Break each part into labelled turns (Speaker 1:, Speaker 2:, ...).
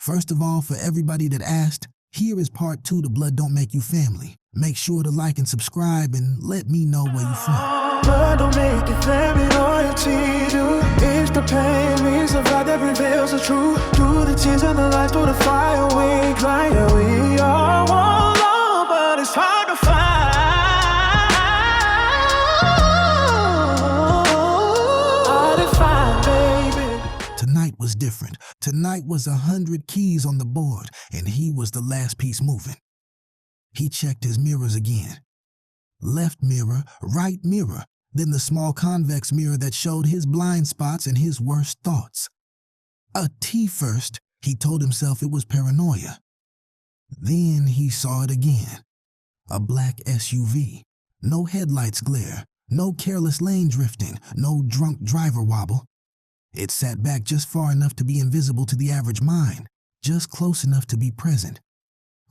Speaker 1: First of all, for everybody that asked, here is part 2 to Blood Don't Make You Family. Make sure to like and subscribe and let me know where you from.
Speaker 2: Blood don't make you family, loyalty do. It's the pain we survive that reveals the truth. Through the tears and the light, through the fire we glide. Yeah, we are one love, but it's hard to find. Hard to find, baby.
Speaker 1: Tonight was different. Tonight was 100 keys on the board, and he was the last piece moving. He checked his mirrors again. Left mirror, right mirror, then the small convex mirror that showed his blind spots and his worst thoughts. A T first, he told himself it was paranoia. Then he saw it again. A black SUV. No headlights glare, no careless lane drifting, no drunk driver wobble. It sat back just far enough to be invisible to the average mind, just close enough to be present.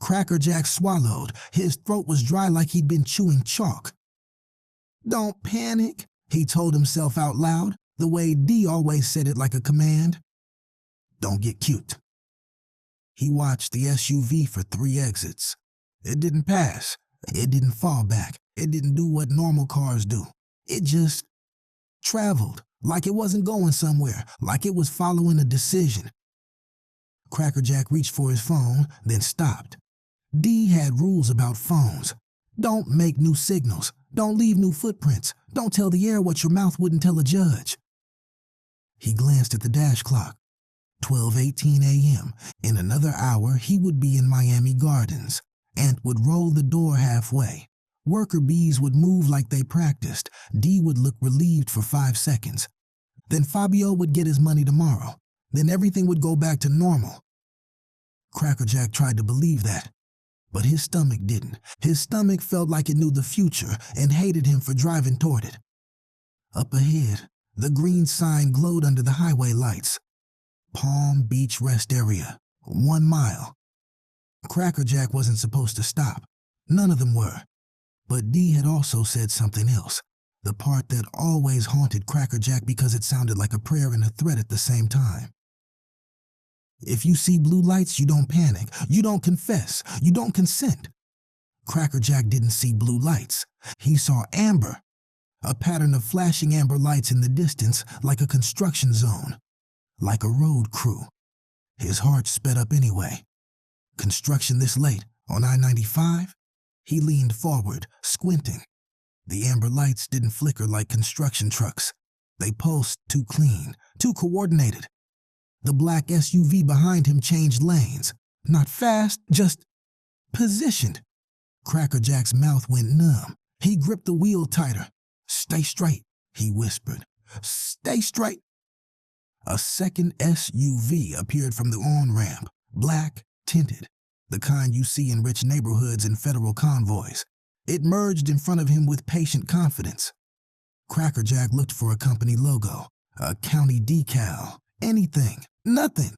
Speaker 1: Cracker Jack swallowed. His throat was dry like he'd been chewing chalk. Don't panic, he told himself out loud, the way D always said it like a command. Don't get cute. He watched the SUV for 3 exits. It didn't pass. It didn't fall back. It didn't do what normal cars do. It just traveled, like it wasn't going somewhere, like it was following a decision. Cracker Jack reached for his phone, then stopped. D had rules about phones. Don't make new signals. Don't leave new footprints. Don't tell the air what your mouth wouldn't tell a judge. He glanced at the dash clock. 12:18 a.m. In another hour, he would be in Miami Gardens. Ant would roll the door halfway. Worker bees would move like they practiced. D would look relieved for 5 seconds. Then Fabio would get his money tomorrow. Then everything would go back to normal. Cracker Jack tried to believe that. But his stomach didn't. His stomach felt like it knew the future and hated him for driving toward it. Up ahead, the green sign glowed under the highway lights. Palm Beach Rest Area, 1 mile. Cracker Jack wasn't supposed to stop. None of them were. But D had also said something else, the part that always haunted Cracker Jack because it sounded like a prayer and a threat at the same time. If you see blue lights, you don't panic. You don't confess. You don't consent. Cracker Jack didn't see blue lights. He saw amber, a pattern of flashing amber lights in the distance like a construction zone, like a road crew. His heart sped up anyway. Construction this late, on I-95? He leaned forward, squinting. The amber lights didn't flicker like construction trucks. They pulsed too clean, too coordinated. The black SUV behind him changed lanes. Not fast, just positioned. Cracker Jack's mouth went numb. He gripped the wheel tighter. Stay straight, he whispered. Stay straight. A second SUV appeared from the on-ramp, black, tinted, the kind you see in rich neighborhoods and federal convoys. It merged in front of him with patient confidence. Cracker Jack looked for a company logo, a county decal, anything, nothing.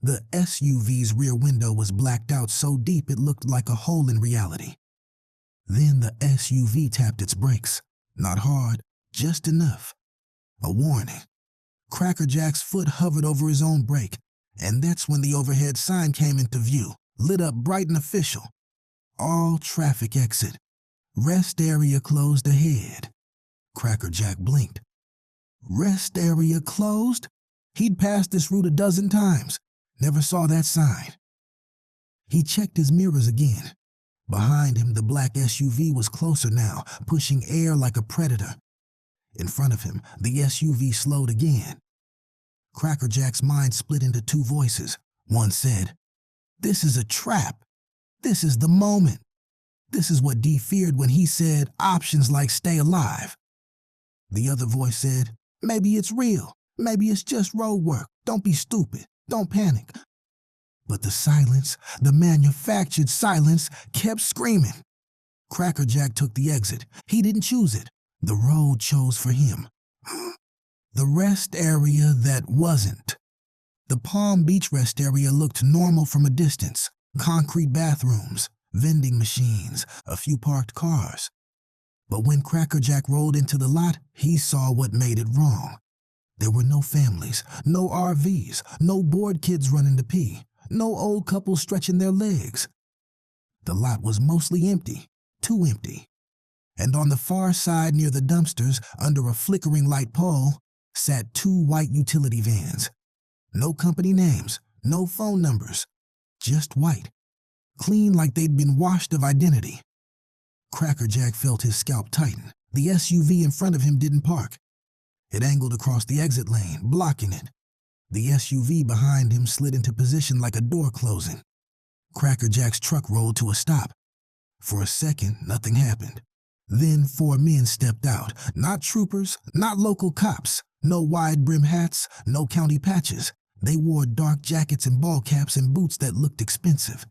Speaker 1: The SUV's rear window was blacked out so deep it looked like a hole in reality. Then the SUV tapped its brakes. Not hard, just enough. A warning. Cracker Jack's foot hovered over his own brake, and that's when the overhead sign came into view, lit up bright and official. All traffic exit. Rest area closed ahead. Cracker Jack blinked. Rest area closed? He'd passed this route a dozen times. Never saw that sign. He checked his mirrors again. Behind him, the black SUV was closer now, pushing air like a predator. In front of him, the SUV slowed again. Cracker Jack's mind split into 2 voices. One said, "This is a trap. This is the moment." This is what D feared when he said options like stay alive. The other voice said, "Maybe it's real. Maybe it's just road work. Don't be stupid. Don't panic." But the silence, the manufactured silence, kept screaming. Cracker Jack took the exit. He didn't choose it. The road chose for him. The rest area that wasn't. The Palm Beach rest area looked normal from a distance. Concrete bathrooms, vending machines, a few parked cars. But when Cracker Jack rolled into the lot, he saw what made it wrong. There were no families, no RVs, no bored kids running to pee, no old couple stretching their legs. The lot was mostly empty, too empty. And on the far side near the dumpsters, under a flickering light pole, sat 2 white utility vans. No company names, no phone numbers, just white, clean like they'd been washed of identity. Crackerjack felt his scalp tighten. The SUV in front of him didn't park. It angled across the exit lane, blocking it. The SUV behind him slid into position like a door closing. Crackerjack's truck rolled to a stop. For a second, nothing happened. Then 4 men stepped out. Not troopers, not local cops. No wide-brim hats, no county patches. They wore dark jackets and ball caps and boots that looked expensive.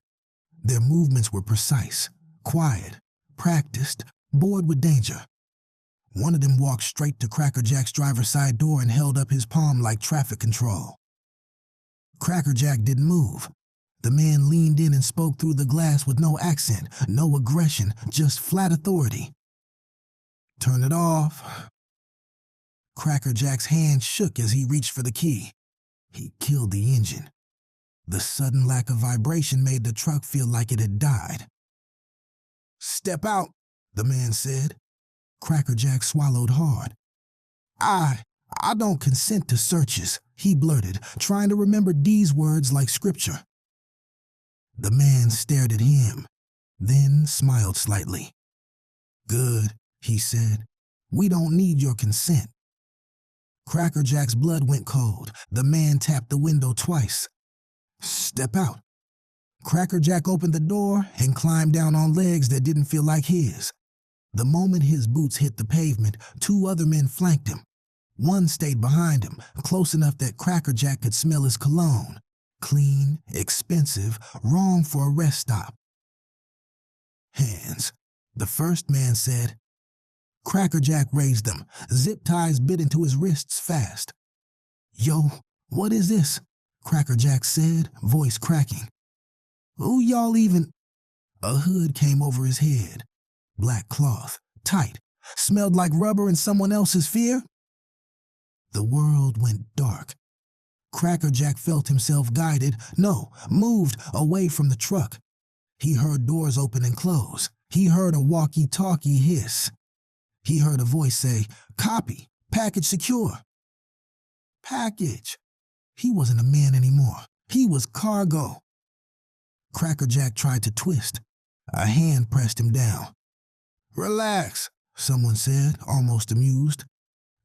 Speaker 1: Their movements were precise, quiet, practiced, bored with danger. One of them walked straight to Crackerjack's driver's side door and held up his palm like traffic control. Crackerjack didn't move. The man leaned in and spoke through the glass with no accent, no aggression, just flat authority. "Turn it off." Crackerjack's hand shook as he reached for the key. He killed the engine. The sudden lack of vibration made the truck feel like it had died. "Step out," the man said. Crackerjack swallowed hard. I don't consent to searches," he blurted, trying to remember Dee's words like scripture. The man stared at him, then smiled slightly. "Good," he said. "We don't need your consent." Crackerjack's blood went cold. The man tapped the window twice. "Step out." Crackerjack opened the door and climbed down on legs that didn't feel like his. The moment his boots hit the pavement, 2 other men flanked him. One stayed behind him, close enough that Crackerjack could smell his cologne. Clean, expensive, wrong for a rest stop. "Hands," the first man said. Crackerjack raised them. Zip ties bit into his wrists fast. "Yo, what is this?" Crackerjack said, voice cracking. "Who y'all even—" A hood came over his head. Black cloth, tight, smelled like rubber and someone else's fear. The world went dark. Crackerjack felt himself guided, moved away from the truck. He heard doors open and close. He heard a walkie-talkie hiss. He heard a voice say, "Copy, package secure." Package. He wasn't a man anymore. He was cargo. Crackerjack tried to twist. A hand pressed him down. "Relax," someone said, almost amused.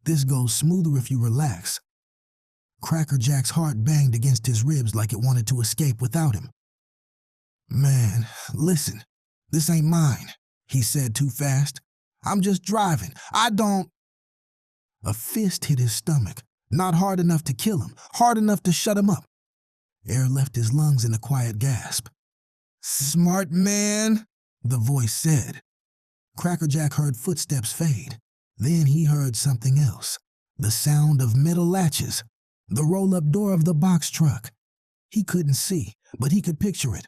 Speaker 1: "This goes smoother if you relax." Crackerjack's heart banged against his ribs like it wanted to escape without him. "Man, listen, this ain't mine," he said too fast. "I'm just driving. I don't—" A fist hit his stomach, not hard enough to kill him, hard enough to shut him up. Air left his lungs in a quiet gasp. "Smart man," the voice said. Crackerjack heard footsteps fade. Then he heard something else. The sound of metal latches. The roll-up door of the box truck. He couldn't see, but he could picture it.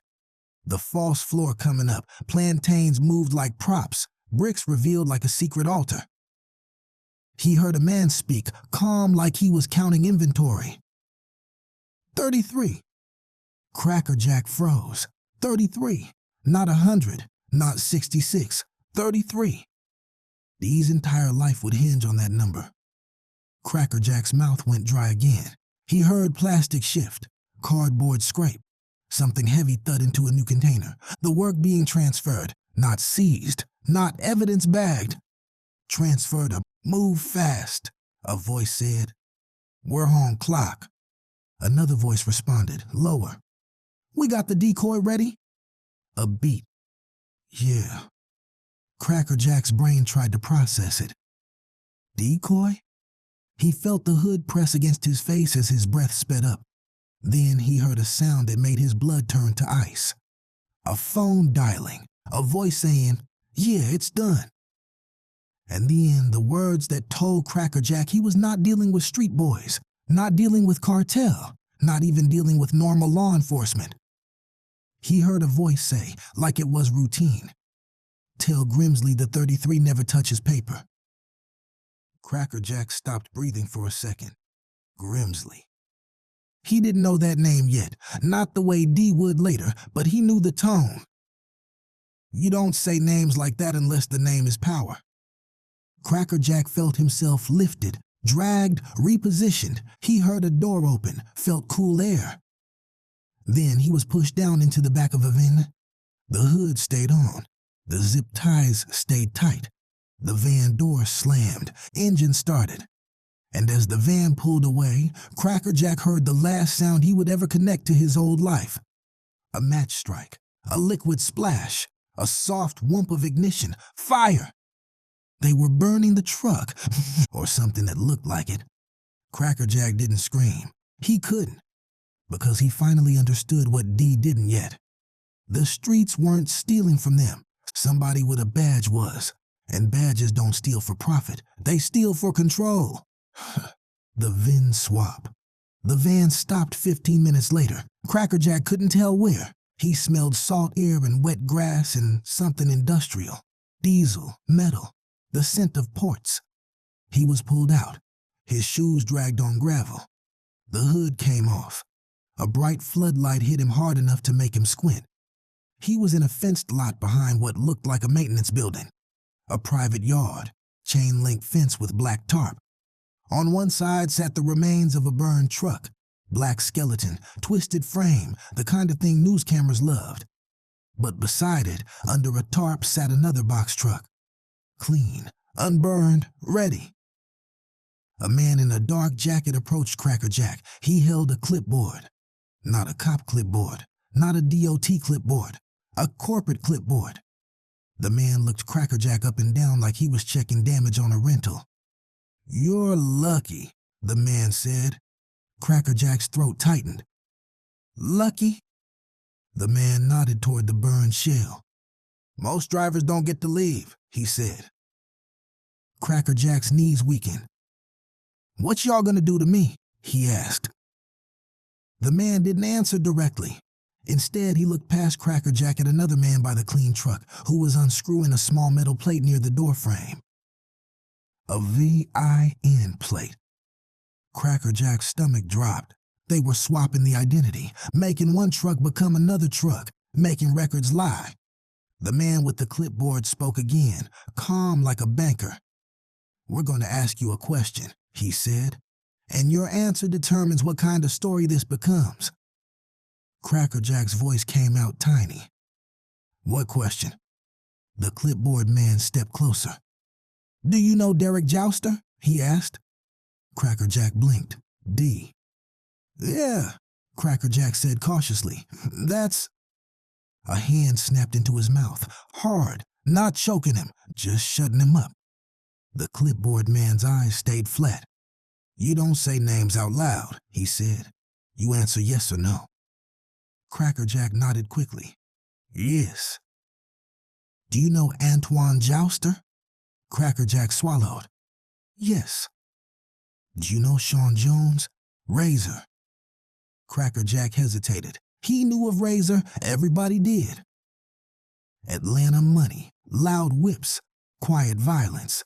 Speaker 1: The false floor coming up. Plantains moved like props. Bricks revealed like a secret altar. He heard a man speak, calm like he was counting inventory. 33. Crackerjack froze. 33. Not 100. Not 66. 33. Dee's entire life would hinge on that number. Crackerjack's mouth went dry again. He heard plastic shift, cardboard scrape, something heavy thud into a new container, the work being transferred, not seized, not evidence bagged. "Transfer to move fast," a voice said. "We're on clock." Another voice responded, lower. "We got the decoy ready?" A beat. "Yeah." Crackerjack's brain tried to process it. Decoy? He felt the hood press against his face as his breath sped up. Then he heard a sound that made his blood turn to ice. A phone dialing, a voice saying, "Yeah, it's done." And then the words that told Crackerjack he was not dealing with street boys, not dealing with cartel, not even dealing with normal law enforcement. He heard a voice say, like it was routine, "Tell Grimsley the 33 never touches paper." Crackerjack stopped breathing for a second. Grimsley. He didn't know that name yet, not the way D would later, but he knew the tone. You don't say names like that unless the name is power. Crackerjack felt himself lifted, dragged, repositioned. He heard a door open, felt cool air. Then he was pushed down into the back of a van. The hood stayed on. The zip ties stayed tight. The van door slammed. Engine started. And as the van pulled away, Crackerjack heard the last sound he would ever connect to his old life. A match strike, a liquid splash, a soft whoomp of ignition, fire. They were burning the truck, or something that looked like it. Crackerjack didn't scream. He couldn't, because he finally understood what D didn't yet. The streets weren't stealing from them. Somebody with a badge was. And badges don't steal for profit. They steal for control. The VIN swap. The van stopped 15 minutes later. Crackerjack couldn't tell where. He smelled salt air and wet grass and something industrial. Diesel, metal, the scent of ports. He was pulled out. His shoes dragged on gravel. The hood came off. A bright floodlight hit him hard enough to make him squint. He was in a fenced lot behind what looked like a maintenance building. A private yard, chain-link fence with black tarp. On one side sat the remains of a burned truck. Black skeleton, twisted frame, the kind of thing news cameras loved. But beside it, under a tarp, sat another box truck. Clean, unburned, ready. A man in a dark jacket approached Crackerjack. He held a clipboard. Not a cop clipboard, not a DOT clipboard, a corporate clipboard. The man looked Crackerjack up and down like he was checking damage on a rental. "You're lucky," the man said. Crackerjack's throat tightened. "Lucky?" The man nodded toward the burned shell. "Most drivers don't get to leave," he said. Crackerjack's knees weakened. "What y'all gonna do to me?" he asked. The man didn't answer directly. Instead, he looked past Crackerjack at another man by the clean truck who was unscrewing a small metal plate near the door frame. A VIN plate. Crackerjack's stomach dropped. They were swapping the identity, making one truck become another truck, making records lie. The man with the clipboard spoke again, calm like a banker. "We're going to ask you a question," he said, "and your answer determines what kind of story this becomes." Crackerjack's voice came out tiny. "What question?" The clipboard man stepped closer. "Do you know Derek Jouster?" he asked. Crackerjack blinked. D. "Yeah," Crackerjack said cautiously. "That's—" A hand snapped into his mouth, hard, not choking him, just shutting him up. The clipboard man's eyes stayed flat. "You don't say names out loud," he said. "You answer yes or no." Crackerjack nodded quickly. "Yes." "Do you know Antoine Jouster?" Crackerjack swallowed. "Yes." "Do you know Sean Jones? Razer?" Crackerjack hesitated. He knew of Razer. Everybody did. Atlanta money, loud whips, quiet violence.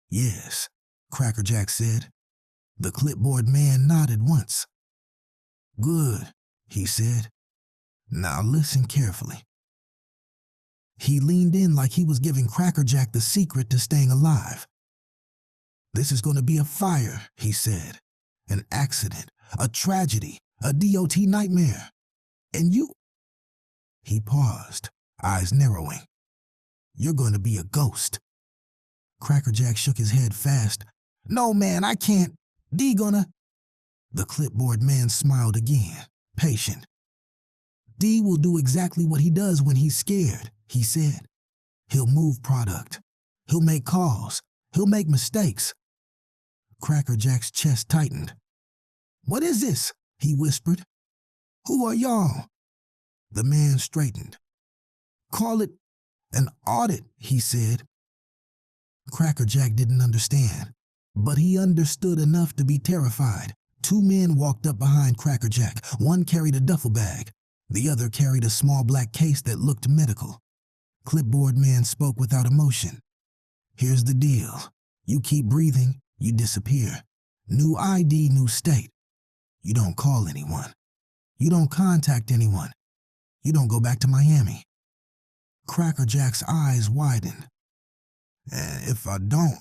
Speaker 1: "Yes," Crackerjack said. The clipboard man nodded once. "Good," he said. "Now listen carefully." He leaned in like he was giving Crackerjack the secret to staying alive. "This is going to be a fire," he said. "An accident, a tragedy, a DOT nightmare. And you—" He paused, eyes narrowing. "You're going to be a ghost." Crackerjack shook his head fast. "No, man, I can't. D gonna—" The clipboard man smiled again, patient. "D will do exactly what he does when he's scared," he said. "He'll move product. He'll make calls. He'll make mistakes." Crackerjack's chest tightened. "What is this?" he whispered. "Who are y'all?" The man straightened. "Call it an audit," he said. Crackerjack didn't understand, but he understood enough to be terrified. Two men walked up behind Crackerjack. One carried a duffel bag. The other carried a small black case that looked medical. Clipboard man spoke without emotion. "Here's the deal. You keep breathing, you disappear. New ID, new state. You don't call anyone. You don't contact anyone. You don't go back to Miami. Cracker Jack's eyes widened. And if I don't?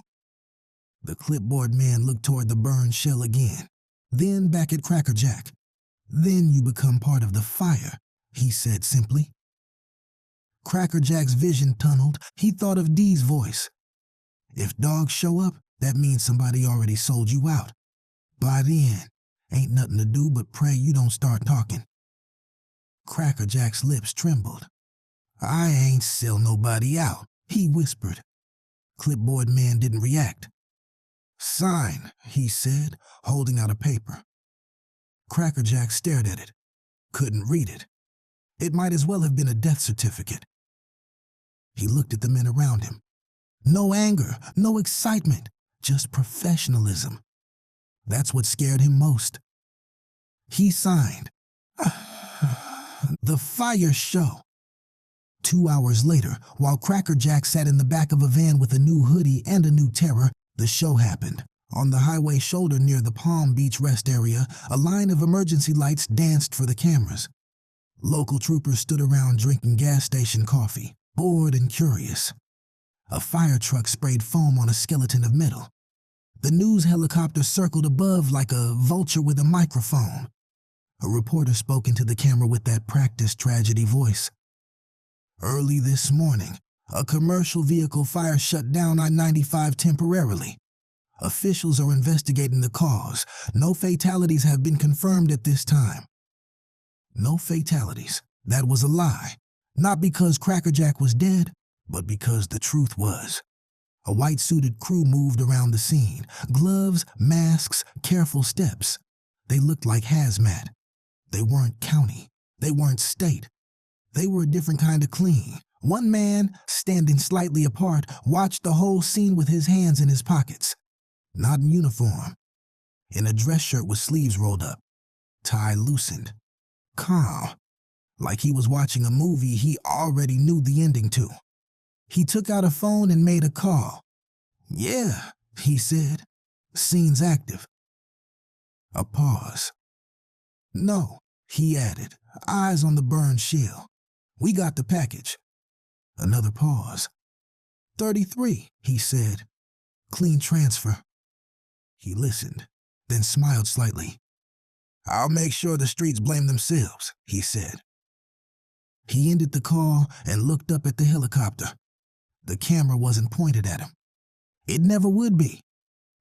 Speaker 1: The clipboard man looked toward the burned shell again, then back at Cracker Jack. Then you become part of the fire, he said simply. Cracker Jack's vision tunneled. He thought of Dee's voice. If dogs show up, that means somebody already sold you out. By then, ain't nothing to do but pray you don't start talking. Cracker Jack's lips trembled. I ain't sell nobody out, he whispered. Clipboard man didn't react. Sign, he said, holding out a paper. Cracker Jack stared at it. Couldn't read it. It might as well have been a death certificate. He looked at the men around him. No anger, no excitement, just professionalism. That's what scared him most. He signed. The fire show. 2 hours later, while Cracker Jack sat in the back of a van with a new hoodie and a new terror, the show happened. On the highway shoulder near the Palm Beach rest area, a line of emergency lights danced for the cameras. Local troopers stood around drinking gas station coffee, bored and curious. A fire truck sprayed foam on a skeleton of metal. The news helicopter circled above like a vulture with a microphone. A reporter spoke into the camera with that practiced tragedy voice. Early this morning, a commercial vehicle fire shut down I-95 temporarily. Officials are investigating the cause. No fatalities have been confirmed at this time. No fatalities. That was a lie. Not because Cracker Jack was dead, but because the truth was. A white-suited crew moved around the scene. Gloves, masks, careful steps. They looked like hazmat. They weren't county. They weren't state. They were a different kind of clean. One man, standing slightly apart, watched the whole scene with his hands in his pockets. Not in uniform. In a dress shirt with sleeves rolled up. Tie loosened. Calm. Like he was watching a movie he already knew the ending to. He took out a phone and made a call. Yeah, he said. Scene's active. A pause. No, he added, eyes on the burned shell. We got the package. Another pause. 33, he said. Clean transfer. He listened, then smiled slightly. I'll make sure the streets blame themselves, he said. He ended the call and looked up at the helicopter. The camera wasn't pointed at him. It never would be.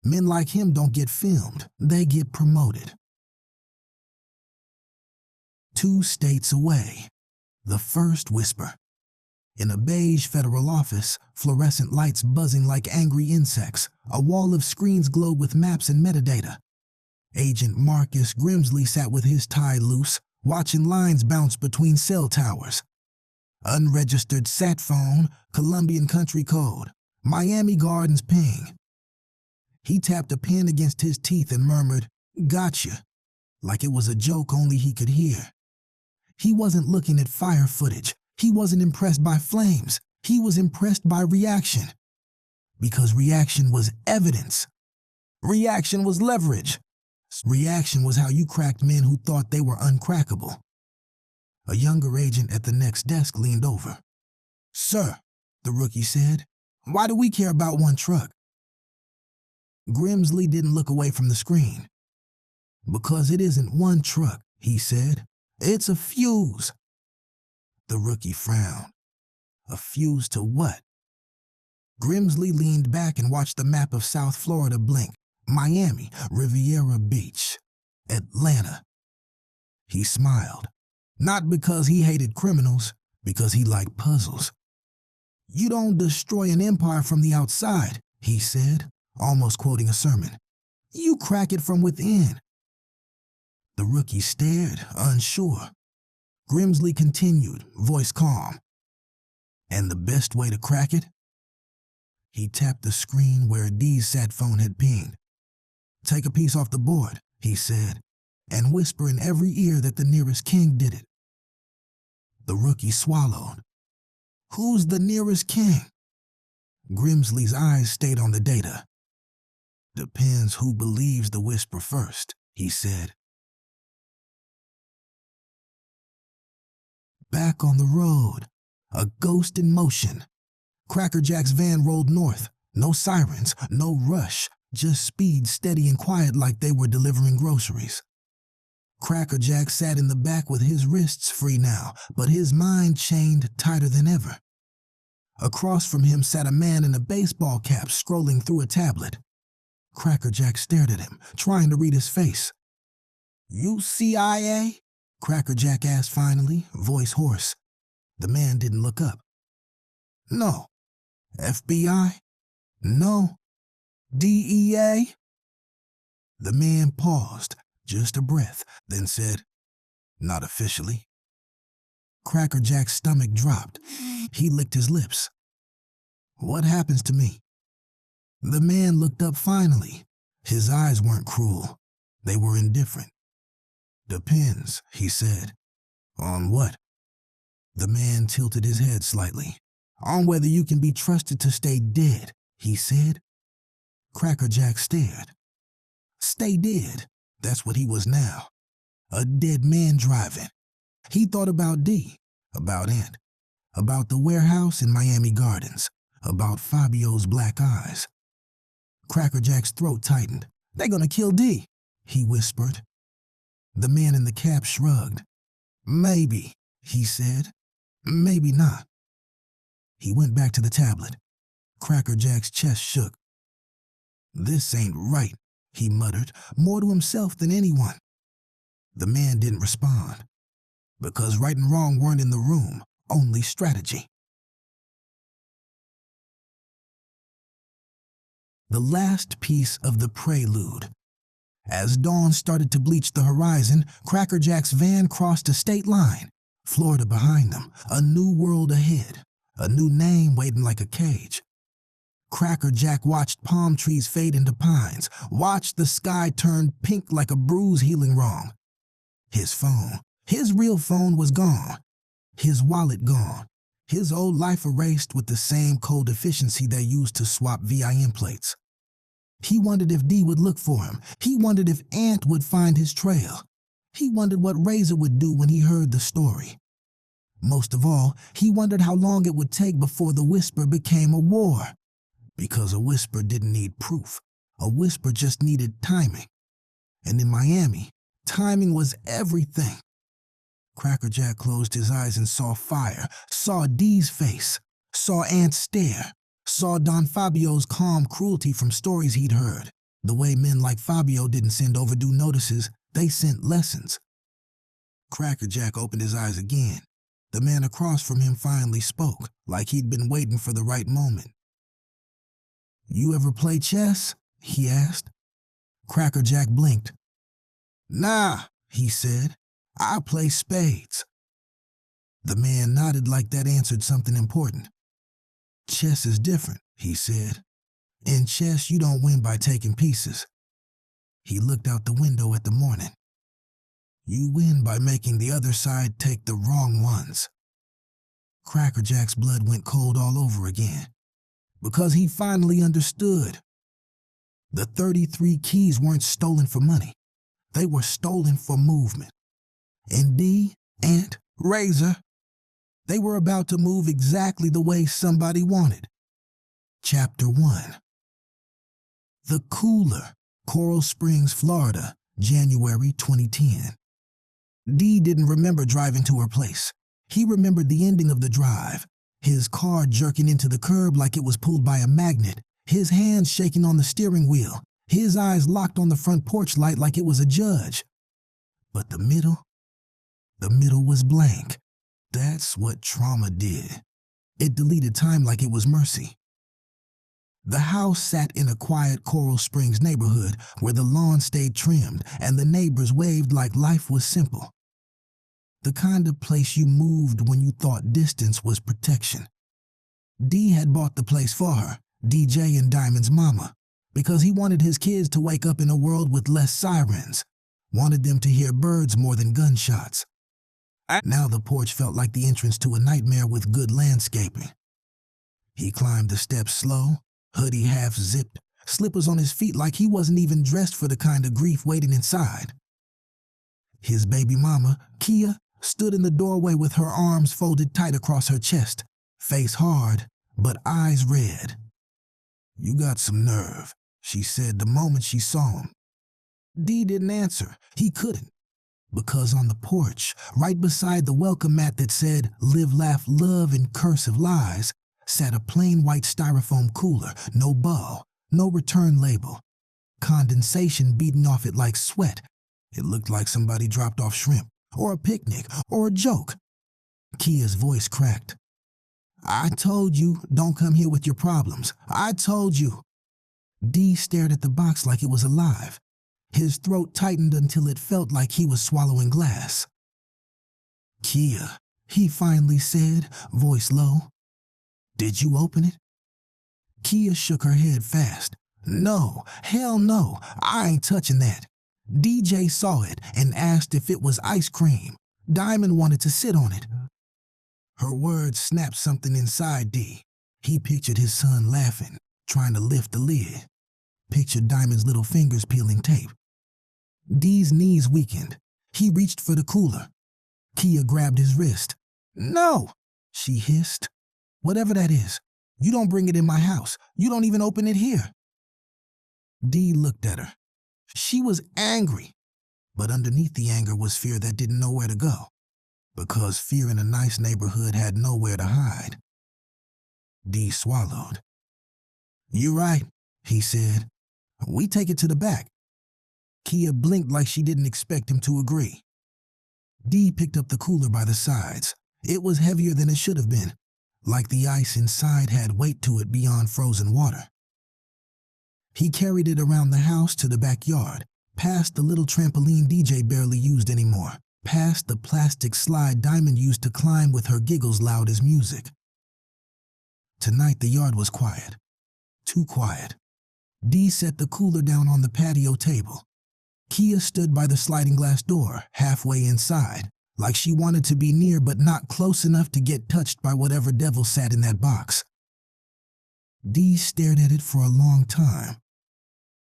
Speaker 1: Men like him don't get filmed, they get promoted. 2 states away. The first whisper. In a beige federal office, fluorescent lights buzzing like angry insects, a wall of screens glowed with maps and metadata. Agent Marcus Grimsley sat with his tie loose, watching lines bounce between cell towers. Unregistered sat phone, Colombian country code, Miami Gardens ping. He tapped a pen against his teeth and murmured, "Gotcha," like it was a joke only he could hear. He wasn't looking at fire footage. He wasn't impressed by flames. He was impressed by reaction. Because reaction was evidence. Reaction was leverage. Reaction was how you cracked men who thought they were uncrackable. A younger agent at the next desk leaned over. "Sir," the rookie said, "why do we care about one truck?" Grimsley didn't look away from the screen. "Because it isn't one truck," he said. "It's a fuse." The rookie frowned. A fuse to what? Grimsley leaned back and watched the map of South Florida blink. Miami, Riviera Beach, Atlanta. He smiled. Not because he hated criminals, because he liked puzzles. "You don't destroy an empire from the outside," he said, almost quoting a sermon. "You crack it from within." The rookie stared, unsure. Grimsley continued, voice calm. "And the best way to crack it?" He tapped the screen where Dee's sat phone had pinged. "Take a piece off the board," he said, and whisper in every ear that the nearest king did it. The rookie swallowed. "Who's the nearest king?" Grimsley's eyes stayed on the data. "Depends who believes the whisper first," he said. Back on the road, a ghost in motion. Cracker Jack's van rolled north. No sirens, no rush, just speed steady and quiet like they were delivering groceries. Cracker Jack sat in the back with his wrists free now, but his mind chained tighter than ever. Across from him sat a man in a baseball cap scrolling through a tablet. Cracker Jack stared at him, trying to read his face. "You CIA?" Cracker Jack asked finally, voice hoarse. The man didn't look up. "No." "FBI?" "No." "DEA?" The man paused, just a breath, then said, "Not officially." Cracker Jack's stomach dropped. He licked his lips. "What happens to me?" The man looked up finally. His eyes weren't cruel. They were indifferent. "Depends," he said. "On what?" The man tilted his head slightly. "On whether you can be trusted to stay dead," he said. Cracker Jack stared. Stay dead. That's what he was now. A dead man driving. He thought about Dee, about Ant, about the warehouse in Miami Gardens, about Fabio's black eyes. Cracker Jack's throat tightened. "They're gonna kill Dee," he whispered. The man in the cap shrugged. "Maybe," he said. "Maybe not." He went back to the tablet. Cracker Jack's chest shook. "This ain't right," he muttered, more to himself than anyone. The man didn't respond. Because right and wrong weren't in the room, only strategy. The last piece of the prelude. As dawn started to bleach the horizon, Cracker Jack's van crossed a state line. Florida behind them, a new world ahead, a new name waiting like a cage. Cracker Jack watched palm trees fade into pines, watched the sky turn pink like a bruise healing wrong. His phone, his real phone, was gone. His wallet gone. His old life erased with the same code efficiency they used to swap VIN plates. He wondered if Dee would look for him. He wondered if Ant would find his trail. He wondered what Razer would do when he heard the story. Most of all, he wondered how long it would take before the whisper became a war. Because a whisper didn't need proof. A whisper just needed timing. And in Miami, timing was everything. Cracker Jack closed his eyes and saw fire, saw Dee's face, saw Ant's stare, saw Don Fabio's calm cruelty from stories he'd heard. The way men like Fabio didn't send overdue notices, they sent lessons. Cracker Jack opened his eyes again. The man across from him finally spoke, like he'd been waiting for the right moment. "You ever play chess?" he asked. Cracker Jack blinked. "Nah," he said. "I play spades." The man nodded like that answered something important. "Chess is different," he said. "In chess, you don't win by taking pieces." He looked out the window at the morning. "You win by making the other side take the wrong ones." Cracker Jack's blood went cold all over again. Because he finally understood. The 33 keys weren't stolen for money. They were stolen for movement. And Dee, Ant, Razer, they were about to move exactly the way somebody wanted. Chapter 1. The Cooler, Coral Springs, Florida, January 2010. Dee didn't remember driving to her place. He remembered the ending of the drive. His car jerking into the curb like it was pulled by a magnet, his hands shaking on the steering wheel, his eyes locked on the front porch light like it was a judge. But the middle was blank. That's what trauma did. It deleted time like it was mercy. The house sat in a quiet Coral Springs neighborhood where the lawn stayed trimmed and the neighbors waved like life was simple. The kind of place you moved when you thought distance was protection. Dee had bought the place for her, DJ and Diamond's mama, because he wanted his kids to wake up in a world with less sirens, wanted them to hear birds more than gunshots. Now the porch felt like the entrance to a nightmare with good landscaping. He climbed the steps slow, hoodie half zipped, slippers on his feet like he wasn't even dressed for the kind of grief waiting inside. His baby mama, Kia, stood in the doorway with her arms folded tight across her chest, face hard, but eyes red. "You got some nerve," she said the moment she saw him. Dee didn't answer. He couldn't. Because on the porch, right beside the welcome mat that said, "Live, Laugh, Love" in cursive lies, sat a plain white styrofoam cooler, no bow, no return label. Condensation beating off it like sweat. It looked like somebody dropped off shrimp, or a picnic, or a joke. Kia's voice cracked. "I told you, don't come here with your problems. I told you." Dee stared at the box like it was alive. His throat tightened until it felt like he was swallowing glass. "Kia," he finally said, voice low. "Did you open it?" Kia shook her head fast. "No, hell no, I ain't touching that." DJ saw it and asked if it was ice cream. Diamond wanted to sit on it. Her words snapped something inside Dee. He pictured his son laughing, trying to lift the lid. Pictured Diamond's little fingers peeling tape. Dee's knees weakened. He reached for the cooler. Kia grabbed his wrist. "No," she hissed. "Whatever that is, you don't bring it in my house. You don't even open it here." Dee looked at her. She was angry, but underneath the anger was fear that didn't know where to go, because fear in a nice neighborhood had nowhere to hide. Dee swallowed. "You're right," he said. "We take it to the back." Kia blinked like she didn't expect him to agree. Dee picked up the cooler by the sides. It was heavier than it should have been, like the ice inside had weight to it beyond frozen water. He carried it around the house to the backyard, past the little trampoline DJ barely used anymore, past the plastic slide Diamond used to climb with her giggles loud as music. Tonight the yard was quiet. Too quiet. Dee set the cooler down on the patio table. Kia stood by the sliding glass door, halfway inside, like she wanted to be near but not close enough to get touched by whatever devil sat in that box. Dee stared at it for a long time.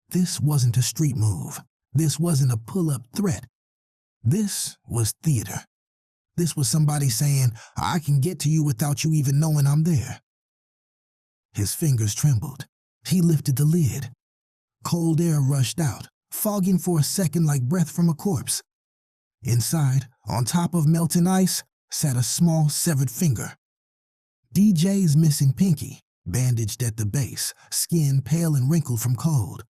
Speaker 1: This wasn't a street move. This wasn't a pull-up threat. This was theater. This was somebody saying, "I can get to you without you even knowing I'm there." His fingers trembled. He lifted the lid. Cold air rushed out, fogging for a second like breath from a corpse. Inside, on top of melting ice, sat a small severed finger. DJ's missing pinky, bandaged at the base, skin pale and wrinkled from cold.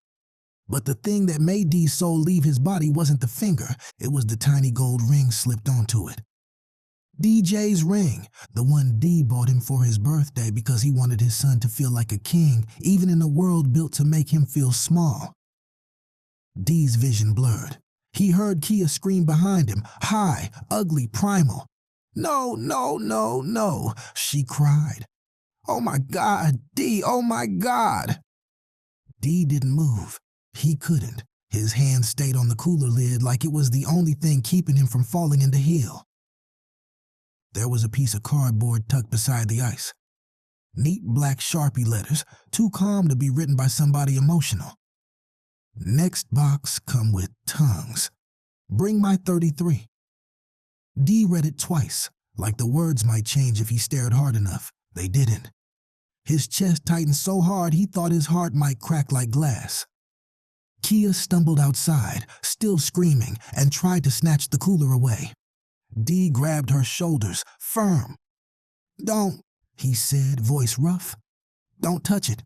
Speaker 1: But the thing that made Dee's soul leave his body wasn't the finger, it was the tiny gold ring slipped onto it. DJ's ring, the one Dee bought him for his birthday because he wanted his son to feel like a king, even in a world built to make him feel small. Dee's vision blurred. He heard Kia scream behind him, high, ugly, primal. "No, no, no, no," she cried. "Oh my God, Dee, oh my God." Dee didn't move. He couldn't. His hand stayed on the cooler lid like it was the only thing keeping him from falling into heel. There was a piece of cardboard tucked beside the ice. Neat black Sharpie letters, too calm to be written by somebody emotional. Next box come with tongues. Bring my 33. Dee read it twice, like the words might change if he stared hard enough. They didn't. His chest tightened so hard he thought his heart might crack like glass. Kia stumbled outside, still screaming, and tried to snatch the cooler away. Dee grabbed her shoulders, firm. "Don't," he said, voice rough. "Don't touch it."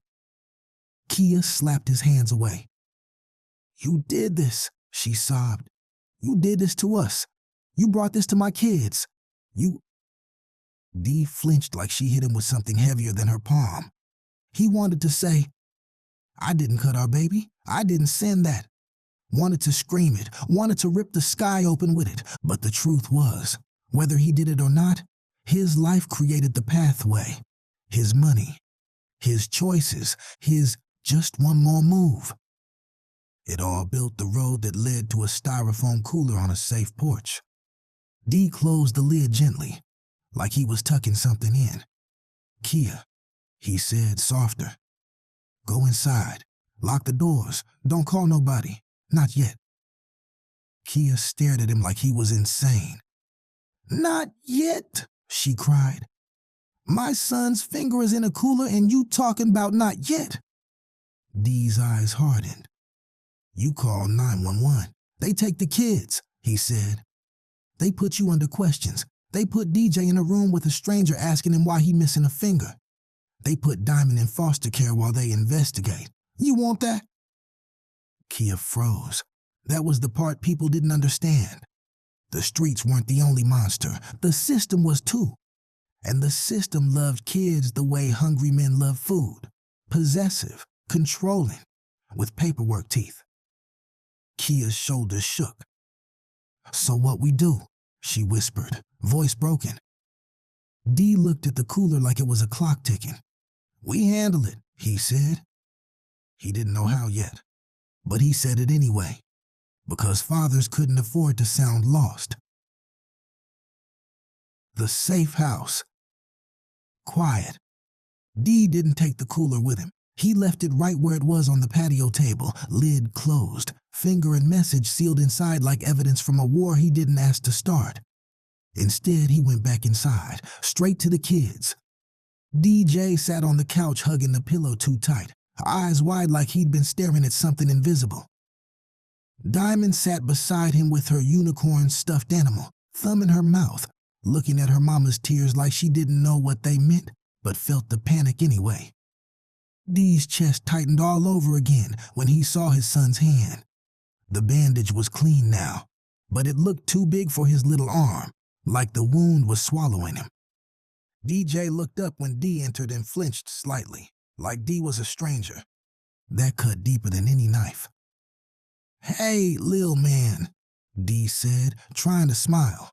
Speaker 1: Kia slapped his hands away. "You did this," she sobbed. "You did this to us. You brought this to my kids. You..." Dee flinched like she hit him with something heavier than her palm. He wanted to say, "I didn't cut our baby. I didn't send that." Wanted to scream it, wanted to rip the sky open with it, but the truth was, whether he did it or not, his life created the pathway. His money, his choices, his just one more move. It all built the road that led to a styrofoam cooler on a safe porch. Dee closed the lid gently, like he was tucking something in. "Kia," he said softer. "Go inside. Lock the doors. Don't call nobody. Not yet." Kia stared at him like he was insane. Not yet, she cried. My son's finger is in a cooler and you talking about not yet. Dee's eyes hardened. You call 911. They take the kids, he said. They put you under questions. They put DJ in a room with a stranger asking him why he missing a finger. They put Diamond in foster care while they investigate. You want that? Kia froze. That was the part people didn't understand. The streets weren't the only monster. The system was too. And the system loved kids the way hungry men love food. Possessive, controlling, with paperwork teeth. Kia's shoulders shook. So what we do? She whispered, voice broken. Dee looked at the cooler like it was a clock ticking. We handle it, he said. He didn't know how yet, but he said it anyway, because fathers couldn't afford to sound lost. The safe house. Quiet. Dee didn't take the cooler with him. He left it right where it was on the patio table, lid closed, finger and message sealed inside like evidence from a war he didn't ask to start. Instead, he went back inside, straight to the kids. DJ sat on the couch hugging the pillow too tight, eyes wide like he'd been staring at something invisible. Diamond sat beside him with her unicorn stuffed animal, thumb in her mouth, looking at her mama's tears like she didn't know what they meant, but felt the panic anyway. Dee's chest tightened all over again when he saw his son's hand. The bandage was clean now, but it looked too big for his little arm, like the wound was swallowing him. DJ looked up when Dee entered and flinched slightly, like Dee was a stranger. That cut deeper than any knife. Hey, lil man, Dee said, trying to smile.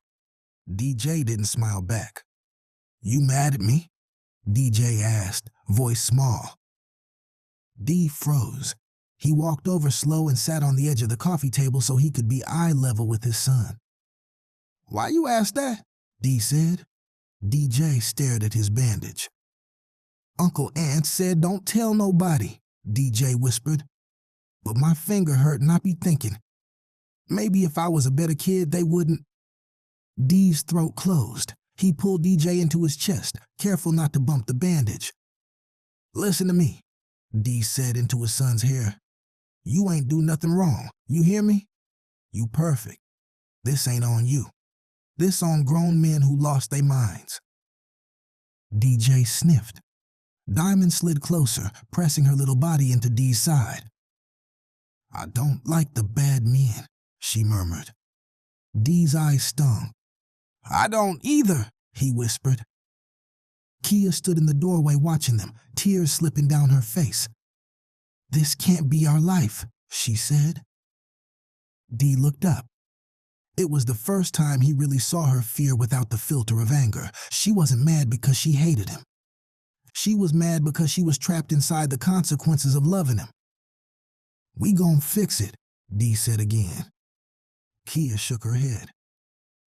Speaker 1: DJ didn't smile back. You mad at me? DJ asked, voice small. Dee froze. He walked over slow and sat on the edge of the coffee table so he could be eye level with his son. Why you ask that? Dee said. DJ stared at his bandage. Uncle Ant said don't tell nobody, DJ whispered. But my finger hurt and I be thinking, maybe if I was a better kid they wouldn't. Dee's throat closed. He pulled DJ into his chest, careful not to bump the bandage. Listen to me, Dee said into his son's hair. You ain't do nothing wrong, you hear me? You perfect. This ain't on you. This on grown men who lost their minds. DJ sniffed. Diamond slid closer, pressing her little body into Dee's side. I don't like the bad men, she murmured. Dee's eyes stung. I don't either, he whispered. Kia stood in the doorway watching them, tears slipping down her face. This can't be our life, she said. Dee looked up. It was the first time he really saw her fear without the filter of anger. She wasn't mad because she hated him. She was mad because she was trapped inside the consequences of loving him. We gon' fix it, Dee said again. Kia shook her head.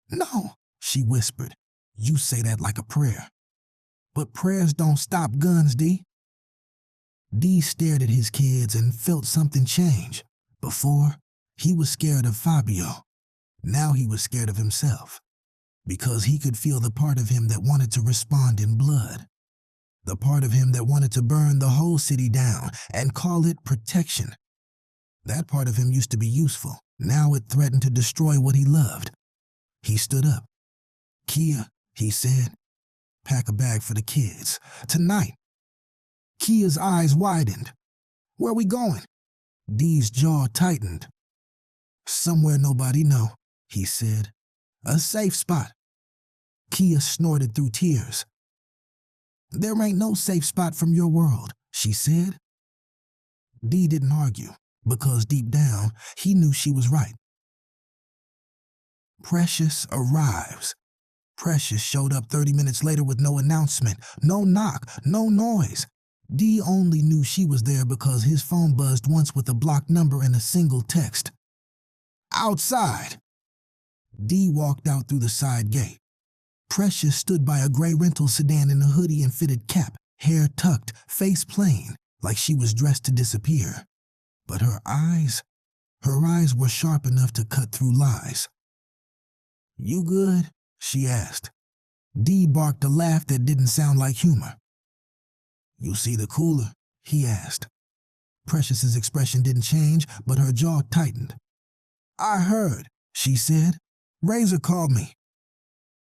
Speaker 1: No, she whispered. You say that like a prayer. But prayers don't stop guns, Dee. Dee stared at his kids and felt something change. Before, he was scared of Fabio. Now he was scared of himself, because he could feel the part of him that wanted to respond in blood. The part of him that wanted to burn the whole city down and call it protection. That part of him used to be useful. Now it threatened to destroy what he loved. He stood up. Kia, he said, pack a bag for the kids. Tonight. Kia's eyes widened. Where we going? Dee's jaw tightened. Somewhere nobody know, he said. A safe spot. Kia snorted through tears. There ain't no safe spot from your world, she said. Dee didn't argue, because deep down, he knew she was right. Precious arrives. Precious showed up 30 minutes later with no announcement, no knock, no noise. Dee only knew she was there because his phone buzzed once with a blocked number and a single text. Outside. Dee walked out through the side gate. Precious stood by a gray rental sedan in a hoodie and fitted cap, hair tucked, face plain, like she was dressed to disappear. But her eyes were sharp enough to cut through lies. You good? she asked. Dee barked a laugh that didn't sound like humor. You see the cooler? He asked. Precious's expression didn't change, but her jaw tightened. I heard, she said. Razer called me.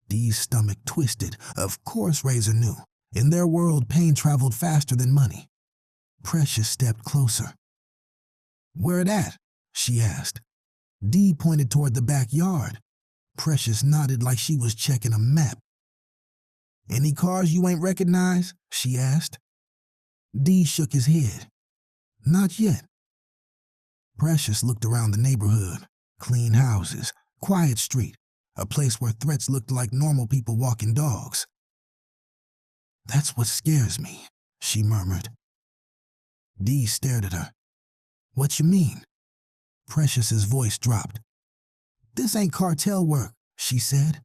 Speaker 1: Dee's stomach twisted. Of course Razer knew. In their world, pain traveled faster than money. Precious stepped closer. Where it at? She asked. Dee pointed toward the backyard. Precious nodded like she was checking a map. Any cars you ain't recognize? She asked. Dee shook his head. Not yet. Precious looked around the neighborhood. Clean houses, quiet street, a place where threats looked like normal people walking dogs. That's what scares me, she murmured. Dee stared at her. What you mean? Precious's voice dropped. This ain't cartel work, she said.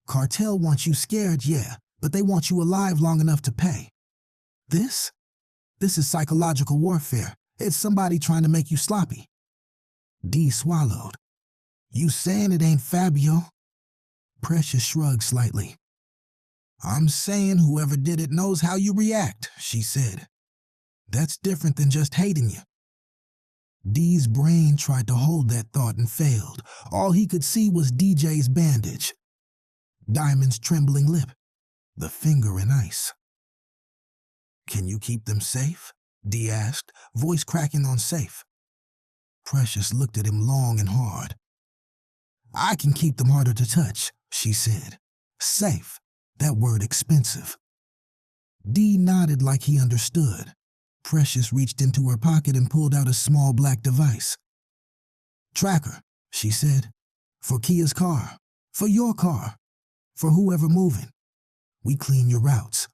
Speaker 1: Cartel wants you scared, yeah, but they want you alive long enough to pay. This is psychological warfare. It's somebody trying to make you sloppy. Dee swallowed. You saying it ain't Fabio? Precious shrugged slightly. I'm saying whoever did it knows how you react, she said. That's different than just hating you. Dee's brain tried to hold that thought and failed. All he could see was DJ's bandage. Diamond's trembling lip. The finger in ice. Can you keep them safe? Dee asked, voice cracking on safe. Precious looked at him long and hard. I can keep them harder to touch, she said. Safe. That word expensive. Dee nodded like he understood. Precious reached into her pocket and pulled out a small black device. Tracker, she said. For Kia's car. For your car. For whoever moving. We clean your routes.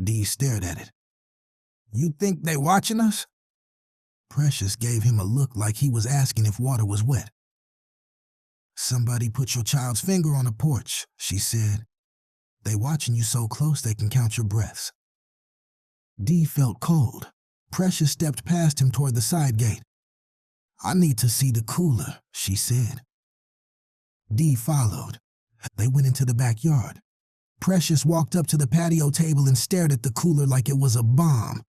Speaker 1: Dee stared at it. You think they watching us? Precious gave him a look like he was asking if water was wet. Somebody put your child's finger on a porch, she said. They watching you so close they can count your breaths. Dee felt cold. Precious stepped past him toward the side gate. I need to see the cooler, she said. Dee followed. They went into the backyard. Precious walked up to the patio table and stared at the cooler like it was a bomb.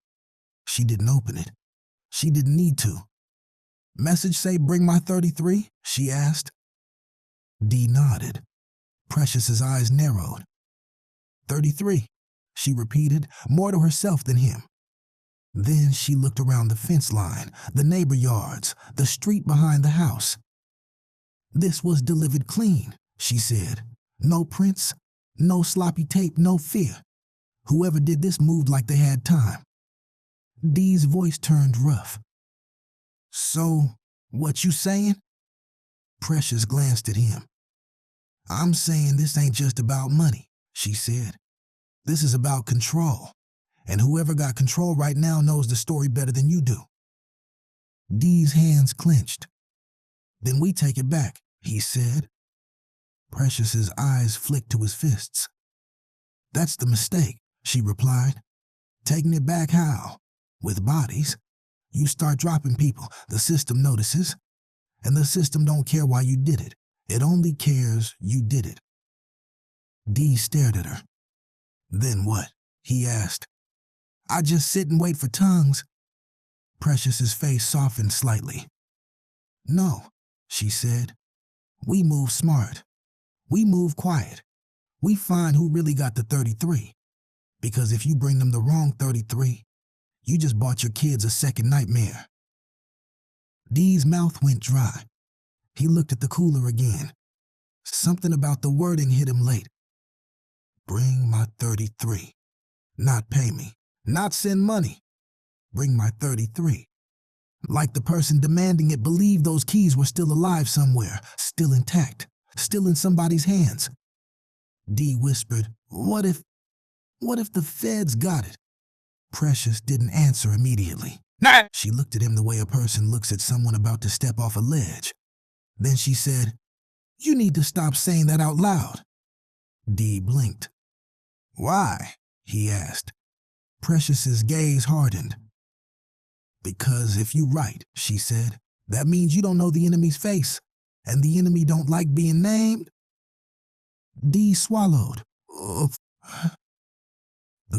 Speaker 1: She didn't open it. She didn't need to. Message say bring my 33? She asked. Dee nodded. Precious's eyes narrowed. 33, she repeated, more to herself than him. Then she looked around the fence line, the neighbor yards, the street behind the house. This was delivered clean, she said. No prints, no sloppy tape, no fear. Whoever did this moved like they had time. Dee's voice turned rough. So, what you saying? Precious glanced at him. I'm saying this ain't just about money, she said. This is about control. And whoever got control right now knows the story better than you do. Dee's hands clenched. Then we take it back, he said. Precious's eyes flicked to his fists. That's the mistake, she replied. Taking it back how? With bodies. You start dropping people, the system notices. And the system don't care why you did it. It only cares you did it. Dee stared at her. Then what? He asked. I just sit and wait for tongues. Precious's face softened slightly. No, she said. We move smart. We move quiet. We find who really got the 33. Because if you bring them the wrong 33, you just bought your kids a second nightmare. Dee's mouth went dry. He looked at the cooler again. Something about the wording hit him late. Bring my 33. Not pay me. Not send money. Bring my 33. Like the person demanding it believed those keys were still alive somewhere, still intact, still in somebody's hands. Dee whispered, What if the feds got it? Precious didn't answer immediately. Nah. She looked at him the way a person looks at someone about to step off a ledge. Then she said, You need to stop saying that out loud. Dee blinked. Why? He asked. Precious's gaze hardened. Because if you right, she said, that means you don't know the enemy's face, and the enemy don't like being named. Dee swallowed. The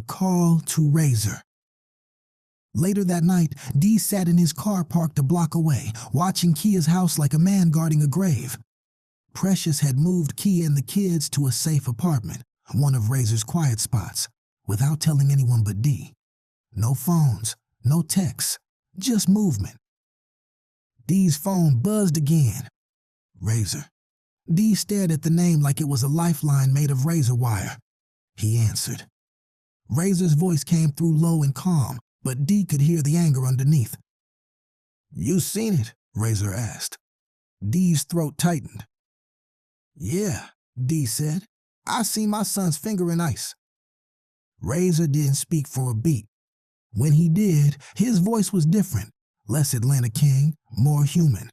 Speaker 1: call to Razer. Later that night, Dee sat in his car parked a block away, watching Kia's house like a man guarding a grave. Precious had moved Kia and the kids to a safe apartment, one of Razer's quiet spots, without telling anyone but Dee. No phones, no texts, just movement. Dee's phone buzzed again. Razer. Dee stared at the name like it was a lifeline made of razor wire. He answered. Razer's voice came through low and calm, but Dee could hear the anger underneath. "You seen it?" Razer asked. Dee's throat tightened. "Yeah," Dee said. "I seen my son's finger in ice." Razer didn't speak for a beat. When he did, his voice was different, less Atlanta King, more human.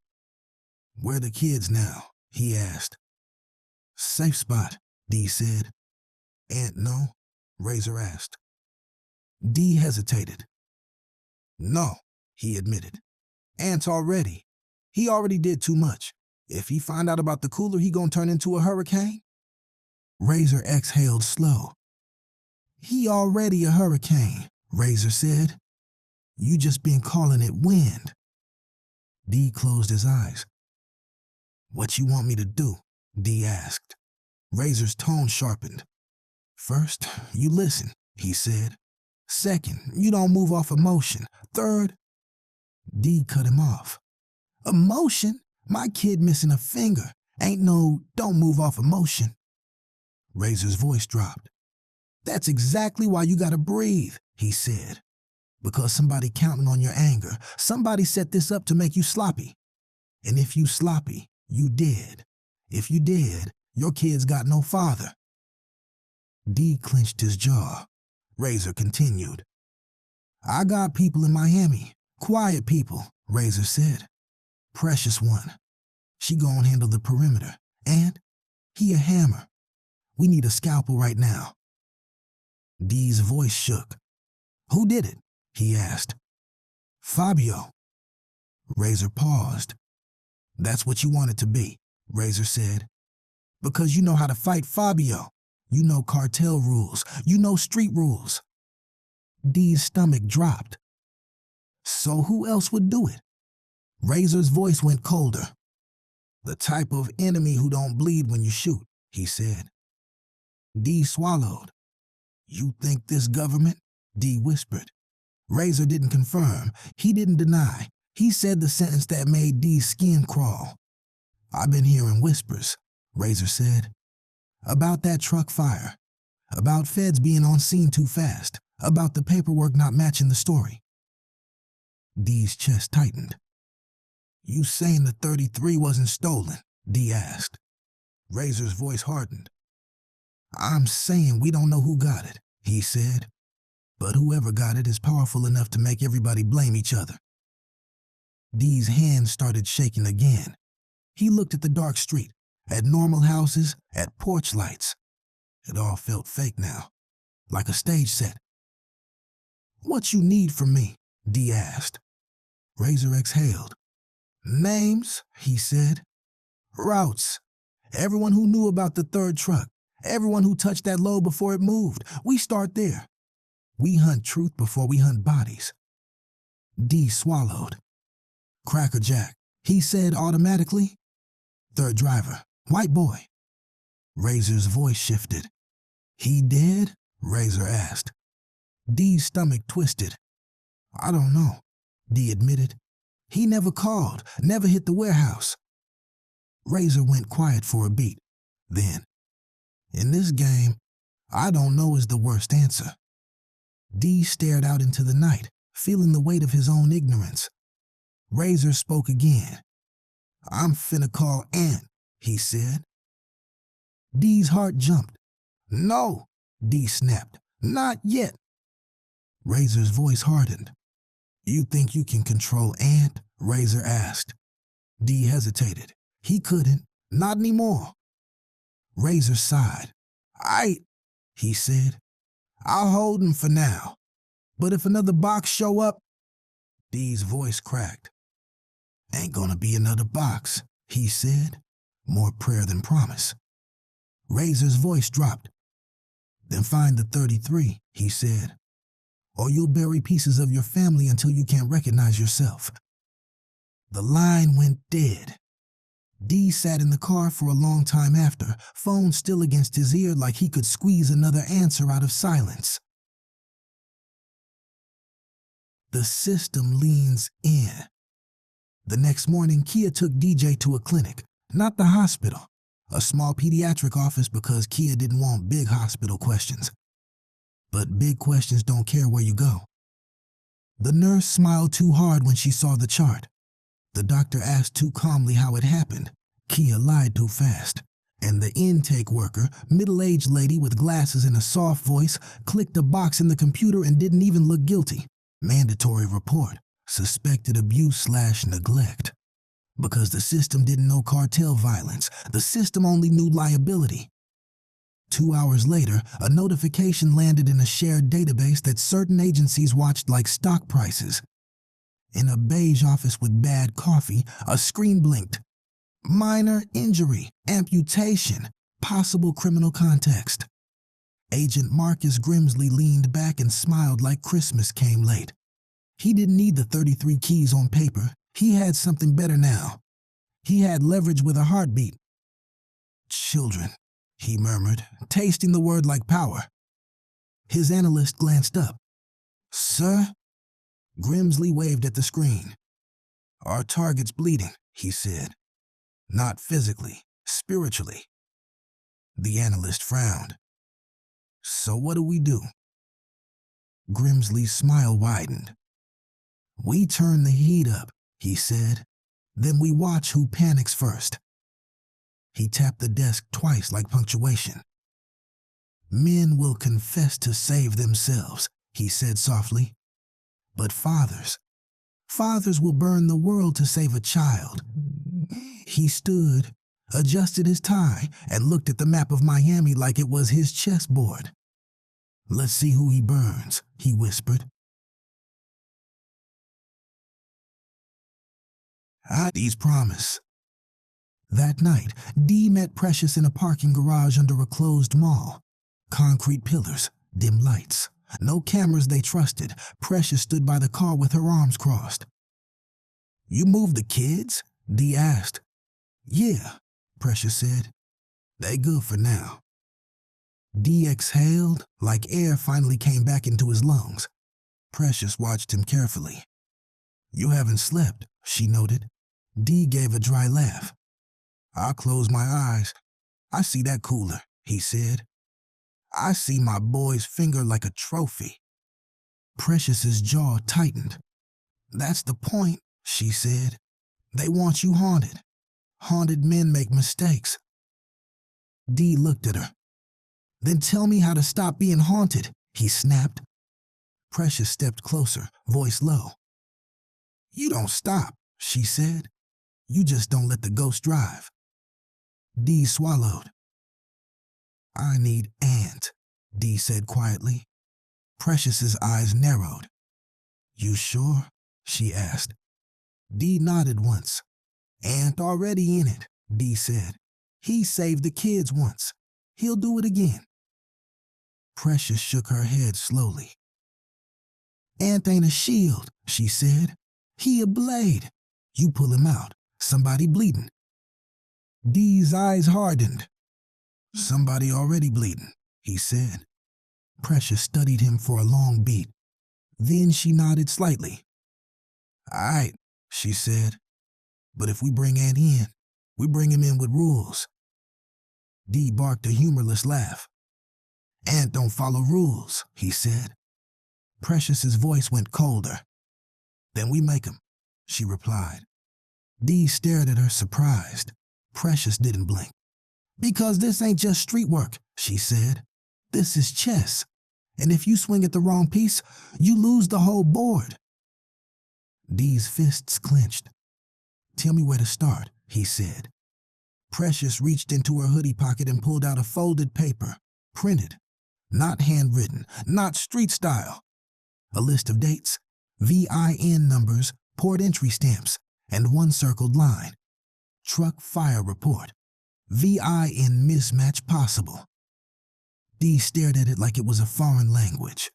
Speaker 1: "Where the kids now?" he asked. "Safe spot," Dee said. "Aunt no?" Razer asked. Dee hesitated. "No," he admitted. "Aunt's already. He already did too much. If he find out about the cooler, he gonna turn into a hurricane?" Razer exhaled slow. "He already a hurricane," Razer said. "You just been calling it wind." Dee closed his eyes. "What you want me to do?" Dee asked. Razer's tone sharpened. "First, you listen," he said. "Second, you don't move off emotion. Third—" Dee cut him off. "Emotion? My kid missing a finger. Ain't no don't move off emotion." Razer's voice dropped. "That's exactly why you gotta breathe," he said. "Because somebody counting on your anger. Somebody set this up to make you sloppy. And if you sloppy, you dead. If you dead, your kid's got no father." Dee clenched his jaw. Razer continued. "I got people in Miami. Quiet people," Razer said. "Precious one. She gon' handle the perimeter. And he a hammer. We need a scalpel right now." Dee's voice shook. "Who did it?" he asked. "Fabio." Razer paused. "That's what you want it to be," Razer said. "Because you know how to fight Fabio. You know cartel rules. You know street rules." Dee's stomach dropped. "So who else would do it?" Razer's voice went colder. "The type of enemy who don't bleed when you shoot," he said. Dee swallowed. "You think this government?" Dee whispered. Razer didn't confirm. He didn't deny. He said the sentence that made Dee's skin crawl. "I've been hearing whispers," Razer said. "About that truck fire. About feds being on scene too fast. About the paperwork not matching the story." Dee's chest tightened. "You saying the 33 wasn't stolen?" Dee asked. Razer's voice hardened. "I'm saying we don't know who got it," he said. "But whoever got it is powerful enough to make everybody blame each other." Dee's hands started shaking again. He looked at the dark street, at normal houses, at porch lights. It all felt fake now, like a stage set. "What you need from me?" Dee asked. Razer exhaled. "Names," he said. "Routes. Everyone who knew about the third truck. Everyone who touched that load before it moved. We start there. We hunt truth before we hunt bodies." Dee swallowed. "Cracker Jack," he said automatically. "Third driver. White boy." Razer's voice shifted. "He dead?" Razer asked. Dee's stomach twisted. "I don't know," Dee admitted. "He never called, never hit the warehouse." Razer went quiet for a beat. Then, "In this game, I don't know is the worst answer." Dee stared out into the night, feeling the weight of his own ignorance. Razer spoke again. "I'm finna call Aunt," he said. Dee's heart jumped. "No," Dee snapped. "Not yet." Razer's voice hardened. "You think you can control Aunt?" Razer asked. Dee hesitated. He couldn't. Not anymore. Razer sighed. "Aight," he said. "I'll hold him for now. But if another box show up—" Dee's voice cracked. "Ain't gonna be another box," he said, more prayer than promise. Razer's voice dropped. Then find the 33, he said, or you'll bury pieces of your family until you can't recognize yourself. The line went dead. D sat in the car for a long time after, phone still against his ear like he could squeeze another answer out of silence. The system leans in. The next morning, Kia took DJ to a clinic, not the hospital, a small pediatric office because Kia didn't want big hospital questions. But big questions don't care where you go. The nurse smiled too hard when she saw the chart. The doctor asked too calmly how it happened. Kia lied too fast. And the intake worker, middle-aged lady with glasses and a soft voice, clicked a box in the computer and didn't even look guilty. Mandatory report. Suspected abuse/neglect. Because the system didn't know cartel violence. The system only knew liability. 2 hours later, a notification landed in a shared database that certain agencies watched like stock prices. In a beige office with bad coffee, a screen blinked. Minor injury, amputation, possible criminal context. Agent Marcus Grimsley leaned back and smiled like Christmas came late. He didn't need the 33 keys on paper. He had something better now. He had leverage with a heartbeat. Children, he murmured, tasting the word like power. His analyst glanced up. Sir? Grimsley waved at the screen. Our target's bleeding, he said. Not physically, spiritually. The analyst frowned. So what do we do? Grimsley's smile widened. We turn the heat up, he said. Then we watch who panics first. He tapped the desk twice like punctuation. Men will confess to save themselves, he said softly. But fathers will burn the world to save a child. He stood, adjusted his tie, and looked at the map of Miami like it was his chessboard. Let's see who he burns, he whispered. D's promise. That night, Dee met Precious in a parking garage under a closed mall. Concrete pillars, dim lights. No cameras they trusted. Precious stood by the car with her arms crossed. You moved the kids? Dee asked. Yeah, Precious said. They good for now. Dee exhaled like air finally came back into his lungs. Precious watched him carefully. You haven't slept, she noted. Dee gave a dry laugh. I'll close my eyes. I see that cooler, he said. I see my boy's finger like a trophy. Precious's jaw tightened. That's the point, she said. They want you haunted. Haunted men make mistakes. Dee looked at her. Then tell me how to stop being haunted, he snapped. Precious stepped closer, voice low. You don't stop, she said. You just don't let the ghost drive. Dee swallowed. I need Aunt, Dee said quietly. Precious's eyes narrowed. You sure? She asked. Dee nodded once. Aunt already in it, Dee said. He saved the kids once. He'll do it again. Precious shook her head slowly. Aunt ain't a shield, she said. He a blade. You pull him out. Somebody bleeding. Dee's eyes hardened. Somebody already bleeding, he said. Precious studied him for a long beat. Then she nodded slightly. All right, she said. But if we bring Aunt in, we bring him in with rules. Dee barked a humorless laugh. Aunt don't follow rules, he said. Precious's voice went colder. Then we make him, she replied. Dee stared at her surprised. Precious didn't blink. Because this ain't just street work, she said. This is chess. And if you swing at the wrong piece, you lose the whole board. Dee's fists clenched. Tell me where to start, he said. Precious reached into her hoodie pocket and pulled out a folded paper, printed, not handwritten, not street style. A list of dates, VIN numbers, port entry stamps, and one circled line. Truck fire report. VI in mismatch possible. Dee stared at it like it was a foreign language.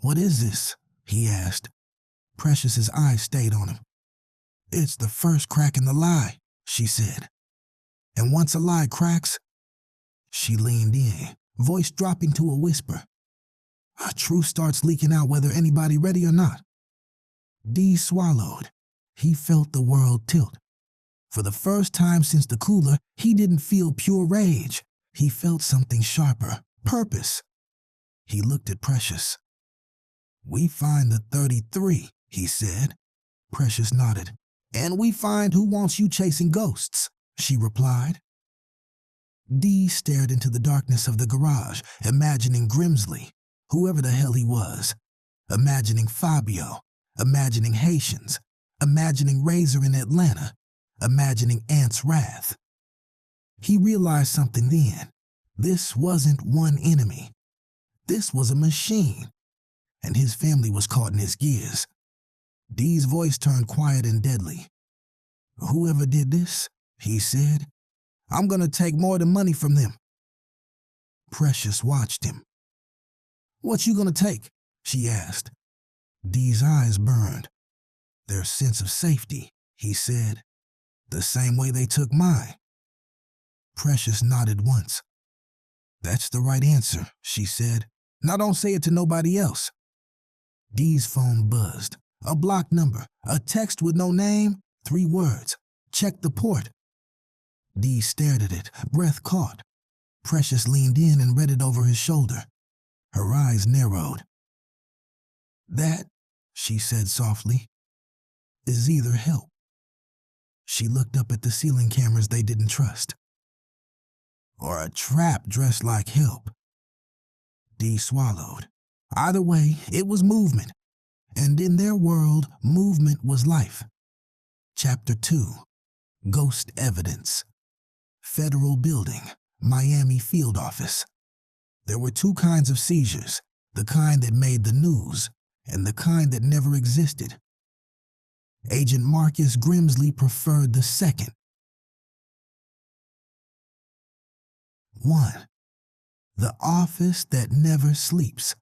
Speaker 1: "What is this?" he asked. Precious's eyes stayed on him. "It's the first crack in the lie," she said. "And once a lie cracks..." She leaned in, voice dropping to a whisper. "A truth starts leaking out whether anybody ready or not." Dee swallowed. He felt the world tilt. For the first time since the cooler, he didn't feel pure rage. He felt something sharper, purpose. He looked at Precious. "We find the 33, he said. Precious nodded. "And we find who wants you chasing ghosts," she replied. Dee stared into the darkness of the garage, imagining Grimsley, whoever the hell he was, imagining Fabio, imagining Haitians, imagining Razer in Atlanta, imagining Aunt's wrath. He realized something then. This wasn't one enemy. This was a machine, and his family was caught in his gears. Dee's voice turned quiet and deadly. "Whoever did this," he said, "I'm gonna take more than money from them." Precious watched him. "What you gonna take?" she asked. Dee's eyes burned. "Their sense of safety," he said. "The same way they took mine." Precious nodded once. "That's the right answer," she said. "Now don't say it to nobody else." Dee's phone buzzed. A block number, a text with no name, 3 words. "Check the port." Dee stared at it, breath caught. Precious leaned in and read it over his shoulder. Her eyes narrowed. "That," she said softly, "is either help." She looked up at the ceiling cameras they didn't trust. "Or a trap dressed like help." Dee swallowed. Either way, it was movement. And in their world, movement was life. Chapter 2. Ghost Evidence. Federal Building, Miami Field Office. There were 2 kinds of seizures, the kind that made the news and the kind that never existed. Agent Marcus Grimsley preferred the second. 1. The office that never sleeps.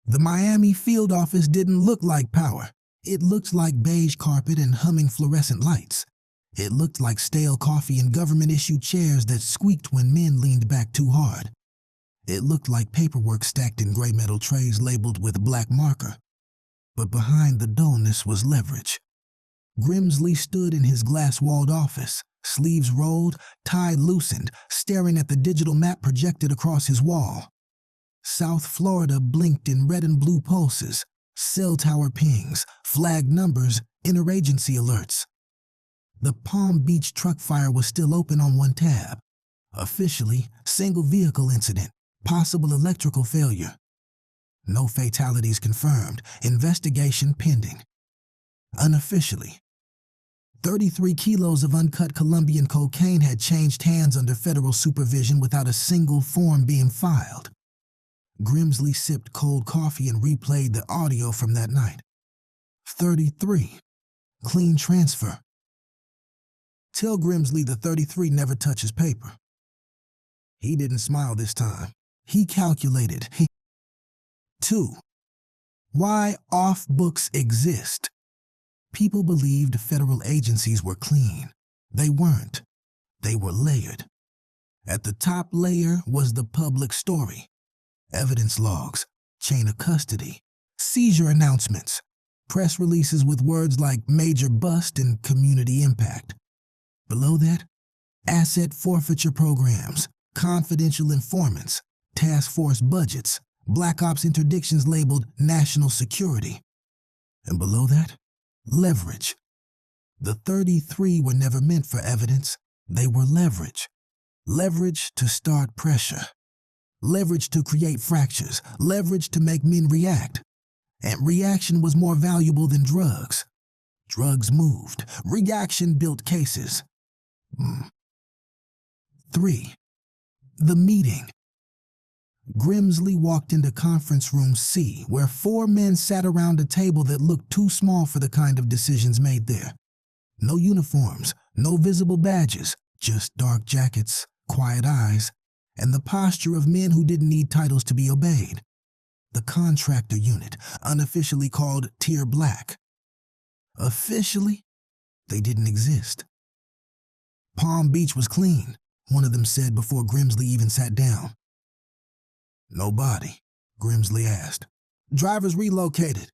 Speaker 1: The Miami field office didn't look like power. It looked like beige carpet and humming fluorescent lights. It looked like stale coffee and government-issued chairs that squeaked when men leaned back too hard. It looked like paperwork stacked in gray metal trays labeled with black marker. But behind the dullness was leverage. Grimsley stood in his glass-walled office, sleeves rolled, tie loosened, staring at the digital map projected across his wall. South Florida blinked in red and blue pulses, cell tower pings, flag numbers, interagency alerts. The Palm Beach truck fire was still open on one tab. Officially, single vehicle incident, possible electrical failure. No fatalities confirmed, investigation pending. Unofficially, 33 kilos of uncut Colombian cocaine had changed hands under federal supervision without a single form being filed. Grimsley sipped cold coffee and replayed the audio from that night. 33. Clean transfer. Tell Grimsley the 33 never touches paper. He didn't smile this time. He calculated. 2. Why off-books exist. People believed federal agencies were clean. They weren't. They were layered. At the top layer was the public story. Evidence logs, chain of custody, seizure announcements, press releases with words like major bust and community impact. Below that, asset forfeiture programs, confidential informants, task force budgets, black ops interdictions labeled national security. And below that, leverage. The 33 were never meant for evidence. They were leverage. Leverage to start pressure. Leverage to create fractures, leverage to make men react. And reaction was more valuable than drugs. Drugs moved, reaction built cases. 3. The meeting. Grimsley walked into conference room C, where 4 men sat around a table that looked too small for the kind of decisions made there. No uniforms, no visible badges, Just dark jackets, quiet eyes, and the posture of men who didn't need titles to be obeyed. The contractor unit, unofficially called Tier Black. Officially, they didn't exist. Palm Beach was clean, one of them said before Grimsley even sat down. Nobody, Grimsley asked. Drivers relocated.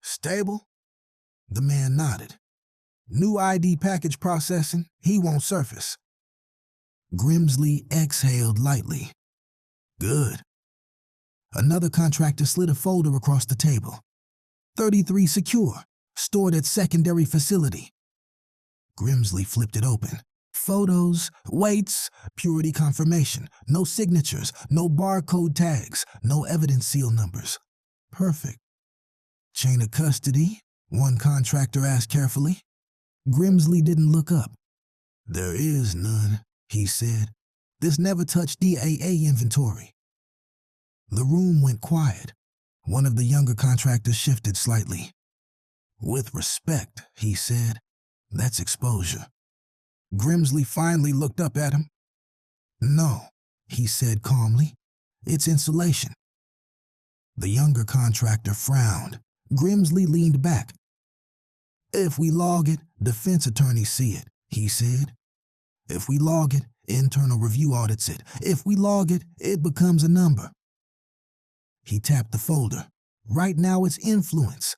Speaker 1: Stable? The man nodded. New ID package processing, he won't surface. Grimsley exhaled lightly. Good. Another contractor slid a folder across the table. 33 secure, stored at secondary facility. Grimsley flipped it open. Photos, weights, purity confirmation, no signatures, no barcode tags, no evidence seal numbers. Perfect. Chain of custody? One contractor asked carefully. Grimsley didn't look up. There is none, he said. This never touched DAA inventory. The room went quiet. One of the younger contractors shifted slightly. With respect, he said. That's exposure. Grimsley finally looked up at him. No, he said calmly. It's insulation. The younger contractor frowned. Grimsley leaned back. If we log it, defense attorneys see it, he said. If we log it, internal review audits it. If we log it, it becomes a number. He tapped the folder. Right now it's influence.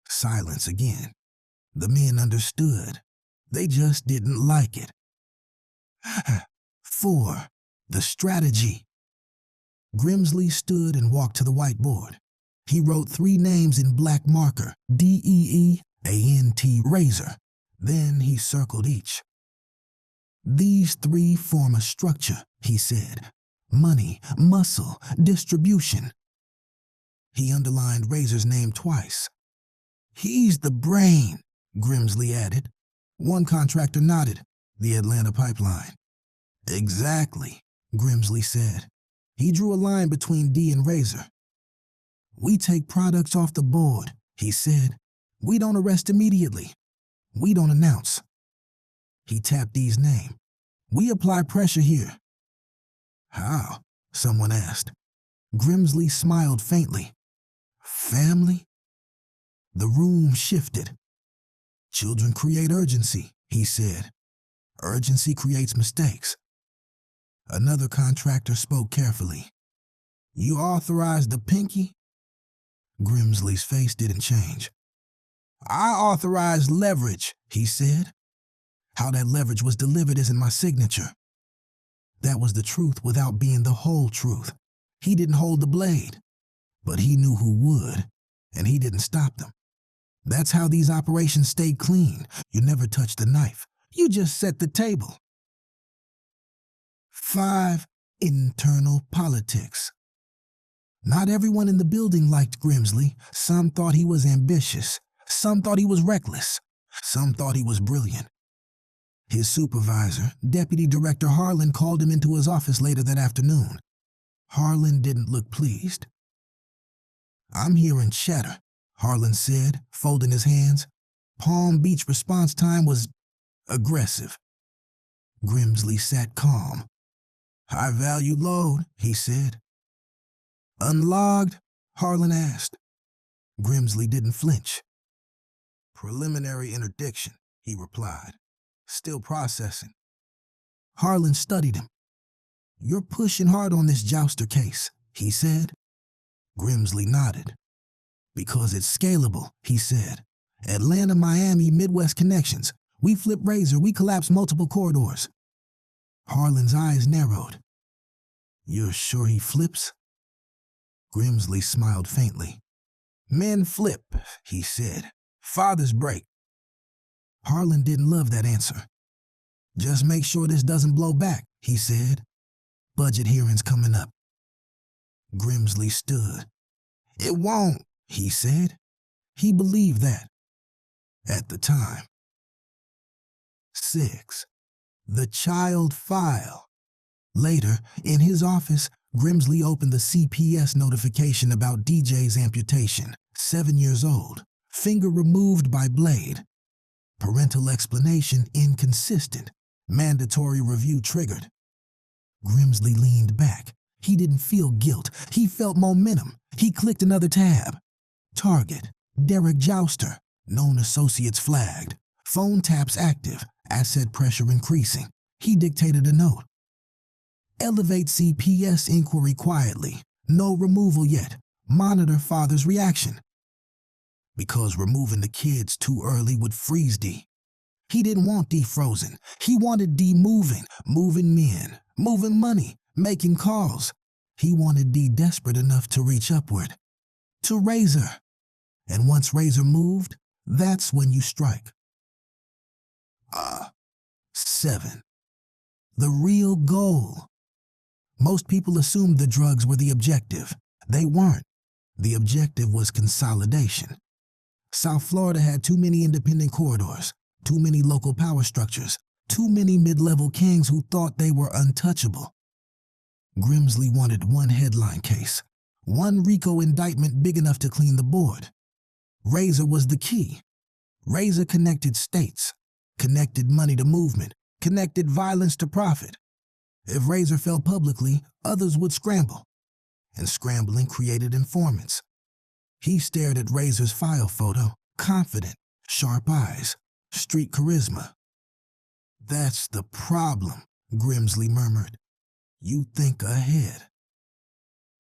Speaker 1: Silence again. The men understood. They just didn't like it. 4. The strategy. Grimsley stood and walked to the whiteboard. He wrote 3 names in black marker, DEEANT Razer. Then he circled each. These 3 form a structure, he said. Money, muscle, distribution. He underlined Razer's name twice. He's the brain, Grimsley added. One contractor nodded. The Atlanta pipeline. Exactly, Grimsley said. He drew a line between D and Razer. We take products off the board, he said. We don't arrest immediately. We don't announce. He tapped D's name. We apply pressure here. How? Someone asked. Grimsley smiled faintly. Family? The room shifted. Children create urgency, he said. Urgency creates mistakes. Another contractor spoke carefully. You authorized the pinky? Grimsley's face didn't change. I authorized leverage, he said. How that leverage was delivered isn't my signature. That was the truth without being the whole truth. He didn't hold the blade, but he knew who would, and he didn't stop them. That's how these operations stayed clean. You never touch the knife. You just set the table. 5. Internal politics. Not everyone in the building liked Grimsley. Some thought he was ambitious. Some thought he was reckless. Some thought he was brilliant. His supervisor, Deputy Director Harlan, called him into his office later that afternoon. Harlan didn't look pleased. I'm hearing chatter, Harlan said, folding his hands. Palm Beach response time was aggressive. Grimsley sat calm. High-value load, he said. Unlogged? Harlan asked. Grimsley didn't flinch. Preliminary interdiction, he replied. Still processing. Harlan studied him. You're pushing hard on this jouster case, he said. Grimsley nodded. Because it's scalable, he said. Atlanta, Miami, Midwest connections. We flip Razer, we collapse multiple corridors. Harlan's eyes narrowed. You're sure he flips? Grimsley smiled faintly. Men flip, he said. Fathers break. Harlan didn't love that answer. Just make sure this doesn't blow back, he said. Budget hearings coming up. Grimsley stood. It won't, he said. He believed that. At the time. 6. The child file. Later, in his office, Grimsley opened the CPS notification about DJ's amputation. 7 years old. Finger removed by blade. Parental explanation inconsistent. Mandatory review triggered. Grimsley leaned back. He didn't feel guilt. He felt momentum. He clicked another tab. Target, Derek Jouster. Known associates flagged. Phone taps active. Asset pressure increasing. He dictated a note. Elevate CPS inquiry quietly. No removal yet. Monitor father's reaction. Because removing the kids too early would freeze D. He didn't want D frozen. He wanted D moving men, moving money, making calls. He wanted D desperate enough to reach upward. To Razer. And once Razer moved, that's when you strike. 7. The real goal. Most people assumed the drugs were the objective. They weren't. The objective was consolidation. South Florida had too many independent corridors, too many local power structures, too many mid-level kings who thought they were untouchable. Grimsley wanted one headline case, one RICO indictment big enough to clean the board. Razer was the key. Razer connected states, connected money to movement, connected violence to profit. If Razer fell publicly, others would scramble. And scrambling created informants. He stared at Razer's file photo, confident, sharp eyes, street charisma. That's the problem, Grimsley murmured. You think ahead.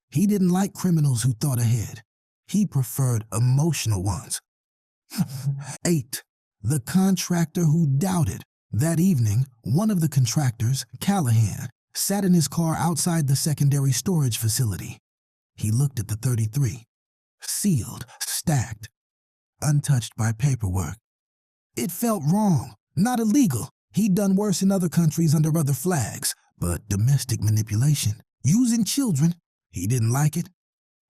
Speaker 1: He didn't like criminals who thought ahead. He preferred emotional ones. 8. The contractor who doubted. That evening, one of the contractors, Callahan, sat in his car outside the secondary storage facility. He looked at the 33. Sealed, stacked, untouched by paperwork. It felt wrong, not illegal. He'd done worse in other countries under other flags, but domestic manipulation, using children, he didn't like it.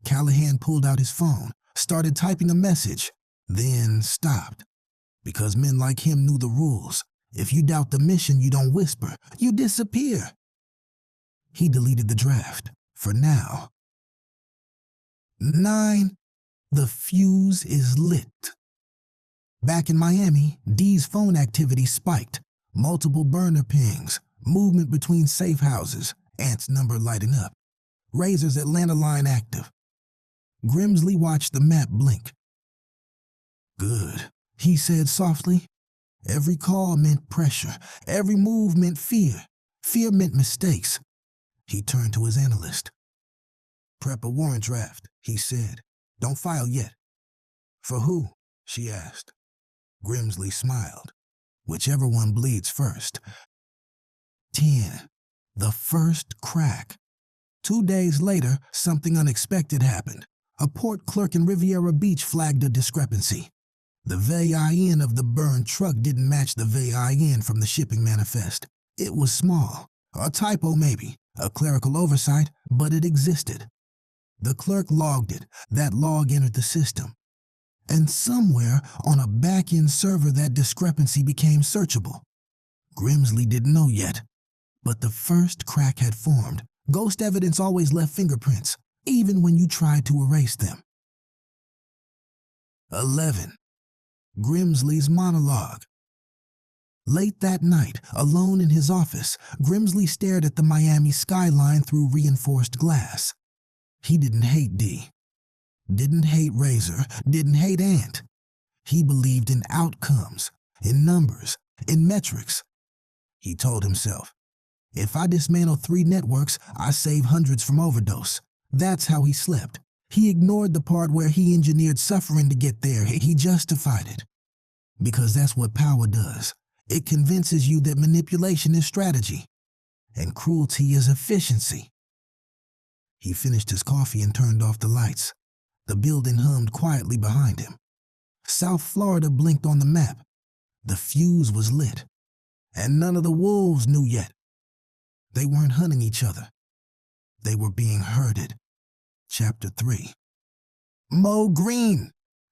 Speaker 1: Callahan pulled out his phone, started typing a message, then stopped. Because men like him knew the rules. If you doubt the mission, you don't whisper, you disappear. He deleted the draft, for now. 9. The fuse is lit. Back in Miami, D's phone activity spiked. Multiple burner pings, movement between safe houses, Ant's number lighting up. Razer's Atlanta line active. Grimsley watched the map blink. Good, he said softly. Every call meant pressure. Every move meant fear. Fear meant mistakes. He turned to his analyst. Prep a warrant draft, he said. Don't file yet. For who? She asked. Grimsley smiled. Whichever one bleeds first. 10. The first crack. 2 days later, something unexpected happened. A port clerk in Riviera Beach flagged a discrepancy. The VIN of the burned truck didn't match the VIN from the shipping manifest. It was small, a typo maybe, a clerical oversight, but it existed. The clerk logged it. That log entered the system. And somewhere on a back-end server that discrepancy became searchable. Grimsley didn't know yet, but the first crack had formed. Ghost evidence always left fingerprints, even when you tried to erase them. 11. Grimsley's monologue. Late that night, alone in his office, Grimsley stared at the Miami skyline through reinforced glass. He didn't hate D. Didn't hate Razer, didn't hate Ant. He believed in outcomes, in numbers, in metrics. He told himself, if I dismantle 3 networks, I save hundreds from overdose. That's how he slept. He ignored the part where he engineered suffering to get there. He justified it. Because that's what power does. It convinces you that manipulation is strategy, and cruelty is efficiency. He finished his coffee and turned off the lights. The building hummed quietly behind him. South Florida blinked on the map. The fuse was lit. And none of the wolves knew yet. They weren't hunting each other. They were being herded. Chapter 3. Mo Green,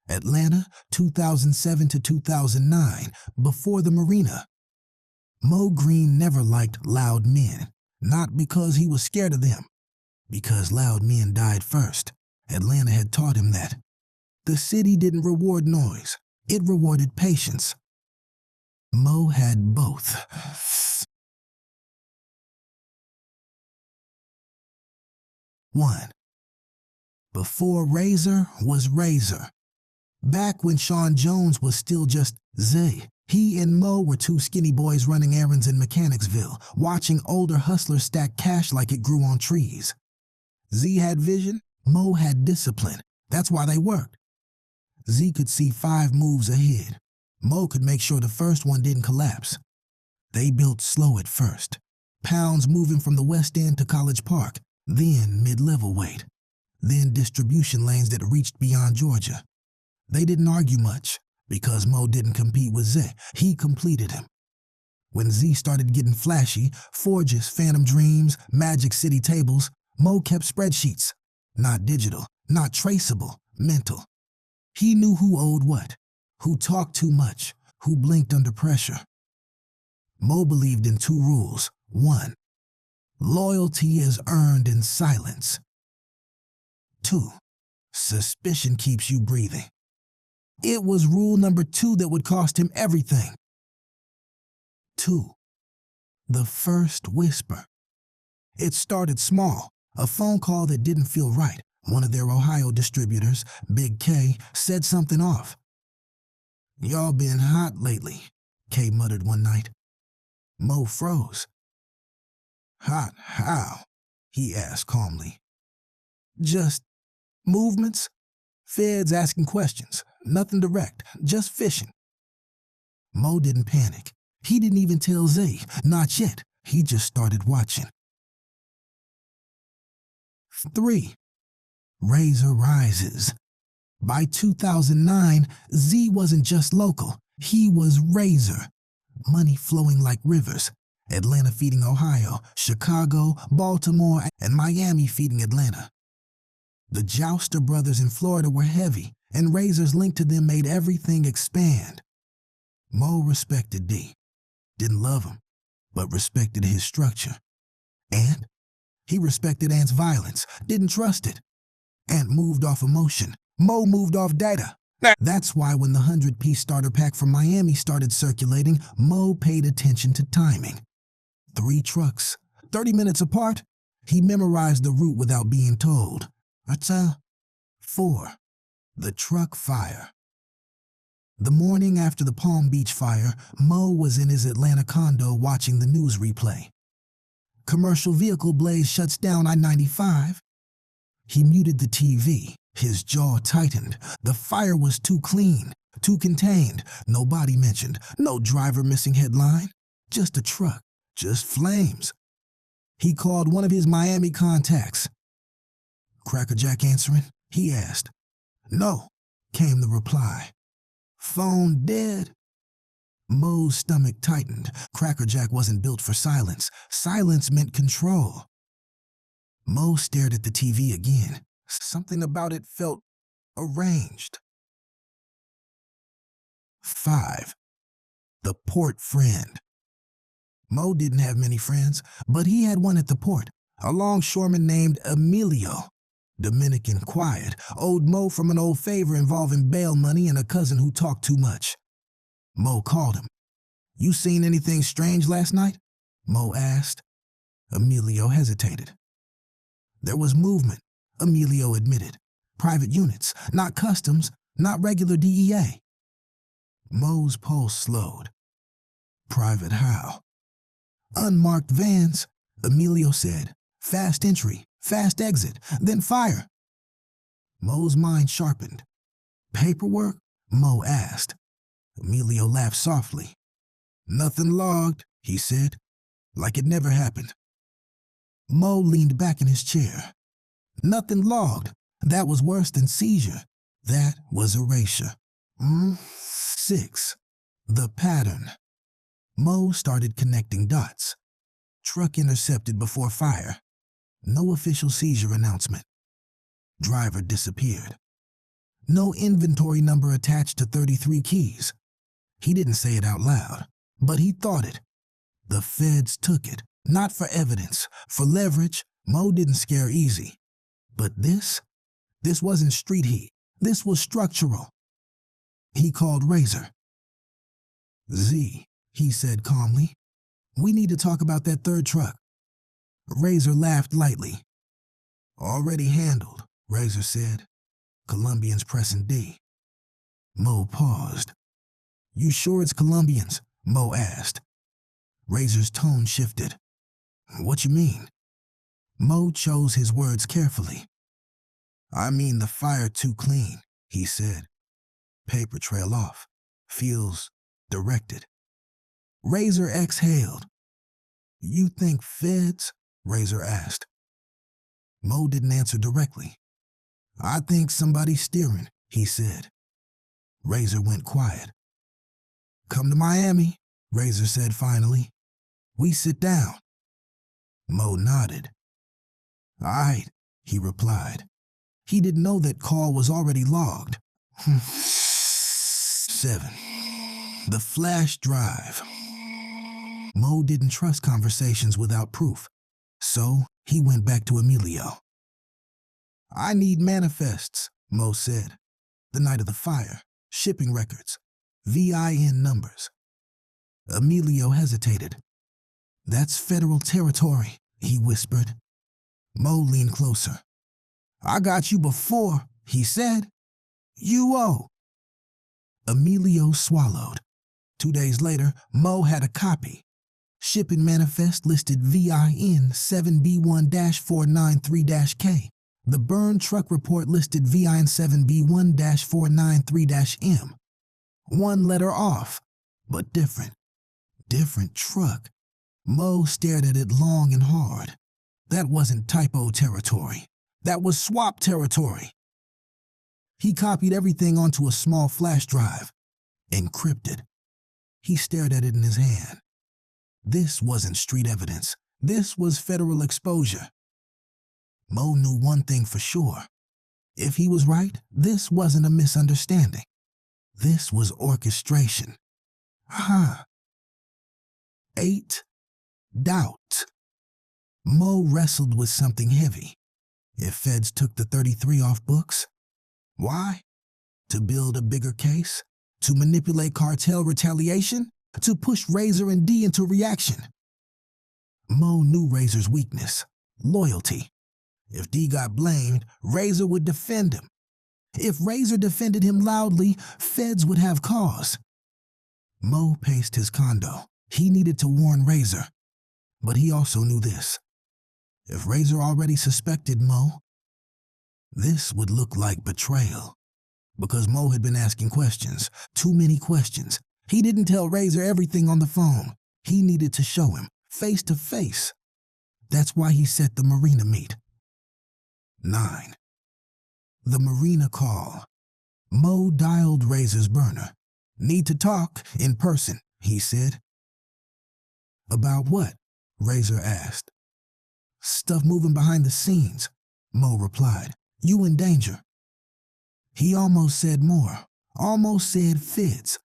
Speaker 1: Atlanta, 2007 to 2009, before the marina. Mo Green never liked loud men, not because he was scared of them, because loud men died first. Atlanta had taught him that. The city didn't reward noise. It rewarded patience. Mo had both. 1. Before Razer was Razer. Back when Sean Jones was still just Z, he and Mo were two skinny boys running errands in Mechanicsville, watching older hustlers stack cash like it grew on trees. Z had vision, Mo had discipline. That's why they worked. Z could see 5 moves ahead. Mo could make sure the first one didn't collapse. They built slow at first. Pounds moving from the West End to College Park, then mid-level weight, then distribution lanes that reached beyond Georgia. They didn't argue much, because Mo didn't compete with Z. He completed him. When Z started getting flashy, Forges, Phantom Dreams, Magic City tables, Mo kept spreadsheets. Not digital, not traceable, mental. He knew who owed what, who talked too much, who blinked under pressure. Mo believed in 2 rules. 1. Loyalty is earned in silence. 2. Suspicion keeps you breathing. It was rule number 2 that would cost him everything. 2. The first whisper. It started small, a phone call that didn't feel right. One of their Ohio distributors, Big K, said something off. "Y'all been hot lately," K muttered one night. Mo froze. "Hot how?" he asked calmly. "Just movements. Feds asking questions. Nothing direct, just fishing." Mo didn't panic. He didn't even tell Z, not yet. He just started watching. 3. Razer rises. By 2009, Z wasn't just local. He was Razer. Money flowing like rivers. Atlanta feeding Ohio, Chicago, Baltimore, and Miami feeding Atlanta. The Jouster brothers in Florida were heavy, and Razer's link to them made everything expand. Mo respected D. Didn't love him, but respected his structure. And he respected Ant's violence, didn't trust it. Ant moved off emotion. Mo moved off data. That's why when the 100-piece starter pack from Miami started circulating, Mo paid attention to timing. 3 trucks, 30 minutes apart. He memorized the route without being told. 4. The truck fire. The morning after the Palm Beach fire, Mo was in his Atlanta condo watching the news replay. Commercial vehicle blaze shuts down I-95. He muted the TV. His jaw tightened. The fire was too clean, too contained. No body mentioned, no driver missing headline. Just a truck, just flames. He called one of his Miami contacts. "Crackerjack answering?" he asked. "No," came the reply. "Phone dead." Mo's stomach tightened. Crackerjack wasn't built for silence. Silence meant control. Mo stared at the TV again. Something about it felt arranged. 5. The port friend. Mo didn't have many friends, but he had one at the port, a longshoreman named Emilio. Dominican, quiet, owed Mo from an old favor involving bail money and a cousin who talked too much. Mo called him. "You seen anything strange last night?" Mo asked. Emilio hesitated. "There was movement," Emilio admitted. "Private units, not customs, not regular DEA." Mo's pulse slowed. "Private how?" "Unmarked vans," Emilio said. "Fast entry, fast exit, then fire." Mo's mind sharpened. "Paperwork?" Mo asked. Emilio laughed softly. "Nothing logged," he said, like it never happened. Mo leaned back in his chair. Nothing logged. That was worse than seizure. That was erasure. 6. The pattern. Mo started connecting dots. Truck intercepted before fire. No official seizure announcement. Driver disappeared. No inventory number attached to 33 keys. He didn't say it out loud, but he thought it. The feds took it, not for evidence, for leverage. Mo didn't scare easy. But this wasn't street heat. This was structural. He called Razer. "Z," he said calmly. "We need to talk about that third truck." Razer laughed lightly. Already handled, Razer said. Colombians pressing D. Mo paused. You sure it's Colombians? Mo asked. Razer's tone shifted. What you mean? Mo chose his words carefully. I mean the fire too clean, he said. Paper trail off. Feels directed. Razer exhaled. You think feds? Razer asked. Mo didn't answer directly. I think somebody's steering, he said. Razer went quiet. Come to Miami, Razer said finally. We sit down. Mo nodded. All right, he replied. He didn't know that call was already logged. 7. The flash drive. Mo didn't trust conversations without proof, so he went back to Emilio. I need manifests, Mo said. The night of the fire, shipping records, VIN numbers. Emilio hesitated. That's federal territory, he whispered. Mo leaned closer. I got you before, he said. You owe. Emilio swallowed. 2 days later, Mo had a copy. Shipping manifest listed VIN 7B1-493-K. The burn truck report listed VIN 7B1-493-M. One letter off, but different. Different truck. Mo stared at it long and hard. That wasn't typo territory. That was swap territory. He copied everything onto a small flash drive, encrypted. He stared at it in his hand. This wasn't street evidence. This was federal exposure. Mo knew one thing for sure. If he was right, this wasn't a misunderstanding. This was orchestration. 8. Doubt. Mo wrestled with something heavy. If feds took the 33 off books, why? To build a bigger case? To manipulate cartel retaliation? To push Razer and D into reaction? Mo knew Razer's weakness, loyalty. If D got blamed, Razer would defend him. If Razer defended him loudly, feds would have cause. Mo paced his condo. He needed to warn Razer. But he also knew this. If Razer already suspected Mo, this would look like betrayal. Because Mo had been asking questions, too many questions. He didn't tell Razer everything on the phone. He needed to show him, face to face. That's why he set the marina meet. 9. The marina call. Mo dialed Razer's burner. Need to talk in person, he said. About what? Razer asked. Stuff moving behind the scenes, Mo replied. You in danger. He almost said more, almost said feds.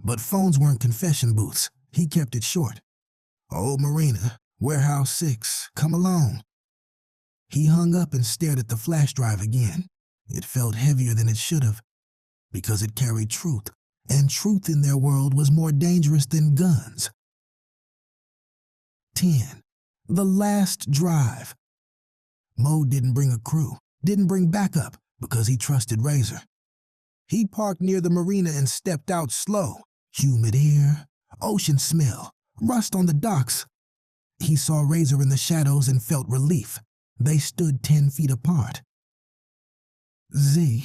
Speaker 1: But phones weren't confession booths. He kept it short. Old Marina, Warehouse 6, come along. He hung up and stared at the flash drive again. It felt heavier than it should have, because it carried truth, and truth in their world was more dangerous than guns. 10. The last drive. Mo didn't bring a crew, didn't bring backup, because he trusted Razer. He parked near the marina and stepped out slow. Humid air, ocean smell, rust on the docks. He saw Razer in the shadows and felt relief. They stood 10 feet apart. Z,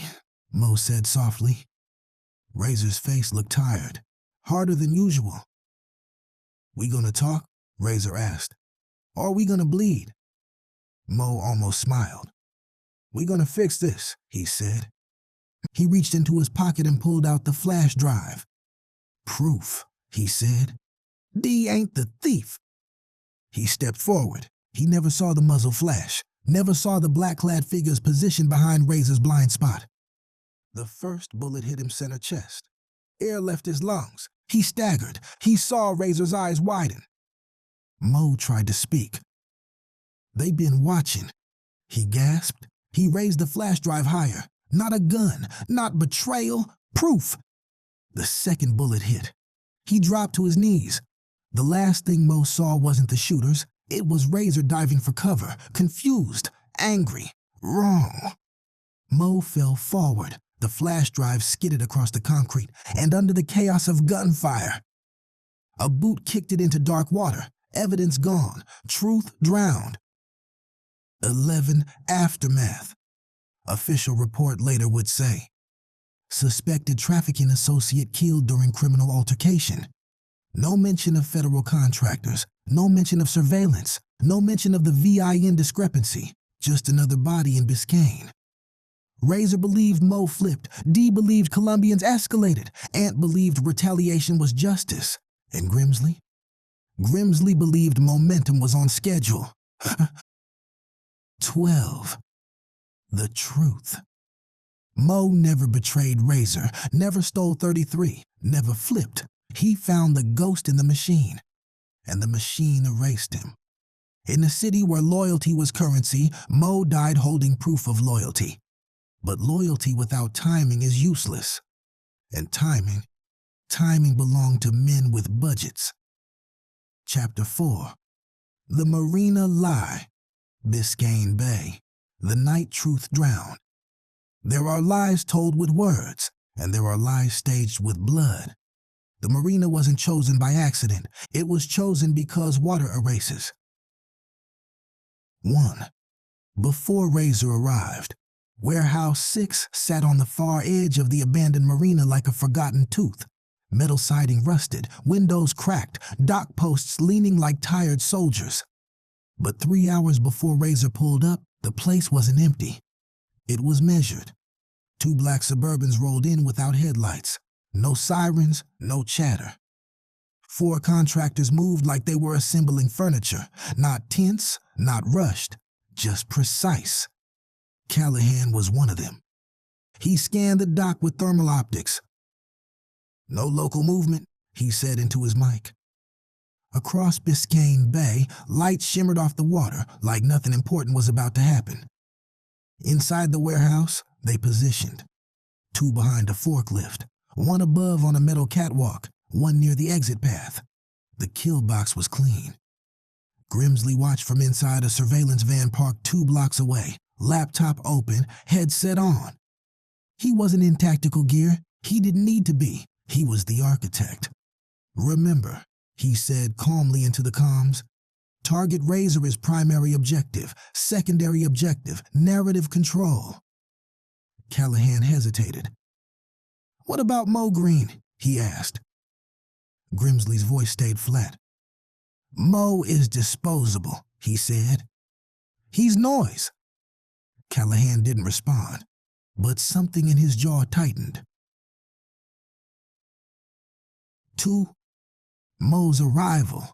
Speaker 1: Mo said softly. Razer's face looked tired, harder than usual. We gonna talk? Razer asked. Or are we gonna bleed? Mo almost smiled. We gonna fix this, he said. He reached into his pocket and pulled out the flash drive. Proof, he said. D ain't the thief. He stepped forward. He never saw the muzzle flash, never saw the black-clad figures positioned behind Razer's blind spot. The first bullet hit him center chest. Air left his lungs. He staggered. He saw Razer's eyes widen. Mo tried to speak. They'd been watching. He gasped. He raised the flash drive higher. Not a gun, not betrayal, proof. The second bullet hit. He dropped to his knees. The last thing Mo saw wasn't the shooters. It was Razer diving for cover, confused, angry. Wrong. Mo fell forward. The flash drive skidded across the concrete, and under the chaos of gunfire, a boot kicked it into dark water. Evidence gone. Truth drowned. 11. Aftermath. Official report later would say, suspected trafficking associate killed during criminal altercation. No mention of federal contractors. No mention of surveillance. No mention of the VIN discrepancy. Just another body in Biscayne. Razer believed Mo flipped. D believed Colombians escalated. Ant believed retaliation was justice. And Grimsley? Grimsley believed momentum was on schedule. 12. The truth. Mo never betrayed Razer, never stole 33, never flipped. He found the ghost in the machine, and the machine erased him. In a city where loyalty was currency, Mo died holding proof of loyalty. But loyalty without timing is useless. And timing belonged to men with budgets. Chapter 4. The Marina Lie. Biscayne Bay. The night truth drowned. There are lies told with words, and there are lies staged with blood. The marina wasn't chosen by accident. It was chosen because water erases. 1. Before Razer arrived, Warehouse 6 sat on the far edge of the abandoned marina like a forgotten tooth. Metal siding rusted, windows cracked, dock posts leaning like tired soldiers. But 3 hours before Razer pulled up, the place wasn't empty. It was measured. 2 black Suburbans rolled in without headlights. No sirens, no chatter. 4 contractors moved like they were assembling furniture. Not tense, not rushed, just precise. Callahan was one of them. He scanned the dock with thermal optics. No local movement, he said into his mic. Across Biscayne Bay, lights shimmered off the water like nothing important was about to happen. Inside the warehouse, they positioned. 2 behind a forklift, 1 above on a metal catwalk, 1 near the exit path. The kill box was clean. Grimsley watched from inside a surveillance van parked 2 blocks away, laptop open, headset on. He wasn't in tactical gear. He didn't need to be. He was the architect. Remember, he said calmly into the comms, target Razer is primary objective, secondary objective, narrative control. Callahan hesitated. What about Mo Green? He asked. Grimsley's voice stayed flat. Mo is disposable, he said. He's noise. Callahan didn't respond, but something in his jaw tightened. 2. Mo's arrival.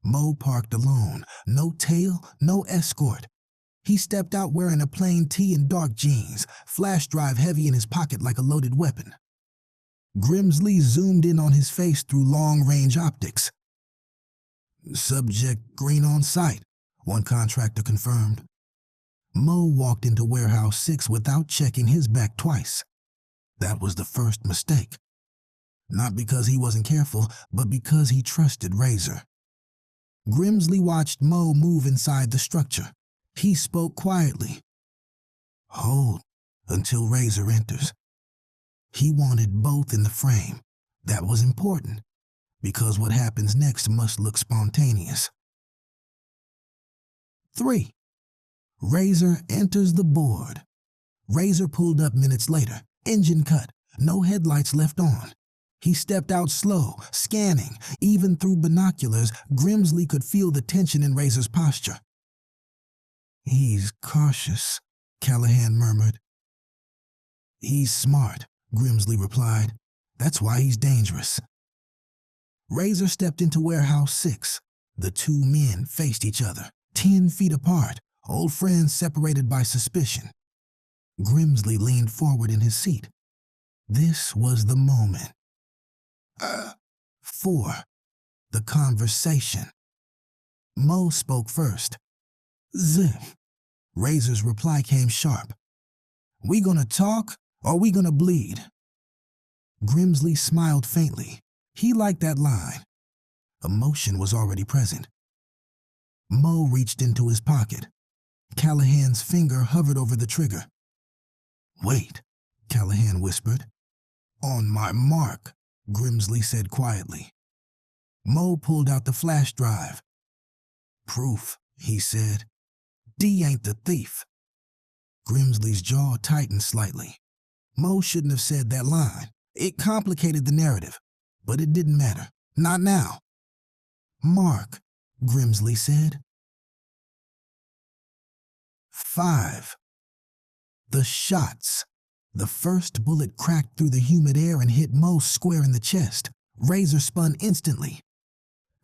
Speaker 1: Mo parked alone, no tail, no escort. He stepped out wearing a plain tee and dark jeans, flash drive heavy in his pocket like a loaded weapon. Grimsley zoomed in on his face through long-range optics. Subject green on sight, one contractor confirmed. Mo walked into Warehouse 6 without checking his back twice. That was the first mistake. Not because he wasn't careful, but because he trusted Razer. Grimsley watched Mo move inside the structure. He spoke quietly. Hold until Razer enters. He wanted both in the frame. That was important, because what happens next must look spontaneous. 3. Razer enters the board. Razer pulled up minutes later, engine cut, no headlights left on. He stepped out slow, scanning. Even through binoculars, Grimsley could feel the tension in Razer's posture. He's cautious, Callahan murmured. He's smart, Grimsley replied. That's why he's dangerous. Razer stepped into Warehouse 6. The 2 men faced each other, 10 feet apart, old friends separated by suspicion. Grimsley leaned forward in his seat. This was the moment. 4. The conversation. Mo spoke first. Zip. Razer's reply came sharp. We gonna talk or we gonna bleed? Grimsley smiled faintly. He liked that line. Emotion was already present. Mo reached into his pocket. Callahan's finger hovered over the trigger. "Wait," Callahan whispered. "On my mark," Grimsley said quietly. Mo pulled out the flash drive. "Proof," he said. "D ain't the thief." Grimsley's jaw tightened slightly. Mo shouldn't have said that line. It complicated the narrative, but it didn't matter. Not now. "Mark," Grimsley said. 5. The shots. The first bullet cracked through the humid air and hit Mo square in the chest. Razer spun instantly.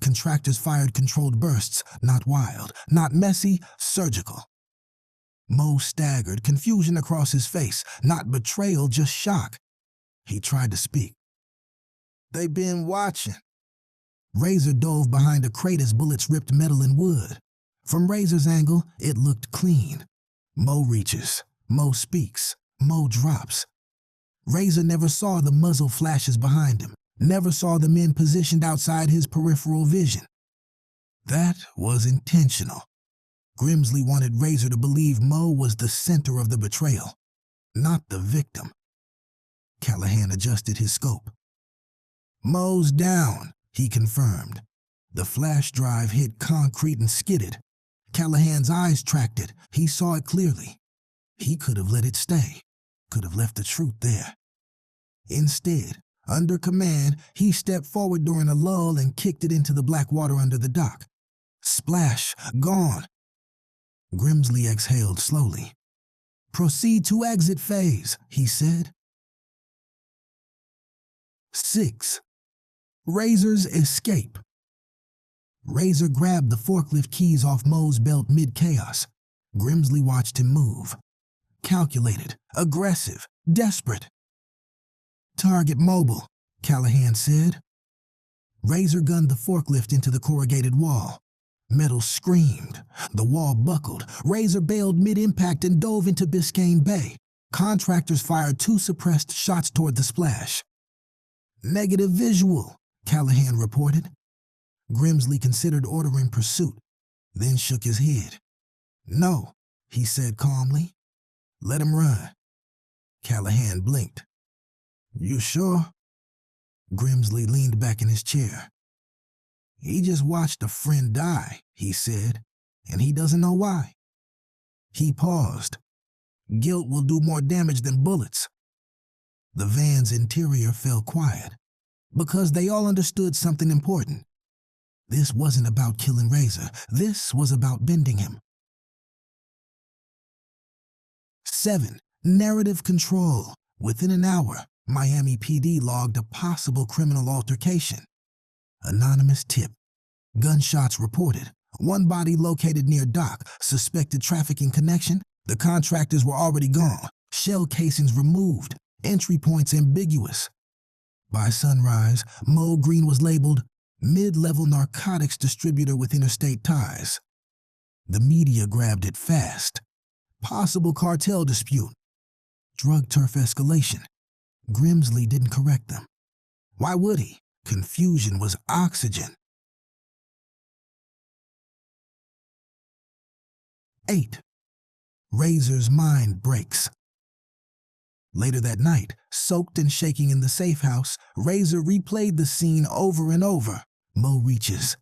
Speaker 1: Contractors fired controlled bursts, not wild, not messy, surgical. Mo staggered, confusion across his face, not betrayal, just shock. He tried to speak. "They been watching." Razer dove behind a crate as bullets ripped metal and wood. From Razer's angle, it looked clean. Mo reaches. Mo speaks. Mo drops. Razer never saw the muzzle flashes behind him, never saw the men positioned outside his peripheral vision. That was intentional. Grimsley wanted Razer to believe Mo was the center of the betrayal, not the victim. Callahan adjusted his scope. "Mo's down," he confirmed. The flash drive hit concrete and skidded. Callahan's eyes tracked it. He saw it clearly. He could have let it stay, could have left the truth there. Instead, under command, he stepped forward during a lull and kicked it into the black water under the dock. Splash, gone. Grimsley exhaled slowly. "Proceed to exit phase," he said. 6. Razer's escape. Razer grabbed the forklift keys off Mo's belt mid-chaos. Grimsley watched him move. Calculated, aggressive, desperate. "Target mobile," Callahan said. Razer gunned the forklift into the corrugated wall. Metal screamed. The wall buckled. Razer bailed mid-impact and dove into Biscayne Bay. Contractors fired 2 suppressed shots toward the splash. "Negative visual," Callahan reported. Grimsley considered ordering pursuit, then shook his head. "No," he said calmly. "Let him run." Callahan blinked. "You sure?" Grimsley leaned back in his chair. "He just watched a friend die," he said, "and he doesn't know why." He paused. "Guilt will do more damage than bullets." The van's interior fell quiet, because they all understood something important. This wasn't about killing Razer. This was about bending him. 7. Narrative control. Within an hour, Miami PD logged a possible criminal altercation. Anonymous tip. Gunshots reported. One body located near dock. Suspected trafficking connection. The contractors were already gone. Shell casings removed. Entry points ambiguous. By sunrise, Mo Green was labeled mid-level narcotics distributor with interstate ties. The media grabbed it fast. Possible cartel dispute. Drug turf escalation. Grimsley didn't correct them. Why would he? Confusion was oxygen. 8. Razer's mind breaks. Later that night, soaked and shaking in the safe house, Razer replayed the scene over and over. Mo reaches.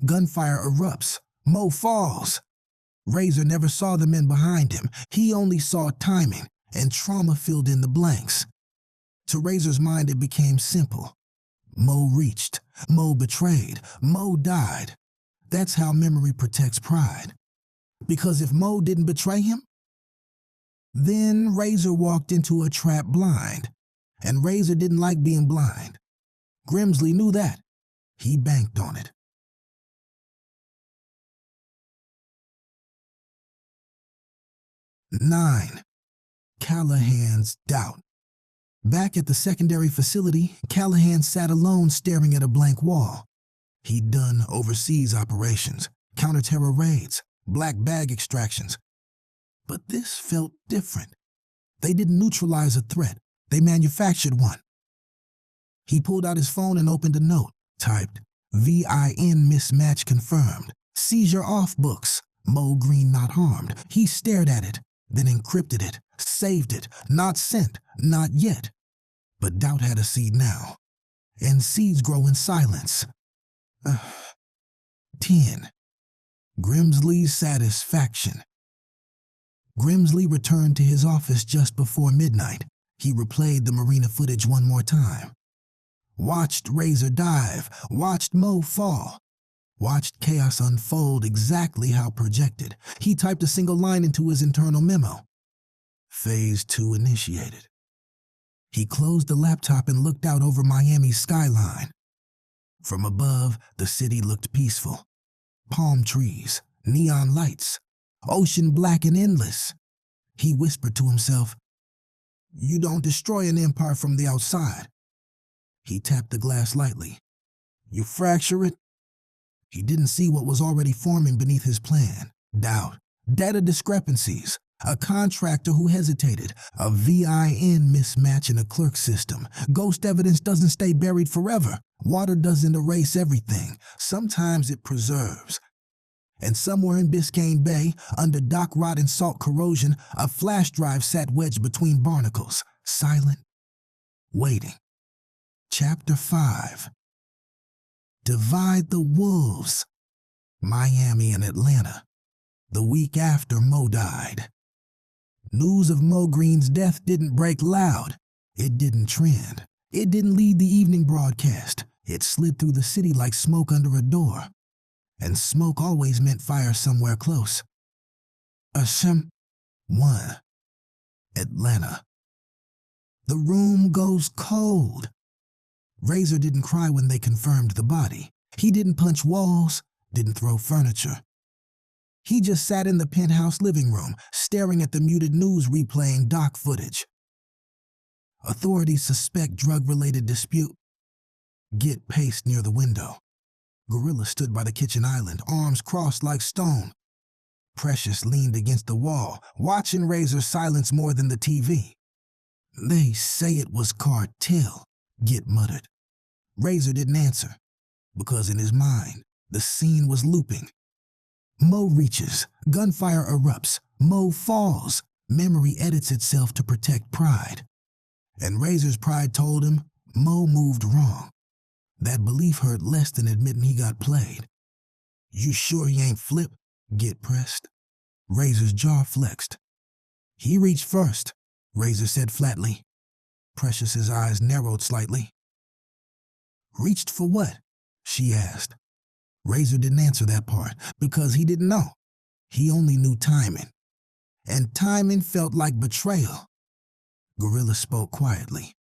Speaker 1: Gunfire erupts. Mo falls. Razer never saw the men behind him. He only saw timing, and trauma filled in the blanks. To Razer's mind, it became simple. Mo reached. Mo betrayed. Mo died. That's how memory protects pride. Because if Mo didn't betray him, then Razer walked into a trap blind. And Razer didn't like being blind. Grimsley knew that. He banked on it. 9. Callahan's doubt. Back at the secondary facility, Callahan sat alone staring at a blank wall. He'd done overseas operations, counter-terror raids, black bag extractions. But this felt different. They didn't neutralize a threat. They manufactured one. He pulled out his phone and opened a note, typed, VIN mismatch confirmed. Seizure off books. Mo Green not harmed. He stared at it, then encrypted it, saved it, not sent, not yet. But doubt had a seed now, and seeds grow in silence. 10. Grimsley's satisfaction. Grimsley returned to his office just before midnight. He replayed the marina footage one more time. Watched Razer dive, watched Mo fall, watched chaos unfold exactly how projected. He typed a single line into his internal memo. Phase 2 initiated. He closed the laptop and looked out over Miami's skyline. From above, the city looked peaceful. Palm trees, neon lights, ocean black and endless. He whispered to himself, "You don't destroy an empire from the outside." He tapped the glass lightly. "You fracture it." He didn't see what was already forming beneath his plan. Doubt, data discrepancies, a contractor who hesitated, a VIN mismatch in a clerk system. Ghost evidence doesn't stay buried forever. Water doesn't erase everything. Sometimes it preserves. And somewhere in Biscayne Bay, under dock rot and salt corrosion, a flash drive sat wedged between barnacles, silent, waiting. Chapter 5. Divide the wolves. Miami and Atlanta. The week after Mo died. News of Mo Green's death didn't break loud. It didn't trend. It didn't lead the evening broadcast. It slid through the city like smoke under a door. And smoke always meant fire somewhere close. 1. Atlanta. The room goes cold. Razer didn't cry when they confirmed the body. He didn't punch walls, didn't throw furniture. He just sat in the penthouse living room, staring at the muted news replaying dock footage. Authorities suspect drug-related dispute. Git paced near the window. Gorilla stood by the kitchen island, arms crossed like stone. Precious leaned against the wall, watching Razer silence more than the TV. "They say it was cartel," Git muttered. Razer didn't answer, because in his mind, the scene was looping. Mo reaches, gunfire erupts, Mo falls, memory edits itself to protect pride. And Razer's pride told him Mo moved wrong. That belief hurt less than admitting he got played. "You sure he ain't flip?" Git pressed. Razer's jaw flexed. "He reached first," Razer said flatly. Precious's eyes narrowed slightly. "Reached for what?" she asked. Razer didn't answer that part because he didn't know. He only knew timing. And timing felt like betrayal. Gorilla spoke quietly.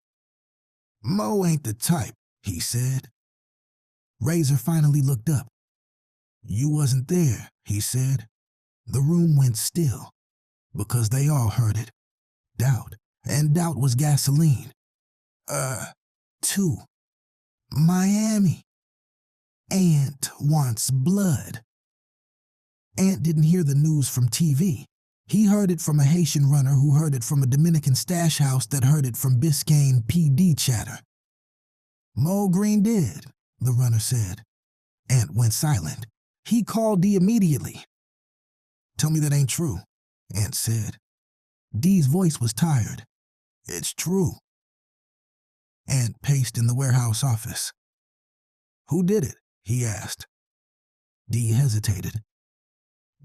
Speaker 1: "Mo ain't the type," he said. Razer finally looked up. "You wasn't there," he said. The room went still, because they all heard it. Doubt, and doubt was gasoline. 2. Miami. Ant wants blood." Ant didn't hear the news from TV. He heard it from a Haitian runner who heard it from a Dominican stash house that heard it from Biscayne PD chatter. "Mo Green did," the runner said. Ant went silent. He called D immediately. "Tell me that ain't true," Ant said. D's voice was tired. "It's true." Ant paced in the warehouse office. "Who did it?" he asked. D hesitated.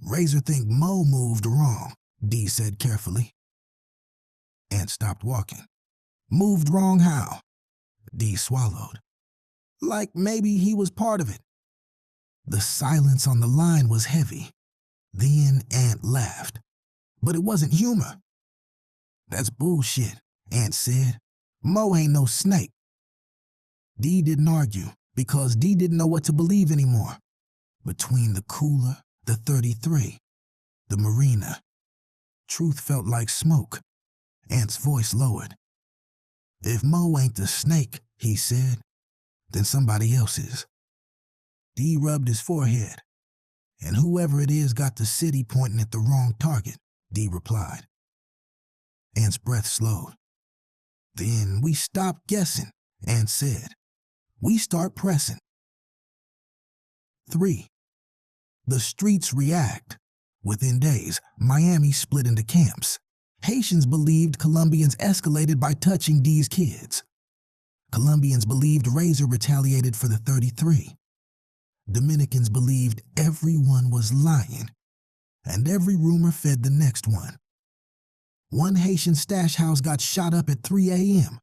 Speaker 1: "Razer think Mo moved wrong," D said carefully. Ant stopped walking. "Moved wrong how?" D swallowed. "Like maybe he was part of it." The silence on the line was heavy. Then Ant laughed. But it wasn't humor. "That's bullshit," Ant said. "Mo ain't no snake." D didn't argue, because D didn't know what to believe anymore. Between the cooler, the 33, the marina, truth felt like smoke. Ant's voice lowered. "If Mo ain't the snake," he said, "then somebody else is." D rubbed his forehead. "And whoever it is got the city pointing at the wrong target," D replied. Ant's breath slowed. "Then we stop guessing," Ant said. "We start pressing." 3. The streets react. Within days, Miami split into camps. Haitians believed Colombians escalated by touching D's kids. Colombians believed Razer retaliated for the 33. Dominicans believed everyone was lying, and every rumor fed the next one. One Haitian stash house got shot up at 3 a.m.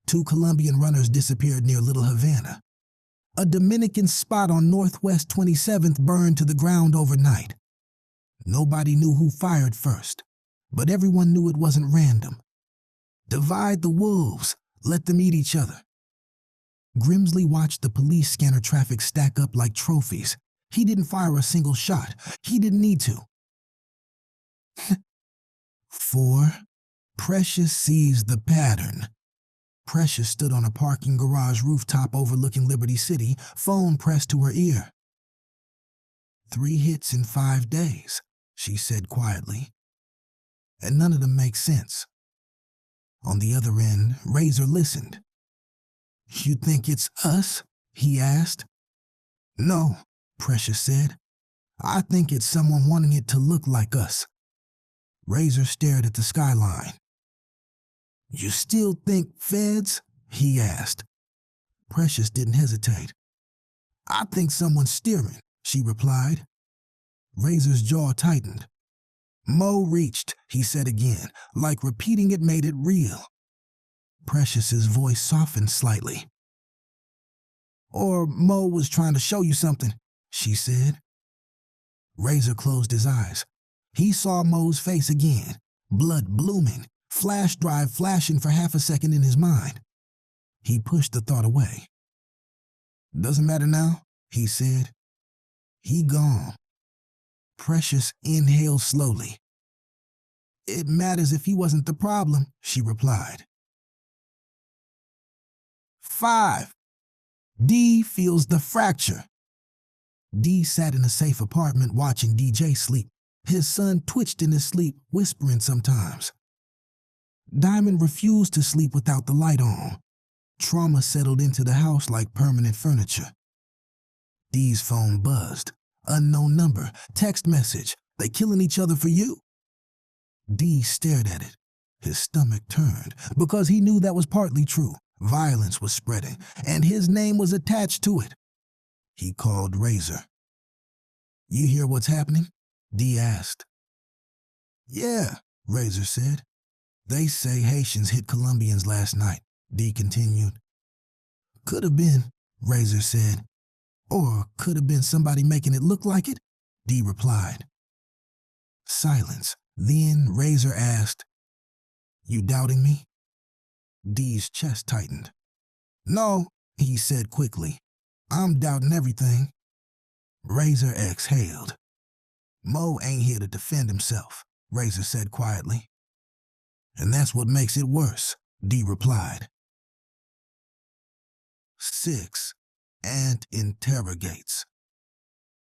Speaker 1: 2 Colombian runners disappeared near Little Havana. A Dominican spot on Northwest 27th burned to the ground overnight. Nobody knew who fired first, but everyone knew it wasn't random. Divide the wolves, let them eat each other. Grimsley watched the police scanner traffic stack up like trophies. He didn't fire a single shot. He didn't need to. 4. Precious sees the pattern. Precious stood on a parking garage rooftop overlooking Liberty City, phone pressed to her ear. 3 hits in 5 days, she said quietly. And none of them make sense. On the other end, Razer listened. You think it's us? He asked. No, Precious said. I think it's someone wanting it to look like us. Razer stared at the skyline. You still think feds? He asked. Precious didn't hesitate. I think someone's steering, she replied. Razer's jaw tightened. Mo reached, he said again, like repeating it made it real. Precious's voice softened slightly. Or Mo was trying to show you something, she said. Razer closed his eyes. He saw Mo's face again, blood blooming, flash drive flashing for half a second in his mind. He pushed the thought away. Doesn't matter now, he said. He gone. Precious inhaled slowly. It matters if he wasn't the problem, she replied. 5. D feels the fracture. D sat in a safe apartment watching DJ sleep. His son twitched in his sleep, whispering sometimes. Diamond refused to sleep without the light on. Trauma settled into the house like permanent furniture. D's phone buzzed. Unknown number, text message. They killing each other for you? D stared at it. His stomach turned because he knew that was partly true. Violence was spreading, and his name was attached to it. He called Razer. You hear what's happening? D asked. Yeah, Razer said. They say Haitians hit Colombians last night, D continued. Could have been, Razer said. Or could have been somebody making it look like it, D replied. Silence. Then Razer asked, You doubting me? D's chest tightened. No, he said quickly. I'm doubting everything. Razer exhaled. Mo ain't here to defend himself, Razer said quietly. And that's what makes it worse, D replied. 6. Ant interrogates.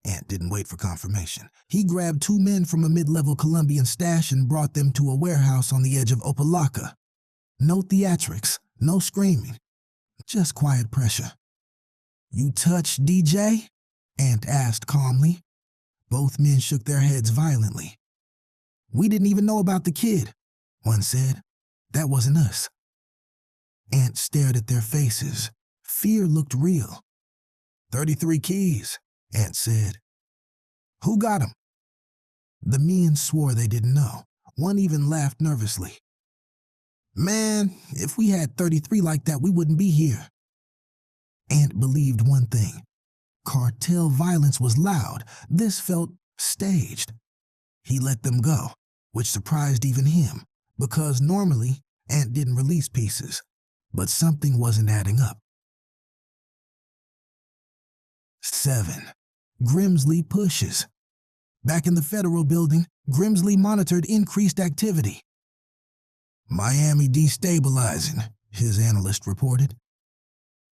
Speaker 1: Ant didn't wait for confirmation. He grabbed 2 men from a mid-level Colombian stash and brought them to a warehouse on the edge of Opalaca. No theatrics, no screaming, just quiet pressure. You touch DJ? Ant asked calmly. Both men shook their heads violently. We didn't even know about the kid, one said. That wasn't us. Ant stared at their faces. Fear looked real. 33 keys, Ant said. Who got him? The men swore they didn't know. One even laughed nervously. Man, if we had 33 like that, we wouldn't be here. Ant believed one thing. Cartel violence was loud. This felt staged. He let them go, which surprised even him, because normally Ant didn't release pieces, but something wasn't adding up. 7. Grimsley pushes. Back in the federal building, Grimsley monitored increased activity. Miami destabilizing, his analyst reported.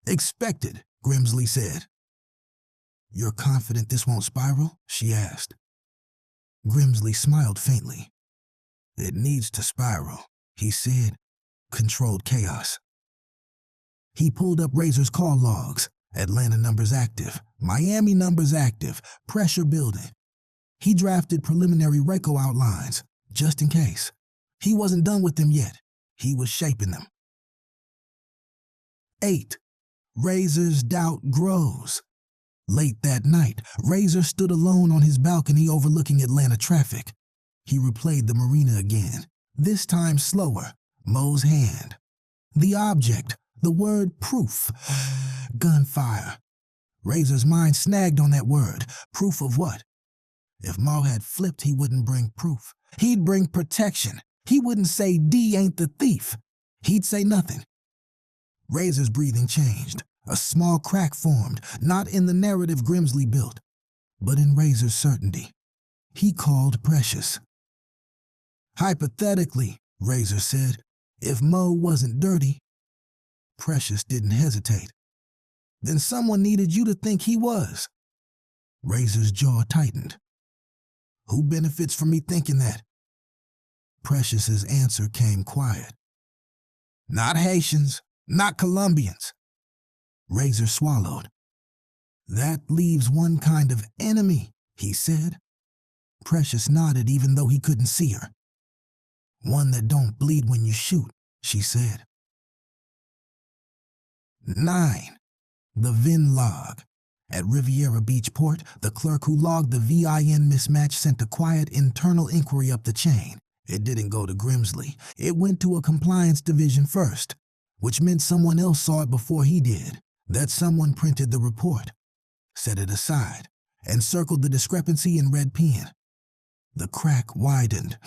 Speaker 1: Expected, Grimsley said. You're confident this won't spiral? She asked. Grimsley smiled faintly. It needs to spiral, he said. Controlled chaos. He pulled up Razer's call logs. Atlanta numbers active. Miami numbers active. Pressure building. He drafted preliminary RECO outlines, just in case. He wasn't done with them yet. He was shaping them. 8. Razer's doubt grows. Late that night, Razer stood alone on his balcony overlooking Atlanta traffic. He replayed the marina again, this time slower, Mo's hand. The object, the word proof. Gunfire. Razer's mind snagged on that word. Proof of what? If Mo had flipped, he wouldn't bring proof. He'd bring protection. He wouldn't say D ain't the thief. He'd say nothing. Razer's breathing changed. A small crack formed, not in the narrative Grimsley built, but in Razer's certainty. He called Precious. Hypothetically, Razer said, if Mo wasn't dirty. Precious didn't hesitate. Then someone needed you to think he was. Razer's jaw tightened. Who benefits from me thinking that? Precious's answer came quiet. Not Haitians, not Colombians. Razer swallowed. That leaves one kind of enemy, he said. Precious nodded even though he couldn't see her. One that don't bleed when you shoot, she said. 9. The VIN log. At Riviera Beach Port, the clerk who logged the VIN mismatch sent a quiet internal inquiry up the chain. It didn't go to Grimsley. It went to a compliance division first, which meant someone else saw it before he did. That someone printed the report, set it aside, and circled the discrepancy in red pen. The crack widened.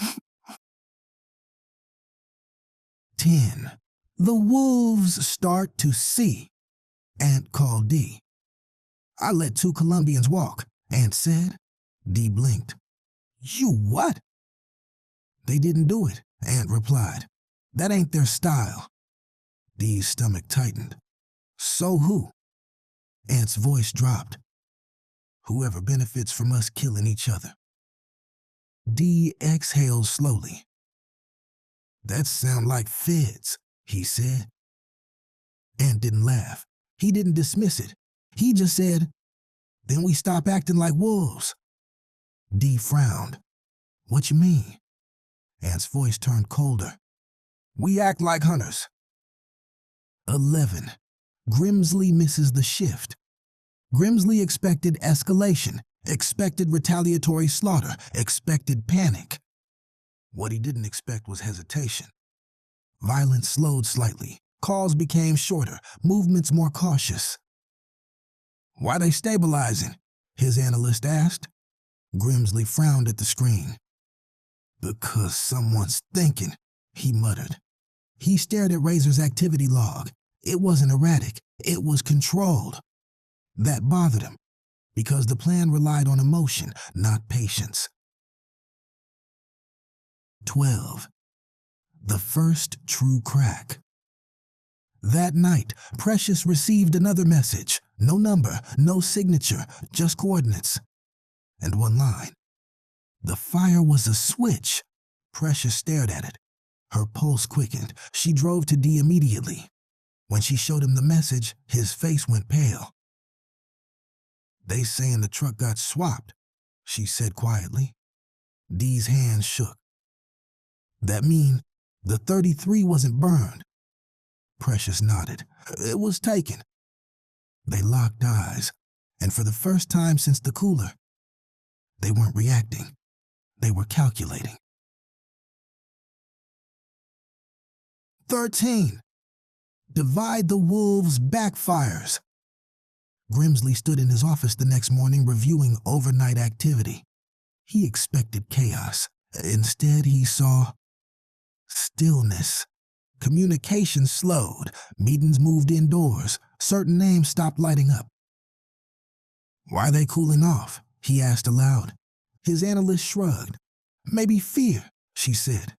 Speaker 1: 10. The wolves start to see. Ant called D. I let 2 Colombians walk, Ant said. D blinked. You what? They didn't do it, Ant replied. That ain't their style. D's stomach tightened. So who? Ant's voice dropped. Whoever benefits from us killing each other. D exhaled slowly. That sound like feds, he said. Ant didn't laugh. He didn't dismiss it. He just said, then we stop acting like wolves. D frowned. What you mean? Ant's voice turned colder. We act like hunters. 11. Grimsley misses the shift. Grimsley expected escalation, expected retaliatory slaughter, expected panic. What he didn't expect was hesitation. Violence slowed slightly. Calls became shorter, movements more cautious. Why they stabilizing? His analyst asked. Grimsley frowned at the screen. Because someone's thinking, he muttered. He stared at Razer's activity log. It wasn't erratic, it was controlled. That bothered him, because the plan relied on emotion, not patience. 12. The first true crack. That night, Precious received another message. No number, no signature, just coordinates. And one line. The fire was a switch. Precious stared at it. Her pulse quickened. She drove to D immediately. When she showed him the message, his face went pale. They saying the truck got swapped, she said quietly. D's hands shook. That mean the 33 wasn't burned? Precious nodded. It was taken. They locked eyes, and for the first time since the cooler, they weren't reacting. They were calculating. 13. Divide the wolves backfires. Grimsley stood in his office the next morning reviewing overnight activity. He expected chaos. Instead, he saw stillness. Communication slowed. Meetings moved indoors. Certain names stopped lighting up. Why are they cooling off? He asked aloud. His analyst shrugged. Maybe fear, she said.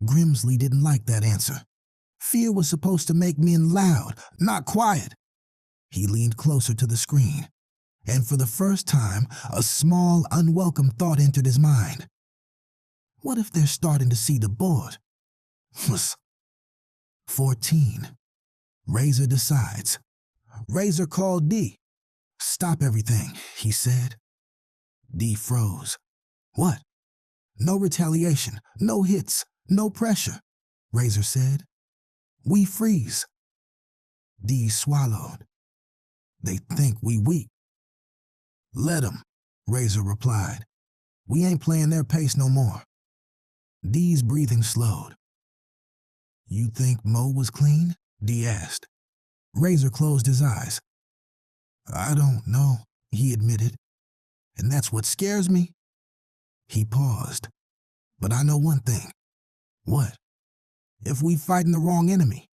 Speaker 1: Grimsley didn't like that answer. Fear was supposed to make men loud, not quiet. He leaned closer to the screen, and for the first time, a small, unwelcome thought entered his mind. What if they're starting to see the board? 14. Razer decides. Razer called D. Stop everything, he said. Dee froze. What? No retaliation, no hits, no pressure, Razer said. We freeze. Dee swallowed. They think we weak. Let 'em, Razer replied. We ain't playing their pace no more. Dee's breathing slowed. You think Mo was clean? Dee asked. Razer closed his eyes. I don't know, he admitted. And that's what scares me. He paused. But I know one thing. What? If we fighting the wrong enemy.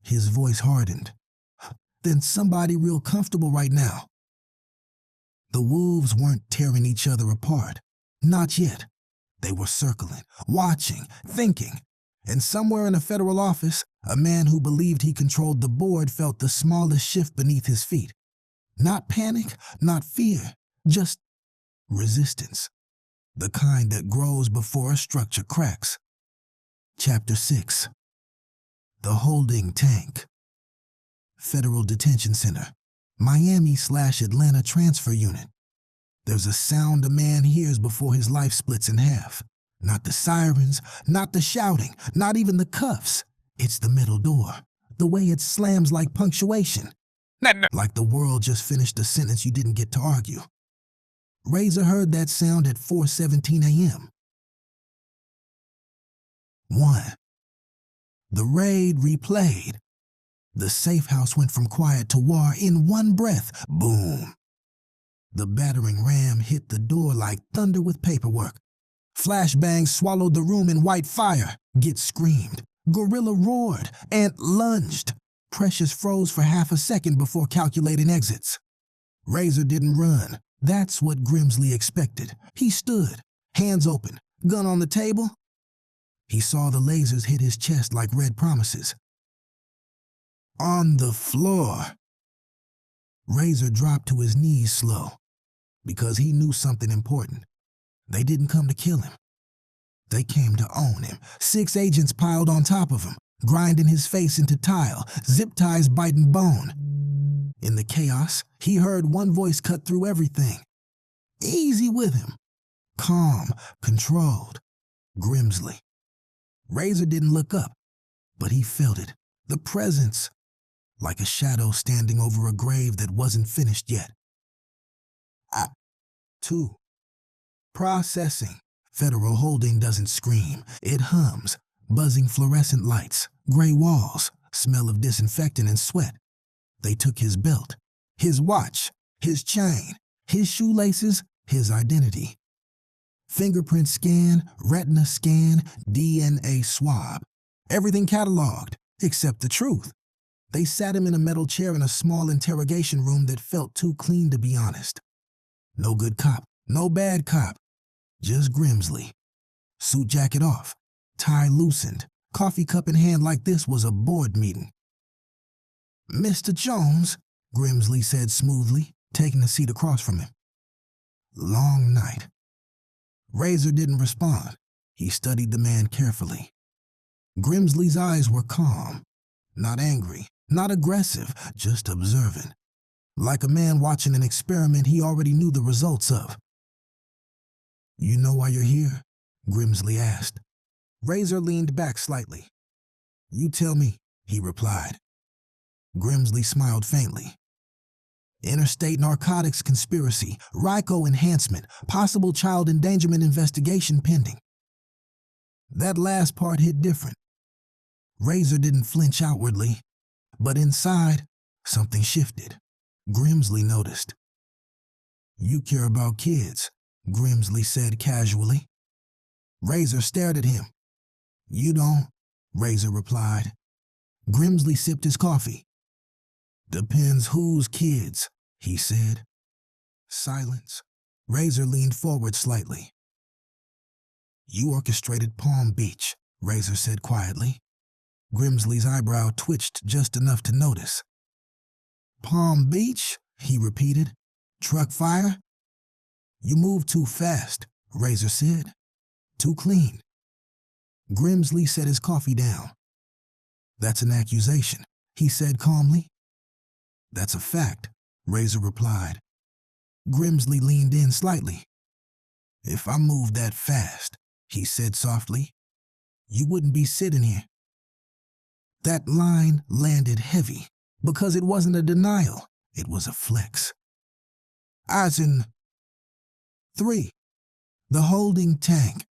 Speaker 1: His voice hardened. Then somebody real comfortable right now. The wolves weren't tearing each other apart. Not yet. They were circling, watching, thinking. And somewhere in a federal office, a man who believed he controlled the board felt the smallest shift beneath his feet. Not panic, not fear, just resistance. The kind that grows before a structure cracks. Chapter 6. The Holding Tank. Federal Detention Center. Miami/Atlanta Transfer Unit. There's a sound a man hears before his life splits in half. Not the sirens, not the shouting, not even the cuffs. It's the middle door. The way it slams like punctuation. Like the world just finished a sentence you didn't get to argue. Razer heard that sound at 4:17 a.m. 1. The raid replayed. The safe house went from quiet to war in one breath. Boom. The battering ram hit the door like thunder with paperwork. Flashbangs swallowed the room in white fire. Git screamed. Gorilla roared. Ant lunged. Precious froze for half a second before calculating exits. Razer didn't run. That's what Grimsley expected. He stood, hands open, gun on the table. He saw the lasers hit his chest like red promises. On the floor. Razer dropped to his knees slow, because he knew something important. They didn't come to kill him. They came to own him. 6 agents piled on top of him, grinding his face into tile, zip ties biting bone. In the chaos, he heard one voice cut through everything. Easy with him. Calm, controlled. Grimsley. Razer didn't look up, but he felt it. The presence. Like a shadow standing over a grave that wasn't finished yet. 2. Processing. Federal holding doesn't scream. It hums. Buzzing fluorescent lights, gray walls, smell of disinfectant and sweat. They took his belt, his watch, his chain, his shoelaces, his identity. Fingerprint scan, retina scan, DNA swab. Everything cataloged, except the truth. They sat him in a metal chair in a small interrogation room that felt too clean to be honest. No good cop, no bad cop. Just Grimsley. Suit jacket off, tie loosened, coffee cup in hand like this was a board meeting. Mr. Jones, Grimsley said smoothly, taking a seat across from him. Long night. Razer didn't respond. He studied the man carefully. Grimsley's eyes were calm, not angry, not aggressive, just observant. Like a man watching an experiment he already knew the results of. You know why you're here? Grimsley asked. Razer leaned back slightly. You tell me, he replied. Grimsley smiled faintly. Interstate narcotics conspiracy, RICO enhancement, possible child endangerment investigation pending. That last part hit different. Razer didn't flinch outwardly, but inside, something shifted. Grimsley noticed. You care about kids, Grimsley said casually. Razer stared at him. You don't, Razer replied. Grimsley sipped his coffee. Depends whose kids, he said. Silence. Razer leaned forward slightly. You orchestrated Palm Beach, Razer said quietly. Grimsley's eyebrow twitched just enough to notice. Palm Beach, he repeated. Truck fire? You moved too fast, Razer said. Too clean. Grimsley set his coffee down. That's an accusation, he said calmly. That's a fact, Razer replied. Grimsley leaned in slightly. If I moved that fast, he said softly, you wouldn't be sitting here. That line landed heavy because it wasn't a denial, it was a flex. As in 3. The holding tank.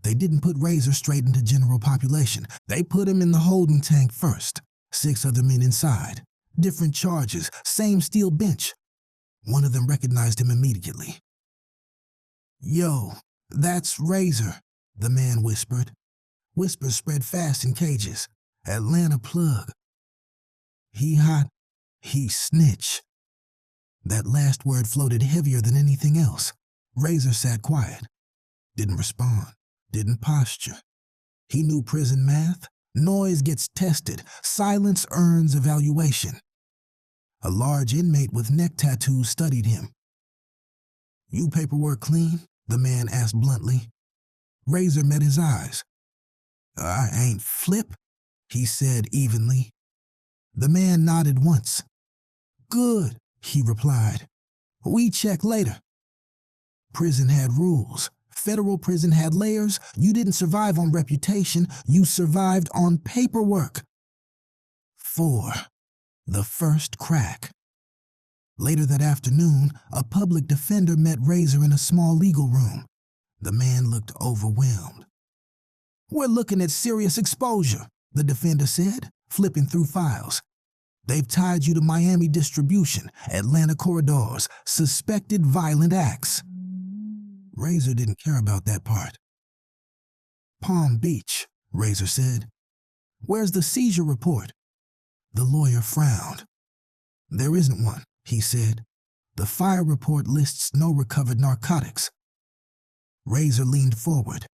Speaker 1: They didn't put Razer straight into general population. They put him in the holding tank first. 6 other men inside. Different charges, same steel bench. One of them recognized him immediately. Yo, that's Razer, the man whispered. Whispers spread fast in cages. Atlanta plug. He hot, he snitch. That last word floated heavier than anything else. Razer sat quiet. Didn't respond. Didn't posture. He knew prison math. Noise gets tested. Silence earns evaluation. A large inmate with neck tattoos studied him. You paperwork clean? The man asked bluntly. Razer met his eyes. I ain't flip, he said evenly. The man nodded once. Good, he replied. We check later. Prison had rules. Federal prison had layers. You didn't survive on reputation. You survived on paperwork. 4. The first crack. Later that afternoon, a public defender met Razer in a small legal room. The man looked overwhelmed. We're looking at serious exposure, the defender said, flipping through files. They've tied you to Miami distribution, Atlanta corridors, suspected violent acts. Razer didn't care about that part. Palm Beach, Razer said. Where's the seizure report? The lawyer frowned. There isn't one, he said. The fire report lists no recovered narcotics. Razer leaned forward.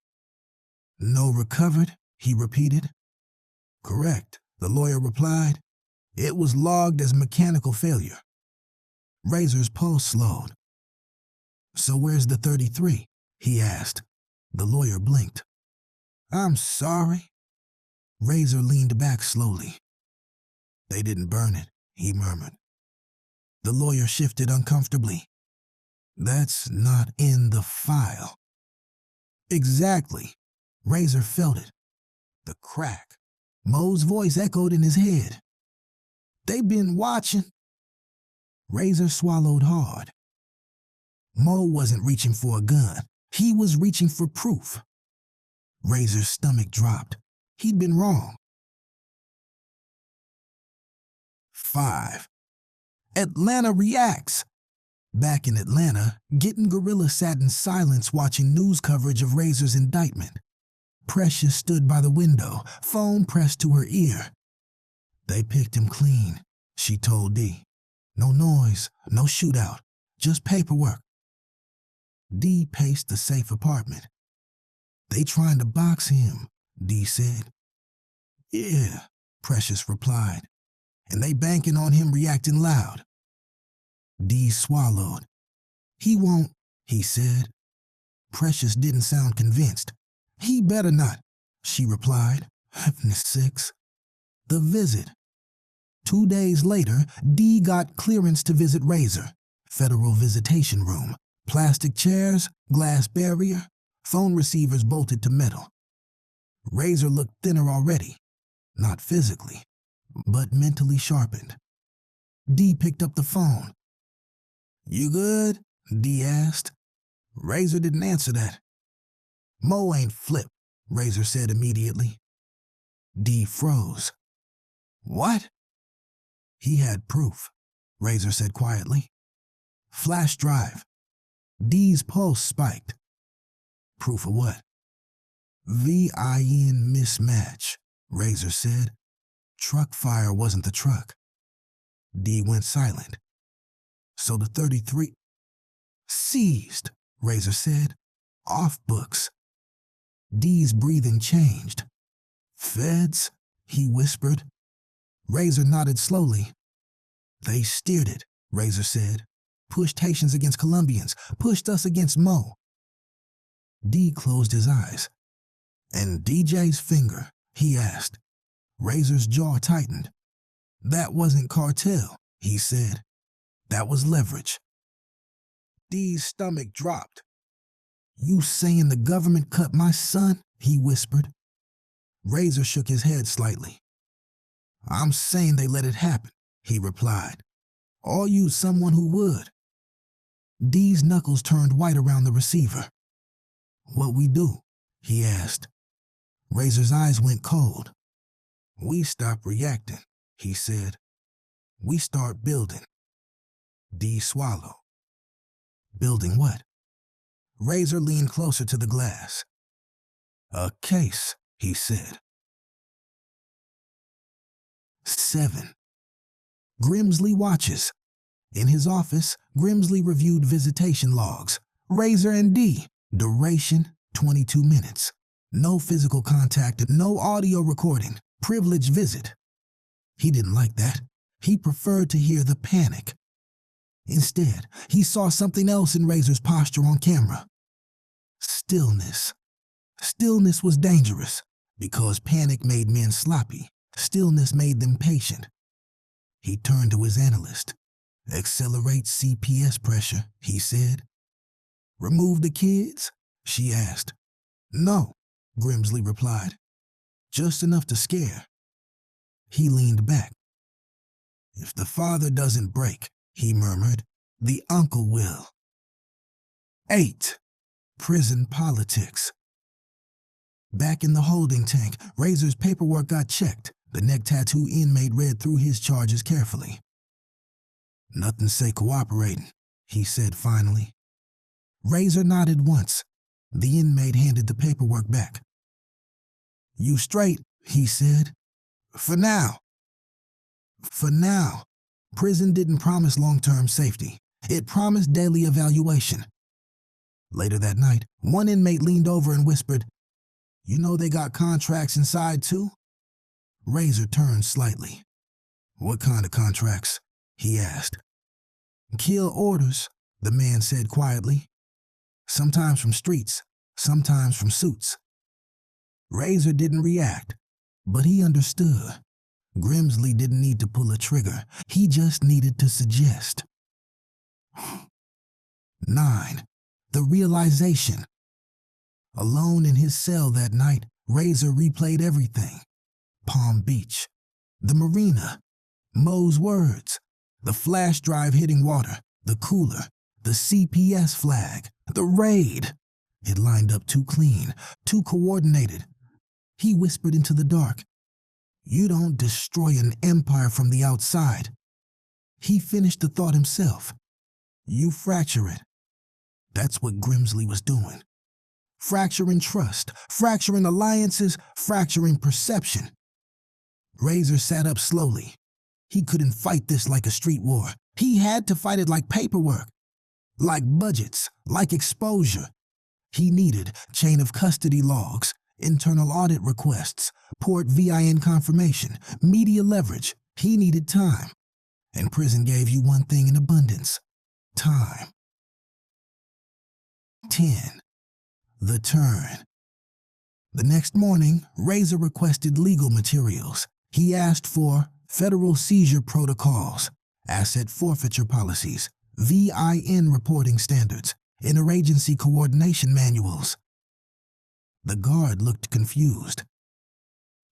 Speaker 1: No recovered, he repeated. Correct, the lawyer replied. It was logged as mechanical failure. Razer's pulse slowed. So where's the 33? He asked. The lawyer blinked. I'm sorry. Razer leaned back slowly. They didn't burn it, he murmured. The lawyer shifted uncomfortably. That's not in the file. Exactly. Razer felt it. The crack. Mo's voice echoed in his head. They've been watching. Razer swallowed hard. Mo wasn't reaching for a gun. He was reaching for proof. Razer's stomach dropped. He'd been wrong. 5. Atlanta reacts. Back in Atlanta, Gittin Gorilla sat in silence watching news coverage of Razer's indictment. Precious stood by the window, phone pressed to her ear. They picked him clean, she told Dee. No noise, no shootout, just paperwork. Dee paced the safe apartment. They trying to box him, Dee said. Yeah, Precious replied. And they banking on him reacting loud. Dee swallowed. He won't, he said. Precious didn't sound convinced. He better not, she replied. Heaven's sakes. The visit. 2 days later, Dee got clearance to visit Razer. Federal visitation room. Plastic chairs, glass barrier, phone receivers bolted to metal. Razer looked thinner already. Not physically, but mentally sharpened. Dee picked up the phone. You good? Dee asked. Razer didn't answer that. Mo ain't flip, Razer said immediately. Dee froze. What? He had proof, Razer said quietly. Flash drive. Dee's pulse spiked. Proof of what? VIN mismatch, Razer said. Truck fire wasn't the truck. Dee went silent. So the 33... Seized, Razer said. Off books. Dee's breathing changed. Feds, he whispered. Razer nodded slowly. They steered it, Razer said. Pushed Haitians against Colombians, pushed us against Mo. Dee closed his eyes. And DJ's finger, he asked. Razer's jaw tightened. That wasn't cartel, he said. That was leverage. Dee's stomach dropped. You saying the government cut my son? He whispered. Razer shook his head slightly. I'm saying they let it happen, he replied. Or use someone who would. D's knuckles turned white around the receiver. What we do? He asked. Razer's eyes went cold. We stop reacting, he said. We start building. D swallowed. Building what? Razer leaned closer to the glass. A case, he said. 7. Grimsley watches. In his office, Grimsley reviewed visitation logs. Razer and D. Duration, 22 minutes. No physical contact, no audio recording. Privileged visit. He didn't like that. He preferred to hear the panic. Instead, he saw something else in Razer's posture on camera. Stillness. Stillness was dangerous because panic made men sloppy. Stillness made them patient. He turned to his analyst. Accelerate CPS pressure, he said. Remove the kids? She asked. No, Grimsley replied. Just enough to scare. He leaned back. If the father doesn't break, he murmured, the uncle will. 8. Prison politics. Back in the holding tank, Razer's paperwork got checked. The neck tattoo inmate read through his charges carefully. Nothing say cooperating, he said finally. Razer nodded once. The inmate handed the paperwork back. You straight, he said. For now. For now. Prison didn't promise long-term safety. It promised daily evaluation. Later that night, one inmate leaned over and whispered, You know they got contracts inside too? Razer turned slightly. What kind of contracts? He asked. Kill orders, the man said quietly. Sometimes from streets, sometimes from suits. Razer didn't react, but he understood. Grimsley didn't need to pull a trigger. He just needed to suggest. 9. The realization. Alone in his cell that night, Razer replayed everything. Palm Beach, the marina, Mo's words, the flash drive hitting water, the cooler, the CPS flag, the raid. It lined up too clean, too coordinated. He whispered into the dark, You don't destroy an empire from the outside. He finished the thought himself. You fracture it. That's what Grimsley was doing. Fracturing trust, fracturing alliances, fracturing perception. Razer sat up slowly. He couldn't fight this like a street war. He had to fight it like paperwork, like budgets, like exposure. He needed chain of custody logs, internal audit requests, port VIN confirmation, media leverage. He needed time. And prison gave you one thing in abundance: time. 10. The turn. The next morning, Razer requested legal materials. He asked for federal seizure protocols, asset forfeiture policies, VIN reporting standards, interagency coordination manuals. The guard looked confused.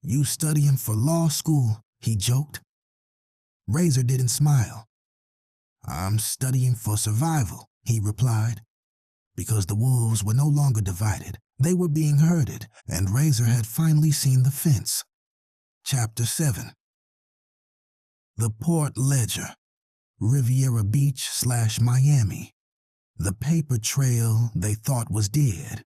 Speaker 1: You studying for law school, he joked. Razer didn't smile. I'm studying for survival, he replied. Because the wolves were no longer divided, they were being herded, and Razer had finally seen the fence. Chapter 7. The Port Ledger, Riviera Beach/Miami. The paper trail they thought was dead.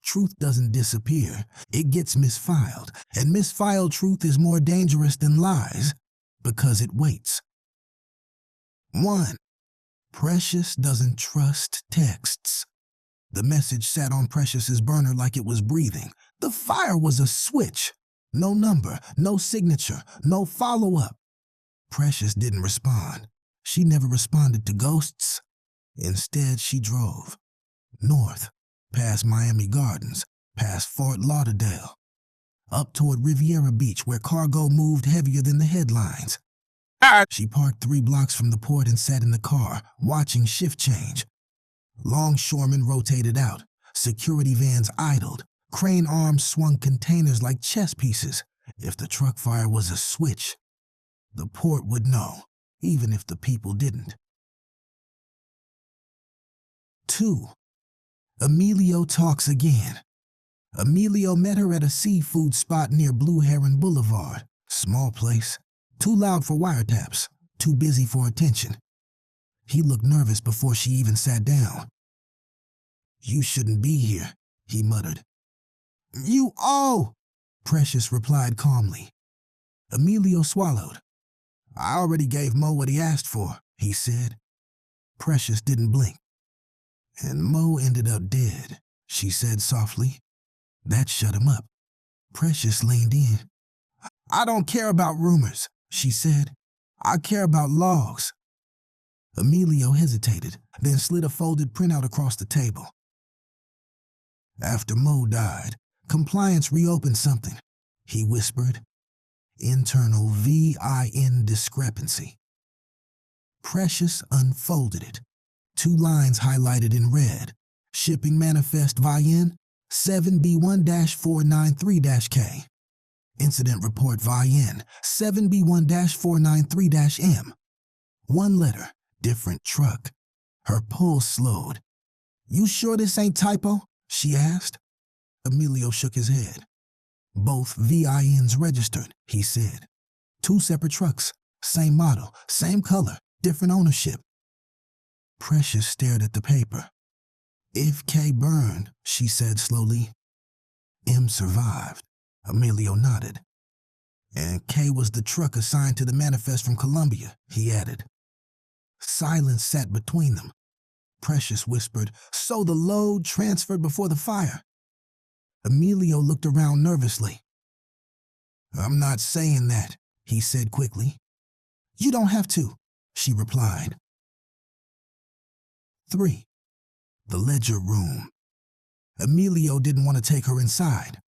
Speaker 1: Truth doesn't disappear, it gets misfiled, and misfiled truth is more dangerous than lies because it waits. 1. Precious doesn't trust texts. The message sat on Precious's burner like it was breathing. The fire was a switch. No number, no signature, no follow-up. Precious didn't respond. She never responded to ghosts. Instead, she drove. North, past Miami Gardens, past Fort Lauderdale. Up toward Riviera Beach where cargo moved heavier than the headlines. She parked 3 blocks from the port and sat in the car, watching shift change. Longshoremen rotated out. Security vans idled. Crane arms swung containers like chess pieces. If the truck fire was a switch, the port would know, even if the people didn't. 2. Emilio talks again. Emilio met her at a seafood spot near Blue Heron Boulevard. Small place. Too loud for wiretaps. Too busy for attention. He looked nervous before she even sat down. "You shouldn't be here," he muttered. "You owe," Precious replied calmly. Emilio swallowed. "I already gave Mo what he asked for," he said. Precious didn't blink. "And Mo ended up dead," she said softly. That shut him up. Precious leaned in. "I don't care about rumors," she said. "I care about logs." Emilio hesitated, then slid a folded printout across the table. "After Mo died, compliance reopened something," he whispered. "Internal VIN discrepancy." Precious unfolded it. 2 lines highlighted in red. Shipping manifest VIN 7B1-493-K. Incident report VIN 7B1-493-M. 1 letter, different truck. Her pulse slowed. "You sure this ain't typo?" she asked. Emilio shook his head. "Both VINs registered," he said. 2 separate trucks, same model, same color, different ownership. Precious stared at the paper. "If K burned," she said slowly. "M survived." Emilio nodded. "And K was the truck assigned to the manifest from Colombia," he added. Silence sat between them. Precious whispered, "So the load transferred before the fire?" Emilio looked around nervously. "I'm not saying that," he said quickly. "You don't have to," she replied. 3. The ledger room. Emilio didn't want to take her inside,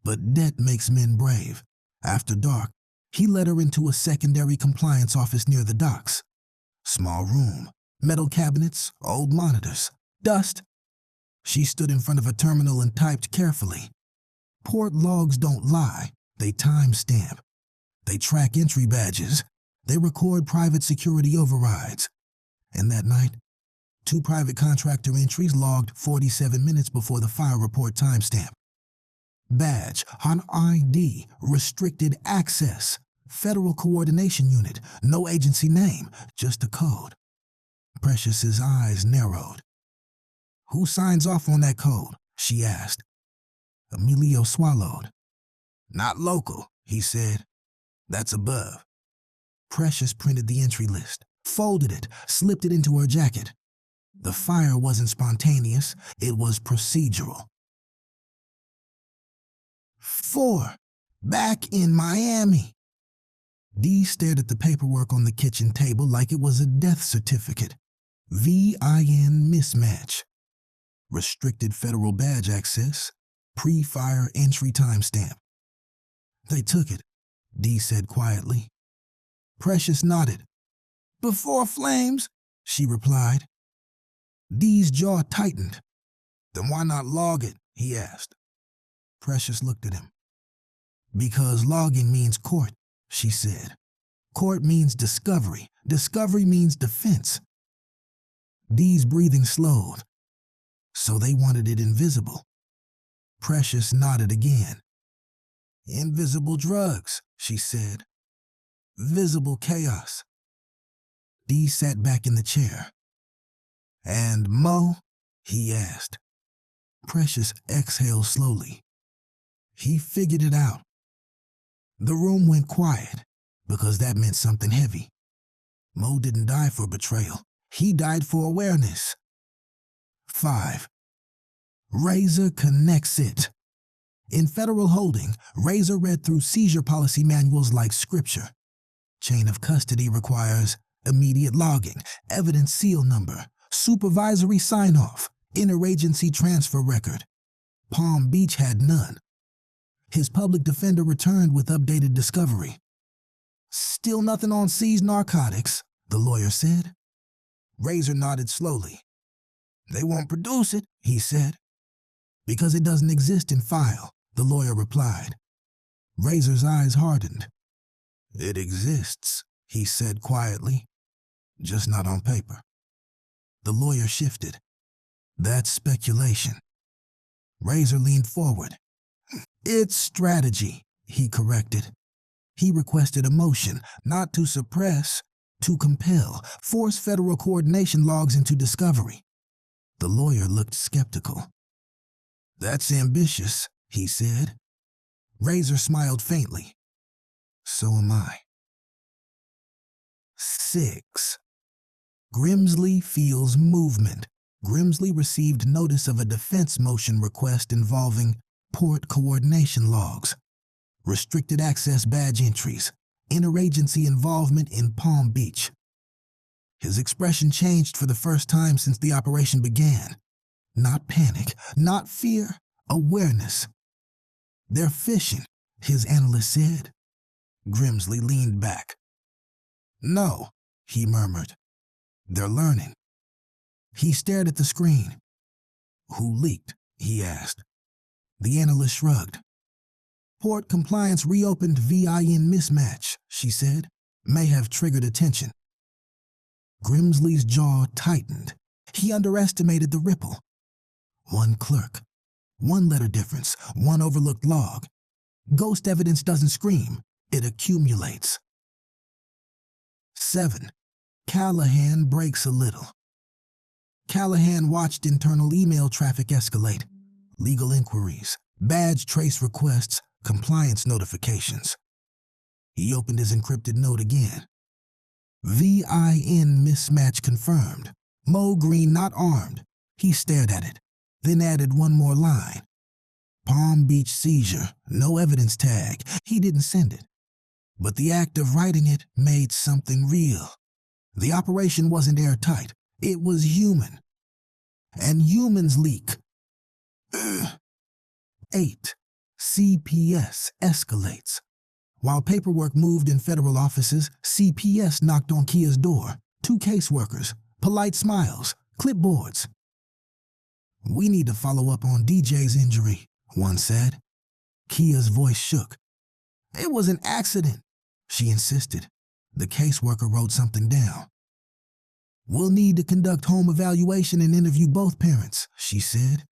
Speaker 1: but debt makes men brave. After dark, he led her into a secondary compliance office near the docks. Small room, metal cabinets, old monitors, dust. She stood in front of a terminal and typed carefully. Port logs don't lie, they timestamp. They track entry badges. They record private security overrides. And that night, 2 private contractor entries logged 47 minutes before the fire report timestamp. Badge on ID, restricted access, Federal Coordination Unit, no agency name, just a code. Precious's eyes narrowed. "Who signs off on that code?" she asked. Emilio swallowed. "Not local," he said. "That's above." Precious printed the entry list, folded it, slipped it into her jacket. The fire wasn't spontaneous, it was procedural. 4. Back in Miami. Dee stared at the paperwork on the kitchen table like it was a death certificate. VIN mismatch. Restricted federal badge access. Pre-fire entry timestamp. "They took it," Dee said quietly. Precious nodded. "Before flames," she replied. Dee's jaw tightened. "Then why not log it?" he asked. Precious looked at him. "Because logging means court," she said. "Court means discovery. Discovery means defense." Dee's breathing slowed. "So they wanted it invisible." Precious nodded again. "Invisible drugs," she said. "Visible chaos." Dee sat back in the chair. "And Mo?" he asked. Precious exhaled slowly. "He figured it out." The room went quiet, because that meant something heavy. Mo didn't die for betrayal. He died for awareness. 5. Razer connects it. In federal holding, Razer read through seizure policy manuals like scripture. Chain of custody requires immediate logging, evidence seal number, supervisory sign-off, interagency transfer record. Palm Beach had none. His public defender returned with updated discovery. "Still nothing on seized narcotics," the lawyer said. Razer nodded slowly. "They won't produce it," he said. Because it doesn't exist in file, the lawyer replied. Razor's eyes hardened. It exists, he said quietly, just not on paper. The lawyer shifted. That's speculation. Razor leaned forward. It's strategy, he corrected. He requested a motion, not to suppress, to compel, force federal coordination logs into discovery. The lawyer looked skeptical. That's ambitious, he said. Razor smiled faintly. So am I. 6. Grimsley feels movement. Grimsley received notice of a defense motion request involving port coordination logs, restricted access badge entries, interagency involvement in Palm Beach. His expression changed for the first time since the operation began. Not panic, not fear, awareness. They're fishing, his analyst said. Grimsley leaned back. No, he murmured. They're learning. He stared at the screen. Who leaked? He asked. The analyst shrugged. Port compliance reopened VIN mismatch, she said. May have triggered attention. Grimsley's jaw tightened. He underestimated the ripple. One clerk. One letter difference. One overlooked log. Ghost evidence doesn't scream. It accumulates. 7. Callahan breaks a little. Callahan watched internal email traffic escalate. Legal inquiries, badge trace requests, compliance notifications. He opened his encrypted note again. VIN mismatch confirmed. Mo Green not armed. He stared at it, then added one more line. Palm Beach seizure, no evidence tag. He didn't send it. But the act of writing it made something real. The operation wasn't airtight. It was human. And humans leak. 8. CPS escalates. While paperwork moved in federal offices, CPS knocked on Kia's door. 2 caseworkers, polite smiles, clipboards. We need to follow up on DJ's injury, one said. Kia's voice shook. It was an accident, she insisted. The caseworker wrote something down. We'll need to conduct home evaluation and interview both parents, she said.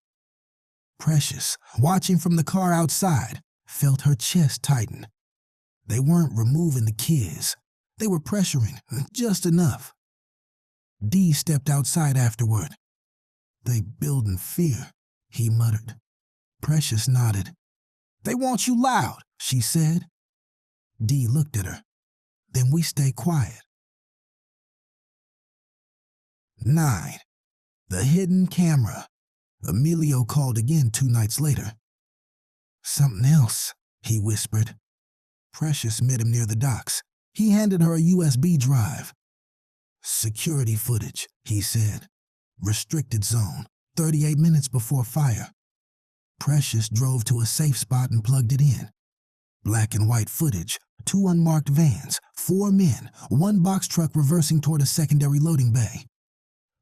Speaker 1: Precious, watching from the car outside, felt her chest tighten. They weren't removing the kids. They were pressuring, just enough. Dee stepped outside afterward. They building fear, he muttered. Precious nodded. They want you loud, she said. Dee looked at her. Then we stay quiet. 9. The hidden camera. Emilio called again 2 nights later. Something else, he whispered. Precious met him near the docks. He handed her a USB drive. Security footage, he said. Restricted zone, 38 minutes before fire. Precious drove to a safe spot and plugged it in. Black and white footage, 2 unmarked vans, 4 men, 1 box truck reversing toward a secondary loading bay.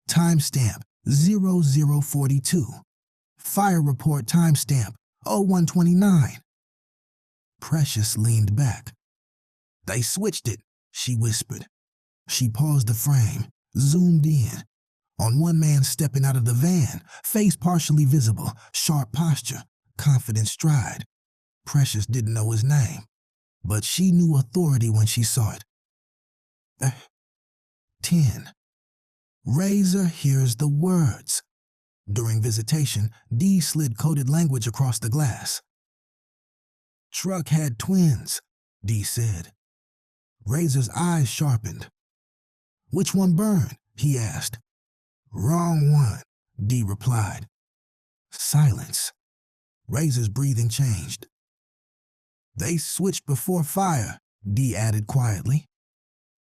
Speaker 1: Timestamp 0042. Fire report timestamp 0129. Precious leaned back. They switched it, she whispered. She paused the frame, zoomed in. On one man stepping out of the van, face partially visible, sharp posture, confident stride. Precious didn't know his name, but she knew authority when she saw it. 10. Razer hears the words. During visitation, Dee slid coded language across the glass. Truck had twins, Dee said. Razor's eyes sharpened. Which one burned? He asked. Wrong one, Dee replied. Silence. Razor's breathing changed. They switched before fire, Dee added quietly.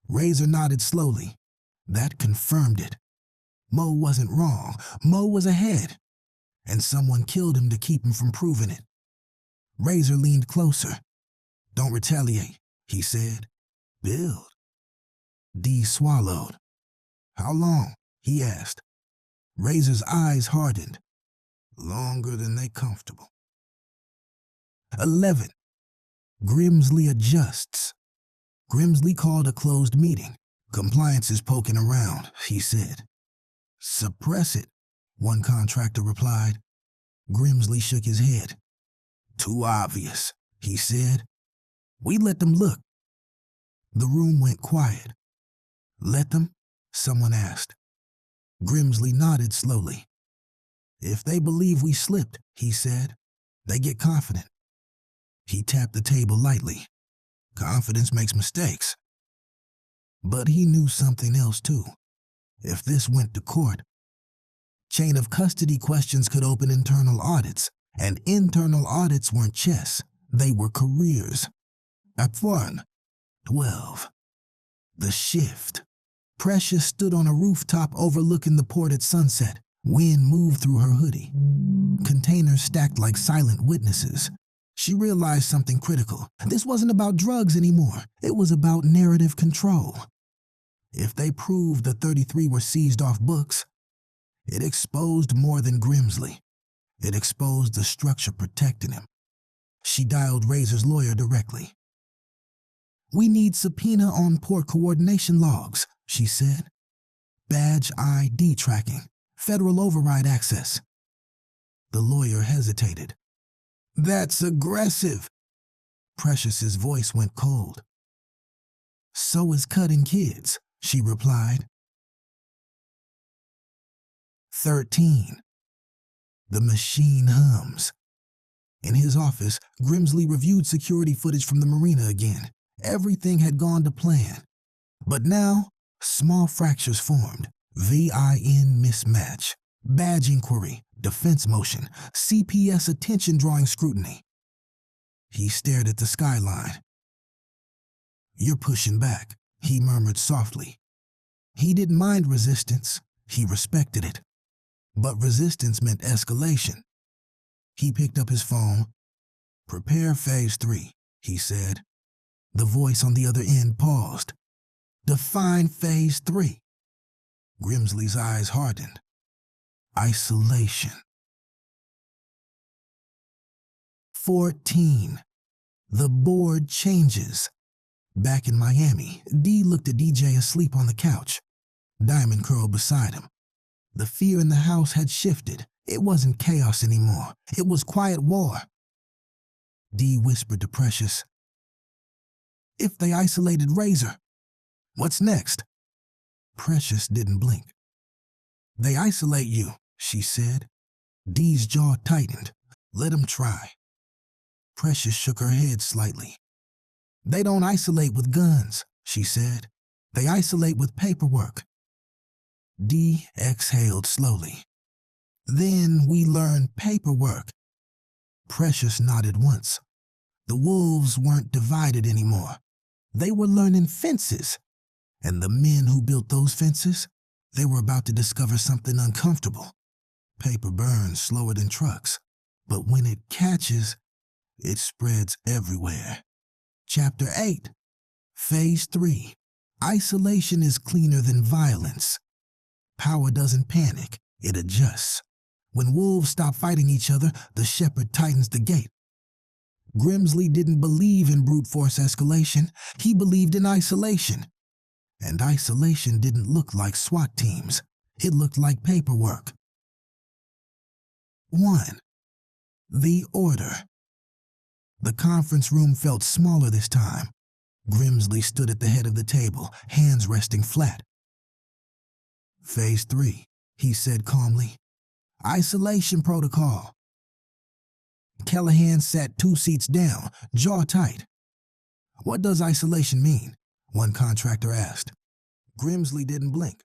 Speaker 1: Razor nodded slowly. That confirmed it. Mo wasn't wrong. Mo was ahead. And someone killed him to keep him from proving it. Razor leaned closer. Don't retaliate, he said. Build. Dee swallowed. How long? He asked. Razor's eyes hardened. longer than they comfortable. 11. Grimsley adjusts. Grimsley called a closed meeting. Compliance is poking around, he said. Suppress it, one contractor replied. Grimsley shook his head. Too obvious, he said. We let them look. The room went quiet. Let them? Someone asked. Grimsley nodded slowly. If they believe we slipped, he said, they get confident. He tapped the table lightly. Confidence makes mistakes. But he knew something else too. If this went to court, chain of custody questions could open internal audits, and internal audits weren't chess, they were careers. At 12. The shift. Precious stood on a rooftop overlooking the port at sunset. Wind moved through her hoodie. Containers stacked like silent witnesses. She realized something critical. This wasn't about drugs anymore. It was about narrative control. If they proved the 33 were seized off books, it exposed more than Grimsley. It exposed the structure protecting him. She dialed Razer's lawyer directly. We need subpoena on port coordination logs, she said. Badge ID tracking, federal override access. The lawyer hesitated. That's aggressive. Precious's voice went cold. So is cutting kids, she replied. 13. The machine hums. In his office, Grimsley reviewed security footage from the marina again. Everything had gone to plan. But now, small fractures formed. VIN mismatch, badge inquiry, defense motion, CPS attention drawing scrutiny. He stared at the skyline. You're pushing back, he murmured softly. He didn't mind resistance. He respected it. But resistance meant escalation. He picked up his phone. Prepare phase 3, he said. The voice on the other end paused. Define phase 3. Grimsley's eyes hardened. Isolation. 14. The board changes. Back in Miami, Dee looked at DJ asleep on the couch. Diamond curled beside him. The fear in the house had shifted. It wasn't chaos anymore. It was quiet war. Dee whispered to Precious. If they isolated Razer, what's next? Precious didn't blink. They isolate you, she said. Dee's jaw tightened. Let him try. Precious shook her head slightly. They don't isolate with guns, she said. They isolate with paperwork. Dee exhaled slowly. Then we learned paperwork. Precious nodded once. The wolves weren't divided anymore. They were learning fences. And the men who built those fences, they were about to discover something uncomfortable. Paper burns slower than trucks, but when it catches, it spreads everywhere. Chapter 8. Phase 3. Isolation is cleaner than violence. Power doesn't panic, it adjusts. When wolves stop fighting each other, the shepherd tightens the gate. Grimsley didn't believe in brute force escalation. He believed in isolation. And isolation didn't look like SWAT teams. It looked like paperwork. 1. The order. The conference room felt smaller this time. Grimsley stood at the head of the table, hands resting flat. Phase 3, he said calmly. Isolation protocol. Callahan sat 2 seats down, jaw tight. What does isolation mean? One contractor asked. Grimsley didn't blink.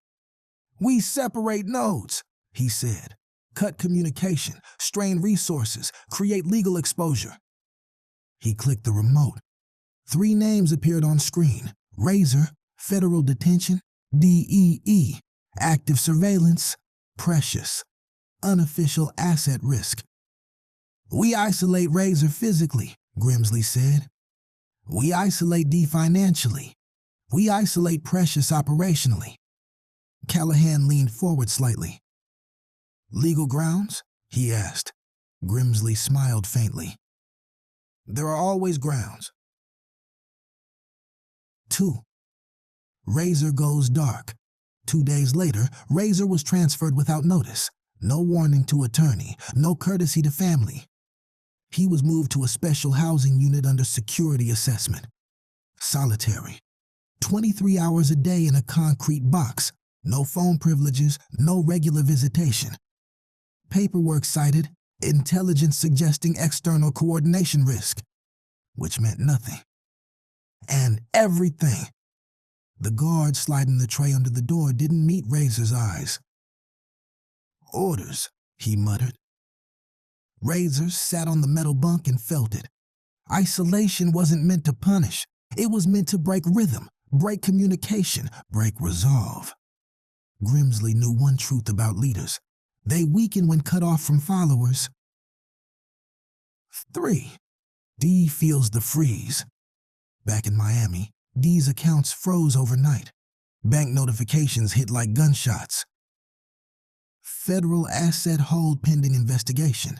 Speaker 1: We separate nodes, he said. Cut communication, strain resources, create legal exposure. He clicked the remote. 3 names appeared on screen. Razer, federal detention, DEE, active surveillance, Precious, unofficial asset risk. We isolate Razer physically, Grimsley said. We isolate Dee financially. We isolate Precious operationally. Callahan leaned forward slightly. Legal grounds? he asked. Grimsley smiled faintly. There are always grounds. 2. Razer goes dark. 2 days later, Razer was transferred without notice. No warning to attorney, no courtesy to family. He was moved to a special housing unit under security assessment. Solitary. 23 hours a day in a concrete box. No phone privileges, no regular visitation. Paperwork cited intelligence suggesting external coordination risk, which meant nothing. And everything. The guard sliding the tray under the door didn't meet Razer's eyes. Orders, he muttered. Razer sat on the metal bunk and felt it. Isolation wasn't meant to punish. It was meant to break rhythm, break communication, break resolve. Grimsley knew one truth about leaders. They weaken when cut off from followers. 3. Dee feels the freeze. Back in Miami, Dee's accounts froze overnight. Bank notifications hit like gunshots. Federal asset hold pending investigation.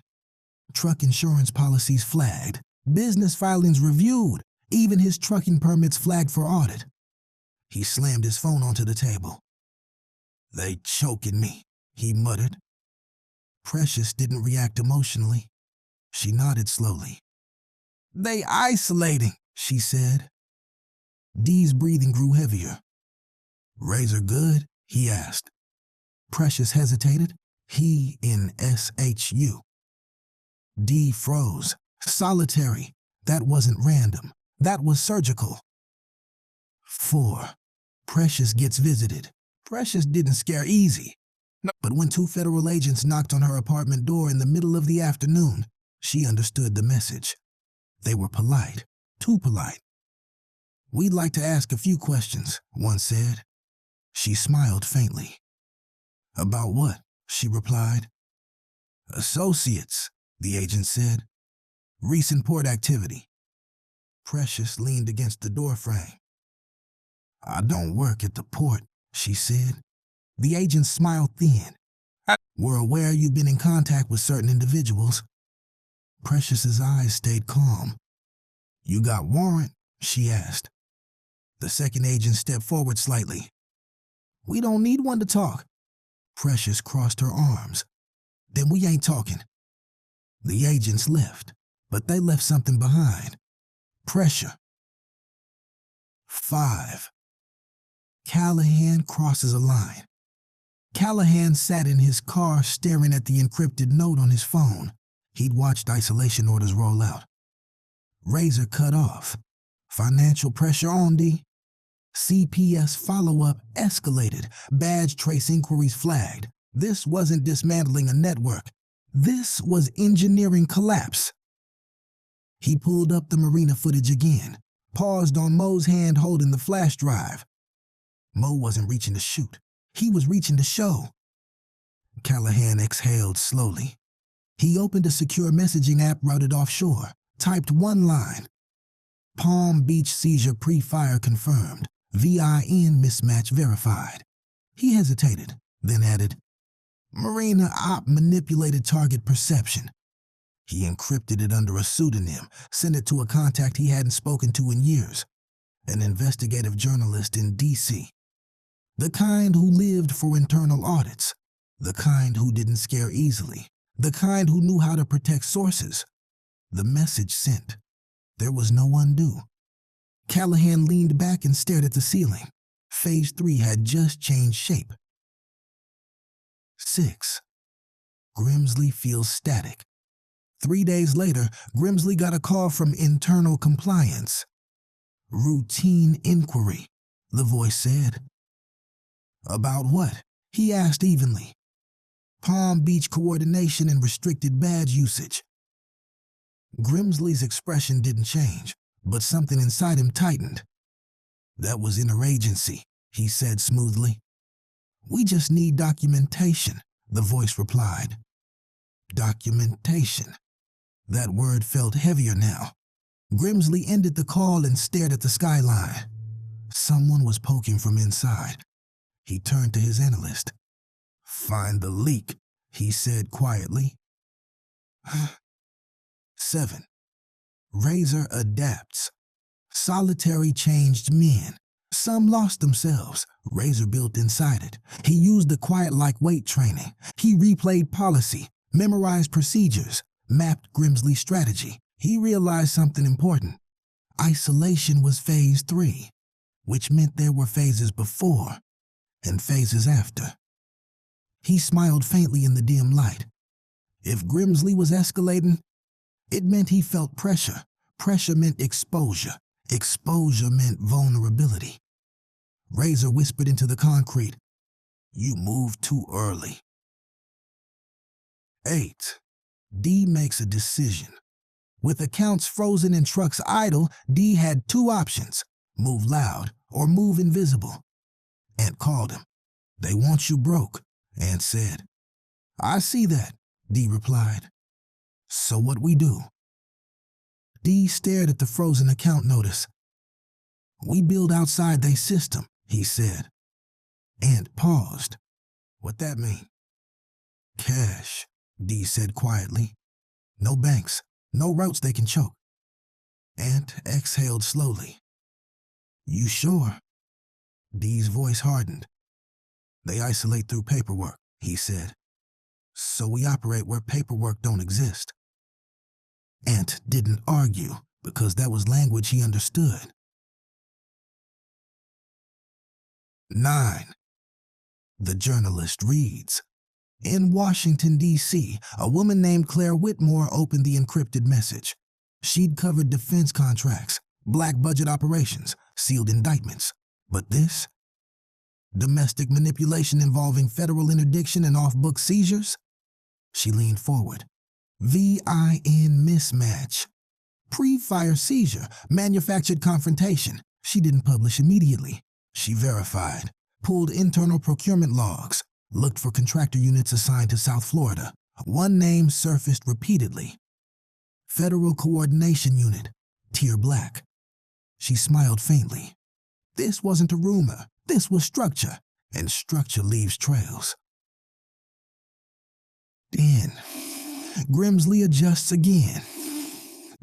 Speaker 1: Truck insurance policies flagged. Business filings reviewed. Even his trucking permits flagged for audit. He slammed his phone onto the table. They choking me, he muttered. Precious didn't react emotionally. She nodded slowly. They isolating, she said. Dee's breathing grew heavier. Razer good? He asked. Precious hesitated. He in SHU. Dee froze. Solitary. That wasn't random. That was surgical. 4. Precious gets visited. Precious didn't scare easy. But when 2 federal agents knocked on her apartment door in the middle of the afternoon, she understood the message. They were polite. Too polite. We'd like to ask a few questions, one said. She smiled faintly. About what? She replied. Associates, the agent said. Recent port activity. Precious leaned against the doorframe. I don't work at the port, she said. The agent smiled thin. We're aware you've been in contact with certain individuals. Precious's eyes stayed calm. You got warrant? She asked. The second agent stepped forward slightly. We don't need one to talk. Precious crossed her arms. Then we ain't talking. The agents left, but they left something behind. Pressure. 5. Callahan crosses a line. Callahan sat in his car staring at the encrypted note on his phone. He'd watched isolation orders roll out. Razer cut off. Financial pressure on D. CPS follow-up escalated. Badge trace inquiries flagged. This wasn't dismantling a network. This was engineering collapse. He pulled up the marina footage again, paused on Mo's hand holding the flash drive. Mo wasn't reaching to shoot. He was reaching to show. Callahan exhaled slowly. He opened a secure messaging app routed offshore, typed one line. Palm Beach seizure pre-fire confirmed. VIN mismatch verified. He hesitated, then added, Marina op manipulated target perception. He encrypted it under a pseudonym, sent it to a contact he hadn't spoken to in years, an investigative journalist in D.C. The kind who lived for internal audits, the kind who didn't scare easily, the kind who knew how to protect sources. The message sent. There was no undo. Callahan leaned back and stared at the ceiling. Phase 3 had just changed shape. 6. Grimsley feels static. 3 days later, Grimsley got a call from internal compliance. Routine inquiry, the voice said. About what? He asked evenly. Palm Beach coordination and restricted badge usage. Grimsley's expression didn't change, but something inside him tightened. That was interagency, he said smoothly. We just need documentation, the voice replied. Documentation. That word felt heavier now. Grimsley ended the call and stared at the skyline. Someone was poking from inside. He turned to his analyst. Find the leak, he said quietly. 7. Razer adapts. Solitary changed men. Some lost themselves. Razer built inside it. He used the quiet like weight training. He replayed policy, memorized procedures, mapped Grimsley's strategy. He realized something important. Isolation was phase 3, which meant there were phases before and phases after. He smiled faintly in the dim light. If Grimsley was escalating, it meant he felt pressure. Pressure meant exposure. Exposure meant vulnerability. Razer whispered into the concrete, "You moved too early." 8. D makes a decision. With accounts frozen and trucks idle, D had 2 options: move loud or move invisible. Ant called him. "They want you broke," Ant said. "I see that," D replied. "So what we do?" D stared at the frozen account notice. "We build outside they system," he said. Ant paused. "What that mean?" "Cash," D said quietly. "No banks, no routes they can choke." Ant exhaled slowly. "You sure?" D's voice hardened. "They isolate through paperwork," he said. "So we operate where paperwork don't exist." Ant didn't argue because that was language he understood. 9. The journalist reads. In Washington, D.C., a woman named Claire Whitmore opened the encrypted message. She'd covered defense contracts, black budget operations, sealed indictments. But this? Domestic manipulation involving federal interdiction and off-book seizures? She leaned forward. VIN mismatch. Pre-fire seizure, manufactured confrontation. She didn't publish immediately. She verified, pulled internal procurement logs, looked for contractor units assigned to South Florida. One name surfaced repeatedly. Federal Coordination Unit, Tier Black. She smiled faintly. This wasn't a rumor. This was structure, and structure leaves trails. 10. Grimsley adjusts again.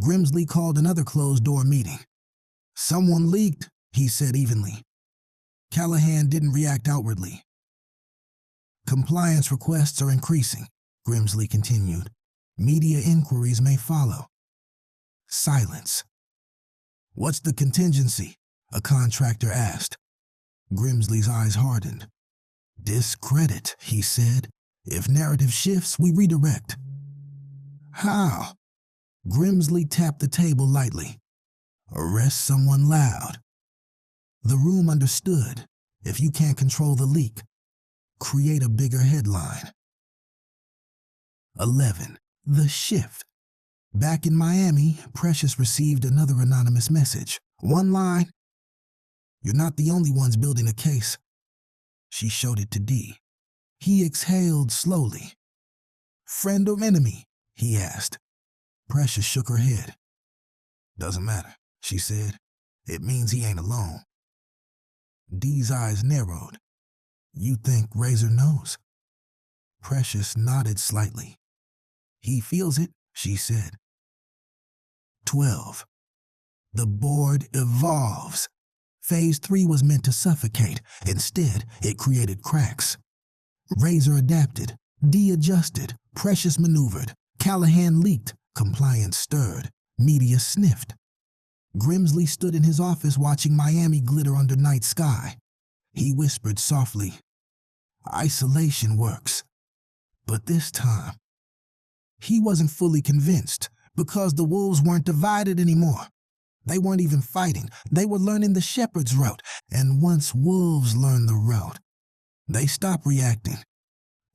Speaker 1: Grimsley called another closed-door meeting. Someone leaked, he said evenly. Callahan didn't react outwardly. Compliance requests are increasing, Grimsley continued. Media inquiries may follow. Silence. What's the contingency? A contractor asked. Grimsley's eyes hardened. Discredit, he said. If narrative shifts, we redirect. How? Grimsley tapped the table lightly. Arrest someone loud. The room understood. If you can't control the leak, create a bigger headline. 11. The shift. Back in Miami, Precious received another anonymous message. One line. You're not the only ones building a case. She showed it to D. He exhaled slowly. Friend or enemy? He asked. Precious shook her head. Doesn't matter, she said. It means he ain't alone. D's eyes narrowed. You think Razer knows? Precious nodded slightly. He feels it, she said. 12. The board evolves. Phase 3 was meant to suffocate. Instead, it created cracks. Razer adapted. D adjusted. Precious maneuvered. Callahan leaked. Compliance stirred. Media sniffed. Grimsley stood in his office watching Miami glitter under night sky. He whispered softly, Isolation works. But this time, he wasn't fully convinced because the wolves weren't divided anymore. They weren't even fighting. They were learning the shepherd's route. And once wolves learn the route, they stop reacting.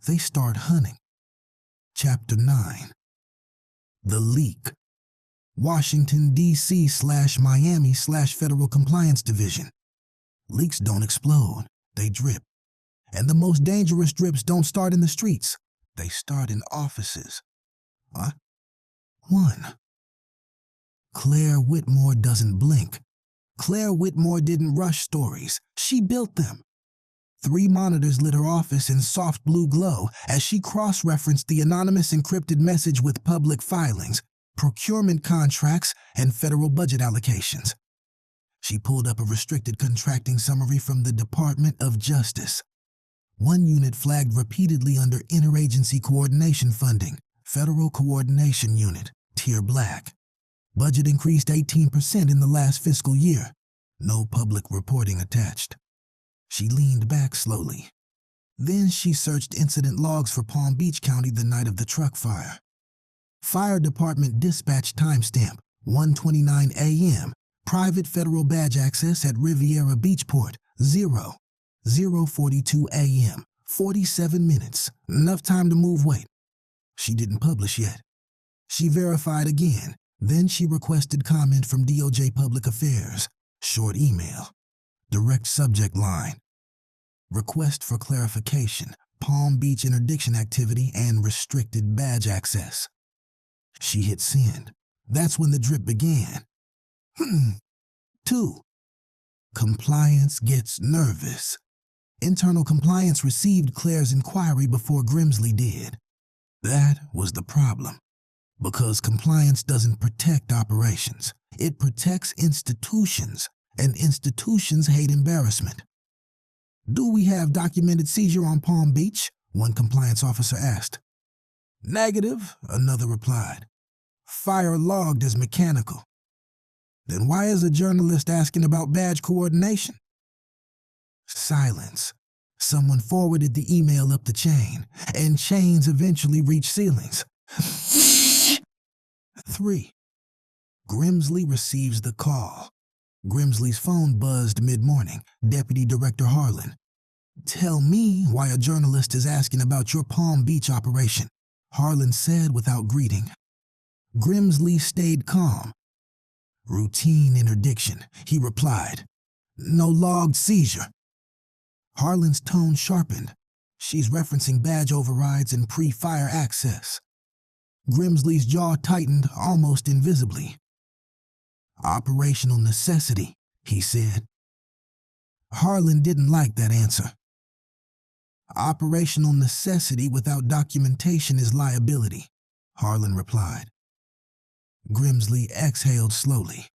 Speaker 1: They start hunting. Chapter 9. The Leak. Washington, D.C. / Miami / Federal Compliance Division. Leaks don't explode. They drip. And the most dangerous drips don't start in the streets. They start in offices. What? 1. Claire Whitmore doesn't blink. Claire Whitmore didn't rush stories. She built them. 3 monitors lit her office in soft blue glow as she cross-referenced the anonymous encrypted message with public filings, procurement contracts, and federal budget allocations. She pulled up a restricted contracting summary from the Department of Justice. One unit flagged repeatedly under Interagency Coordination Funding, Federal Coordination Unit, Tier Black. Budget increased 18% in the last fiscal year. No public reporting attached. She leaned back slowly. Then she searched incident logs for Palm Beach County the night of the truck fire. Fire Department dispatch timestamp, 1:29 a.m. Private federal badge access at Riviera Beachport, 0:42 a.m. 47 minutes. Enough time to move weight. She didn't publish yet. She verified again. Then she requested comment from DOJ Public Affairs. Short email. Direct subject line. Request for clarification. Palm Beach interdiction activity and restricted badge access. She hit send. That's when the drip began. 2. Compliance gets nervous. Internal compliance received Claire's inquiry before Grimsley did. That was the problem. Because compliance doesn't protect operations. It protects institutions, and institutions hate embarrassment. "Do we have documented seizure on Palm Beach?" one compliance officer asked. "Negative," another replied. "Fire logged as mechanical." "Then why is a journalist asking about badge coordination?" Silence. Someone forwarded the email up the chain, and chains eventually reached ceilings. 3. Grimsley receives the call. Grimsley's phone buzzed mid-morning. Deputy Director Harlan. "Tell me why a journalist is asking about your Palm Beach operation," Harlan said without greeting. Grimsley stayed calm. "Routine interdiction," he replied. "No logged seizure." Harlan's tone sharpened. She's referencing badge overrides and pre-fire access. Grimsley's jaw tightened almost invisibly. "Operational necessity," he said. Harlan didn't like that answer. "Operational necessity without documentation is liability," Harlan replied. Grimsley exhaled slowly.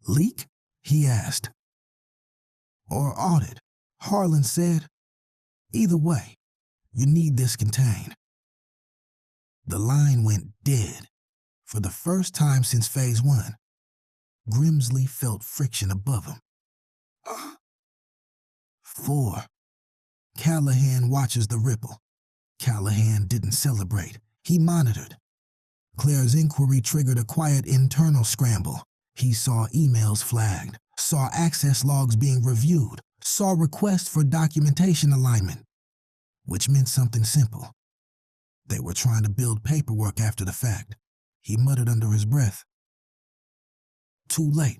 Speaker 1: "Leak?" he asked. "Or audit," Harlan said. "Either way, you need this contained." The line went dead. For the first time since Phase 1, Grimsley felt friction above him. 4. Callahan watches the ripple. Callahan didn't celebrate. He monitored. Claire's inquiry triggered a quiet internal scramble. He saw emails flagged, saw access logs being reviewed, saw requests for documentation alignment, which meant something simple. They were trying to build paperwork after the fact. He muttered under his breath. Too late.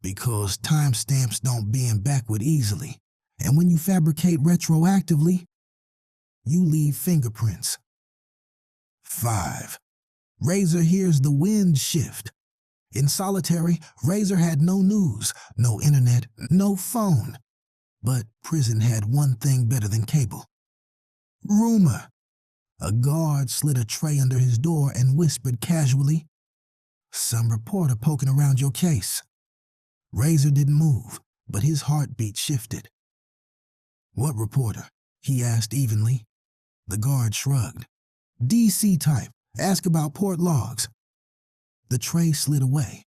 Speaker 1: Because timestamps don't bend backward easily, and when you fabricate retroactively, you leave fingerprints. 5. Razer hears the wind shift. In solitary, Razer had no news, no internet, no phone. But prison had one thing better than cable. Rumor. A guard slid a tray under his door and whispered casually, "Some reporter poking around your case." Razer didn't move, but his heartbeat shifted. "What reporter?" he asked evenly. The guard shrugged. "DC type. Ask about port logs." The tray slid away.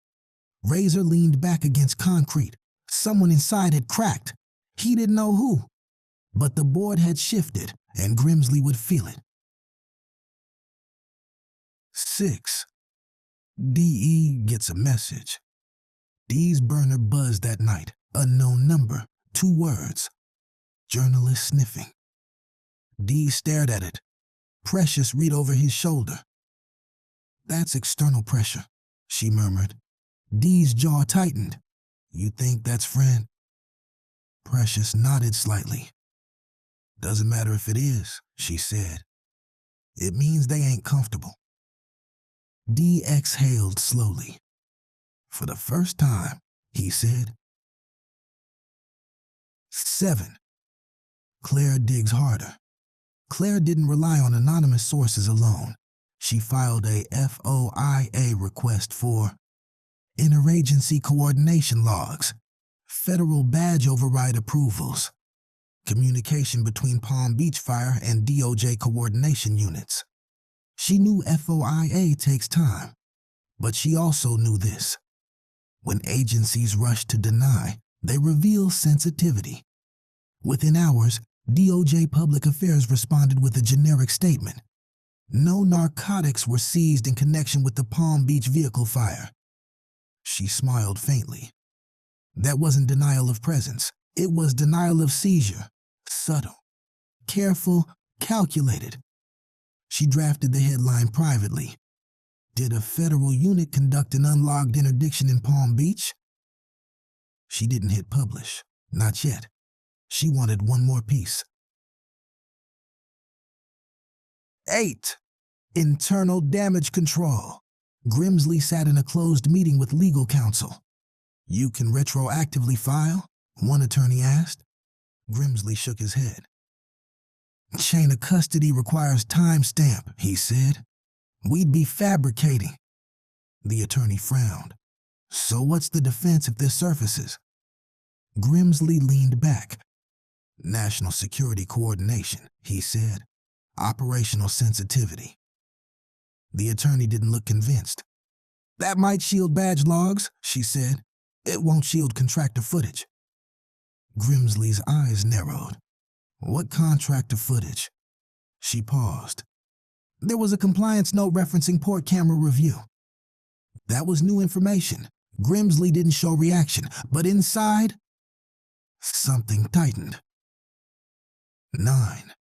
Speaker 1: Razer leaned back against concrete. Someone inside had cracked. He didn't know who. But the board had shifted, and Grimsley would feel it. 6. DE gets a message. Dee's burner buzzed that night. Unknown number. 2 words. Journalist sniffing. Dee stared at it. Precious read over his shoulder. "That's external pressure," she murmured. Dee's jaw tightened. "You think that's friend?" Precious nodded slightly. "Doesn't matter if it is," she said. "It means they ain't comfortable." Dee exhaled slowly. "For the first time," he said. 7. Claire digs harder. Claire didn't rely on anonymous sources alone. She filed a FOIA request for interagency coordination logs, federal badge override approvals, communication between Palm Beach Fire and DOJ coordination units. She knew FOIA takes time, but she also knew this. When agencies rush to deny, they reveal sensitivity. Within hours, DOJ Public Affairs responded with a generic statement. No narcotics were seized in connection with the Palm Beach vehicle fire. She smiled faintly. That wasn't denial of presence. It was denial of seizure. Subtle, careful, calculated. She drafted the headline privately. Did a federal unit conduct an unlogged interdiction in Palm Beach? She didn't hit publish. Not yet. She wanted one more piece. 8. Internal damage control. Grimsley sat in a closed meeting with legal counsel. You can retroactively file? One attorney asked. Grimsley shook his head. Chain of custody requires timestamp, he said. We'd be fabricating. The attorney frowned. So what's the defense if this surfaces? Grimsley leaned back. National security coordination, he said. Operational sensitivity. The attorney didn't look convinced. That might shield badge logs, she said. It won't shield contractor footage. Grimsley's eyes narrowed. What contractor footage? She paused. There was a compliance note referencing port camera review. That was new information. Grimsley didn't show reaction, but inside, something tightened. 9.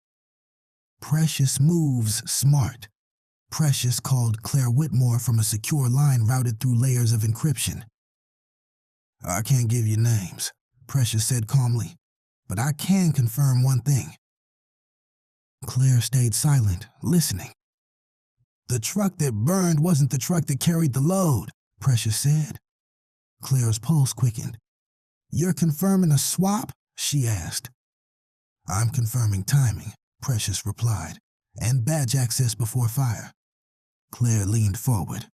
Speaker 1: Precious moves smart. Precious called Claire Whitmore from a secure line routed through layers of encryption. I can't give you names, Precious said calmly, but I can confirm one thing. Claire stayed silent, listening. The truck that burned wasn't the truck that carried the load, Precious said. Claire's pulse quickened. You're confirming a swap? She asked. I'm confirming timing, Precious replied, and badge access before fire. Claire leaned forward.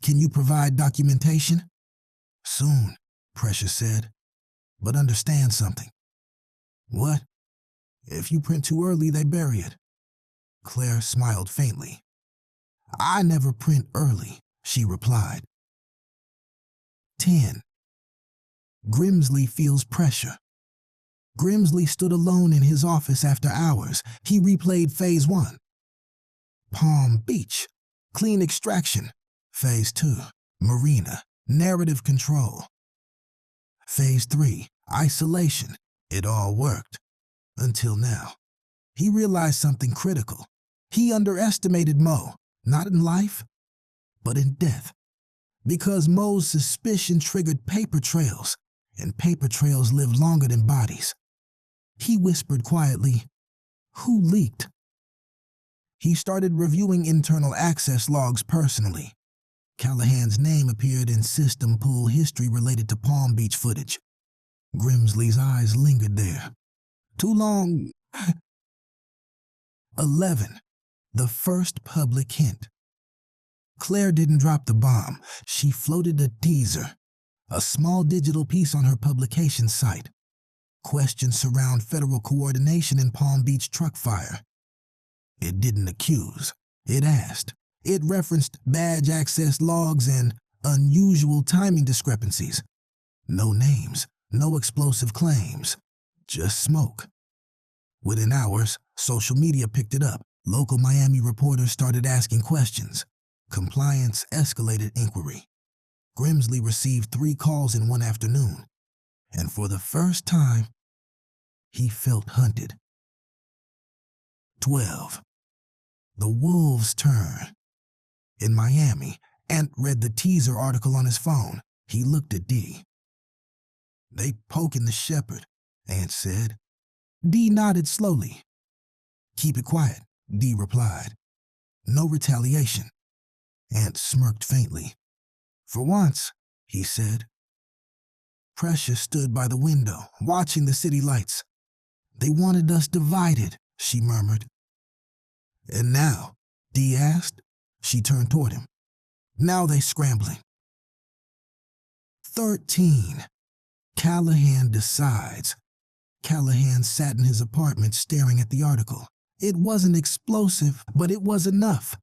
Speaker 1: Can you provide documentation? Soon, Precious said, but understand something. What? If you print too early, they bury it. Claire smiled faintly. I never print early, she replied. 10. Grimsley feels pressure. Grimsley stood alone in his office after hours. He replayed Phase 1. Palm Beach, clean extraction. Phase 2, marina, narrative control. Phase 3, isolation. It all worked. Until now. He realized something critical. He underestimated Mo, not in life, but in death. Because Mo's suspicion triggered paper trails, and paper trails live longer than bodies. He whispered quietly, who leaked? He started reviewing internal access logs personally. Callahan's name appeared in system pool history related to Palm Beach footage. Grimsley's eyes lingered there. Too long. 11. The first public hint. Claire didn't drop the bomb. She floated a teaser, a small digital piece on her publication site. Questions surround federal coordination in Palm Beach truck fire. It didn't accuse. It asked. It referenced badge access logs and unusual timing discrepancies. No names, no explosive claims, just smoke. Within hours, social media picked it up. Local Miami reporters started asking questions. Compliance escalated inquiry. Grimsley received 3 calls in one afternoon, and for the first time, he felt hunted. 12. The Wolves' Turn. In Miami, Ant read the teaser article on his phone. He looked at Dee. They poking the shepherd, Ant said. Dee nodded slowly. Keep it quiet, Dee replied. No retaliation. Ant smirked faintly. For once, he said. Precious stood by the window, watching the city lights. They wanted us divided, she murmured. And now, Dee asked. She turned toward him. Now they scrambling. 13. Callahan decides. Callahan sat in his apartment staring at the article. It wasn't explosive, but it was enough.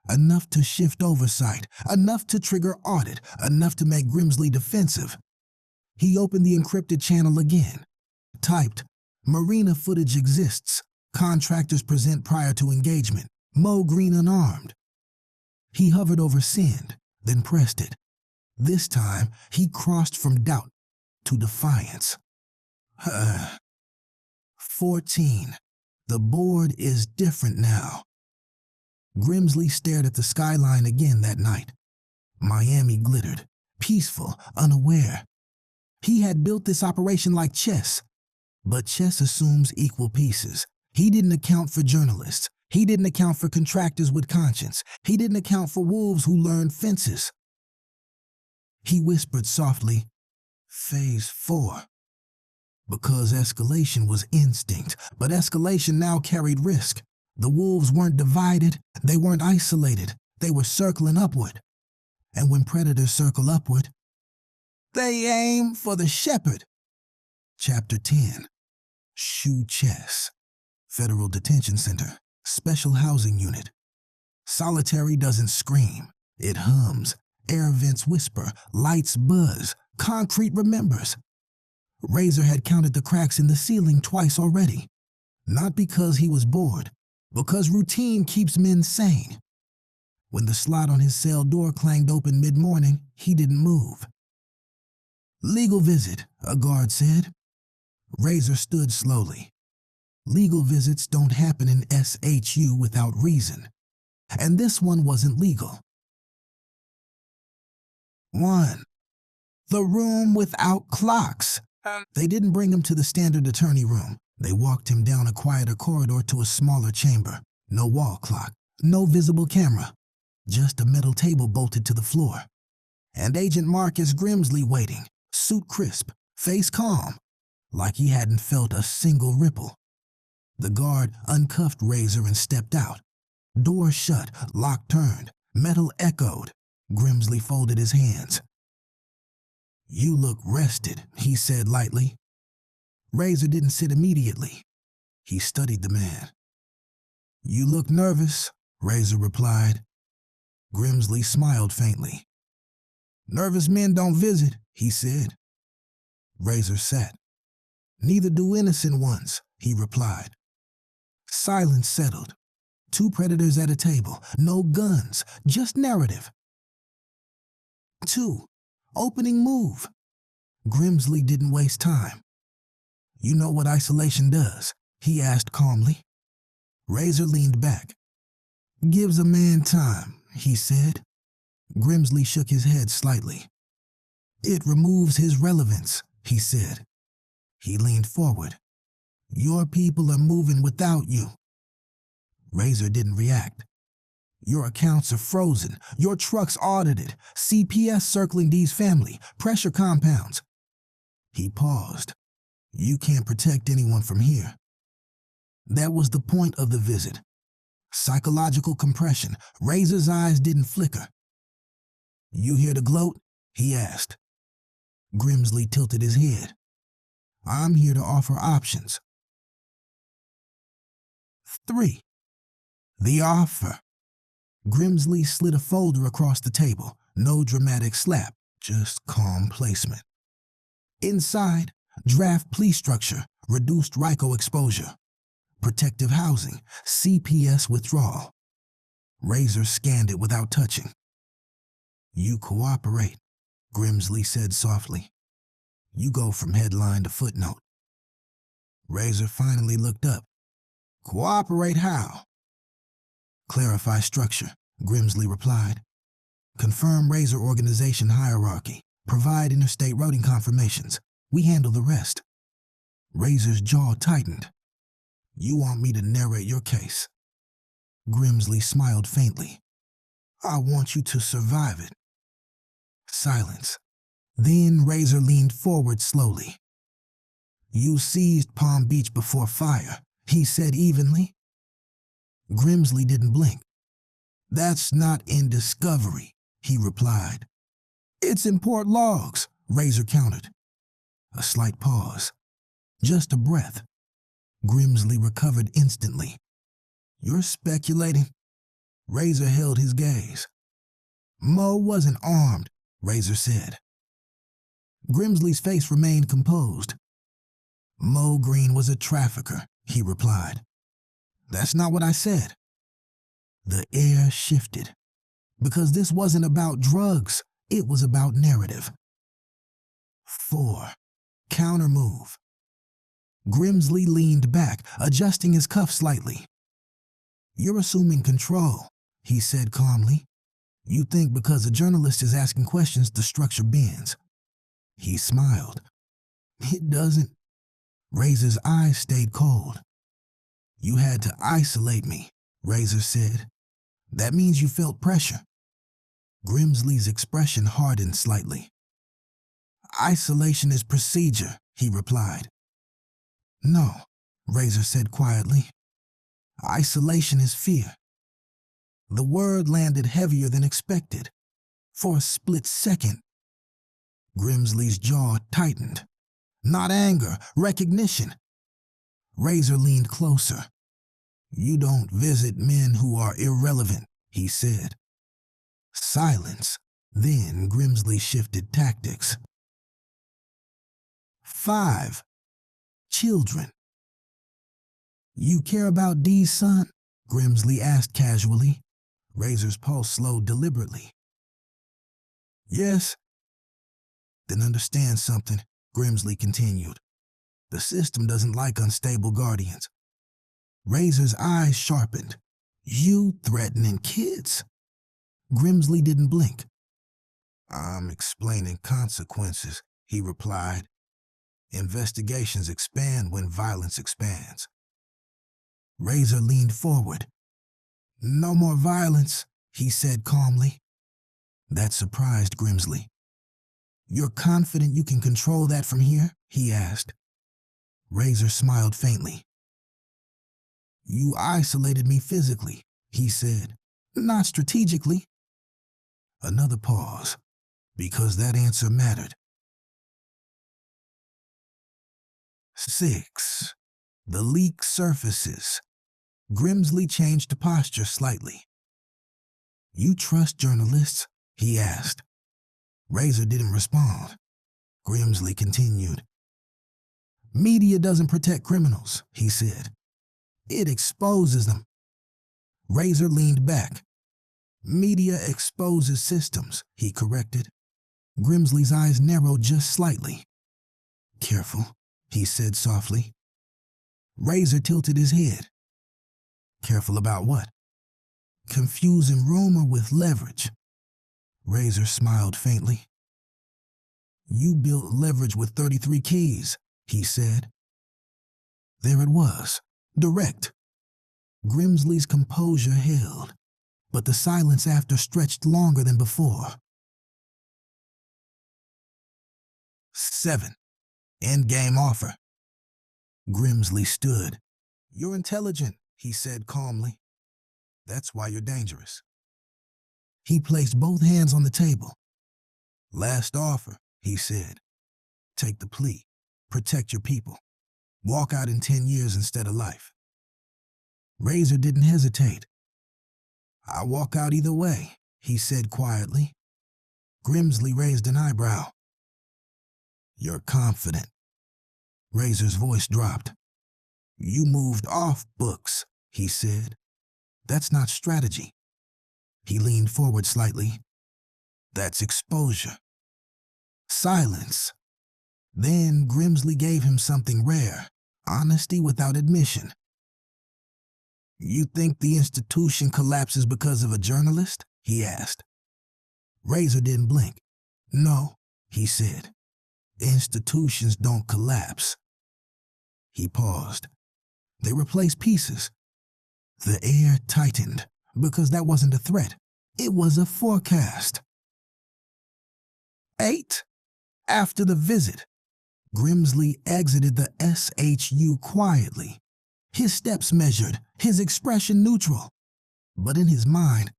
Speaker 1: Enough to shift Oversight, enough to trigger audit, enough to make Grimsley defensive. He opened the encrypted channel again. Typed, "Marina footage exists. Contractors present prior to engagement. Mo Green unarmed." He hovered over send, then pressed it. This time, he crossed from doubt to defiance. 14. The board is different now. Grimsley stared at the skyline again that night. Miami glittered, peaceful, unaware. He had built this operation like chess. But chess assumes equal pieces. He didn't account for journalists. He didn't account for contractors with conscience. He didn't account for wolves who learned fences. He whispered softly, "Phase 4. Because escalation was instinct, but escalation now carried risk. The wolves weren't divided, they weren't isolated, they were circling upward. And when predators circle upward, they aim for the shepherd. Chapter 10. Shoe Chess. Federal Detention Center. Special Housing Unit. Solitary doesn't scream. It hums. Air vents whisper. Lights buzz. Concrete remembers. Razer had counted the cracks in the ceiling twice already. Not because he was bored, because routine keeps men sane. When the slot on his cell door clanged open mid-morning, he didn't move. "Legal visit," a guard said. Razer stood slowly. Legal visits don't happen in SHU without reason. And this one wasn't legal. 1. The room without clocks. They didn't bring him to the standard attorney room. They walked him down a quieter corridor to a smaller chamber. No wall clock, no visible camera. Just a metal table bolted to the floor. And Agent Marcus Grimsley waiting, suit crisp, face calm, like he hadn't felt a single ripple. The guard uncuffed Razer and stepped out. Door shut, lock turned, metal echoed. Grimsley folded his hands. "You look rested," he said lightly. Razer didn't sit immediately. He studied the man. "You look nervous," Razer replied. Grimsley smiled faintly. "Nervous men don't visit," he said. Razer sat. "Neither do innocent ones," he replied. Silence settled. 2 predators at a table, no guns, just narrative. 2. Opening move. Grimsley didn't waste time. "You know what isolation does?" he asked calmly. Razer leaned back. "Gives a man time," he said. Grimsley shook his head slightly. "It removes his relevance," he said. He leaned forward. "Your people are moving without you." Razer didn't react. "Your accounts are frozen. Your trucks audited. CPS circling Dee's family. Pressure compounds." He paused. "You can't protect anyone from here." That was the point of the visit. Psychological compression. Razer's eyes didn't flicker. "You here to gloat?" he asked. Grimsley tilted his head. "I'm here to offer options." 3. The offer. Grimsley slid a folder across the table. No dramatic slap, just calm placement. Inside, draft plea structure, reduced RICO exposure, protective housing, CPS withdrawal. Razer scanned it without touching. "You cooperate," Grimsley said softly. "You go from headline to footnote." Razer finally looked up. "Cooperate how?" "Clarify structure," Grimsley replied. "Confirm Razer organization hierarchy. Provide interstate routing confirmations. We handle the rest." Razer's jaw tightened. "You want me to narrate your case?" Grimsley smiled faintly. "I want you to survive it." Silence. Then Razer leaned forward slowly. You seized Palm Beach before fire, he said evenly. Grimsley didn't blink. That's not in discovery, he replied. It's in port logs, Razer countered. A slight pause. Just a breath. Grimsley recovered instantly. You're speculating? Razer held his gaze. Mo wasn't armed, Razer said. Grimsley's face remained composed. Mo Green was a trafficker, he replied. That's not what I said. The air shifted. Because this wasn't about drugs, it was about narrative. 4. Countermove. Grimsley leaned back, adjusting his cuff slightly. You're assuming control, he said calmly. You think because a journalist is asking questions, the structure bends. He smiled. It doesn't. Razer's eyes stayed cold. You had to isolate me, Razer said. That means you felt pressure. Grimsley's expression hardened slightly. Isolation is procedure, he replied. No, Razer said quietly. Isolation is fear. The word landed heavier than expected. For a split second, Grimsley's jaw tightened. Not anger, recognition. Razer leaned closer. You don't visit men who are irrelevant, he said. Silence. Then Grimsley shifted tactics. 5. Children. You care about Dee's son? Grimsley asked casually. Razer's pulse slowed deliberately. Yes. Then understand something, Grimsley continued. The system doesn't like unstable guardians. Razer's eyes sharpened. You threatening kids? Grimsley didn't blink. I'm explaining consequences, he replied. Investigations expand when violence expands. Razer leaned forward. No more violence, he said calmly. That surprised Grimsley. You're confident you can control that from here? He asked. Razer smiled faintly. You isolated me physically, he said. Not strategically. Another pause, because that answer mattered. 6. The leak surfaces. Grimsley changed posture slightly. You trust journalists? He asked. Razer didn't respond. Grimsley continued. Media doesn't protect criminals, he said. It exposes them. Razer leaned back. Media exposes systems, he corrected. Grimsley's eyes narrowed just slightly. Careful, he said softly. Razer tilted his head. Careful about what? Confusing rumor with leverage. Razer smiled faintly. You built leverage with 33 keys, he said. There it was, direct. Grimsley's composure held, but the silence after stretched longer than before. 7. Endgame offer. Grimsley stood. You're intelligent, he said calmly. That's why you're dangerous. He placed both hands on the table. Last offer, he said. Take the plea. Protect your people. Walk out in 10 years instead of life. Razer didn't hesitate. I'll walk out either way, he said quietly. Grimsley raised an eyebrow. You're confident. Razer's voice dropped. You moved off books, he said. That's not strategy. He leaned forward slightly. That's exposure. Silence. Then Grimsley gave him something rare, honesty without admission. You think the institution collapses because of a journalist? He asked. Razer didn't blink. No, he said. Institutions don't collapse. He paused. They replaced pieces. The air tightened, because that wasn't a threat. It was a forecast. 8. After the visit. Grimsley exited the SHU quietly. His steps measured, his expression neutral. But in his mind,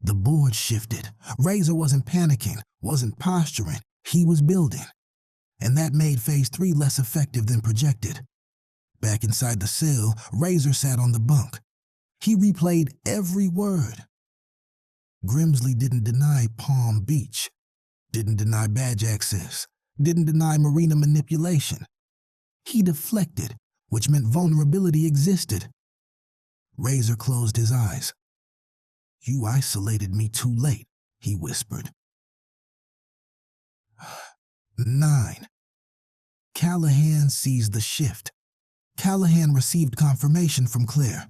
Speaker 1: the board shifted. Razer wasn't panicking, wasn't posturing. He was building. And that made Phase 3 less effective than projected. Back inside the cell, Razer sat on the bunk. He replayed every word. Grimsley didn't deny Palm Beach, didn't deny badge access, didn't deny marina manipulation. He deflected, which meant vulnerability existed. Razer closed his eyes. "You isolated me too late," he whispered. 9. Callahan seized the shift. Callahan received confirmation from Claire.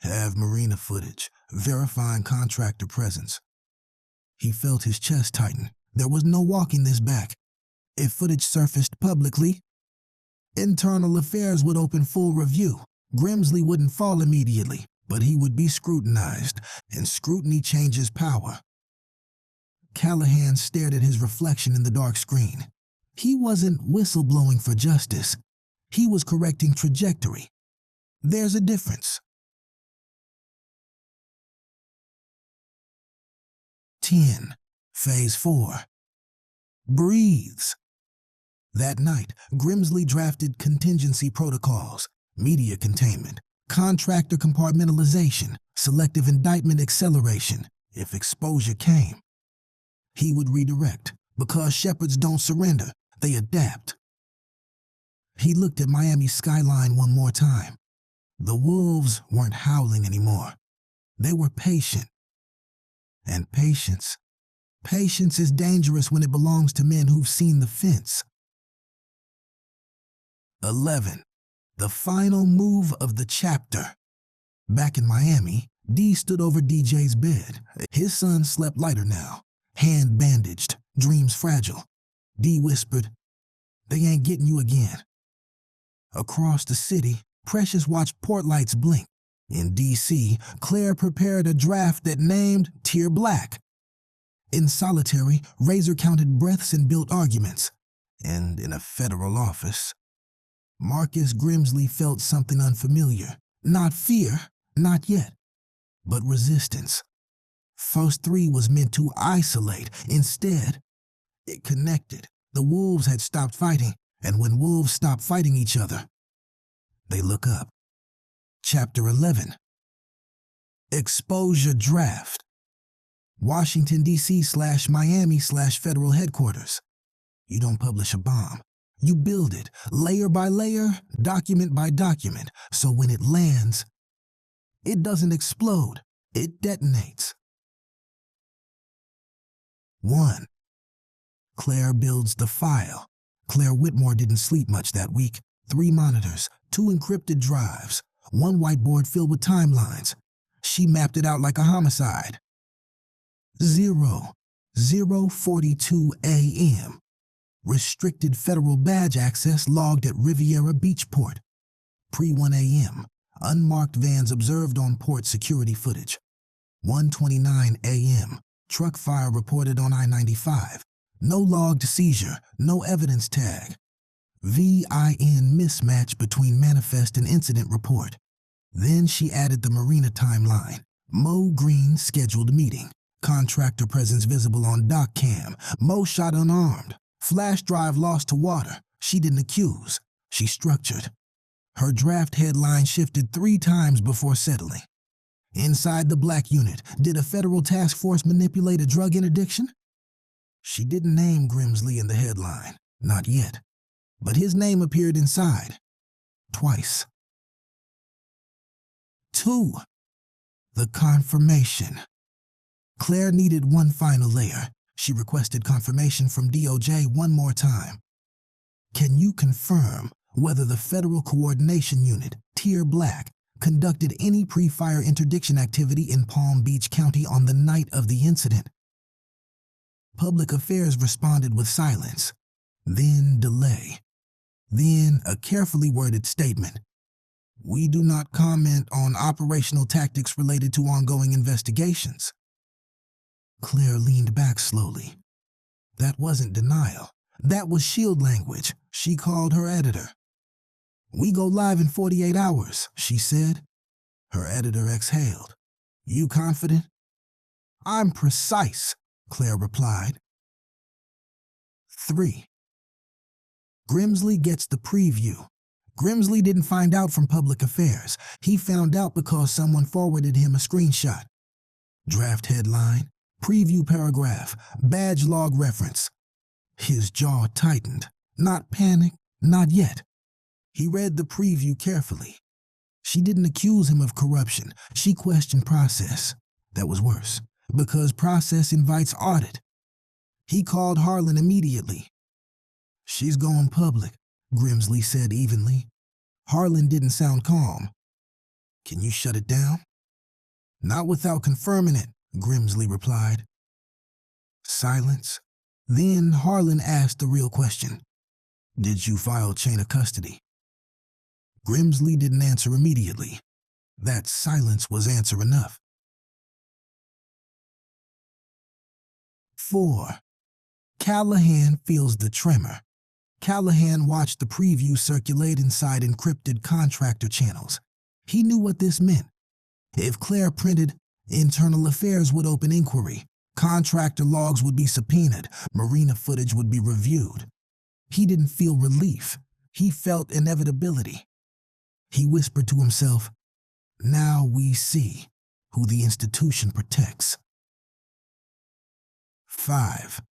Speaker 1: "Have marina footage, verifying contractor presence." He felt his chest tighten. There was no walking this back. If footage surfaced publicly, Internal Affairs would open full review. Grimsley wouldn't fall immediately, but he would be scrutinized, and scrutiny changes power. Callahan stared at his reflection in the dark screen. He wasn't whistleblowing for justice. He was correcting trajectory. There's a difference. 10. Phase 4. Breathes. That night, Grimsley drafted contingency protocols, media containment, contractor compartmentalization, selective indictment acceleration, if exposure came. He would redirect, because shepherds don't surrender, they adapt. He looked at Miami's skyline one more time. The wolves weren't howling anymore. They were patient. And patience is dangerous when it belongs to men who've seen the fence. 11. The final move of the chapter. Back in Miami, D stood over DJ's bed. His son slept lighter now, hand bandaged, dreams fragile. D whispered, "They ain't getting you again." Across the city, Precious watched port lights blink. In D.C., Claire prepared a draft that named Tier Black. In solitary, Razer counted breaths and built arguments. And in a federal office, Marcus Grimsley felt something unfamiliar. Not fear, not yet, but resistance. Phase 3 was meant to isolate. Instead, it connected. The wolves had stopped fighting, and when wolves stop fighting each other, they look up. Chapter 11. Exposure Draft. Washington, D.C. / Miami / federal headquarters. You don't publish a bomb. You build it, layer by layer, document by document, so when it lands, it doesn't explode, it detonates. 1. Claire builds the file. Claire Whitmore didn't sleep much that week. 3 monitors, 2 encrypted drives, 1 whiteboard filled with timelines. She mapped it out like a homicide. 0:42 a.m. Restricted federal badge access logged at Riviera Beachport. Pre-1 a.m. Unmarked vans observed on port security footage. 1:29 a.m. Truck fire reported on I-95. No logged seizure, no evidence tag. VIN mismatch between manifest and incident report. Then she added the marina timeline. Mo Green scheduled meeting. Contractor presence visible on dock cam. Mo shot unarmed. Flash drive lost to water. She didn't accuse. She structured. Her draft headline shifted 3 times before settling. Inside the black unit, did a federal task force manipulate a drug interdiction? She didn't name Grimsley in the headline. Not yet. But his name appeared inside. Twice. 2. The confirmation. Claire needed one final layer. She requested confirmation from DOJ one more time. Can you confirm whether the Federal Coordination Unit, Tier Black, conducted any pre-fire interdiction activity in Palm Beach County on the night of the incident? Public Affairs responded with silence, then delay, then a carefully worded statement. We do not comment on operational tactics related to ongoing investigations. Claire leaned back slowly. That wasn't denial. That was shield language. She called her editor. "We go live in 48 hours, she said. Her editor exhaled. "You confident?" "I'm precise," Claire replied. 3. Grimsley gets the preview. Grimsley didn't find out from public affairs. He found out because someone forwarded him a screenshot. Draft headline, preview paragraph, badge log reference. His jaw tightened. Not panic, not yet. He read the preview carefully. She didn't accuse him of corruption. She questioned process. That was worse, because process invites audit. He called Harlan immediately. "She's going public," Grimsley said evenly. Harlan didn't sound calm. "Can you shut it down?" "Not without confirming it," Grimsley replied. Silence. Then Harlan asked the real question. "Did you file chain of custody?" Grimsley didn't answer immediately. That silence was answer enough. 4. Callahan feels the tremor. Callahan watched the preview circulate inside encrypted contractor channels. He knew what this meant. If Claire printed, internal affairs would open inquiry, contractor logs would be subpoenaed, marina footage would be reviewed. He didn't feel relief. He felt inevitability. He whispered to himself, "Now we see who the institution protects." 5.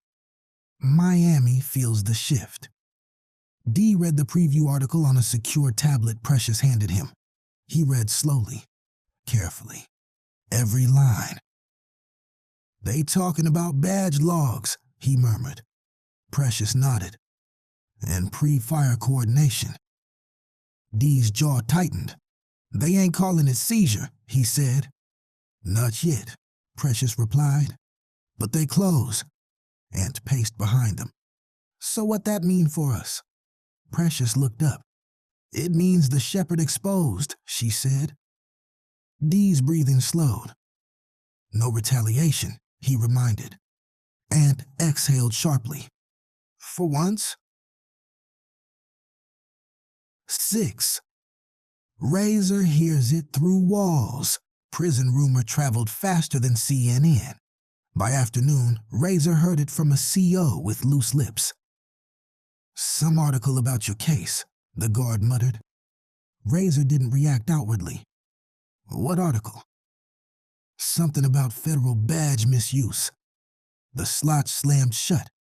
Speaker 1: Miami feels the shift. D read the preview article on a secure tablet Precious handed him. He read slowly, carefully, every line. "They talking about badge logs," he murmured. Precious nodded. "And pre-fire coordination." D's jaw tightened. "They ain't calling it seizure," he said. "Not yet," Precious replied. "But they close," and paced behind them. "So what that mean for us?" Precious looked up. "It means the shepherd exposed," she said. D's breathing slowed. "No retaliation," he reminded. Ant exhaled sharply. "For once?" 6. Razer hears it through walls. Prison rumor traveled faster than CNN. By afternoon, Razer heard it from a CO with loose lips. "Some article about your case," the guard muttered. Razer didn't react outwardly. "What article?" "Something about federal badge misuse." The slot slammed shut.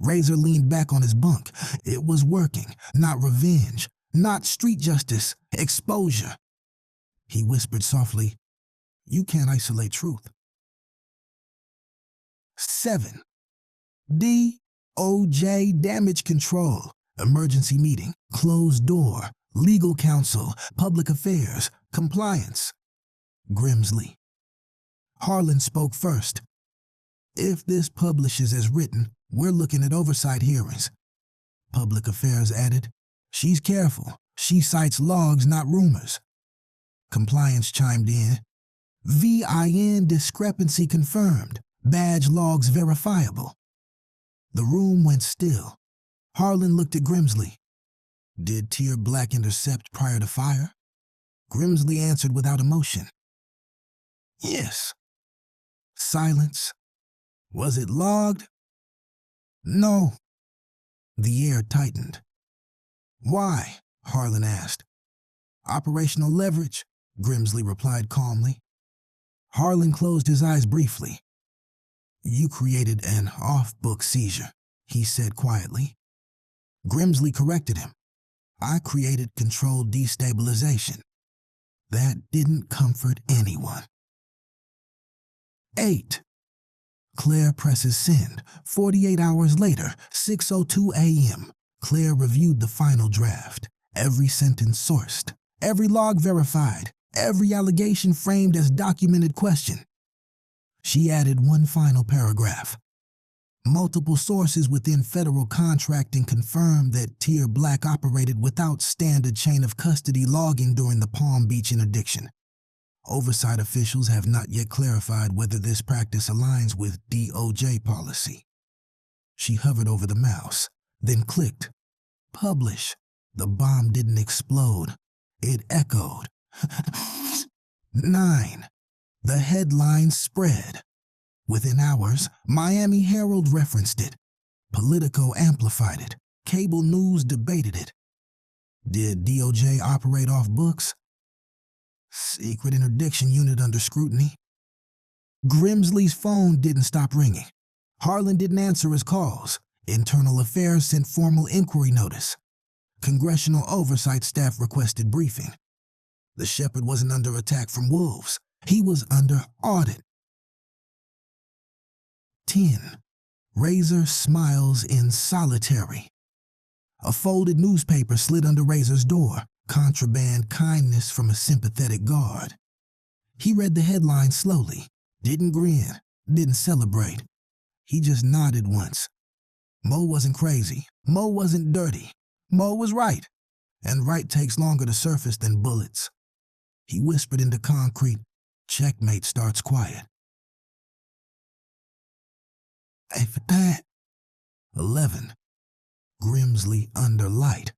Speaker 1: Razer leaned back on his bunk. It was working. Not revenge. Not street justice. Exposure. He whispered softly, "You can't isolate truth." 7. DOJ damage control. Emergency meeting. Closed door. Legal counsel. Public affairs. Compliance. Grimsley. Harlan spoke first. "If this publishes as written, we're looking at oversight hearings." Public affairs added, "She's careful. She cites logs, not rumors." Compliance chimed in. "VIN discrepancy confirmed. Badge logs verifiable." The room went still. Harlan looked at Grimsley. "Did Tier Black intercept prior to fire?" Grimsley answered without emotion. "Yes." Silence. "Was it logged?" "No." The air tightened. "Why?" Harlan asked. "Operational leverage," Grimsley replied calmly. Harlan closed his eyes briefly. "You created an off-book seizure," he said quietly. Grimsley corrected him. "I created controlled destabilization." That didn't comfort anyone. 8. Claire presses send. 48 hours later, 6:02 a.m. Claire reviewed the final draft. Every sentence sourced. Every log verified. Every allegation framed as documented question. She added one final paragraph. Multiple sources within federal contracting confirmed that Tier Black operated without standard chain of custody logging during the Palm Beach interdiction. Oversight officials have not yet clarified whether this practice aligns with DOJ policy. She hovered over the mouse. then clicked. Publish. The bomb didn't explode. It echoed. 9. The headline spread. Within hours, Miami Herald referenced it. Politico amplified it. Cable news debated it. Did DOJ operate off books? Secret interdiction unit under scrutiny. Grimsley's phone didn't stop ringing. Harlan didn't answer his calls. Internal Affairs sent formal inquiry notice. Congressional Oversight staff requested briefing. The shepherd wasn't under attack from wolves. He was under audit. 10. Razer smiles in solitary. A folded newspaper slid under Razer's door. Contraband kindness from a sympathetic guard. He read the headline slowly. Didn't grin. Didn't celebrate. He just nodded once. Mo wasn't crazy. Mo wasn't dirty. Mo was right. And right takes longer to surface than bullets. He whispered into concrete, checkmate starts quiet. Hey, for that. 11. Grimsley under light.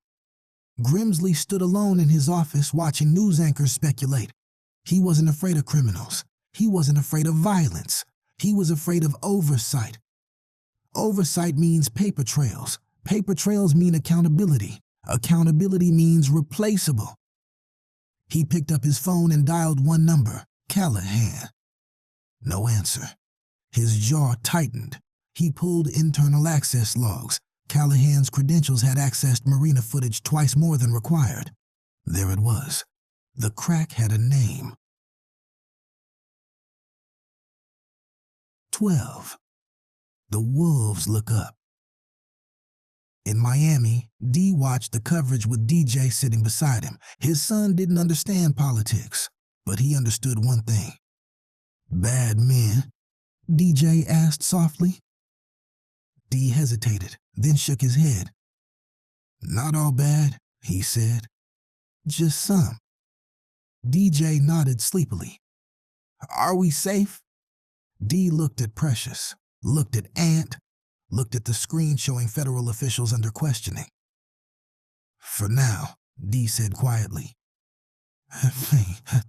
Speaker 1: Grimsley stood alone in his office watching news anchors speculate. He wasn't afraid of criminals. He wasn't afraid of violence. He was afraid of oversight. Oversight means paper trails. Paper trails mean accountability. Accountability means replaceable. He picked up his phone and dialed one number, Callahan. No answer. His jaw tightened. He pulled internal access logs. Callahan's credentials had accessed marina footage twice more than required. There it was. The crack had a name. 12. The wolves look up. In Miami, D watched the coverage with DJ sitting beside him. His son didn't understand politics, but he understood one thing. Bad men? DJ asked softly. D hesitated, then shook his head. Not all bad, he said. Just some. DJ nodded sleepily. Are we safe? D looked at Precious, looked at Ant, looked at the screen showing federal officials under questioning. For now, D said quietly.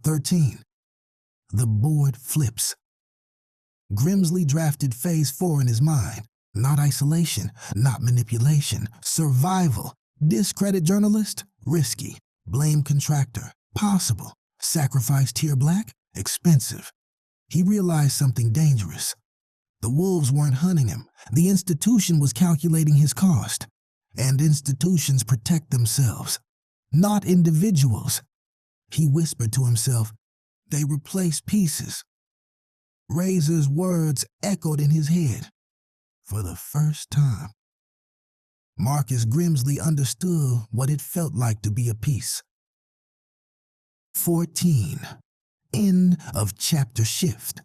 Speaker 1: 13. The board flips. Grimsley drafted Phase 4 in his mind. Not isolation, not manipulation, survival. Discredit journalist? Risky. Blame contractor? Possible. Sacrifice tier black? Expensive. He realized something dangerous. The wolves weren't hunting him. The institution was calculating his cost. And institutions protect themselves, not individuals. He whispered to himself, they replace pieces. Razer's words echoed in his head. For the first time, Marcus Grimsley understood what it felt like to be a piece. 14. End of chapter shift.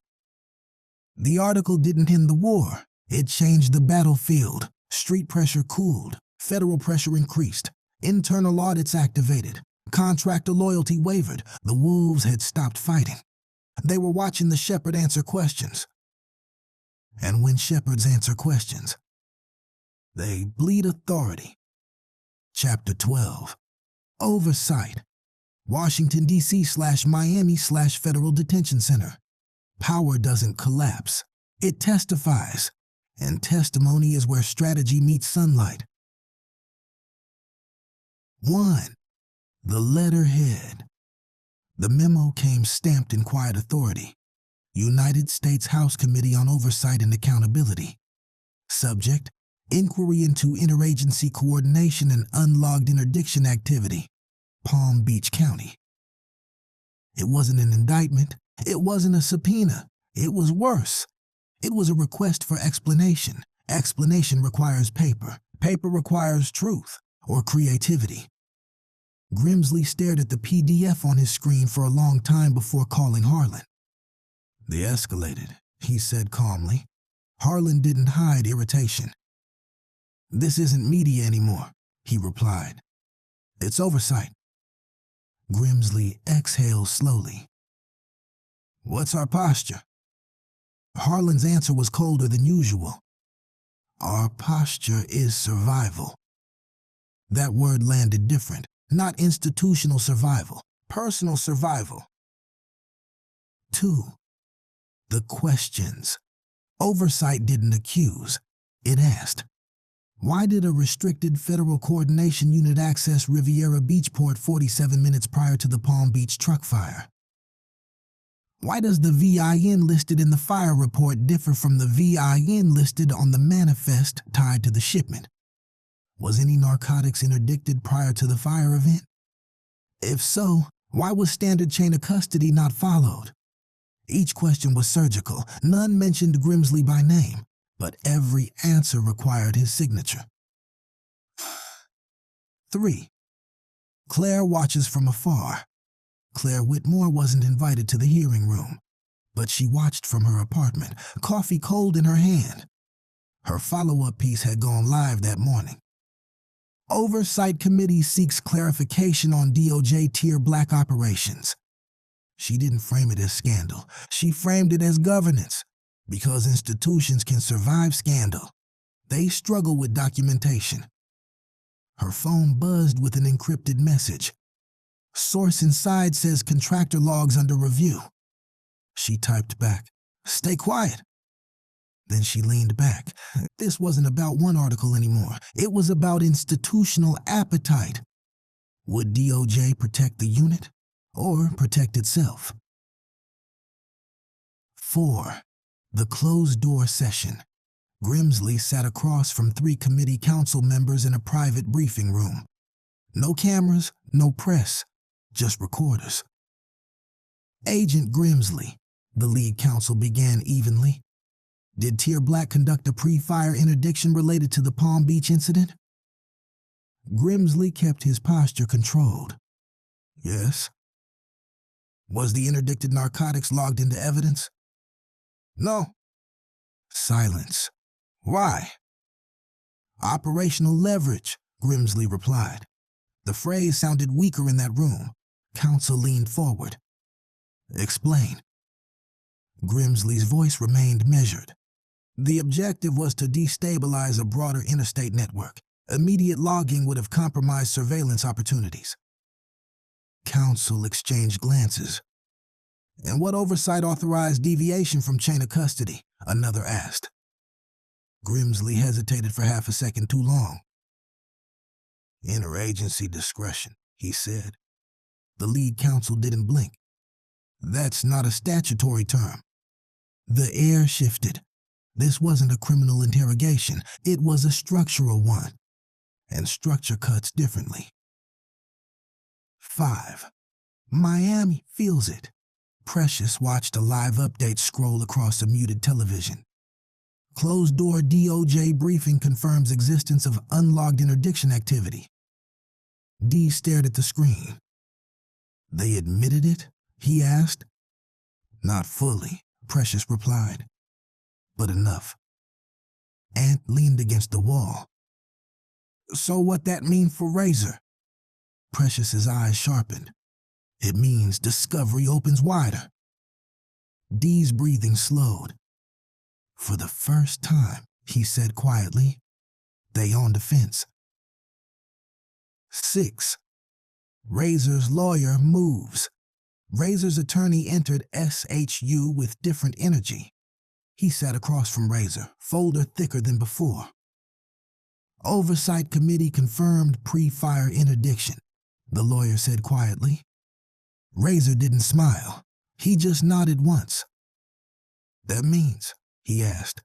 Speaker 1: The article didn't end the war. It changed the battlefield. Street pressure cooled. Federal pressure increased. Internal audits activated. Contractor loyalty wavered. The wolves had stopped fighting. They were watching the shepherd answer questions. And when shepherds answer questions, they bleed authority. Chapter 12. Oversight. Washington, D.C. / Miami / Federal Detention Center. Power doesn't collapse. It testifies. And testimony is where strategy meets sunlight. 1. The letterhead. The memo came stamped in quiet authority. United States House Committee on Oversight and Accountability. Subject, inquiry into interagency coordination and unlogged interdiction activity. Palm Beach County. It wasn't an indictment. It wasn't a subpoena. It was worse. It was a request for explanation. Explanation requires paper. Paper requires truth or creativity. Grimsley stared at the PDF on his screen for a long time before calling Harlan. They escalated, he said calmly. Harlan didn't hide irritation. This isn't media anymore, he replied. It's oversight. Grimsley exhaled slowly. What's our posture? Harlan's answer was colder than usual. Our posture is survival. That word landed different. Not institutional survival, personal survival. 2. The questions. Oversight didn't accuse. It asked, why did a restricted federal coordination unit access Riviera Beachport 47 minutes prior to the Palm Beach truck fire? Why does the VIN listed in the fire report differ from the VIN listed on the manifest tied to the shipment? Was any narcotics interdicted prior to the fire event? If so, why was standard chain of custody not followed? Each question was surgical. None mentioned Grimsley by name, but every answer required his signature. 3. Claire watches from afar. Claire Whitmore wasn't invited to the hearing room, but she watched from her apartment, coffee cold in her hand. Her follow-up piece had gone live that morning. Oversight Committee seeks clarification on DOJ Tier Black operations. She didn't frame it as scandal. She framed it as governance, because institutions can survive scandal. They struggle with documentation. Her phone buzzed with an encrypted message. Source inside says contractor logs under review. She typed back, "Stay quiet." Then she leaned back. This wasn't about one article anymore. It was about institutional appetite. Would DOJ protect the unit or protect itself? 4. The closed-door session. Grimsley sat across from 3 committee council members in a private briefing room. No cameras, no press, just recorders. Agent Grimsley, the lead counsel began evenly. Did Tier Black conduct a pre-fire interdiction related to the Palm Beach incident? Grimsley kept his posture controlled. Yes. Was the interdicted narcotics logged into evidence? No. Silence. Why? Operational leverage, Grimsley replied. The phrase sounded weaker in that room. Counsel leaned forward. Explain. Grimsley's voice remained measured. The objective was to destabilize a broader interstate network. Immediate logging would have compromised surveillance opportunities. Counsel exchanged glances. And what oversight authorized deviation from chain of custody? Another asked. Grimsley hesitated for half a second too long. Interagency discretion, he said. The lead counsel didn't blink. That's not a statutory term. The air shifted. This wasn't a criminal interrogation. It was a structural one. And structure cuts differently. 5. Miami feels it. Precious watched a live update scroll across a muted television. Closed-door DOJ briefing confirms existence of unlogged interdiction activity. Dee stared at the screen. They admitted it? He asked. Not fully, Precious replied. But enough. Ant leaned against the wall. So what that mean for Razer? Precious's eyes sharpened. It means discovery opens wider. Dee's breathing slowed. For the first time, he said quietly, they on defense. 6. Razer's lawyer moves. Razer's attorney entered SHU with different energy. He sat across from Razer, folder thicker than before. Oversight Committee confirmed pre-fire interdiction, the lawyer said quietly. Razer didn't smile. He just nodded once. That means, he asked.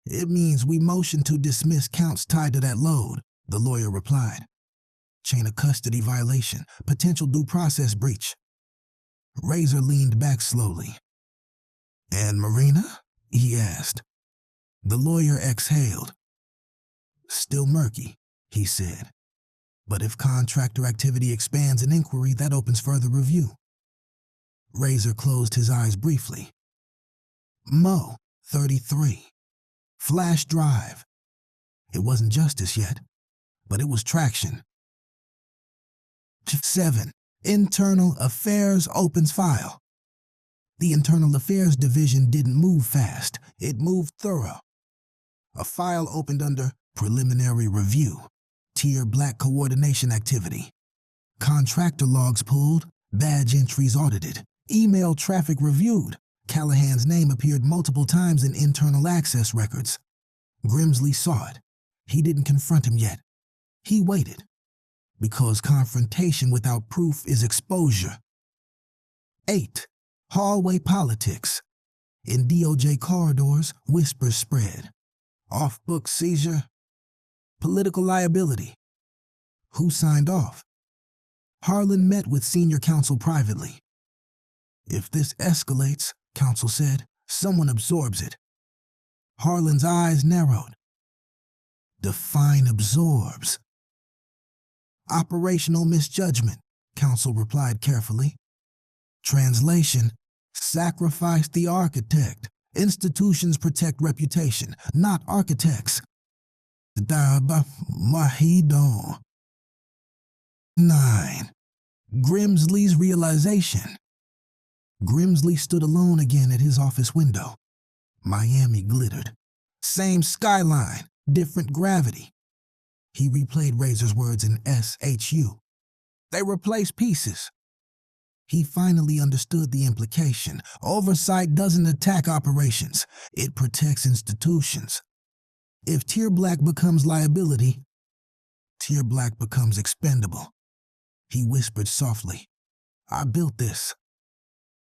Speaker 1: It means we motion to dismiss counts tied to that load, the lawyer replied. Chain of custody violation, potential due process breach. Razer leaned back slowly. And Marina? He asked. The lawyer exhaled. Still murky, he said. But if contractor activity expands an inquiry, that opens further review. Razer closed his eyes briefly. Mo, 33. Flash drive. It wasn't justice yet, but it was traction. 7. Internal Affairs opens file. The Internal Affairs Division didn't move fast. It moved thorough. A file opened under Preliminary Review, Tier Black Coordination Activity. Contractor logs pulled, badge entries audited, email traffic reviewed. Callahan's name appeared multiple times in internal access records. Grimsley saw it. He didn't confront him yet. He waited, because confrontation without proof is exposure. 8. Hallway politics. In DOJ corridors, whispers spread. Off-book seizure. Political liability. Who signed off? Harlan met with senior counsel privately. If this escalates, counsel said, someone absorbs it. Harlan's eyes narrowed. Define absorbs. Operational misjudgment, counsel replied carefully. Translation, sacrifice the architect. Institutions protect reputation, not architects. 9. Grimsley's realization. Grimsley stood alone again at his office window. Miami glittered. Same skyline, different gravity. He replayed Razer's words in SHU. They replace pieces. He finally understood the implication. Oversight doesn't attack operations. It protects institutions. If Tier Black becomes liability, Tier Black becomes expendable. He whispered softly, I built this.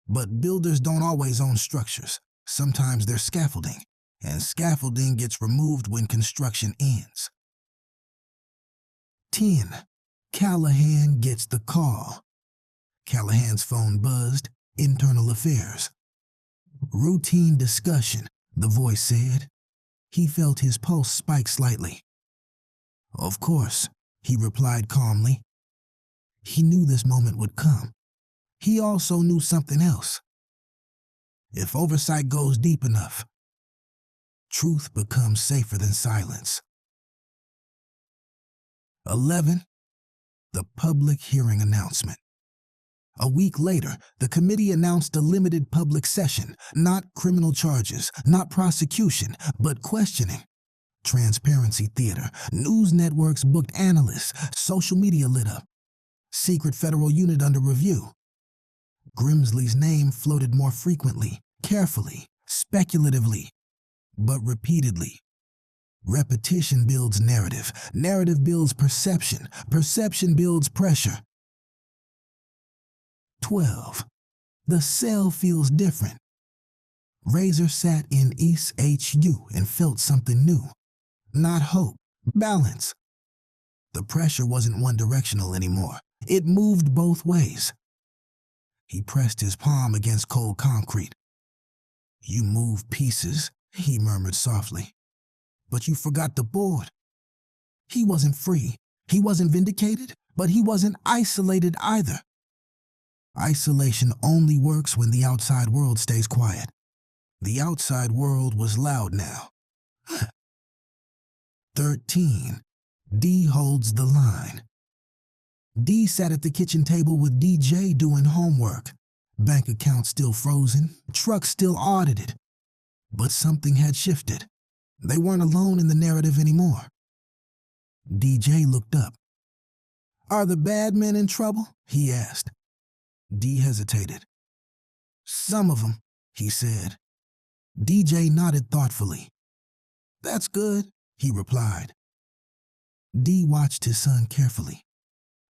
Speaker 1: But builders don't always own structures. Sometimes they're scaffolding, and scaffolding gets removed when construction ends. 10. Callahan gets the call. Callahan's phone buzzed. Internal affairs. Routine discussion, the voice said. He felt his pulse spike slightly. Of course, he replied calmly. He knew this moment would come. He also knew something else. If oversight goes deep enough, truth becomes safer than silence. 11. The public hearing announcement. A week later, the committee announced a limited public session, not criminal charges, not prosecution, but questioning. Transparency theater, news networks booked analysts, social media lit up. Secret federal unit under review. Grimsley's name floated more frequently, carefully, speculatively, but repeatedly. Repetition builds narrative. Narrative builds perception. Perception builds pressure. 12. The cell feels different. Razer sat in East HU and felt something new. Not hope, balance. The pressure wasn't one-directional anymore. It moved both ways. He pressed his palm against cold concrete. You move pieces, he murmured softly. But you forgot the board. He wasn't free. He wasn't vindicated, but he wasn't isolated either. Isolation only works when the outside world stays quiet. The outside world was loud now. 13. D holds the line. D sat at the kitchen table with DJ doing homework. Bank account still frozen, truck still audited. But something had shifted. They weren't alone in the narrative anymore. DJ looked up. Are the bad men in trouble? He asked. D hesitated. Some of them, he said. DJ nodded thoughtfully. That's good, he replied. D watched his son carefully.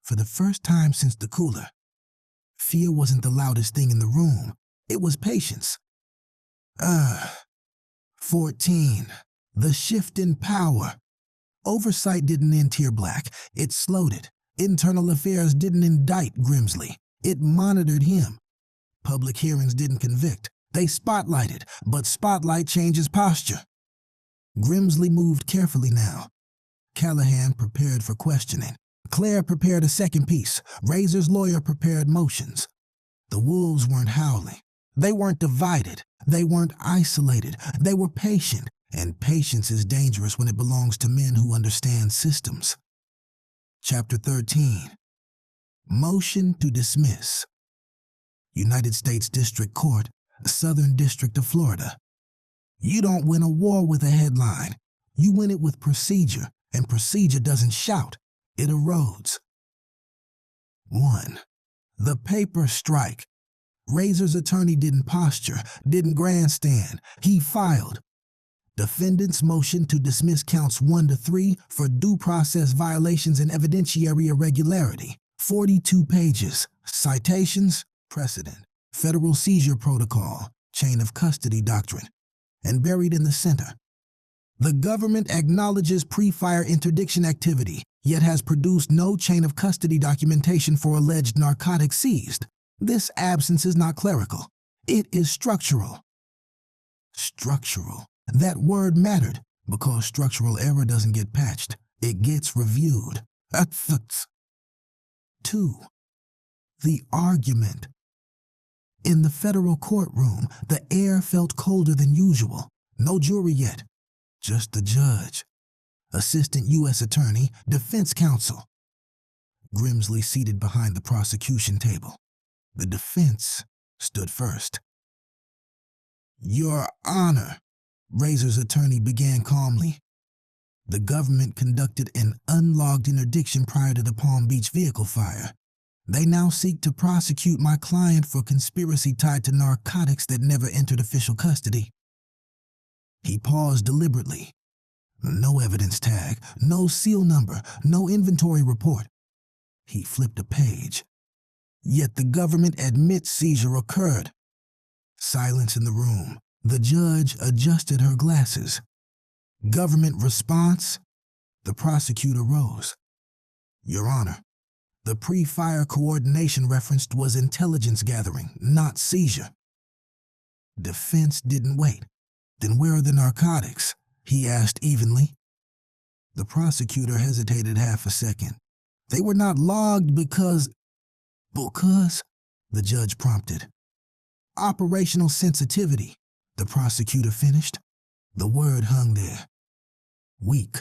Speaker 1: For the first time since the cooler, fear wasn't the loudest thing in the room. It was patience. 14. The shift in power. Oversight didn't end Tier Black. It slowed it. Internal affairs didn't indict Grimsley. It monitored him. Public hearings didn't convict. They spotlighted, but spotlight changes posture. Grimsley moved carefully now. Callahan prepared for questioning. Claire prepared a second piece. Razer's lawyer prepared motions. The wolves weren't howling. They weren't divided. They weren't isolated. They were patient, and patience is dangerous when it belongs to men who understand systems. Chapter 13. Motion to dismiss. United States District Court, Southern District of Florida. You don't win a war with a headline. You win it with procedure, and procedure doesn't shout, it erodes. 1. The paper strike. Razer's attorney didn't posture, didn't grandstand. He filed. Defendant's motion to dismiss counts 1 to 3 for due process violations and evidentiary irregularity. 42 pages. Citations, precedent, federal seizure protocol, chain of custody doctrine. And buried in the center, the government acknowledges pre-fire interdiction activity, yet has produced no chain of custody documentation for alleged narcotics seized. This absence is not clerical. It is structural. Structural. That word mattered because structural error doesn't get patched. It gets reviewed. 2. The argument. In the federal courtroom, the air felt colder than usual. No jury yet. Just the judge, assistant U.S. attorney, defense counsel. Grimsley seated behind the prosecution table. The defense stood first. Your Honor, Razer's attorney began calmly. The government conducted an unlogged interdiction prior to the Palm Beach vehicle fire. They now seek to prosecute my client for conspiracy tied to narcotics that never entered official custody. He paused deliberately. No evidence tag, no seal number, no inventory report. He flipped a page. Yet the government admits seizure occurred. Silence in the room. The judge adjusted her glasses. Government response? The prosecutor rose. Your Honor, the pre-fire coordination referenced was intelligence gathering, not seizure. Defense didn't wait. Then where are the narcotics? He asked evenly. The prosecutor hesitated half a second. They were not logged because, the judge prompted. Operational sensitivity, the prosecutor finished. The word hung there. Weak.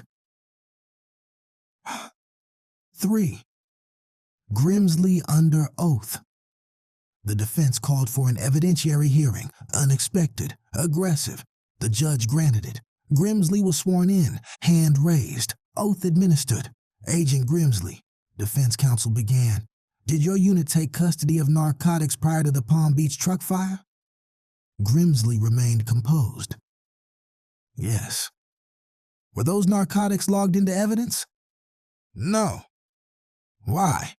Speaker 1: 3. Grimsley under oath. The defense called for an evidentiary hearing, unexpected, aggressive. The judge granted it. Grimsley was sworn in, hand raised, oath administered. Agent Grimsley, defense counsel began. Did your unit take custody of narcotics prior to the Palm Beach truck fire? Grimsley remained composed. Yes. Were those narcotics logged into evidence? No. Why?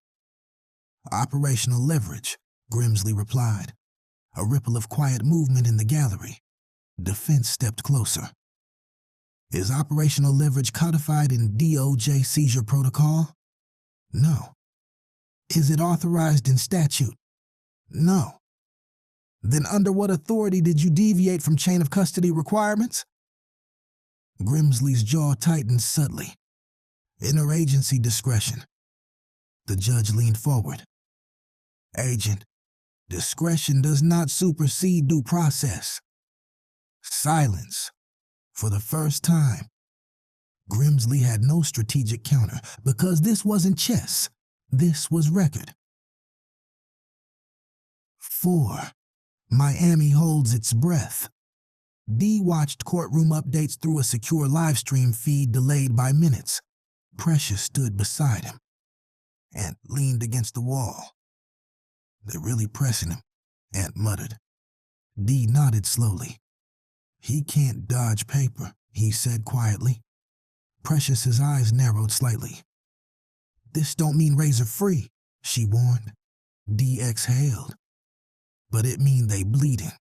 Speaker 1: Operational leverage, Grimsley replied. A ripple of quiet movement in the gallery. Defense stepped closer. Is operational leverage codified in DOJ seizure protocol? No. Is it authorized in statute? No. Then under what authority did you deviate from chain of custody requirements? Grimsley's jaw tightened subtly. Interagency discretion. The judge leaned forward. Agent, discretion does not supersede due process. Silence. For the first time. Grimsley had no strategic counter because this wasn't chess. This was record. 4. Miami holds its breath. D watched courtroom updates through a secure live stream feed delayed by minutes. Precious stood beside him and leaned against the wall. They're really pressing him, Ant muttered. D nodded slowly. He can't dodge paper, he said quietly. Precious's eyes narrowed slightly. This don't mean Razer free, she warned. D exhaled. But it mean they bleeding.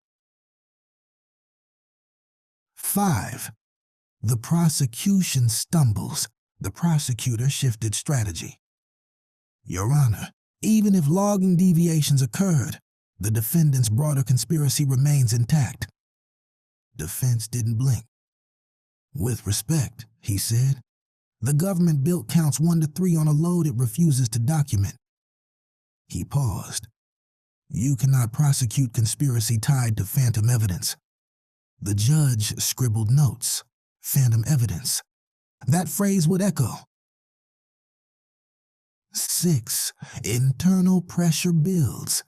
Speaker 1: 5. The prosecution stumbles. The prosecutor shifted strategy. Your Honor, even if logging deviations occurred, the defendant's broader conspiracy remains intact. Defense didn't blink. With respect, he said, the government built counts 1 to 3 on a load it refuses to document. He paused. You cannot prosecute conspiracy tied to phantom evidence. The judge scribbled notes. Phantom evidence. That phrase would echo. 6. Internal pressure builds.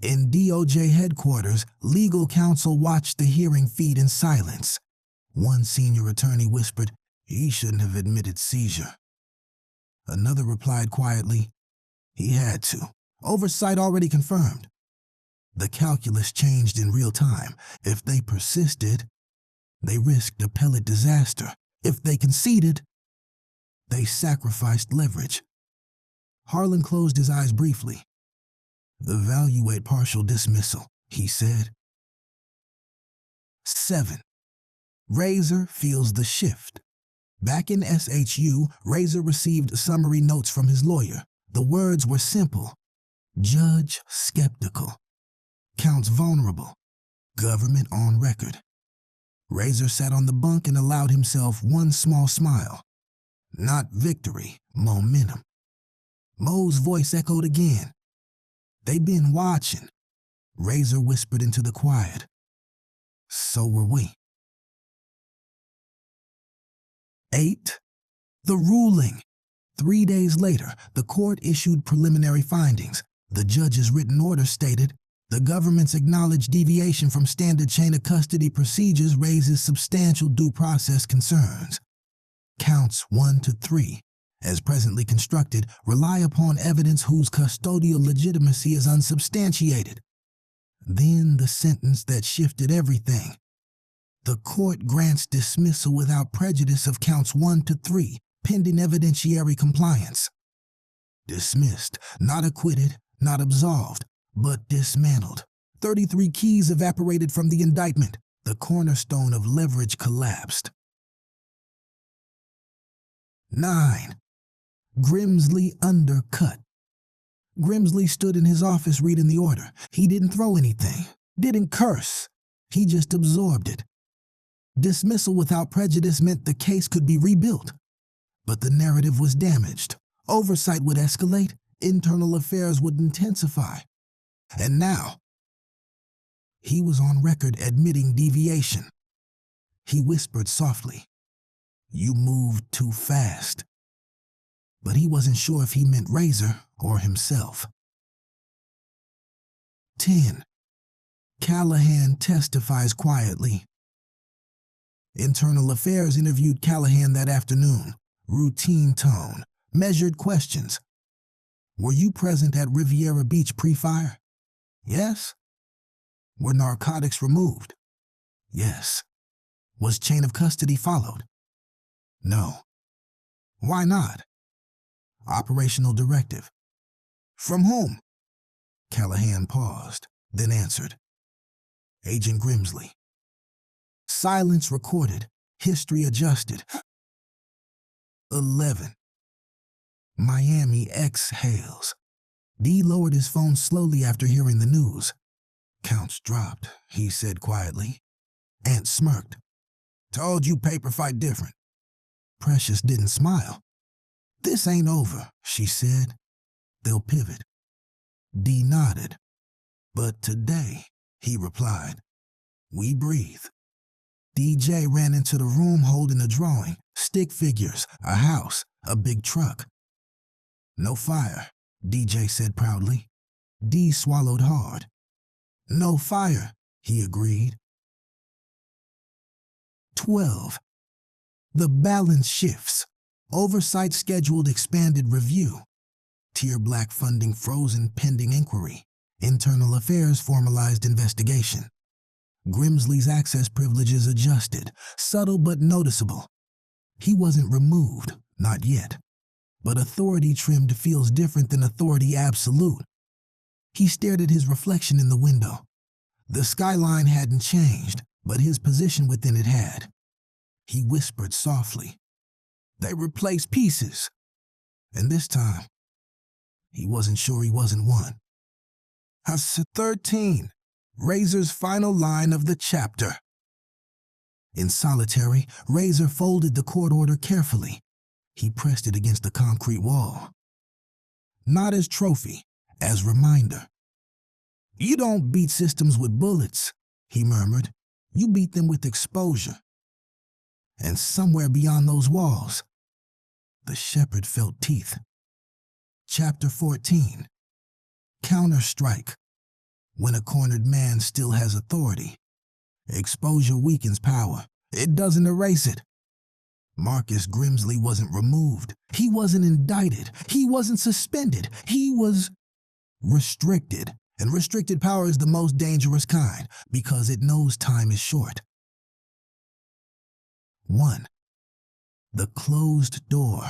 Speaker 1: In DOJ headquarters, legal counsel watched the hearing feed in silence. One senior attorney whispered, He shouldn't have admitted seizure. Another replied quietly, he had to. Oversight already confirmed. The calculus changed in real time. If they persisted, they risked appellate disaster. If they conceded, they sacrificed leverage. Harlan closed his eyes briefly. Evaluate partial dismissal, he said. 7. Razer feels the shift. Back in SHU, Razer received summary notes from his lawyer. The words were simple. Judge skeptical. Counts vulnerable. Government on record. Razer sat on the bunk and allowed himself one small smile. Not victory, momentum. Mo's voice echoed again. They been watching. Razer whispered into the quiet. So were we. 8. The ruling. 3 days later, the court issued preliminary findings. The judge's written order stated, the government's acknowledged deviation from standard chain of custody procedures raises substantial due process concerns. Counts 1 to 3, as presently constructed, rely upon evidence whose custodial legitimacy is unsubstantiated. Then the sentence that shifted everything. The court grants dismissal without prejudice of counts 1 to 3, pending evidentiary compliance. Dismissed, not acquitted, not absolved, but dismantled. 33 keys evaporated from the indictment. The cornerstone of leverage collapsed. 9. Grimsley undercut. Grimsley stood in his office reading the order. He didn't throw anything, didn't curse. He just absorbed it. Dismissal without prejudice meant the case could be rebuilt. But the narrative was damaged. Oversight would escalate. Internal affairs would intensify. And now, he was on record admitting deviation. He whispered softly, "You moved too fast." But he wasn't sure if he meant Razer or himself. 10. Callahan testifies quietly. Internal Affairs interviewed Callahan that afternoon. Routine tone, measured questions. Were you present at Riviera Beach pre-fire? Yes. Were narcotics removed? Yes. Was chain of custody followed? No. Why not? Operational directive. From whom? Callahan paused, then answered. Agent Grimsley. Silence recorded, history adjusted. 11. Miami exhales. D lowered his phone slowly after hearing the news. Counts dropped, he said quietly. Ant smirked. Told you paper fight different. Precious didn't smile. This ain't over, she said. They'll pivot. D nodded. But today, he replied, we breathe. DJ ran into the room holding a drawing, stick figures, a house, a big truck. No fire, DJ said proudly. D swallowed hard. No fire, he agreed. 12. The balance shifts. Oversight scheduled expanded review. Tier Black funding frozen pending inquiry. Internal Affairs formalized investigation. Grimsley's access privileges adjusted, subtle but noticeable. He wasn't removed, not yet. But authority trimmed feels different than authority absolute. He stared at his reflection in the window. The skyline hadn't changed, but his position within it had. He whispered softly. They replaced pieces. And this time, he wasn't sure he wasn't one. 13. Razer's final line of the chapter. In solitary, Razer folded the court order carefully. He pressed it against the concrete wall. Not as trophy, as reminder. You don't beat systems with bullets, he murmured. You beat them with exposure. And somewhere beyond those walls, the shepherd felt teeth. Chapter 14. Counter-strike. When a cornered man still has authority. Exposure weakens power. It doesn't erase it. Marcus Grimsley wasn't removed. He wasn't indicted. He wasn't suspended. He was restricted. And restricted power is the most dangerous kind because it knows time is short. 1. The closed door.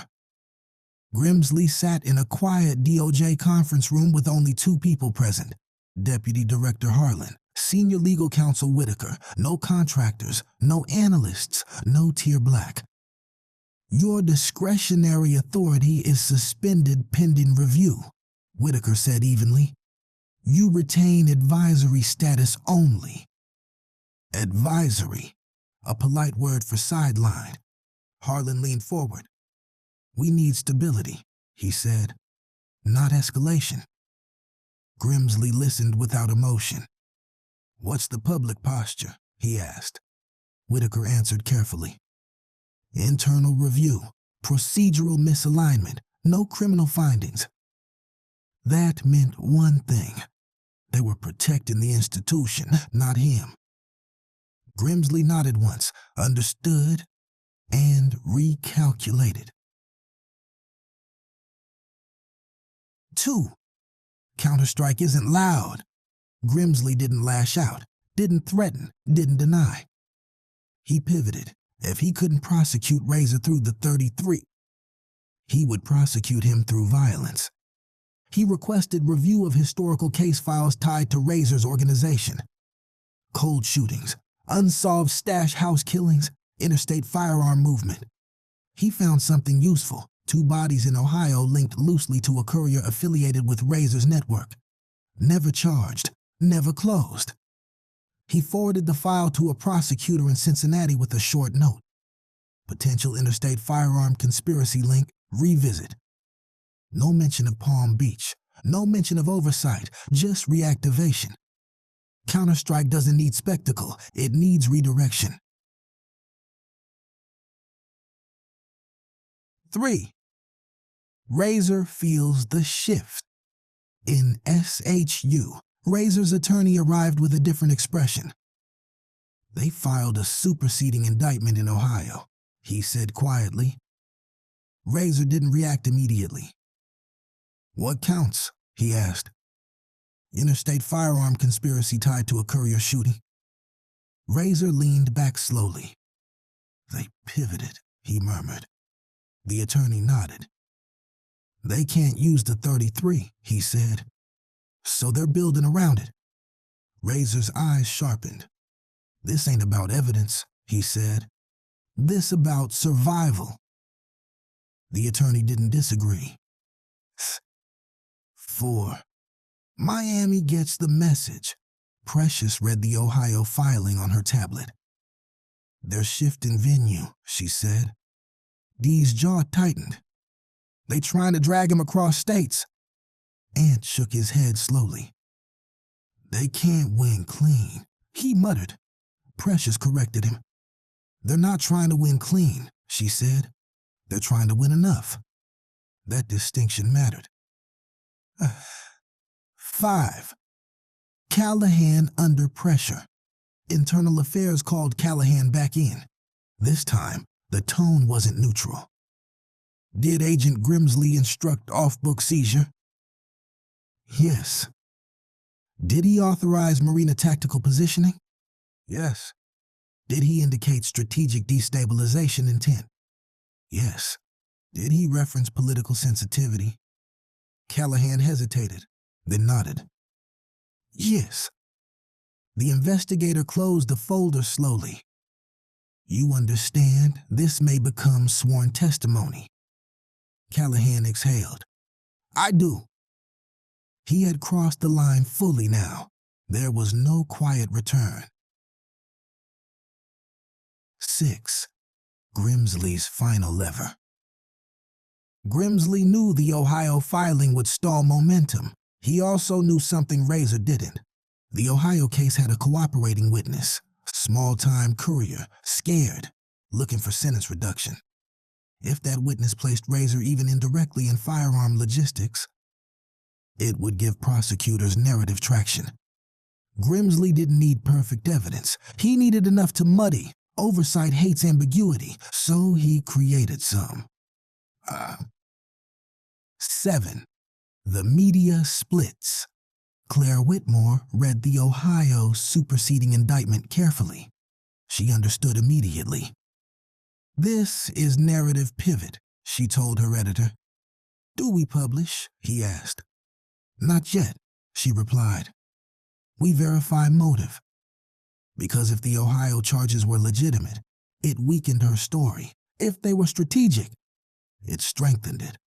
Speaker 1: Grimsley sat in a quiet DOJ conference room with only 2 people present. Deputy Director Harlan, Senior Legal Counsel Whitaker, no contractors, no analysts, no tier black. Your discretionary authority is suspended pending review, Whitaker said evenly. You retain advisory status only. Advisory, a polite word for sideline. Harlan leaned forward. We need stability, he said, not escalation. Grimsley listened without emotion. What's the public posture? He asked. Whitaker answered carefully. Internal review, procedural misalignment, no criminal findings. That meant one thing. They were protecting the institution, not him. Grimsley nodded once, understood, and recalculated. 2. Counterstrike isn't loud. Grimsley didn't lash out, didn't threaten, didn't deny. He pivoted. If he couldn't prosecute Razer through the 33, he would prosecute him through violence. He requested review of historical case files tied to Razer's organization. Cold shootings, unsolved stash house killings, interstate firearm movement. He found something useful. 2 bodies in Ohio linked loosely to a courier affiliated with Razer's network. Never charged, never closed. He forwarded the file to a prosecutor in Cincinnati with a short note. Potential interstate firearm conspiracy link, revisit. No mention of Palm Beach, no mention of Oversight, just reactivation. Counterstrike doesn't need spectacle, it needs redirection. 3. Razer feels the shift. In SHU, Razer's attorney arrived with a different expression. They filed a superseding indictment in Ohio, he said quietly. Razer didn't react immediately. What counts? He asked. Interstate firearm conspiracy tied to a courier shooting. Razer leaned back slowly. They pivoted, he murmured. The attorney nodded. They can't use the 33, he said. So they're building around it. Razer's eyes sharpened. This ain't about evidence, he said. This about survival. The attorney didn't disagree. 4. Miami gets the message. Precious read the Ohio filing on her tablet. They're shifting venue, she said. Dee's jaw tightened. They trying to drag him across states. Ant shook his head slowly. They can't win clean, he muttered. Precious corrected him. They're not trying to win clean, she said. They're trying to win enough. That distinction mattered. 5. Callahan under pressure. Internal Affairs called Callahan back in. This time, the tone wasn't neutral. Did Agent Grimsley instruct off-book seizure? Yes. Did he authorize marina tactical positioning? Yes. Did he indicate strategic destabilization intent? Yes. Did he reference political sensitivity? Callahan hesitated, then nodded. Yes. The investigator closed the folder slowly. You understand, this may become sworn testimony. Callahan exhaled. I do. He had crossed the line fully now. There was no quiet return. 6. Grimsley's final lever. Grimsley knew the Ohio filing would stall momentum. He also knew something Razer didn't. The Ohio case had a cooperating witness, small-time courier, scared, looking for sentence reduction. If that witness placed Razer even indirectly in firearm logistics, it would give prosecutors narrative traction. Grimsley didn't need perfect evidence. He needed enough to muddy, Oversight hates ambiguity, so he created some. 7. The media splits. Claire Whitmore read the Ohio superseding indictment carefully. She understood immediately. "This is narrative pivot," she told her editor. "Do we publish?" he asked. "Not yet," she replied. "We verify motive." Because if the Ohio charges were legitimate, it weakened her story. If they were strategic, it strengthened it.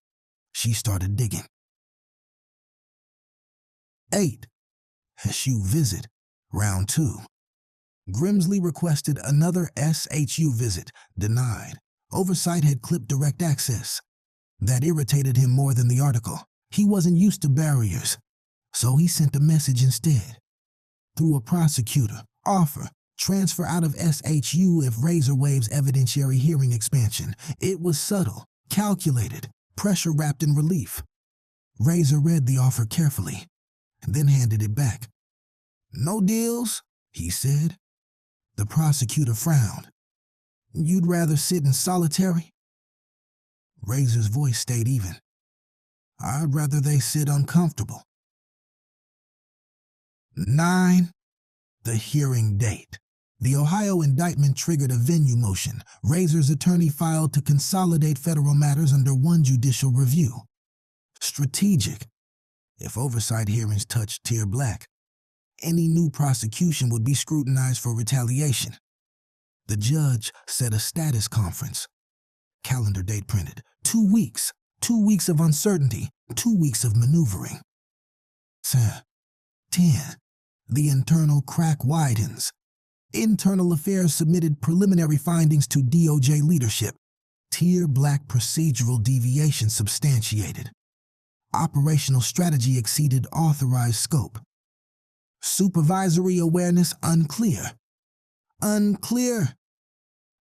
Speaker 1: She started digging. 8. SU visit, round 2. Grimsley requested another SHU visit, denied. Oversight had clipped direct access. That irritated him more than the article. He wasn't used to barriers, so he sent a message instead. Through a prosecutor, offer, transfer out of SHU if Razer waives evidentiary hearing expansion. It was subtle, calculated, pressure-wrapped in relief. Razer read the offer carefully, then handed it back. "No deals?" he said. The prosecutor frowned. "You'd rather sit in solitary?" Razer's voice stayed even. "I'd rather they sit uncomfortable." 9. The hearing date. The Ohio indictment triggered a venue motion. Razer's attorney filed to consolidate federal matters under one judicial review. Strategic. If oversight hearings touched Tier Black, any new prosecution would be scrutinized for retaliation. The judge set a status conference. Calendar date printed. 2 weeks. 2 weeks of uncertainty. 2 weeks of maneuvering. 10. The internal crack widens. Internal Affairs submitted preliminary findings to DOJ leadership. Tier Black procedural deviation substantiated. Operational strategy exceeded authorized scope. Supervisory awareness unclear. Unclear.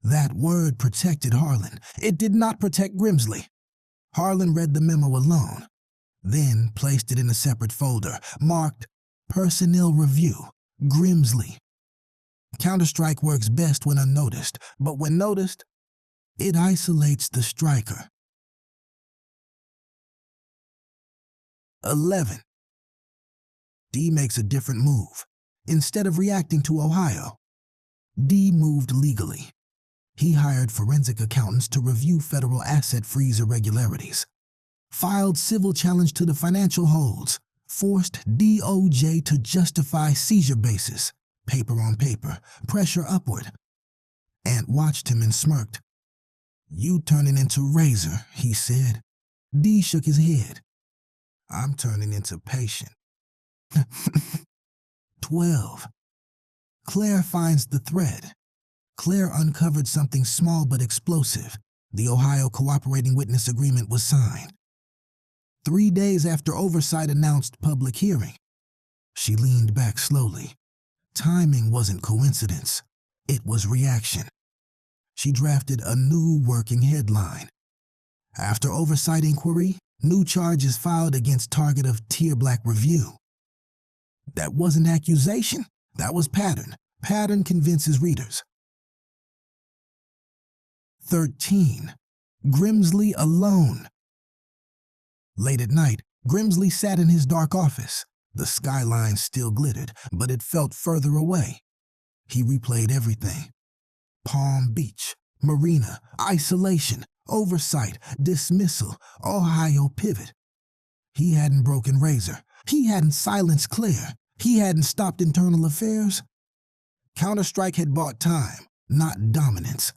Speaker 1: That word protected Harlan. It did not protect Grimsley. Harlan read the memo alone, then placed it in a separate folder, marked Personnel Review, Grimsley. Counter-strike works best when unnoticed, but when noticed, it isolates the striker. 11. D makes a different move. Instead of reacting to Ohio, D moved legally. He hired forensic accountants to review federal asset freeze irregularities, filed civil challenge to the financial holds, forced DOJ to justify seizure basis, paper on paper, pressure upward. Ant watched him and smirked. "You turning into Razer," he said. D shook his head. "I'm turning into patient." 12. Claire finds the thread. Claire uncovered something small but explosive. The Ohio Cooperating Witness Agreement was signed. 3 days after Oversight announced public hearing, she leaned back slowly. Timing wasn't coincidence. It was reaction. She drafted a new working headline. After Oversight inquiry, new charges filed against target of Tier Black review. That wasn't accusation. That was pattern. Pattern convinces readers. 13. Grimsley alone. Late at night, Grimsley sat in his dark office. The skyline still glittered, but it felt further away. He replayed everything. Palm Beach, Marina, isolation, Oversight, dismissal, Ohio pivot. He hadn't broken Razer. He hadn't silenced Claire. He hadn't stopped internal affairs. Counter-Strike had bought time, not dominance.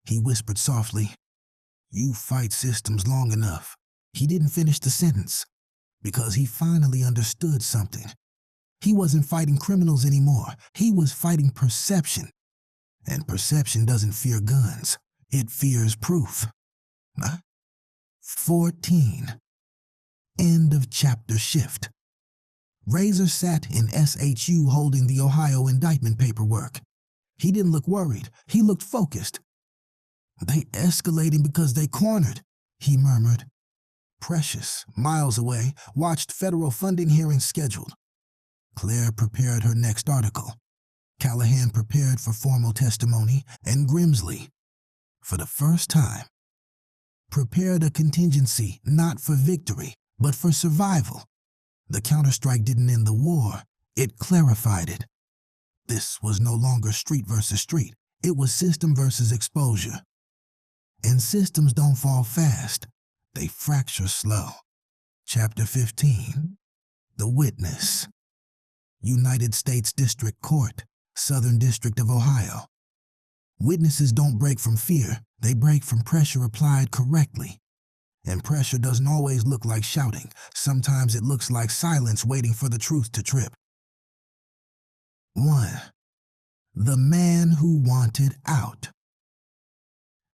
Speaker 1: He whispered softly, "You fight systems long enough." He didn't finish the sentence, because he finally understood something. He wasn't fighting criminals anymore. He was fighting perception. And perception doesn't fear guns. It fears proof. 14. End of chapter shift. Razer sat in SHU holding the Ohio indictment paperwork. He didn't look worried. He looked focused. "They escalating because they cornered," he murmured. Precious, miles away, watched federal funding hearings scheduled. Claire prepared her next article. Callahan prepared for formal testimony, and Grimsley, for the first time, prepared a contingency not for victory, but for survival. The counterstrike didn't end the war, it clarified it. This was no longer street versus street, it was system versus exposure. And systems don't fall fast, they fracture slow. Chapter 15. The Witness. United States District Court, Southern District of Ohio. Witnesses don't break from fear, they break from pressure applied correctly. And pressure doesn't always look like shouting. Sometimes it looks like silence waiting for the truth to trip. 1. The man who wanted out.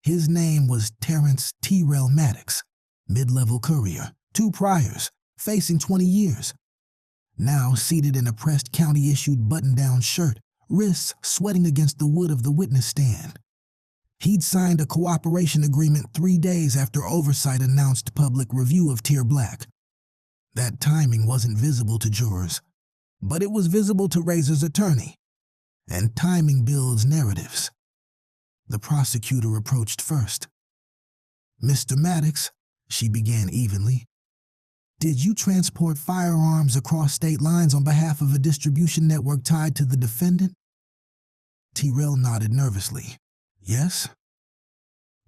Speaker 1: His name was Terrence T-Rell Maddox, mid-level courier, 2 priors, facing 20 years. Now seated in a pressed county-issued button-down shirt, wrists sweating against the wood of the witness stand. He'd signed a cooperation agreement 3 days after Oversight announced public review of Tier Black. That timing wasn't visible to jurors, but it was visible to Razer's attorney. And timing builds narratives. The prosecutor approached first. "Mr. Maddox," she began evenly, "did you transport firearms across state lines on behalf of a distribution network tied to the defendant?" T-Rell nodded nervously. "Yes."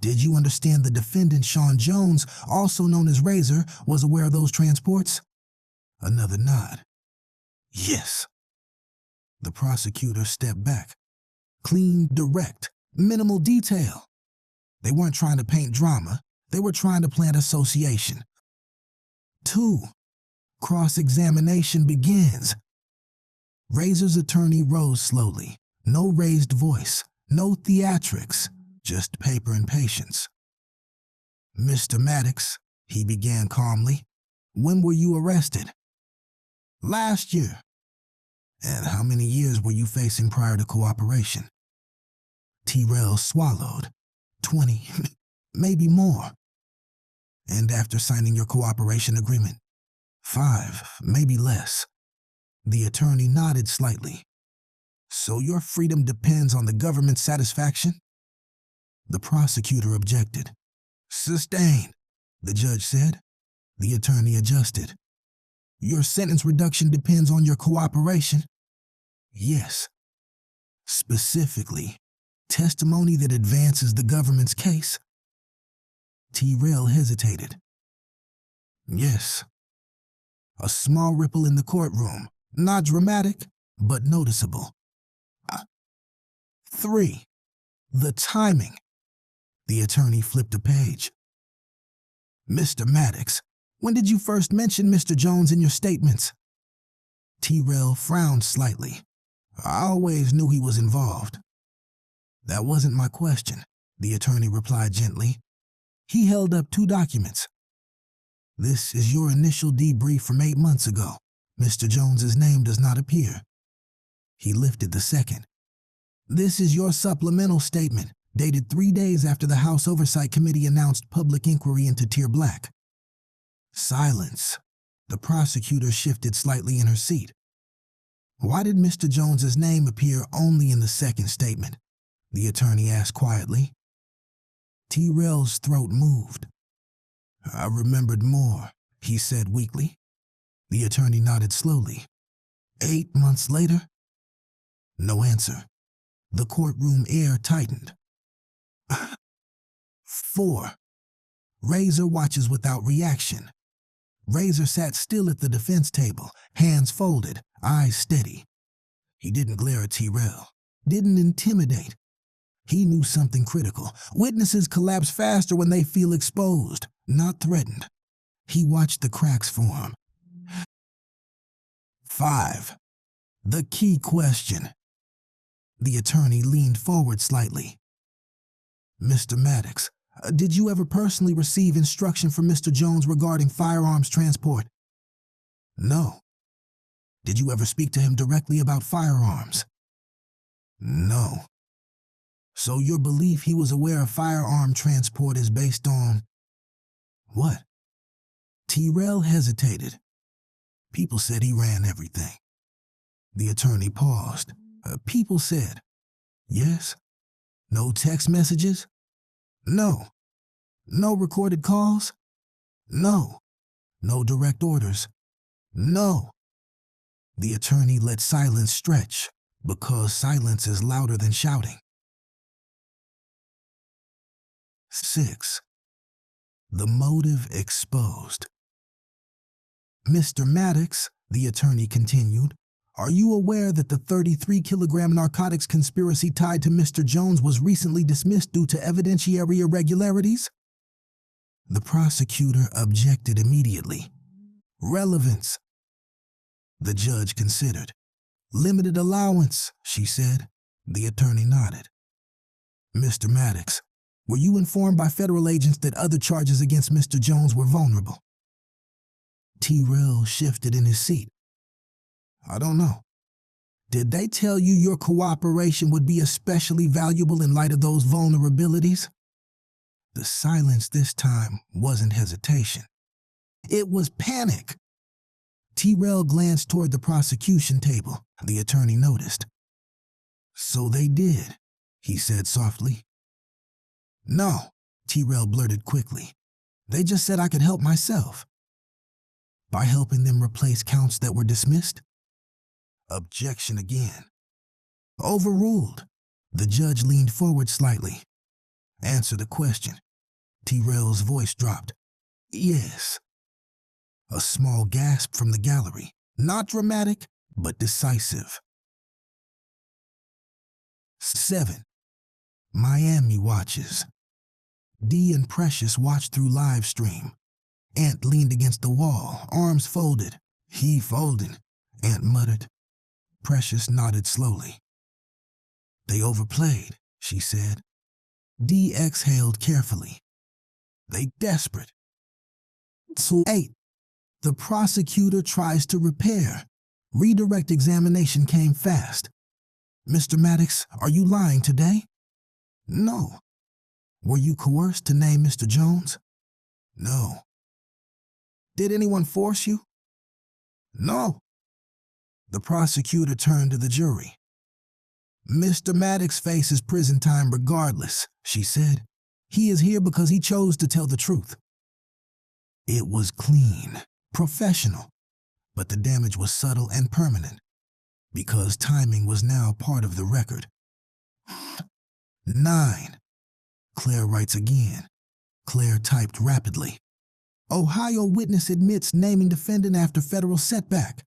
Speaker 1: "Did you understand the defendant, Sean Jones, also known as Razer, was aware of those transports?" Another nod. "Yes." The prosecutor stepped back. Clean, direct, minimal detail. They weren't trying to paint drama, they were trying to plant association. 2. Cross-examination begins. Razer's attorney rose slowly. No raised voice, no theatrics, just paper and patience. "Mr. Maddox," he began calmly, "when were you arrested?" "Last year." "And how many years were you facing prior to cooperation?" T-Rell swallowed. 20, maybe more. "And after signing your cooperation agreement?" 5, maybe less. The attorney nodded slightly. "So your freedom depends on the government's satisfaction?" The prosecutor objected. "Sustained," the judge said. The attorney adjusted. "Your sentence reduction depends on your cooperation?" "Yes." "Specifically, testimony that advances the government's case?" T-Rell hesitated. "Yes." A small ripple in the courtroom, not dramatic, but noticeable. 3. The timing. The attorney flipped a page. "Mr. Maddox, when did you first mention Mr. Jones in your statements?" T-Rell frowned slightly. "I always knew he was involved." "That wasn't my question," the attorney replied gently. He held up 2 documents. "This is your initial debrief from 8 months ago. Mr. Jones's name does not appear." He lifted the second. "This is your supplemental statement, dated 3 days after the House Oversight Committee announced public inquiry into Tier Black." Silence. The prosecutor shifted slightly in her seat. "Why did Mr. Jones's name appear only in the second statement?" the attorney asked quietly. T-Rell's throat moved. "I remembered more," he said weakly. The attorney nodded slowly. 8 months later? No answer. The courtroom air tightened. 4. Razer watches without reaction. Razer sat still at the defense table, hands folded, eyes steady. He didn't glare at T-Rell, didn't intimidate. He knew something critical. Witnesses collapse faster when they feel exposed, not threatened. He watched the cracks form. 5. The key question. The attorney leaned forward slightly. "Mr. Maddox, did you ever personally receive instruction from Mr. Jones regarding firearms transport?" "No." "Did you ever speak to him directly about firearms?" "No." "So your belief he was aware of firearm transport is based on what?" T-Rell hesitated. "People said he ran everything." The attorney paused. People said, yes. No text messages? No. No recorded calls? No. No direct orders? No. The attorney let silence stretch because silence is louder than shouting. 6. The motive exposed. Mr. Maddox, the attorney continued, are you aware that the 33-kilogram narcotics conspiracy tied to Mr. Jones was recently dismissed due to evidentiary irregularities? The prosecutor objected immediately. Relevance. The judge considered. Limited allowance, she said. The attorney nodded. Mr. Maddox, were you informed by federal agents that other charges against Mr. Jones were vulnerable? Tyrell shifted in his seat. I don't know. Did they tell you your cooperation would be especially valuable in light of those vulnerabilities? The silence this time wasn't hesitation. It was panic. Tyrell glanced toward the prosecution table. The attorney noticed. So they did, he said softly. No, Tyrell blurted quickly. They just said I could help myself. By helping them replace counts that were dismissed? Objection again. Overruled. The judge leaned forward slightly. Answer the question. Tyrell's voice dropped. Yes. A small gasp from the gallery. Not dramatic, but decisive. 7. Miami watches. Dee and Precious watched through live stream. Ant leaned against the wall, arms folded. He folded, Ant muttered. Precious nodded slowly. They overplayed, she said. Dee exhaled carefully. They desperate. So 8. The prosecutor tries to repair. Redirect examination came fast. Mr. Maddox, are you lying today? No. Were you coerced to name Mr. Jones? No. Did anyone force you? No. The prosecutor turned to the jury. Mr. Maddox faces prison time regardless, she said. He is here because he chose to tell the truth. It was clean, professional, but the damage was subtle and permanent because timing was now part of the record. 9. Claire writes again. Claire typed rapidly. Ohio witness admits naming defendant after federal setback.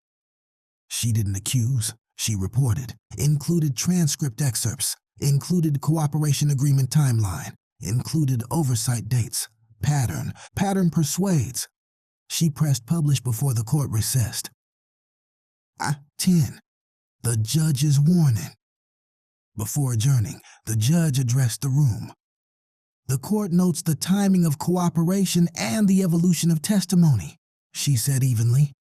Speaker 1: She didn't accuse, she reported. Included transcript excerpts, included cooperation agreement timeline, included oversight dates. Pattern persuades. She pressed publish before the court recessed. 10. The judge's warning. Before adjourning, the judge addressed the room. The court notes the timing of cooperation and the evolution of testimony, she said evenly.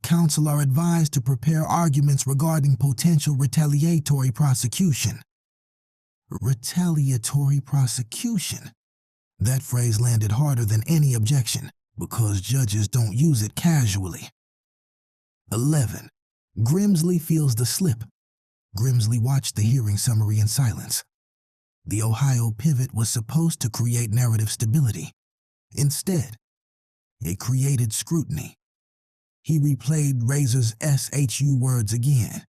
Speaker 1: Counsel are advised to prepare arguments regarding potential retaliatory prosecution. Retaliatory prosecution. That phrase landed harder than any objection because judges don't use it casually. 11. Grimsley feels the slip. Grimsley watched the hearing summary in silence. The Ohio pivot was supposed to create narrative stability. Instead, it created scrutiny. He replayed Razer's SHU words again.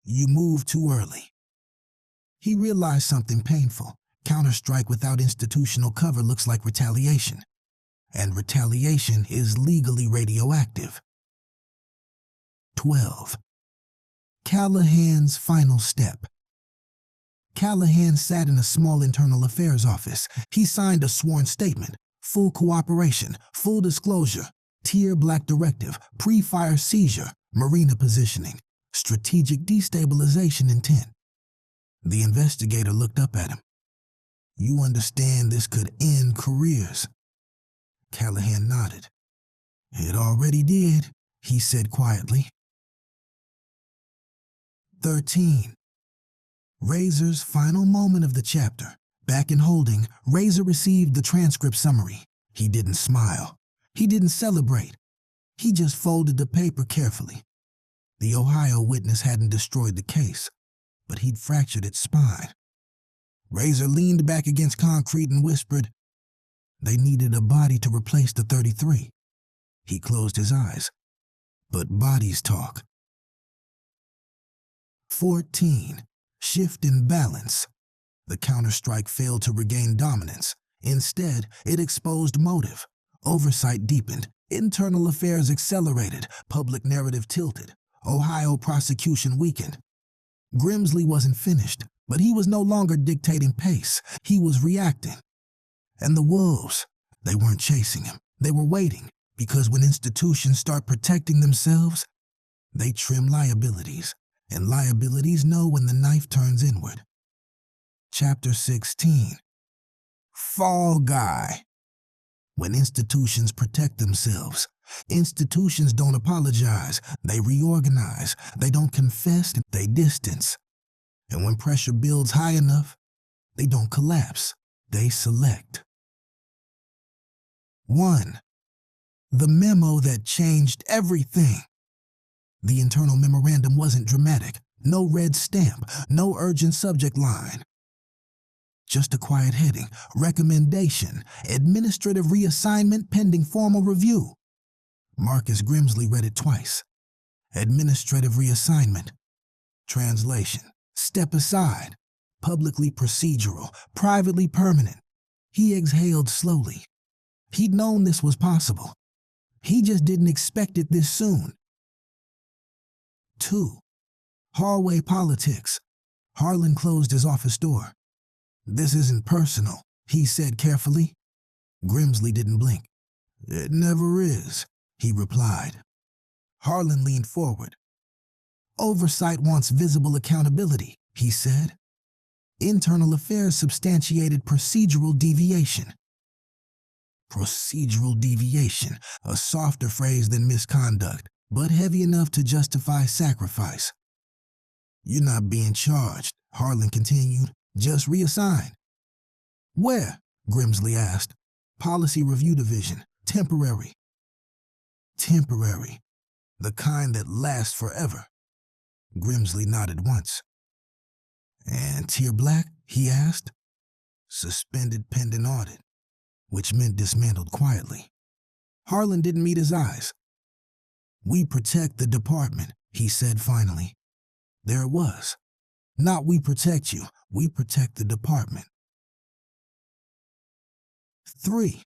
Speaker 1: You moved too early. He realized something painful. Counterstrike without institutional cover looks like retaliation. And retaliation is legally radioactive. 12. Callahan's final step. Callahan sat in a small internal affairs office. He signed a sworn statement. Full cooperation, full disclosure, tier black directive, pre-fire seizure, marina positioning, strategic destabilization intent. The investigator looked up at him. You understand this could end careers? Callahan nodded. It already did, he said quietly. 13. Razer's final moment of the chapter. Back in holding, Razer received the transcript summary. He didn't smile. He didn't celebrate. He just folded the paper carefully. The Ohio witness hadn't destroyed the case. but he'd fractured its spine. Razer leaned back against concrete and whispered, "They needed a body to replace the 33. He closed his eyes. But bodies talk. 14. Shift in balance. The counterstrike failed to regain dominance. Instead, it exposed motive. Oversight deepened. Internal affairs accelerated. Public narrative tilted. Ohio prosecution weakened. Grimsley wasn't finished, but he was no longer dictating pace. He was reacting. And the wolves, they weren't chasing him. They were waiting, because when institutions start protecting themselves, they trim liabilities, and liabilities know when the knife turns inward. Chapter 16. Fall Guy. When institutions protect themselves, institutions don't apologize, they reorganize, they don't confess, they distance. And when pressure builds high enough, they don't collapse, they select. 1. The memo that changed everything. The internal memorandum wasn't dramatic, no red stamp, no urgent subject line. Just a quiet heading, recommendation, administrative reassignment pending formal review. Marcus Grimsley read it twice. Administrative reassignment. Translation, step aside, publicly procedural, privately permanent. He exhaled slowly. He'd known this was possible. He just didn't expect it this soon. 2. Hallway politics. Harlan closed his office door. "This isn't personal," he said carefully. Grimsley didn't blink. "It never is," he replied. Harlan leaned forward. "Oversight wants visible accountability," he said. Internal affairs substantiated procedural deviation. Procedural deviation, a softer phrase than misconduct, but heavy enough to justify sacrifice. "You're not being charged," Harlan continued. "Just reassigned." "Where?" Grimsley asked. "Policy Review Division. Temporary." Temporary. The kind that lasts forever. Grimsley nodded once. "And Tier Black?" he asked. "Suspended pending audit," which meant dismantled quietly. Harlan didn't meet his eyes. "We protect the department," he said finally. There it was. Not we protect you, we protect the department. 3.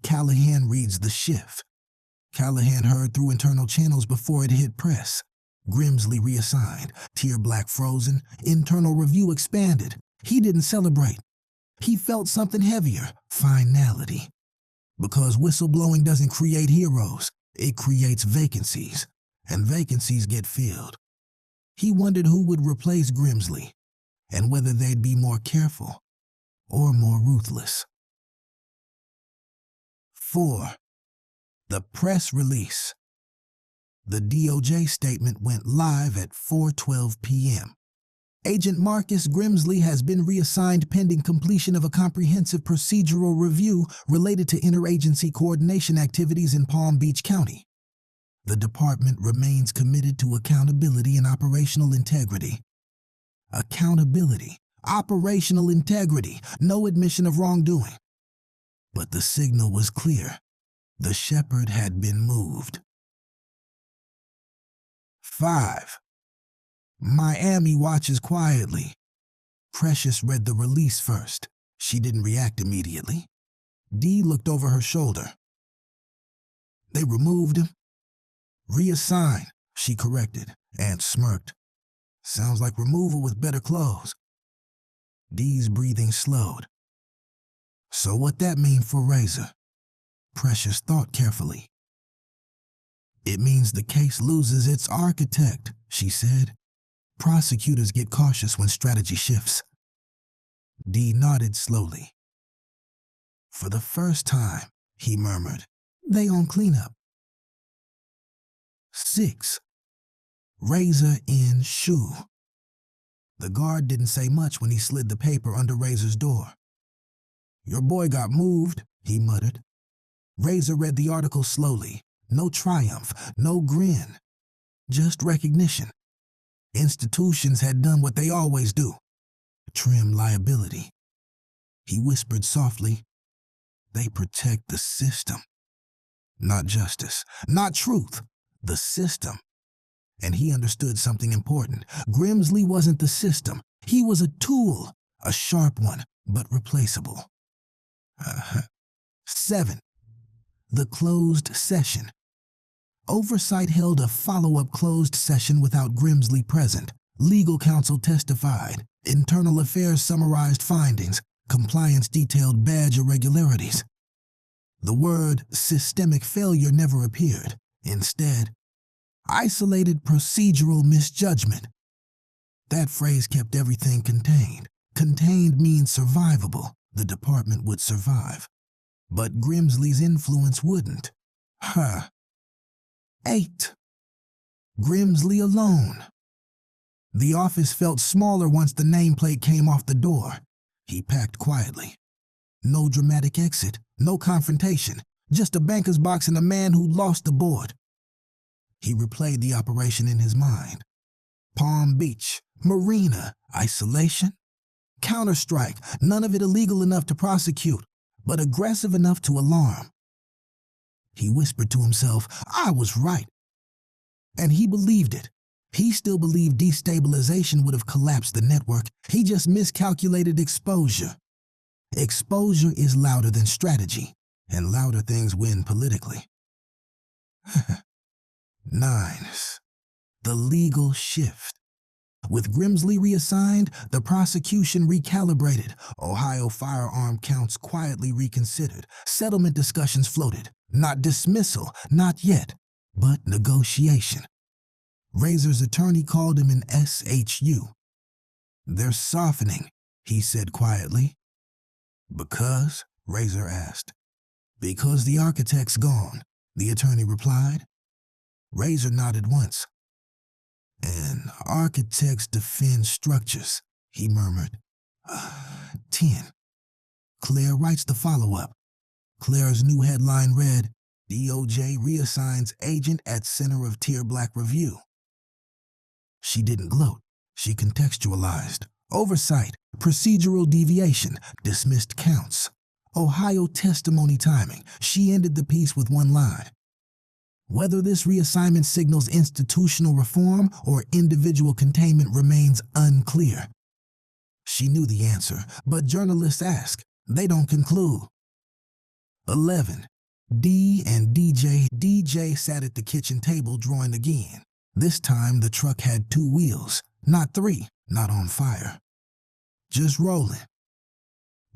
Speaker 1: Callahan reads the shift. Callahan heard through internal channels before it hit press. Grimsley reassigned, Tier Black frozen, internal review expanded. He didn't celebrate. He felt something heavier, finality. Because whistleblowing doesn't create heroes, it creates vacancies, and vacancies get filled. He wondered who would replace Grimsley, and whether they'd be more careful or more ruthless. 4. The press release. The DOJ statement went live at 4:12 p.m. Agent Marcus Grimsley has been reassigned pending completion of a comprehensive procedural review related to interagency coordination activities in Palm Beach County. The department remains committed to accountability and operational integrity. Accountability, operational integrity, no admission of wrongdoing. But the signal was clear. The shepherd had been moved. 5. Miami watches quietly. Precious read the release first. She didn't react immediately. Dee looked over her shoulder. They removed him. Reassign, she corrected, and smirked. Sounds like removal with better clothes. Dee's breathing slowed. So what that mean for Razer? Precious thought carefully. It means the case loses its architect, she said. Prosecutors get cautious when strategy shifts. Dee nodded slowly. For the first time, he murmured, they on cleanup. 6. Razer in shoe. The guard didn't say much when he slid the paper under Razer's door. Your boy got moved, he muttered. Razer read the article slowly. No triumph, no grin. Just recognition. Institutions had done what they always do: trim liability. He whispered softly, "They protect the system. Not justice, not truth, the system." And he understood something important. Grimsley wasn't the system. He was a tool, a sharp one, but replaceable. 7. The closed session. Oversight held a follow-up closed session without Grimsley present. Legal counsel testified. Internal affairs summarized findings. Compliance detailed badge irregularities. The word systemic failure never appeared. Instead, isolated procedural misjudgment. That phrase kept everything contained. Contained means survivable. The department would survive. But Grimsley's influence wouldn't. 8. Grimsley alone. The office felt smaller once the nameplate came off the door. He packed quietly. No dramatic exit, no confrontation, just a banker's box and a man who lost the board. He replayed the operation in his mind. Palm Beach, Marina, isolation, counterstrike, none of it illegal enough to prosecute, but aggressive enough to alarm. He whispered to himself, "I was right." And he believed it. He still believed destabilization would have collapsed the network. He just miscalculated exposure. Exposure is louder than strategy, and louder things win politically. 9. The legal shift. With Grimsley reassigned, the prosecution recalibrated. Ohio firearm counts quietly reconsidered. Settlement discussions floated. Not dismissal, not yet, but negotiation. Razer's attorney called him an SHU. "They're softening," he said quietly. "Because?" Razer asked. "Because the architect's gone," the attorney replied. Razer nodded once. "And architects defend structures," he murmured. 10. Claire writes the follow-up. Claire's new headline read, "DOJ reassigns agent at center of tier black review." She didn't gloat. She contextualized. Oversight, procedural deviation, dismissed counts. Ohio testimony timing. She ended the piece with one line. Whether this reassignment signals institutional reform or individual containment remains unclear. She knew the answer, but journalists ask. They don't conclude. 11. D and DJ. DJ sat at the kitchen table drawing again. This time the truck had 2 wheels, not 3, not on fire. Just rolling.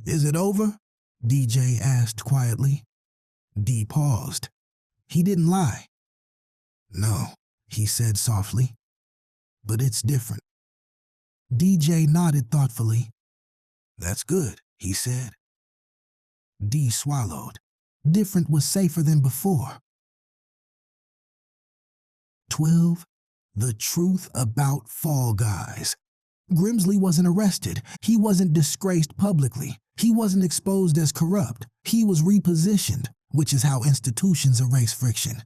Speaker 1: "Is it over?" DJ asked quietly. D paused. He didn't lie. "No," he said softly. "But it's different." DJ nodded thoughtfully. "That's good," he said. D swallowed. Different was safer than before. 12. The truth about Fall Guys. Grimsley wasn't arrested. He wasn't disgraced publicly. He wasn't exposed as corrupt. He was repositioned, which is how institutions erase friction.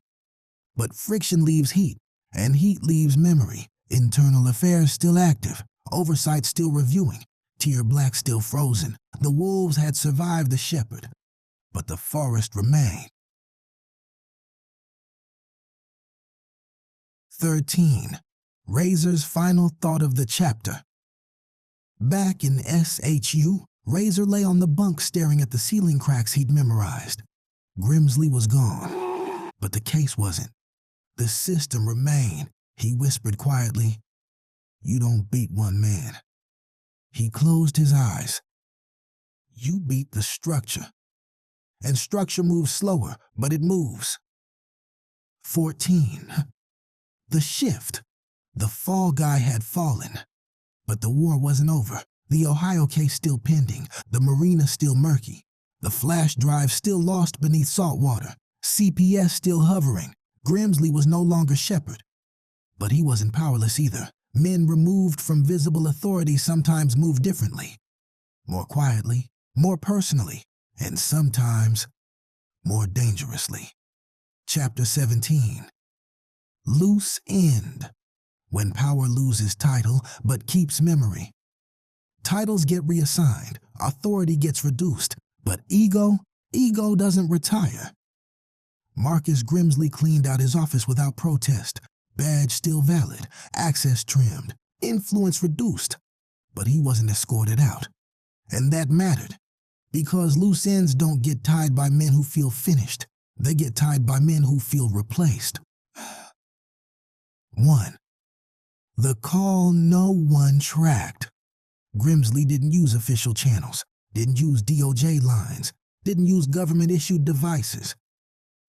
Speaker 1: But friction leaves heat, and heat leaves memory. Internal affairs still active. Oversight still reviewing. Tier black still frozen. The wolves had survived the shepherd, but the forest remained. 13. Razer's final thought of the chapter. Back in SHU, Razer lay on the bunk staring at the ceiling cracks he'd memorized. Grimsley was gone, but the case wasn't. The system remained. He whispered quietly, "You don't beat one man." He closed his eyes. "You beat the structure. And structure moves slower, but it moves." 14. The shift. The fall guy had fallen. But the war wasn't over. The Ohio case still pending. The marina still murky. The flash drive still lost beneath salt water. CPS still hovering. Grimsley was no longer shepherd. But he wasn't powerless either. Men removed from visible authority sometimes move differently. More quietly, more personally, and sometimes more dangerously. Chapter 17. Loose End. When power loses title but keeps memory. Titles get reassigned, authority gets reduced, but ego doesn't retire. Marcus Grimsley cleaned out his office without protest, badge still valid, access trimmed, influence reduced, but he wasn't escorted out. And that mattered, because loose ends don't get tied by men who feel finished. They get tied by men who feel replaced. 1. The call no one tracked. Grimsley didn't use official channels, didn't use DOJ lines, didn't use government-issued devices.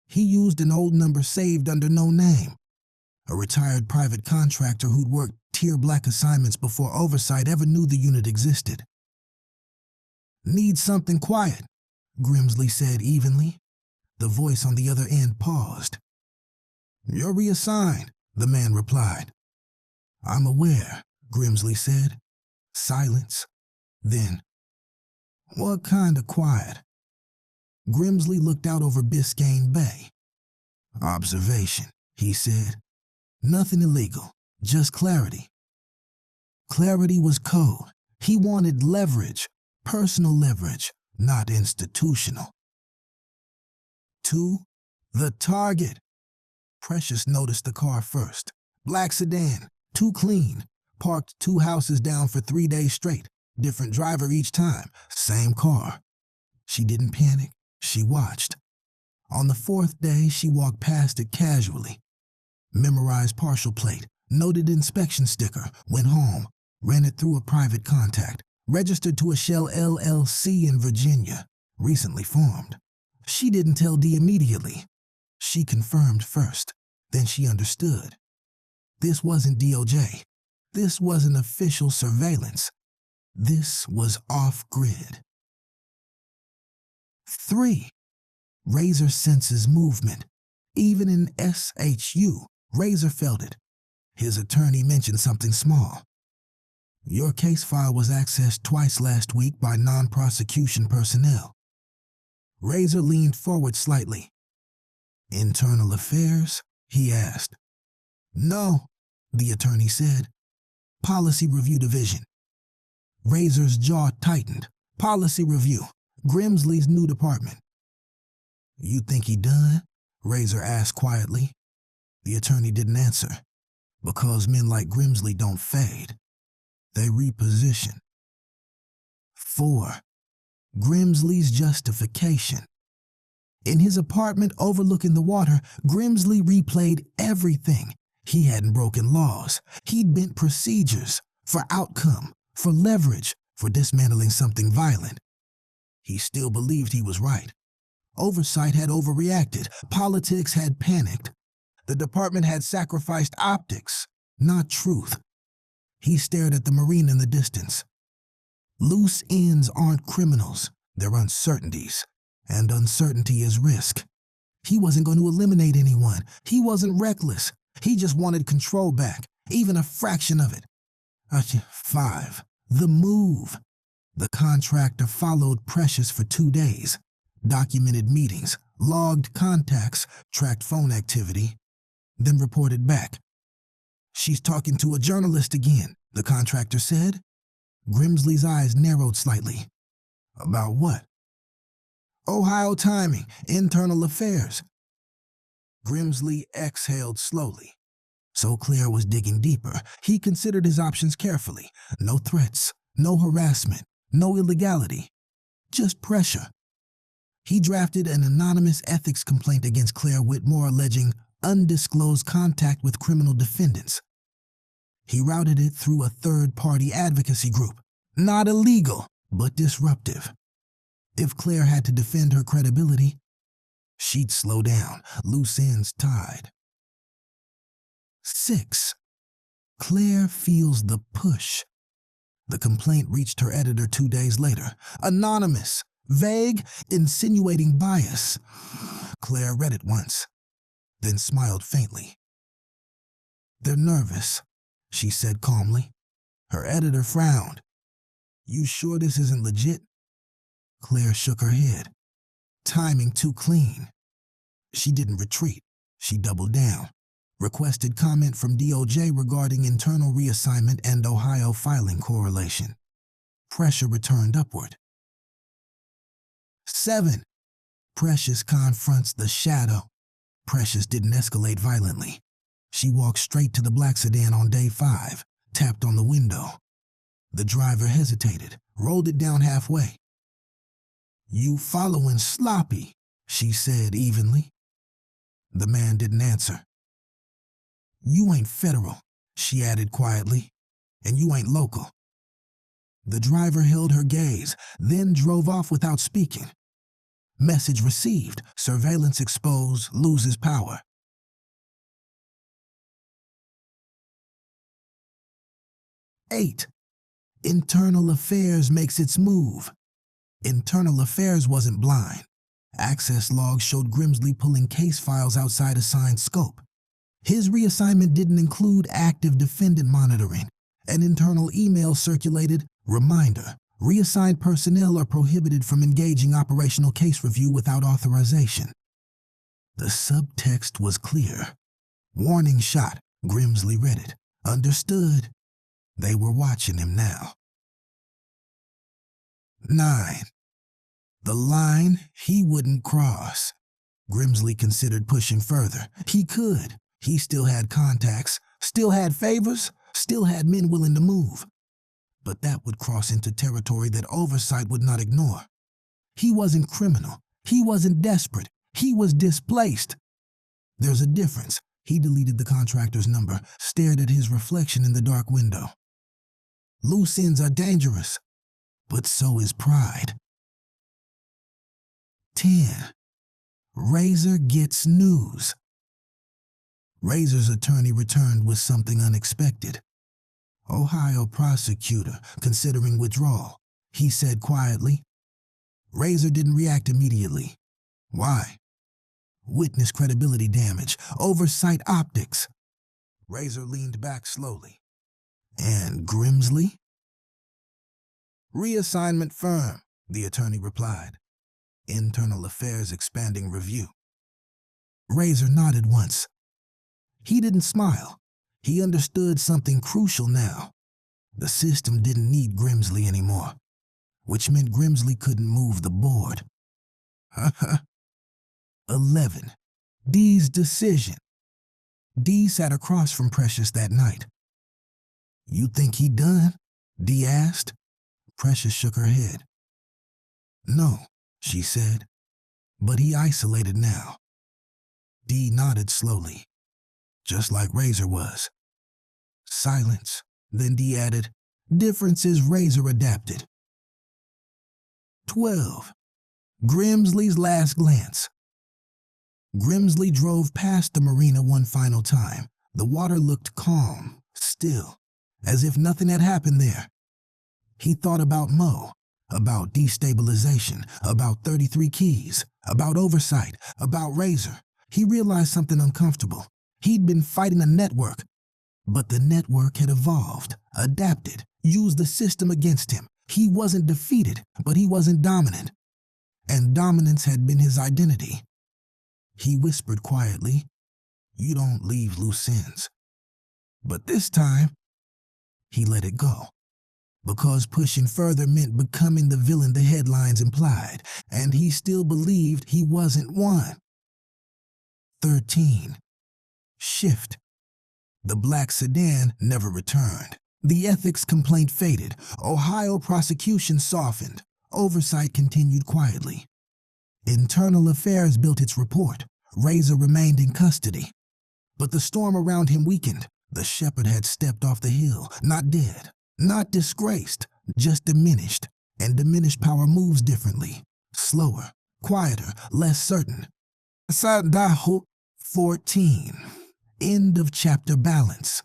Speaker 1: He used an old number saved under no name. A retired private contractor who'd worked tier black assignments before Oversight ever knew the unit existed. Need something quiet, Grimsley said evenly. The voice on the other end paused. You're reassigned, the man replied. I'm aware, Grimsley said. Silence. Then, what kind of quiet? Grimsley looked out over Biscayne Bay. Observation, he said. Nothing illegal, just clarity. Clarity was code. He wanted leverage, personal leverage, not institutional. 2. The target. Precious noticed the car first. Black sedan, too clean, parked 2 houses down for 3 days straight, different driver each time, same car. She didn't panic, she watched. On the 4th day, she walked past it casually. Memorized partial plate, noted inspection sticker, went home, ran it through a private contact, registered to a Shell LLC in Virginia, recently formed. She didn't tell D immediately. She confirmed first, then she understood. This wasn't DOJ. This wasn't official surveillance. This was off-grid. 3. Razer senses movement. Even in SHU, Razer felt it. His attorney mentioned something small. Your case file was accessed twice last week by non-prosecution personnel. Razer leaned forward slightly. Internal affairs? He asked. No, the attorney said. Policy Review Division. Razer's jaw tightened. Policy Review. Grimsley's new department. You think he done? Razer asked quietly. The attorney didn't answer. Because men like Grimsley don't fade. They reposition. 4. Grimsley's justification. In his apartment overlooking the water, Grimsley replayed everything. He hadn't broken laws. He'd bent procedures for outcome, for leverage, for dismantling something violent. He still believed he was right. Oversight had overreacted. Politics had panicked. The department had sacrificed optics, not truth. He stared at the marina in the distance. Loose ends aren't criminals. They're uncertainties. And uncertainty is risk. He wasn't going to eliminate anyone. He wasn't reckless. He just wanted control back, even a fraction of it. 5. The move. The contractor followed Precious for 2 days, documented meetings, logged contacts, tracked phone activity, then reported back. She's talking to a journalist again, the contractor said. Grimsley's eyes narrowed slightly. About what? Ohio timing, internal affairs. Grimsley exhaled slowly. So Claire was digging deeper. He considered his options carefully. No threats, no harassment, no illegality. Just pressure. He drafted an anonymous ethics complaint against Claire Whitmore alleging undisclosed contact with criminal defendants. He routed it through a third-party advocacy group. Not illegal, but disruptive. If Claire had to defend her credibility, she'd slow down, loose ends tied. 6. Claire feels the push. The complaint reached her editor 2 days later. Anonymous, vague, insinuating bias. Claire read it once, then smiled faintly. They're nervous, she said calmly. Her editor frowned. You sure this isn't legit? Claire shook her head. Timing too clean. She didn't retreat. She doubled down. Requested comment from DOJ regarding internal reassignment and Ohio filing correlation. Pressure returned upward. 7. Precious confronts the shadow. Precious didn't escalate violently. She walked straight to the black sedan on day 5, tapped on the window. The driver hesitated, rolled it down halfway. "You following sloppy," she said evenly. The man didn't answer. "You ain't federal," she added quietly, "and you ain't local." The driver held her gaze, then drove off without speaking. Message received. Surveillance exposed. Loses power. 8. Internal Affairs makes its move. Internal Affairs wasn't blind. Access logs showed Grimsley pulling case files outside assigned scope. His reassignment didn't include active defendant monitoring. An internal email circulated, "Reminder, reassigned personnel are prohibited from engaging operational case review without authorization." The subtext was clear. "Warning shot." Grimsley read it. Understood. They were watching him now. 9. The line he wouldn't cross. Grimsley considered pushing further. He could. He still had contacts, still had favors, still had men willing to move. But that would cross into territory that Oversight would not ignore. He wasn't criminal. He wasn't desperate. He was displaced. There's a difference. He deleted the contractor's number, stared at his reflection in the dark window. Loose ends are dangerous, but so is pride. 10. Razer gets news. Razer's attorney returned with something unexpected. "Ohio prosecutor, considering withdrawal," he said quietly. Razer didn't react immediately. Why? Witness credibility damage, Oversight optics. Razer leaned back slowly. "And Grimsley?" "Reassignment firm," the attorney replied. "Internal Affairs expanding review." Razer nodded once. He didn't smile. He understood something crucial now. The system didn't need Grimsley anymore, which meant Grimsley couldn't move the board. 11. Dee's decision. Dee sat across from Precious that night. "You think he done?" Dee asked. Precious shook her head. "No," she said, "but he isolated now." Dee nodded slowly, just like Razer was. Silence. Then Dee added, "Difference is Razer adapted." 12. Grimsley's last glance. Grimsley drove past the marina one final time. The water looked calm, still, as if nothing had happened there. He thought about Mo, about destabilization, about 33 keys, about Oversight, about Razer. He realized something uncomfortable. He'd been fighting a network, but the network had evolved, adapted, used the system against him. He wasn't defeated, but he wasn't dominant. And dominance had been his identity. He whispered quietly, "You don't leave loose ends." But this time, he let it go. Because pushing further meant becoming the villain the headlines implied, and he still believed he wasn't one. 13. Shift. The black sedan never returned. The ethics complaint faded. Ohio prosecution softened. Oversight continued quietly. Internal Affairs built its report. Razer remained in custody. But the storm around him weakened. The shepherd had stepped off the hill, not dead, not disgraced, just diminished. And diminished power moves differently. Slower, quieter, less certain. 14. End of chapter balance.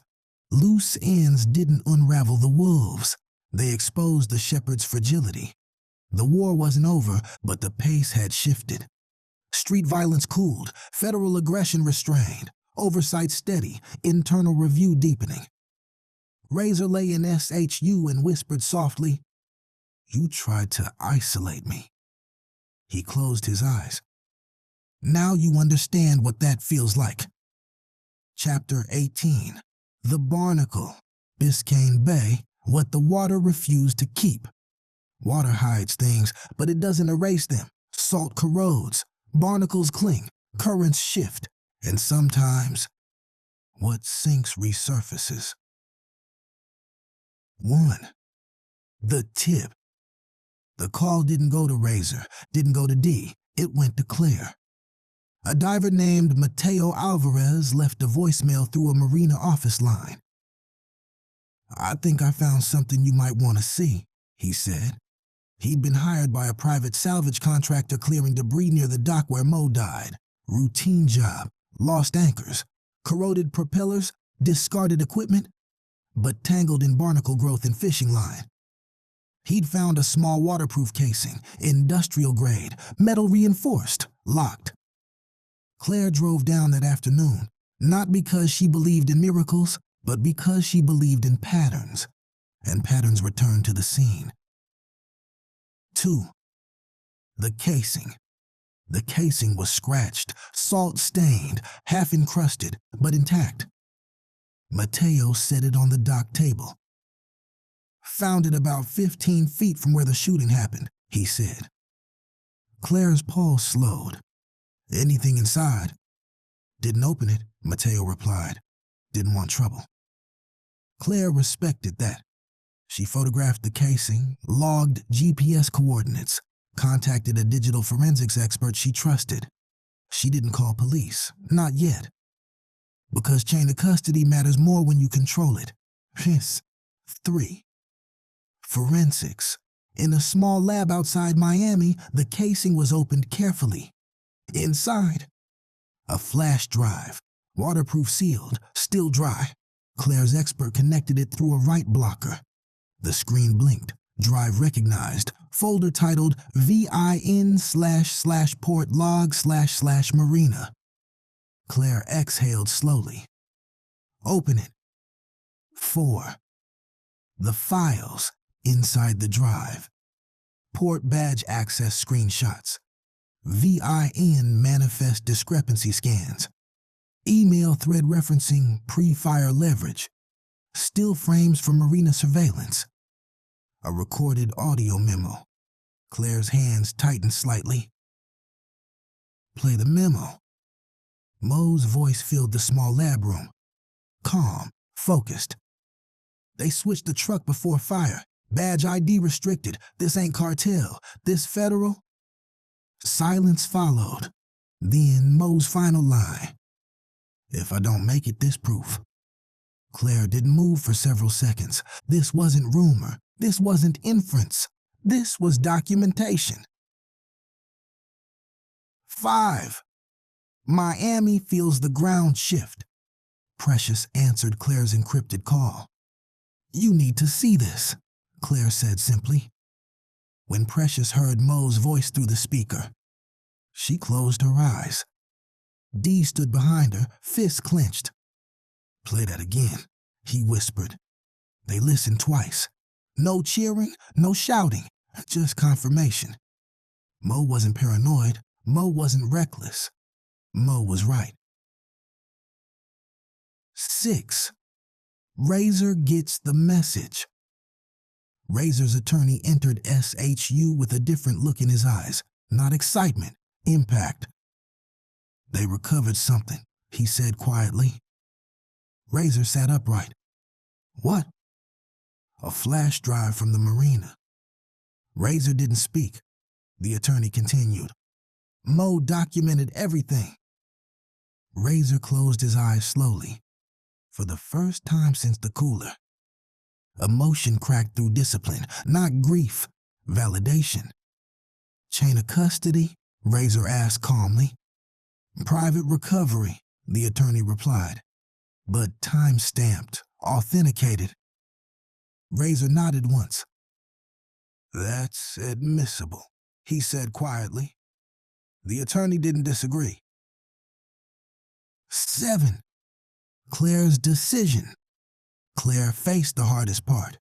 Speaker 1: Loose ends didn't unravel the wolves. They exposed the shepherd's fragility. The war wasn't over, but the pace had shifted. Street violence cooled, federal aggression restrained, Oversight steady, internal review deepening. Razer lay in SHU and whispered softly, "You tried to isolate me." He closed his eyes. "Now you understand what that feels like." Chapter 18. The Barnacle. Biscayne Bay, what the water refused to keep. Water hides things, but it doesn't erase them. Salt corrodes, barnacles cling, currents shift, and sometimes what sinks resurfaces. 1. The tip. The call didn't go to Razer, didn't go to D, it went to Claire. A diver named Mateo Alvarez left a voicemail through a marina office line. "I think I found something you might want to see," he said. He'd been hired by a private salvage contractor clearing debris near the dock where Mo died. Routine job, lost anchors, corroded propellers, discarded equipment, but tangled in barnacle growth and fishing line. He'd found a small waterproof casing, industrial grade, metal reinforced, locked. Claire drove down that afternoon, not because she believed in miracles, but because she believed in patterns, and patterns returned to the scene. 2. The casing. The casing was scratched, salt-stained, half-encrusted, but intact. Mateo set it on the dock table. "Found it about 15 feet from where the shooting happened," he said. Claire's pulse slowed. "Anything inside?" "Didn't open it," Mateo replied. "Didn't want trouble." Claire respected that. She photographed the casing, logged GPS coordinates, contacted a digital forensics expert she trusted. She didn't call police, not yet. Because chain of custody matters more when you control it. 3. Forensics. In a small lab outside Miami, the casing was opened carefully. Inside, a flash drive, waterproof sealed, still dry. Claire's expert connected it through a write blocker. The screen blinked, drive recognized, folder titled VIN//port log//marina. Claire exhaled slowly. "Open it." 4. The files inside the drive. Port badge access screenshots. VIN manifest discrepancy scans. Email thread referencing pre-fire leverage. Still frames for marina surveillance. A recorded audio memo. Claire's hands tightened slightly. "Play the memo." Mo's voice filled the small lab room. Calm, focused. "They switched the truck before fire. Badge ID restricted. This ain't cartel. This federal." Silence followed. Then Mo's final line. "If I don't make it, this proof." Claire didn't move for several seconds. This wasn't rumor. This wasn't inference. This was documentation. 5. Miami feels the ground shift. Precious answered Claire's encrypted call. "You need to see this," Claire said simply. When Precious heard Mo's voice through the speaker, she closed her eyes. Dee stood behind her, fists clenched. "Play that again," he whispered. They listened twice. No cheering, no shouting, just confirmation. Mo wasn't paranoid. Mo wasn't reckless. Mo was right. 6. Razer gets the message. Razer's attorney entered SHU with a different look in his eyes. Not excitement, impact. "They recovered something," he said quietly. Razer sat upright. "What?" "A flash drive from the marina." Razer didn't speak. The attorney continued. "Mo documented everything." Razer closed his eyes slowly. For the first time since the cooler, emotion cracked through discipline, not grief, validation. "Chain of custody?" Razer asked calmly. "Private recovery," the attorney replied. "But time-stamped, authenticated." Razer nodded once. "That's admissible," he said quietly. The attorney didn't disagree. 7. Claire's decision. Claire faced the hardest part.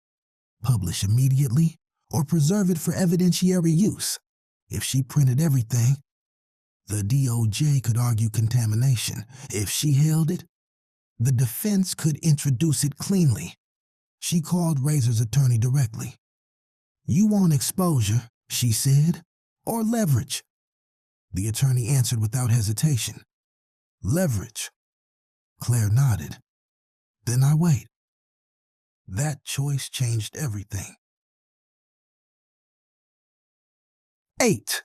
Speaker 1: Publish immediately or preserve it for evidentiary use. If she printed everything, the DOJ could argue contamination. If she held it, the defense could introduce it cleanly. She called Razer's attorney directly. "You want exposure," she said, "or leverage?" The attorney answered without hesitation. "Leverage." Claire nodded. "Then I wait." That choice changed everything. 8.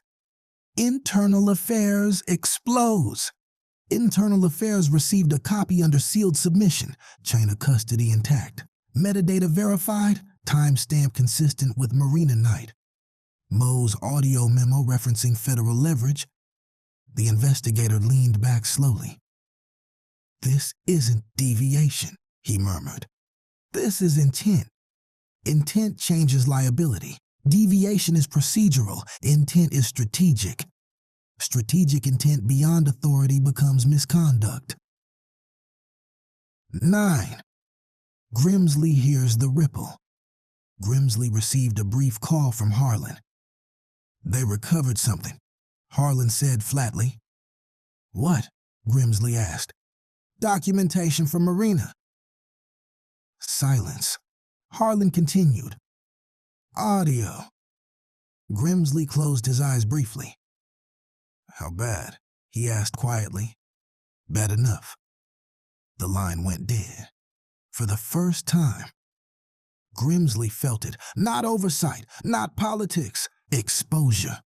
Speaker 1: Internal Affairs explodes. Internal Affairs received a copy under sealed submission, chain of custody intact, metadata verified, timestamp consistent with Marina night. Moe's audio memo referencing federal leverage. The investigator leaned back slowly. "This isn't deviation," he murmured. "This is intent. Intent changes liability. Deviation is procedural. Intent is strategic. Strategic intent beyond authority becomes misconduct." 9. Grimsley hears the ripple. Grimsley received a brief call from Harlan. "They recovered something," Harlan said flatly. "What?" Grimsley asked. "Documentation from Marina." Silence. Harlan continued. "Audio." Grimsley closed his eyes briefly. "How bad?" he asked quietly. "Bad enough." The line went dead. For the first time, Grimsley felt it. Not oversight, not politics, exposure.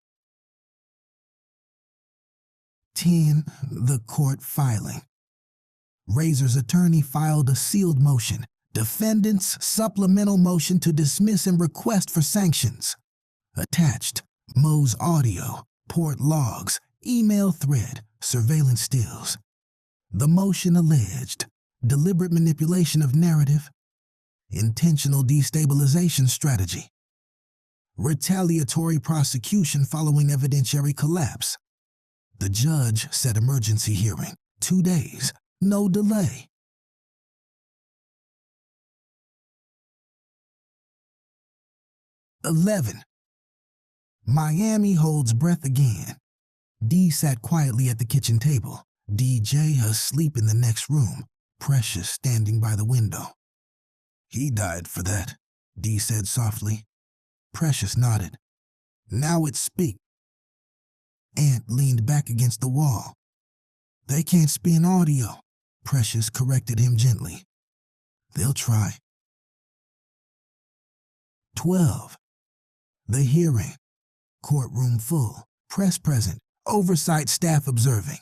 Speaker 1: 10. The court filing. Razer's attorney filed a sealed motion. Defendant's supplemental motion to dismiss and request for sanctions. Attached, Moe's audio, port logs, email thread, surveillance stills. The motion alleged deliberate manipulation of narrative, intentional destabilization strategy, retaliatory prosecution following evidentiary collapse. The judge set emergency hearing, 2 days, no delay. 11. Miami holds breath again. Dee sat quietly at the kitchen table, DJ asleep in the next room, Precious standing by the window. "He died for that," Dee said softly. Precious nodded. "Now it's speak." Ant leaned back against the wall. "They can't spin audio," Precious corrected him gently. "They'll try." 12. The hearing. Courtroom full, press present, oversight staff observing.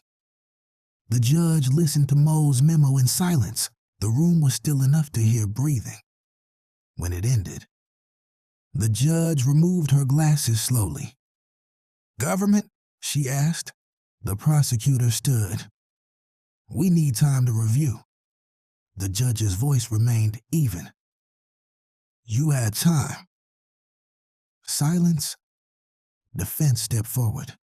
Speaker 1: The judge listened to Moe's memo in silence. The room was still enough to hear breathing. When it ended, the judge removed her glasses slowly. "Government?" she asked. The prosecutor stood. "We need time to review." The judge's voice remained even. "You had time." Silence. Defense stepped forward.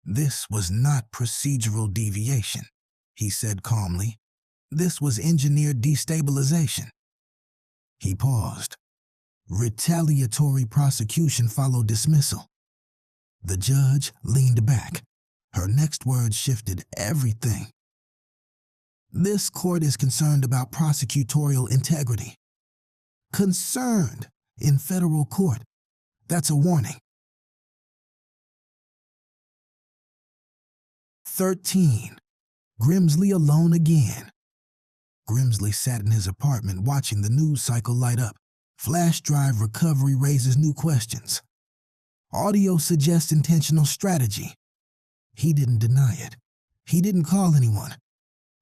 Speaker 1: "This was not procedural deviation," he said calmly. "This was engineered destabilization." He paused. Retaliatory prosecution followed dismissal. The judge leaned back. Her next words shifted everything. "This court is concerned about prosecutorial integrity." Concerned in federal court. That's a warning. 13. Grimsley alone again. Grimsley sat in his apartment watching the news cycle light up. Flash drive recovery raises new questions. Audio suggests intentional strategy. He didn't deny it. He didn't call anyone.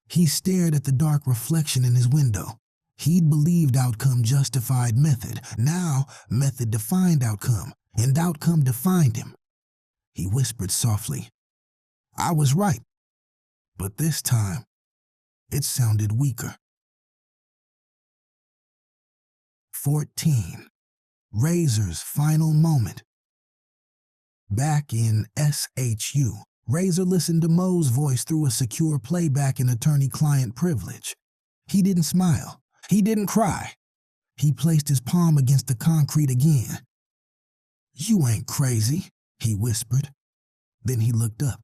Speaker 1: He stared at the dark reflection in his window. He'd believed outcome justified method. Now, method defined outcome, and outcome defined him. He whispered softly, "I was right." But this time, it sounded weaker. 14. Razer's final moment. Back in SHU, Razer listened to Moe's voice through a secure playback in attorney-client privilege. He didn't smile. He didn't cry. He placed his palm against the concrete again. "You ain't crazy," he whispered. Then he looked up.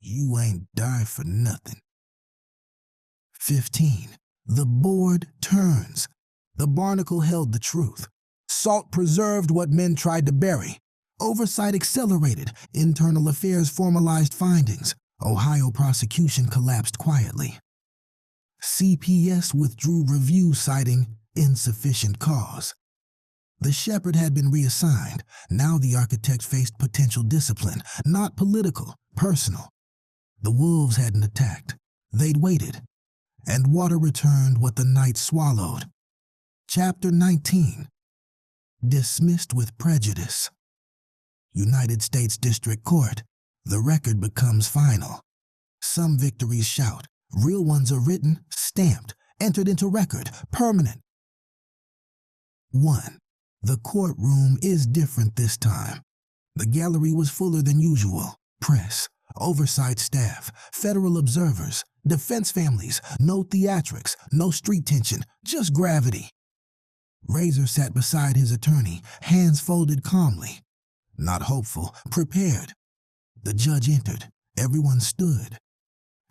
Speaker 1: "You ain't die for nothing." 15. The board turns. The barnacle held the truth. Salt preserved what men tried to bury. Oversight accelerated. Internal affairs formalized findings. Ohio prosecution collapsed quietly. CPS withdrew review citing insufficient cause. The shepherd had been reassigned. Now the architect faced potential discipline, not political, personal. The wolves hadn't attacked. They'd waited. And water returned what the night swallowed. Chapter 19. Dismissed with prejudice. United States District Court. The record becomes final. Some victories shout. Real ones are written, stamped, entered into record, permanent. 1. The courtroom is different this time. The gallery was fuller than usual. Press, oversight staff, federal observers, defense families, no theatrics, no street tension, just gravity. Razer sat beside his attorney, hands folded calmly. Not hopeful, prepared. The judge entered. Everyone stood.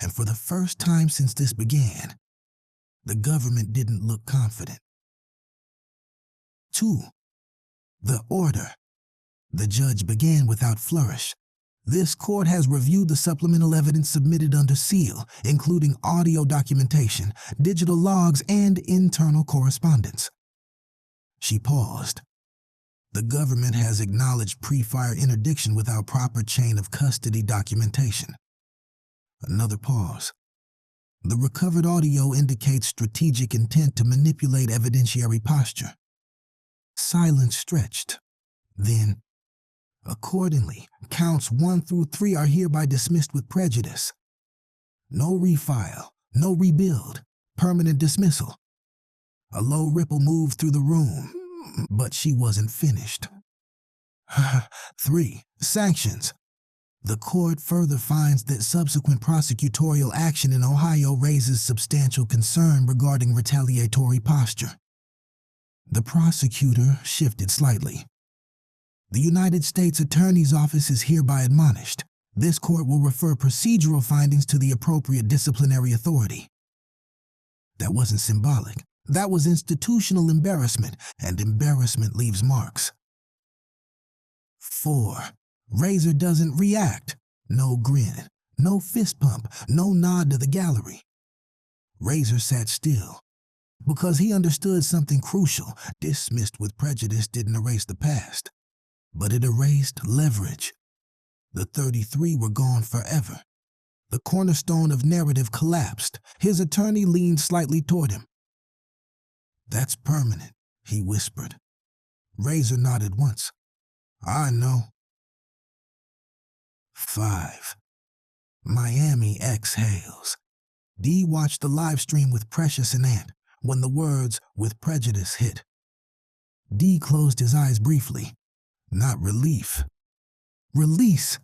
Speaker 1: And for the first time since this began, the government didn't look confident. 2. The order. The judge began without flourish. This court has reviewed the supplemental evidence submitted under seal, including audio documentation, digital logs, and internal correspondence. She paused. The government has acknowledged pre-fire interdiction without proper chain of custody documentation. Another pause. The recovered audio indicates strategic intent to manipulate evidentiary posture. Silence stretched. Then, accordingly, counts 1 through 3 are hereby dismissed with prejudice. No refile, no rebuild, permanent dismissal. A low ripple moved through the room, but she wasn't finished. 3. Sanctions. The court further finds that subsequent prosecutorial action in Ohio raises substantial concern regarding retaliatory posture. The prosecutor shifted slightly. The United States Attorney's Office is hereby admonished. This court will refer procedural findings to the appropriate disciplinary authority. That wasn't symbolic. That was institutional embarrassment, and embarrassment leaves marks. 4. Razer doesn't react. No grin, no fist pump, no nod to the gallery. Razer sat still. Because he understood something crucial. Dismissed with prejudice didn't erase the past, but it erased leverage. The 33 were gone forever. The cornerstone of narrative collapsed. His attorney leaned slightly toward him. "That's permanent," he whispered. Razer nodded once. "I know." 5. Miami exhales. Dee watched the live stream with Precious and Ant when the words "with prejudice" hit. Dee closed his eyes briefly. Not relief. Release.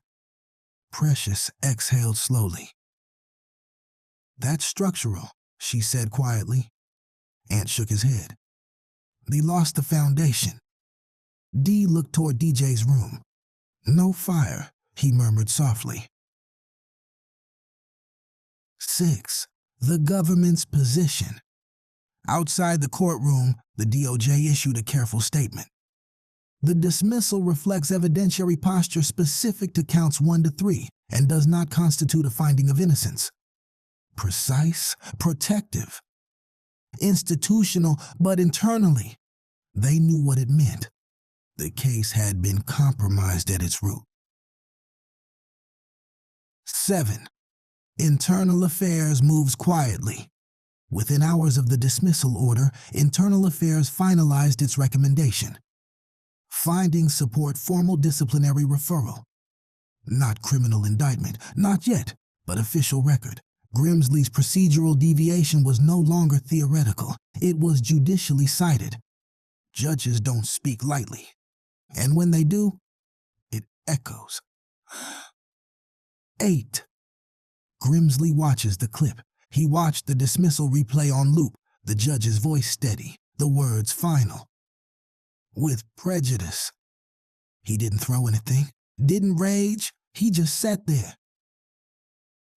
Speaker 1: Precious exhaled slowly. "That's structural," she said quietly. Ant shook his head. "They lost the foundation." Dee looked toward DJ's room. "No fire," he murmured softly. 6. The government's position. Outside the courtroom, the DOJ issued a careful statement. The dismissal reflects evidentiary posture specific to counts 1 to 3 and does not constitute a finding of innocence. Precise, protective. Institutional, but internally, they knew what it meant. The case had been compromised at its root. 7. Internal Affairs moves quietly. Within hours of the dismissal order, Internal Affairs finalized its recommendation. Findings support formal disciplinary referral. Not criminal indictment, not yet, but official record. Grimsley's procedural deviation was no longer theoretical. It was judicially cited. Judges don't speak lightly. And when they do, it echoes. 8. Grimsley watches the clip. He watched the dismissal replay on loop, the judge's voice steady, the words final. "With prejudice." He didn't throw anything, didn't rage, he just sat there.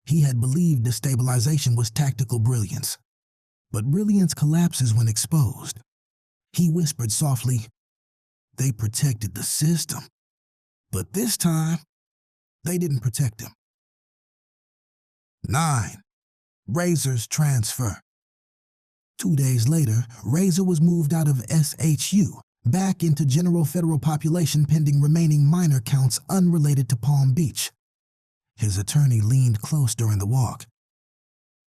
Speaker 1: He had believed destabilization was tactical brilliance, but brilliance collapses when exposed. He whispered softly, "They protected the system, but this time, they didn't protect him." 9. Razer's transfer. 2 days later, Razer was moved out of SHU, back into general federal population pending remaining minor counts unrelated to Palm Beach. His attorney leaned close during the walk.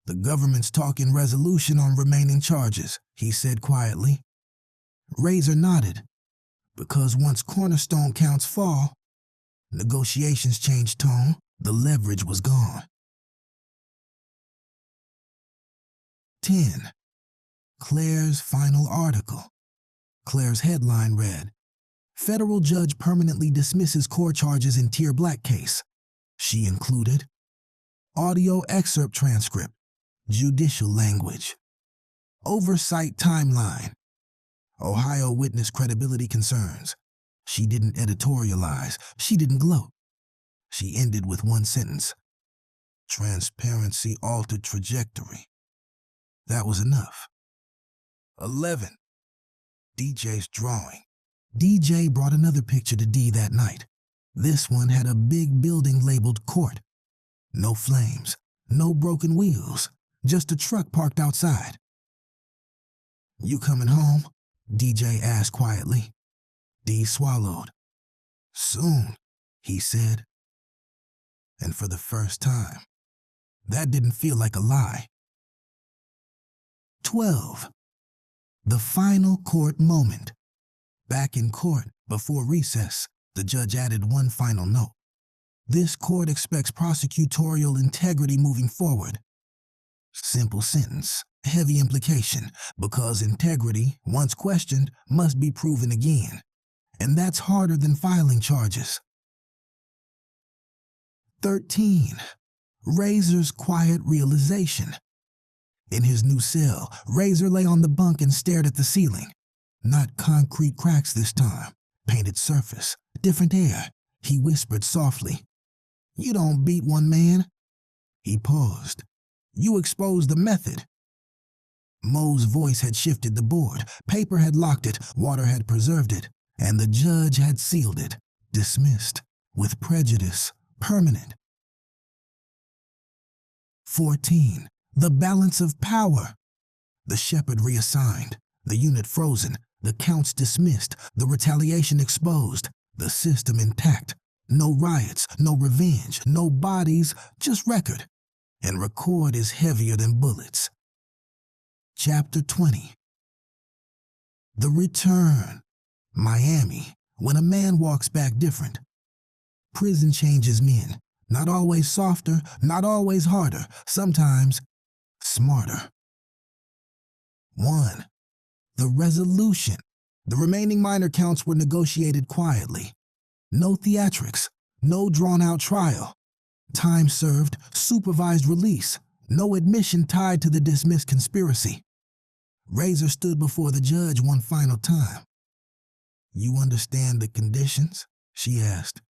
Speaker 1: "The government's talking resolution on remaining charges," he said quietly. Razer nodded, because once cornerstone counts fall, negotiations changed tone, the leverage was gone. 10. Claire's final article. Claire's headline read, "Federal judge permanently dismisses core charges in Tier Black case." She included audio excerpt transcript, judicial language, oversight timeline, Ohio witness credibility concerns. She didn't editorialize. She didn't gloat. She ended with one sentence. Transparency altered trajectory. That was enough. 11. DJ's drawing. DJ brought another picture to D that night. This one had a big building labeled court. No flames, no broken wheels, just a truck parked outside. "You coming home?" DJ asked quietly. D swallowed. "Soon," he said. And for the first time, that didn't feel like a lie. 12. The final court moment. Back in court, before recess, the judge added one final note. "This court expects prosecutorial integrity moving forward." Simple sentence, heavy implication, because integrity, once questioned, must be proven again. And that's harder than filing charges. 13. Razer's quiet realization. In his new cell, Razer lay on the bunk and stared at the ceiling. Not concrete cracks this time, painted surface, different air. He whispered softly, "You don't beat one man." He paused. "You exposed the method." Mo's voice had shifted the board. Paper had locked it, water had preserved it, and the judge had sealed it, dismissed, with prejudice, permanent. 14. The balance of power. The shepherd reassigned, the unit frozen, the counts dismissed, the retaliation exposed, the system intact. No riots, no revenge, no bodies, just record. And record is heavier than bullets. Chapter 20. The return. Miami, when a man walks back different. Prison changes men, not always softer, not always harder, sometimes smarter. 1. The resolution. The remaining minor counts were negotiated quietly. No theatrics, no drawn-out trial. Time served, supervised release, no admission tied to the dismissed conspiracy. Razer stood before the judge one final time. "You understand the conditions?" she asked.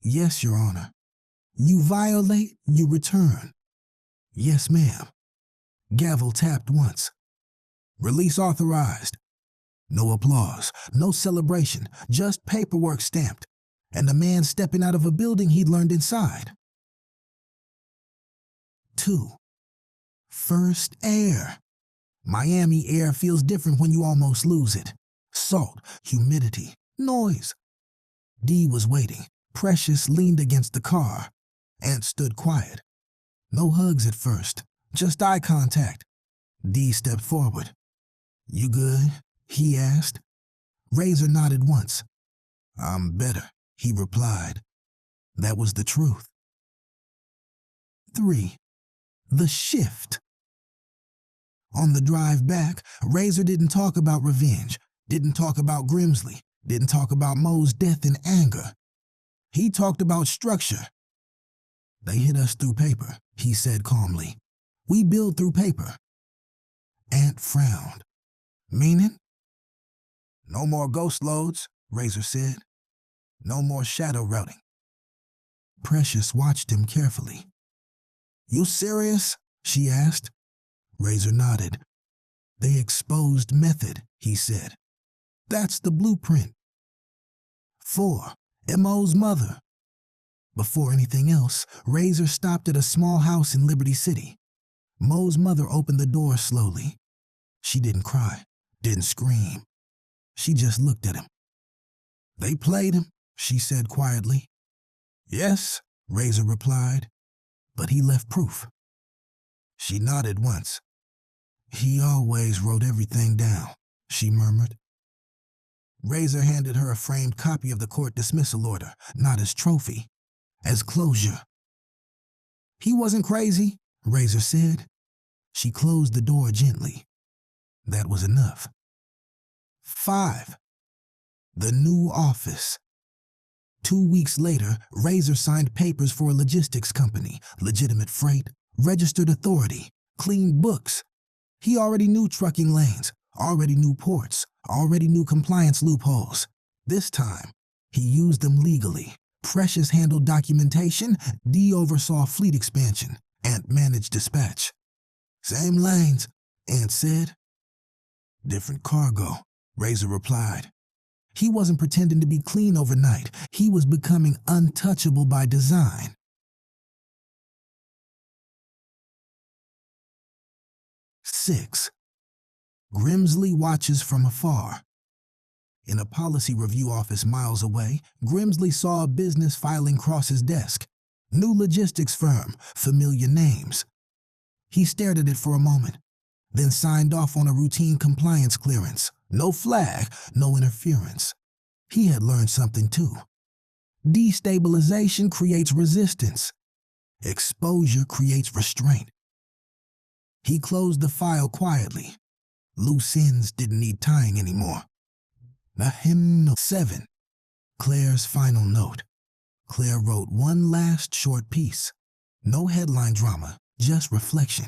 Speaker 1: "Yes, Your Honor." "You violate, you return." "Yes, ma'am." Gavel tapped once. "Release authorized." No applause, no celebration, just paperwork stamped, and a man stepping out of a building he'd learned inside. 2. First air. Miami air feels different when you almost lose it. Salt, humidity, noise. D was waiting. Precious leaned against the car. Ant stood quiet. No hugs at first, just eye contact. D stepped forward. "You good?" he asked. Razer nodded once. "I'm better," he replied. That was the truth. 3. The shift. On the drive back, Razer didn't talk about revenge, didn't talk about Grimsley, didn't talk about Mo's death in anger. He talked about structure. "They hit us through paper," he said calmly. "We build through paper." Ant frowned. "Meaning?" "No more ghost loads," Razer said. "No more shadow routing." Precious watched him carefully. You serious? She asked. Razer nodded. They exposed method, he said. That's the blueprint. 4. M.O.'s mother. Before anything else, Razer stopped at a small house in Liberty City. Mo's mother opened the door slowly. She didn't cry, didn't scream. She just looked at him. They played him, she said quietly. Yes, Razer replied, but he left proof. She nodded once. He always wrote everything down, she murmured. Razer handed her a framed copy of the court dismissal order, not as trophy, as closure. He wasn't crazy, Razer said. She closed the door gently. That was enough. 5. The new office. 2 weeks later, Razer signed papers for a logistics company, legitimate freight, registered authority, clean books. He already knew trucking lanes, already knew ports, already knew compliance loopholes. This time, he used them legally. Precious handled documentation, D oversaw fleet expansion, Ant managed dispatch. Same lanes, Ant said. Different cargo, Razer replied. He wasn't pretending to be clean overnight. He was becoming untouchable by design. 6. Grimsley watches from afar. In a policy review office miles away, Grimsley saw a business filing across his desk. New logistics firm, familiar names. He stared at it for a moment, then signed off on a routine compliance clearance. No flag, no interference. He had learned something too. Destabilization creates resistance. Exposure creates restraint. He closed the file quietly. Loose ends didn't need tying anymore. The hymnal. 7. Claire's final note. Claire wrote one last short piece. No headline drama, just reflection.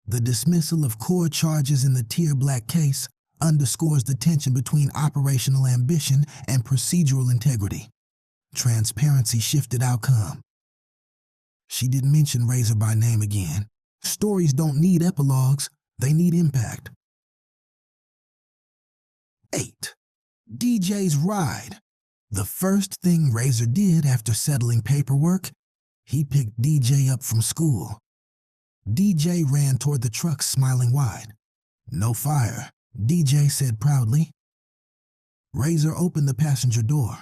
Speaker 1: The dismissal of core charges in the Tier Black case underscores the tension between operational ambition and procedural integrity. Transparency shifted outcome. She didn't mention Razer by name again. Stories don't need epilogues, they need impact. 8. DJ's ride. The first thing Razer did after settling paperwork, he picked DJ up from school. DJ ran toward the truck smiling wide. No fire, DJ said proudly. Razer opened the passenger door.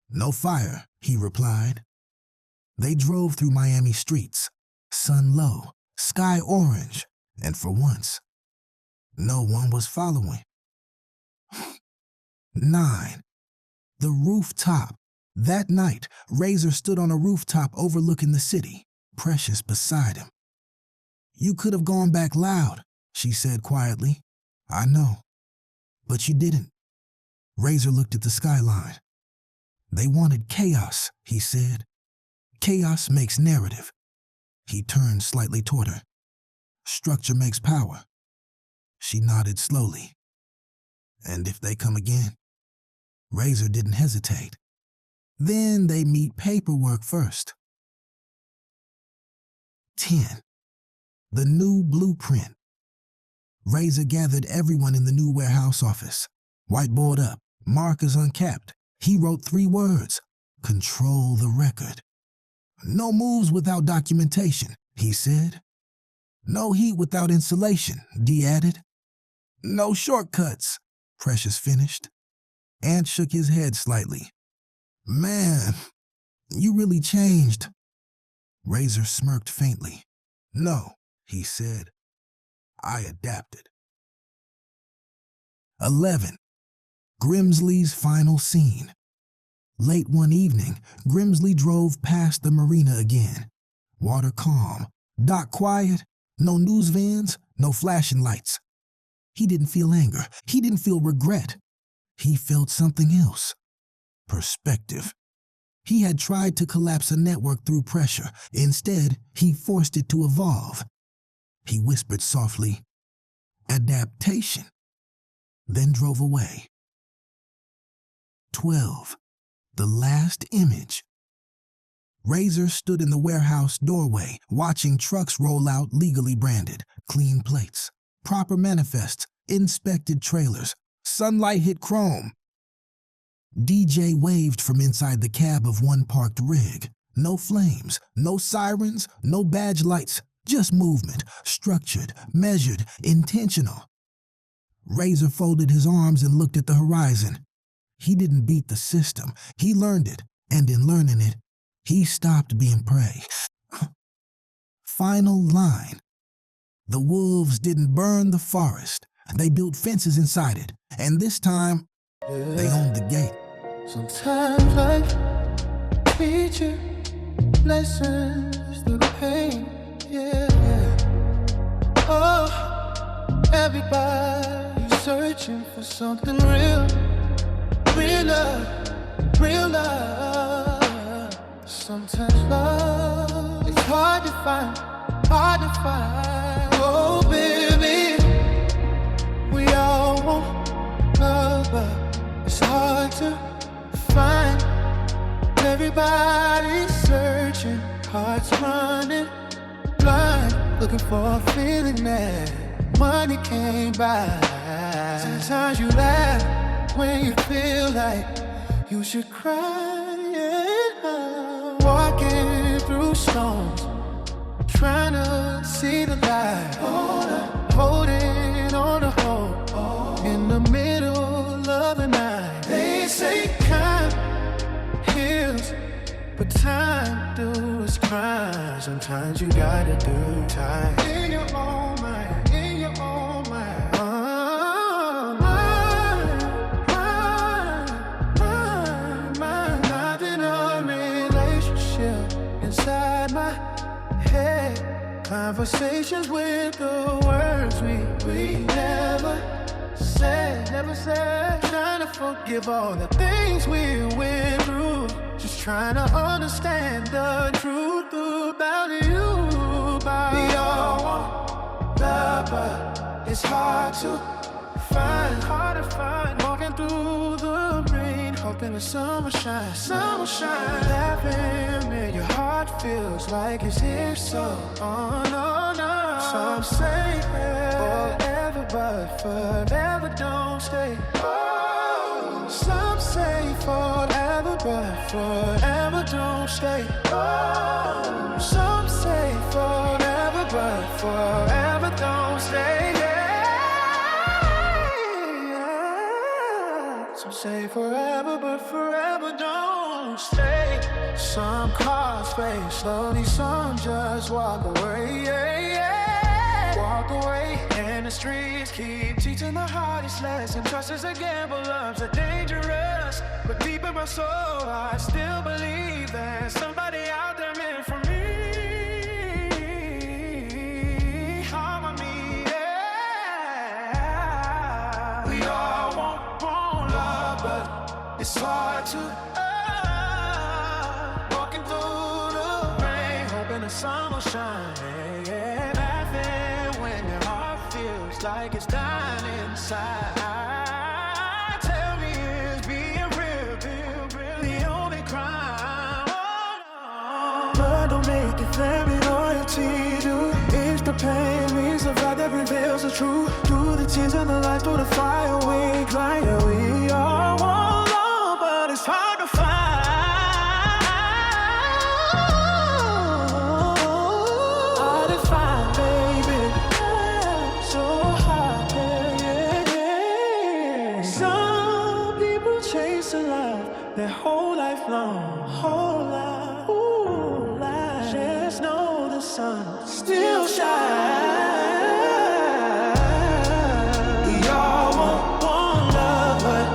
Speaker 1: No fire, he replied. They drove through Miami streets, sun low, sky orange, and for once, no one was following. 9. The rooftop. That night, Razer stood on a rooftop overlooking the city, Precious beside him. You could have gone back loud, she said quietly. I know, but you didn't. Razer looked at the skyline. They wanted chaos, he said. Chaos makes narrative. He turned slightly toward her. Structure makes power. She nodded slowly. And if they come again? Razer didn't hesitate. Then they meet paperwork first. 10. The new blueprint. Razer gathered everyone in the new warehouse office. Whiteboard up, markers uncapped. He wrote 3 words. Control the record. No moves without documentation, he said. No heat without insulation, D added. No shortcuts, Precious finished. Ant shook his head slightly. Man, you really changed. Razer smirked faintly. No, he said. I adapted. 11. Grimsley's final scene. Late one evening, Grimsley drove past the marina again. Water calm, dock quiet, no news vans, no flashing lights. He didn't feel anger. He didn't feel regret. He felt something else. Perspective. He had tried to collapse a network through pressure. Instead, he forced it to evolve. He whispered softly, adaptation, then drove away. 12. The last image. Razer stood in the warehouse doorway, watching trucks roll out legally branded, clean plates, proper manifests, inspected trailers. Sunlight hit chrome. DJ waved from inside the cab of one parked rig. No flames, no sirens, no badge lights, just movement, structured, measured, intentional. Razer folded his arms and looked at the horizon. He didn't beat the system, he learned it, and in learning it, he stopped being prey. Final line. The wolves didn't burn the forest. They built fences inside it, and this time, they owned the gate.
Speaker 2: Sometimes life teaches you lessons through the pain. Oh, everybody's searching for something real. Real love, real love. Sometimes love is hard to find, hard to find. Oh, baby, we all want love, but it's hard to find. Everybody's searching, hearts running blind, looking for a feeling that money can't buy. Sometimes you laugh when you feel like you should cry. Walking through storms, trying to see the light. Holding on to hope in the middle of the night. They say time heals, but time does crime. Sometimes you gotta do time in your own mind, in your own mind. Not in a relationship inside my head. Conversations with the words we never said, never said. Trying to forgive all the things we went through. Just trying to understand the truth about you. We all want love, but it's hard to find, hard to find. Walking through the rain, hoping the summer shine, summer shine. Laughing when your heart feels like it's here, so oh no, no. Some say forever, but forever don't stay. Oh, some say forever, but forever don't stay. Oh, some say forever, but forever don't stay. Some say forever, but forever don't stay. Some cars fade slowly, some just walk away. Walk away, and the streets keep teaching the hardest lesson. Trust is a gamble, love's a dangerous. But deep in my soul, I still believe there's somebody out there meant for me. Harmony, yeah. We all want love, but it's hard to walking through the rain, hoping the sun will shine. Laughing when your heart feels like it's dying inside. Tell me, is being real the only crime? Oh, no. Blood don't make it, family loyalty do. It's the pain we survive that reveals the truth. Through the tears and the light, through the fire we climb. Yeah, we all want love, but it's hard to find. Hard to find, baby. So hard, yeah. Some people chase a life their whole life long, whole life. Ooh, life. Just know the sun still shines. We all want love, but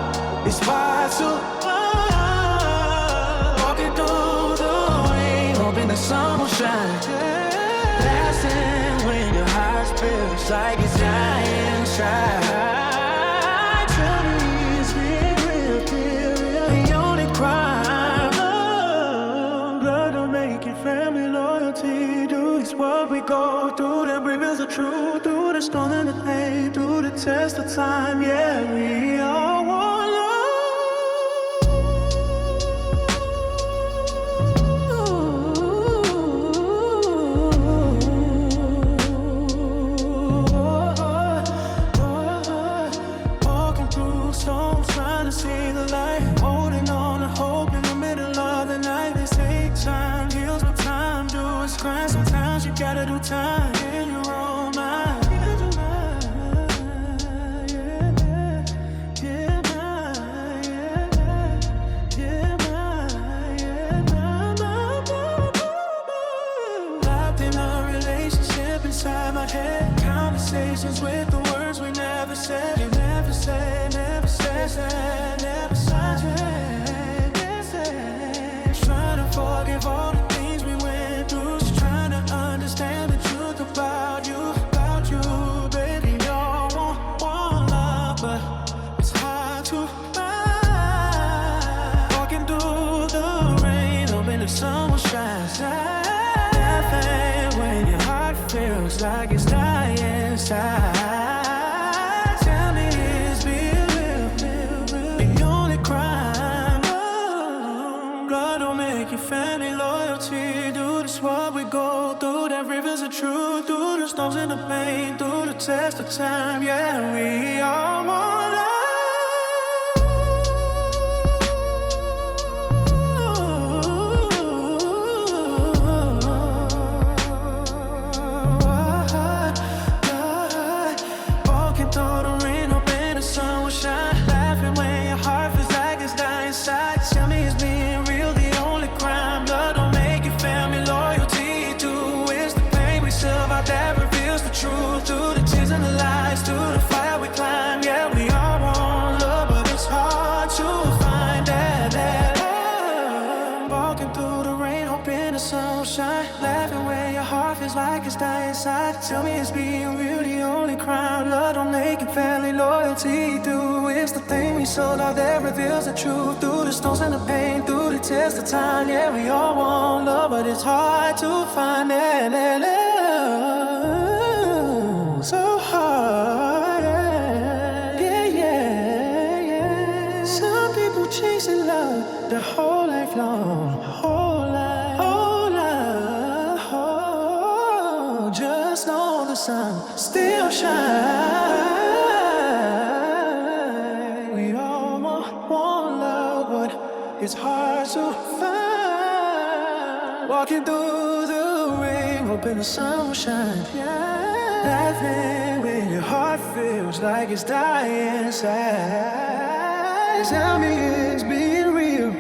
Speaker 2: it's hard to walking through the rain, hoping the sun will shine. Lasting when your heart feels like it's dying inside. Tell me, is it real, the only crime? Blood don't make it, family loyalty do. It's what we go through that reveals the truth. Through the storm and the pain, through the test of time. Yeah, we all want love. see the light. Holding on to hope in the middle of the night. They say time heals, but time do its grind. Sometimes you gotta do time in your own mind. Inside my head, conversations with the words we never said. You never said, never said, never said. Trying to forgive all the things we went through. Just trying to understand the truth about you, baby. You all want love, but it's hard to find. Walking through the rain, hoping the sun will shine. Laughing when your heart feels like it's dying inside. Tell me it's being real, the only crime. Blood don't make you family, loyalty. Do this what we go through. That rivers of truth, through the storms and the pain, through the test of time. Yeah, we all want love. Tell me it's being real, the only crime. Love don't make it family, loyalty to is the pain we survive that reveals the truth. Through the tears and the lies, through the fire we climb. Yeah, we all want love, but it's hard to find that love. Walking through the rain, hoping the sun will shine. Laughing when your heart feels like it's dying inside. Tell me it's being real, the only crime. Love don't make it family, loyalty to is the thing we sold out that reveals the truth. Through the storms and the pain, through the test of time. Yeah, we all want love, but it's hard to find that love. So hard, yeah. Some people chasing love their whole life long, whole life. Just know the sun still shines. It's hard to find. Walking through the rain, hoping the sun will shine. Yeah. Laughing when your heart feels like it's dying inside. Tell me it's being real,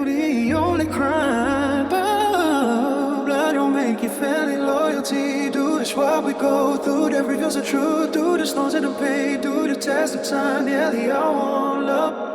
Speaker 2: the only crime. Blood don't make you family, loyalty. Do this what we go through. That reveals the truth. Through the storms and the pain, through the test of time. Yeah, they all want love.